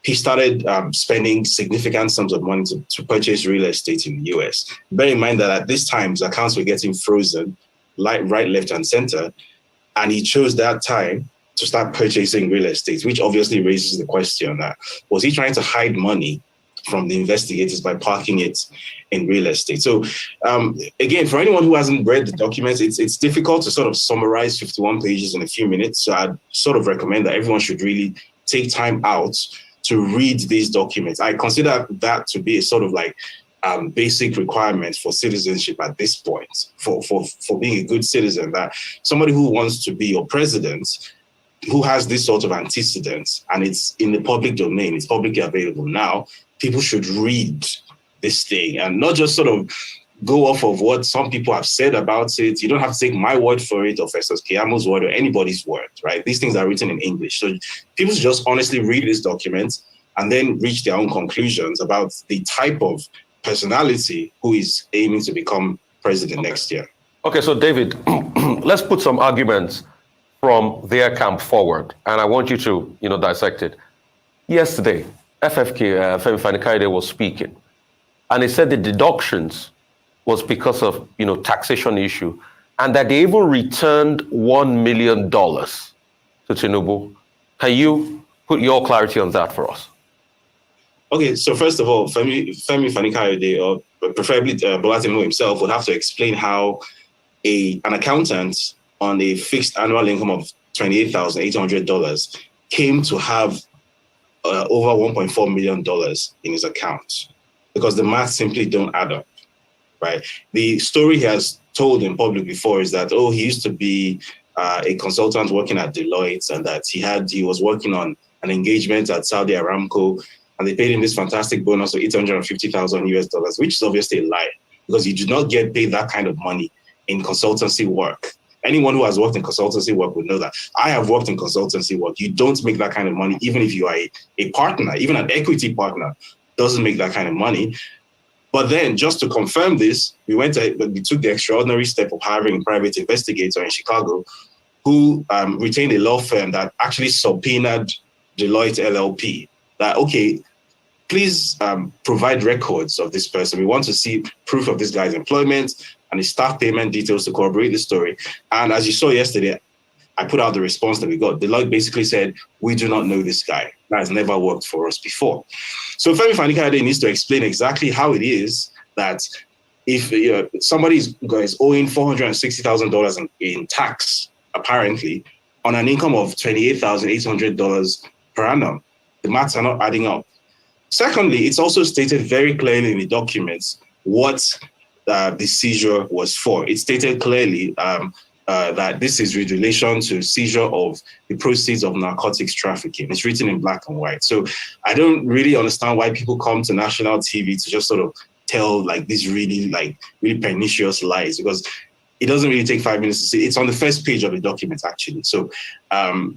Speaker 23: he started spending significant sums of money to purchase real estate in the US. Bear in mind that at this time, his accounts were getting frozen, right, left, and center. And he chose that time to start purchasing real estate, which obviously raises the question that, was he trying to hide money from the investigators by parking it in real estate? So again, for anyone who hasn't read the documents, it's difficult to sort of summarize 51 pages in a few minutes. So I'd sort of recommend that everyone should really take time out to read these documents. I consider that to be a sort of like basic requirement for citizenship at this point, for being a good citizen, that somebody who wants to be your president, who has this sort of antecedents, and it's in the public domain, it's publicly available now, people should read this thing and not just sort of go off of what some people have said about it. You don't have to take my word for it or Festus Keyamo's word or anybody's word, right? These things are written in English. So people should just honestly read this document and then reach their own conclusions about the type of personality who is aiming to become president next year.
Speaker 11: Okay, so David, let's put some arguments from their camp forward, and I want you to, dissect it. Yesterday, FFK, Femi Fani-Kayode, was speaking, and he said the deductions was because of, taxation issue, and that they even returned $1 million to Tinubu. Can you put your clarity on that for us?
Speaker 23: Okay, so first of all, Femi Fani-Kayode, or preferably Bola Tinubu himself, would have to explain how an accountant on a fixed annual income of $28,800 came to have over $1.4 million in his account, because the math simply don't add up. right? The story he has told in public before is that, oh, he used to be a consultant working at Deloitte, and that he was working on an engagement at Saudi Aramco, and they paid him this fantastic bonus of $850,000 US, which is obviously a lie, because you do not get paid that kind of money in consultancy work. Anyone who has worked in consultancy work would know that. I have worked in consultancy work. You don't make that kind of money, even if you are a partner, even an equity partner doesn't make that kind of money. But then, just to confirm this, we took the extraordinary step of hiring a private investigator in Chicago who retained a law firm that actually subpoenaed Deloitte LLP. That, okay, please provide records of this person. We want to see proof of this guy's employment and his staff payment details to corroborate the story. And as you saw yesterday, I put out the response that we got. Deloitte basically said, we do not know this guy. That has never worked for us before. So Femi Fani-Kayode needs to explain exactly how it is that if somebody is owing $460,000 in tax, apparently, on an income of $28,800 per annum, the maths are not adding up. Secondly, it's also stated very clearly in the documents what the seizure was for. It stated clearly that this is with relation to seizure of the proceeds of narcotics trafficking. It's written in black and white. So I don't really understand why people come to national TV to just sort of tell these really pernicious lies, because it doesn't really take 5 minutes to see. It's on the first page of the document, actually. So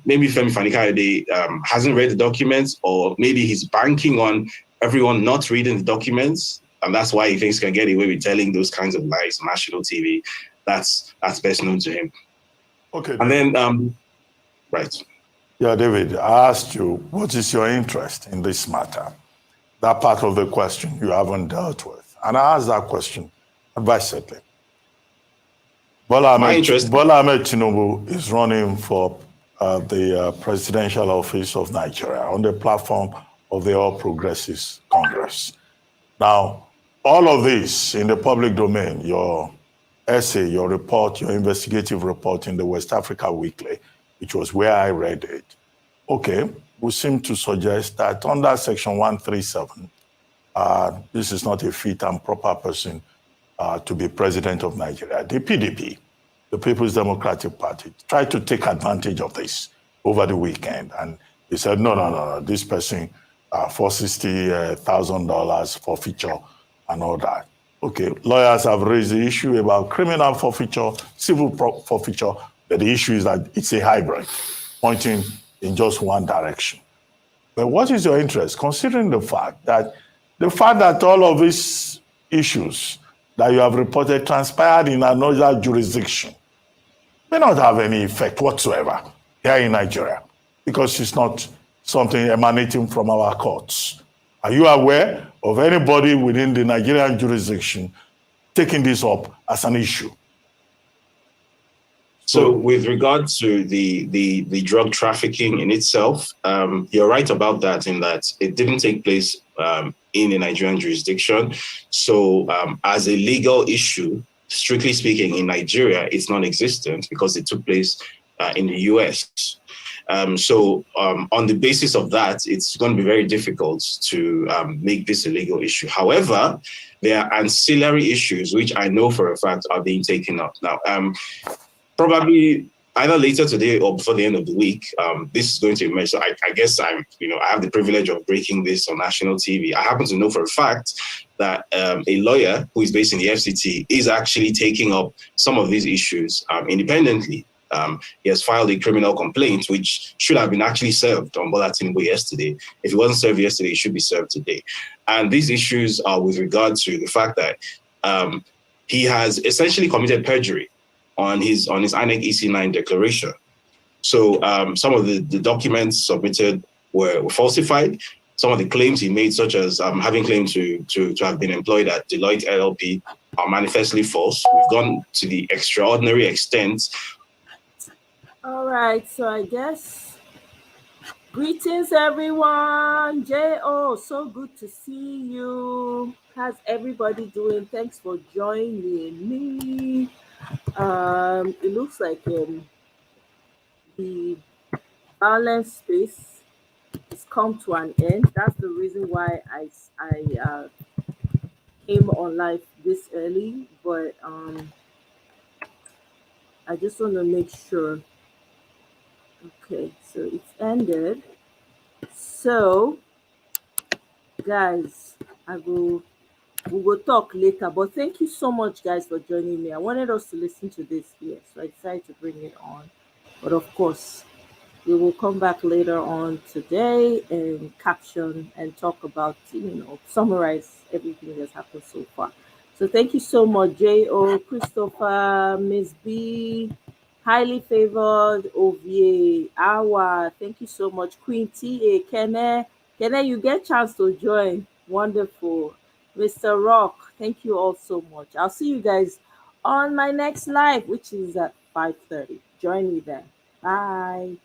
Speaker 23: maybe Femi Fani-Kayode hasn't read the documents, or maybe he's banking on everyone not reading the documents, and that's why he thinks he can get away with telling those kinds of lies on national TV. That's best known to him.
Speaker 14: Okay.
Speaker 23: And then, right.
Speaker 14: Yeah, David, I asked you, what is your interest in this matter? That part of the question you haven't dealt with. And I asked that question advisedly. Bola Ahmed Tinubu is running for the presidential office of Nigeria on the platform of the All Progressives Congress. Now, all of this in the public domain, your essay, your report, your investigative report in the West Africa Weekly, which was where I read it, okay, we seem to suggest that under Section 137, this is not a fit and proper person to be president of Nigeria. The PDP, the People's Democratic Party, tried to take advantage of this over the weekend. And they said, no, this person, $460,000 forfeiture and all that. Okay, lawyers have raised the issue about criminal forfeiture, civil forfeiture, but the issue is that it's a hybrid, pointing in just one direction. But what is your interest, considering the fact that all of these issues that you have reported transpired in another jurisdiction may not have any effect whatsoever here in Nigeria, because it's not something emanating from our courts? Are you aware of anybody within the Nigerian jurisdiction taking this up as an issue?
Speaker 23: So with regard to the drug trafficking in itself, you're right about that, in that it didn't take place in a Nigerian jurisdiction. So as a legal issue, strictly speaking, in Nigeria, it's non-existent because it took place in the US. So on the basis of that, it's going to be very difficult to make this a legal issue. However, there are ancillary issues, which I know for a fact are being taken up now. Probably either later today or before the end of the week, this is going to emerge. So I guess I have the privilege of breaking this on national TV. I happen to know for a fact that a lawyer who is based in the FCT is actually taking up some of these issues independently. He has filed a criminal complaint, which should have been actually served on Bola Tinubu yesterday. If it wasn't served yesterday, it should be served today. And these issues are with regard to the fact that he has essentially committed perjury on his INEC EC9 declaration. So some of the documents submitted were falsified. Some of the claims he made, such as having claimed to have been employed at Deloitte LLP, are manifestly false. We've gone to the extraordinary extent.
Speaker 16: All right, so I guess greetings, everyone. J.O., so good to see you. How's everybody doing? Thanks for joining me. It looks like the violence space has come to an end. That's the reason why I came on live this early, but I just want to make sure. Okay, so it's ended. So, guys, I will we will talk later. But thank you so much, guys, for joining me. I wanted us to listen to this here, so I decided to bring it on. But of course, we will come back later on today and caption and talk about, summarize everything that's happened so far. So thank you so much, J.O., Christopher, Miss B, highly favored, Ovie, Awa. Thank you so much, Queen T.A., Kene. Kene, you get chance to join. Wonderful. Mr. Rock, thank you all so much. I'll see you guys on my next live, which is at 5:30. Join me then. Bye.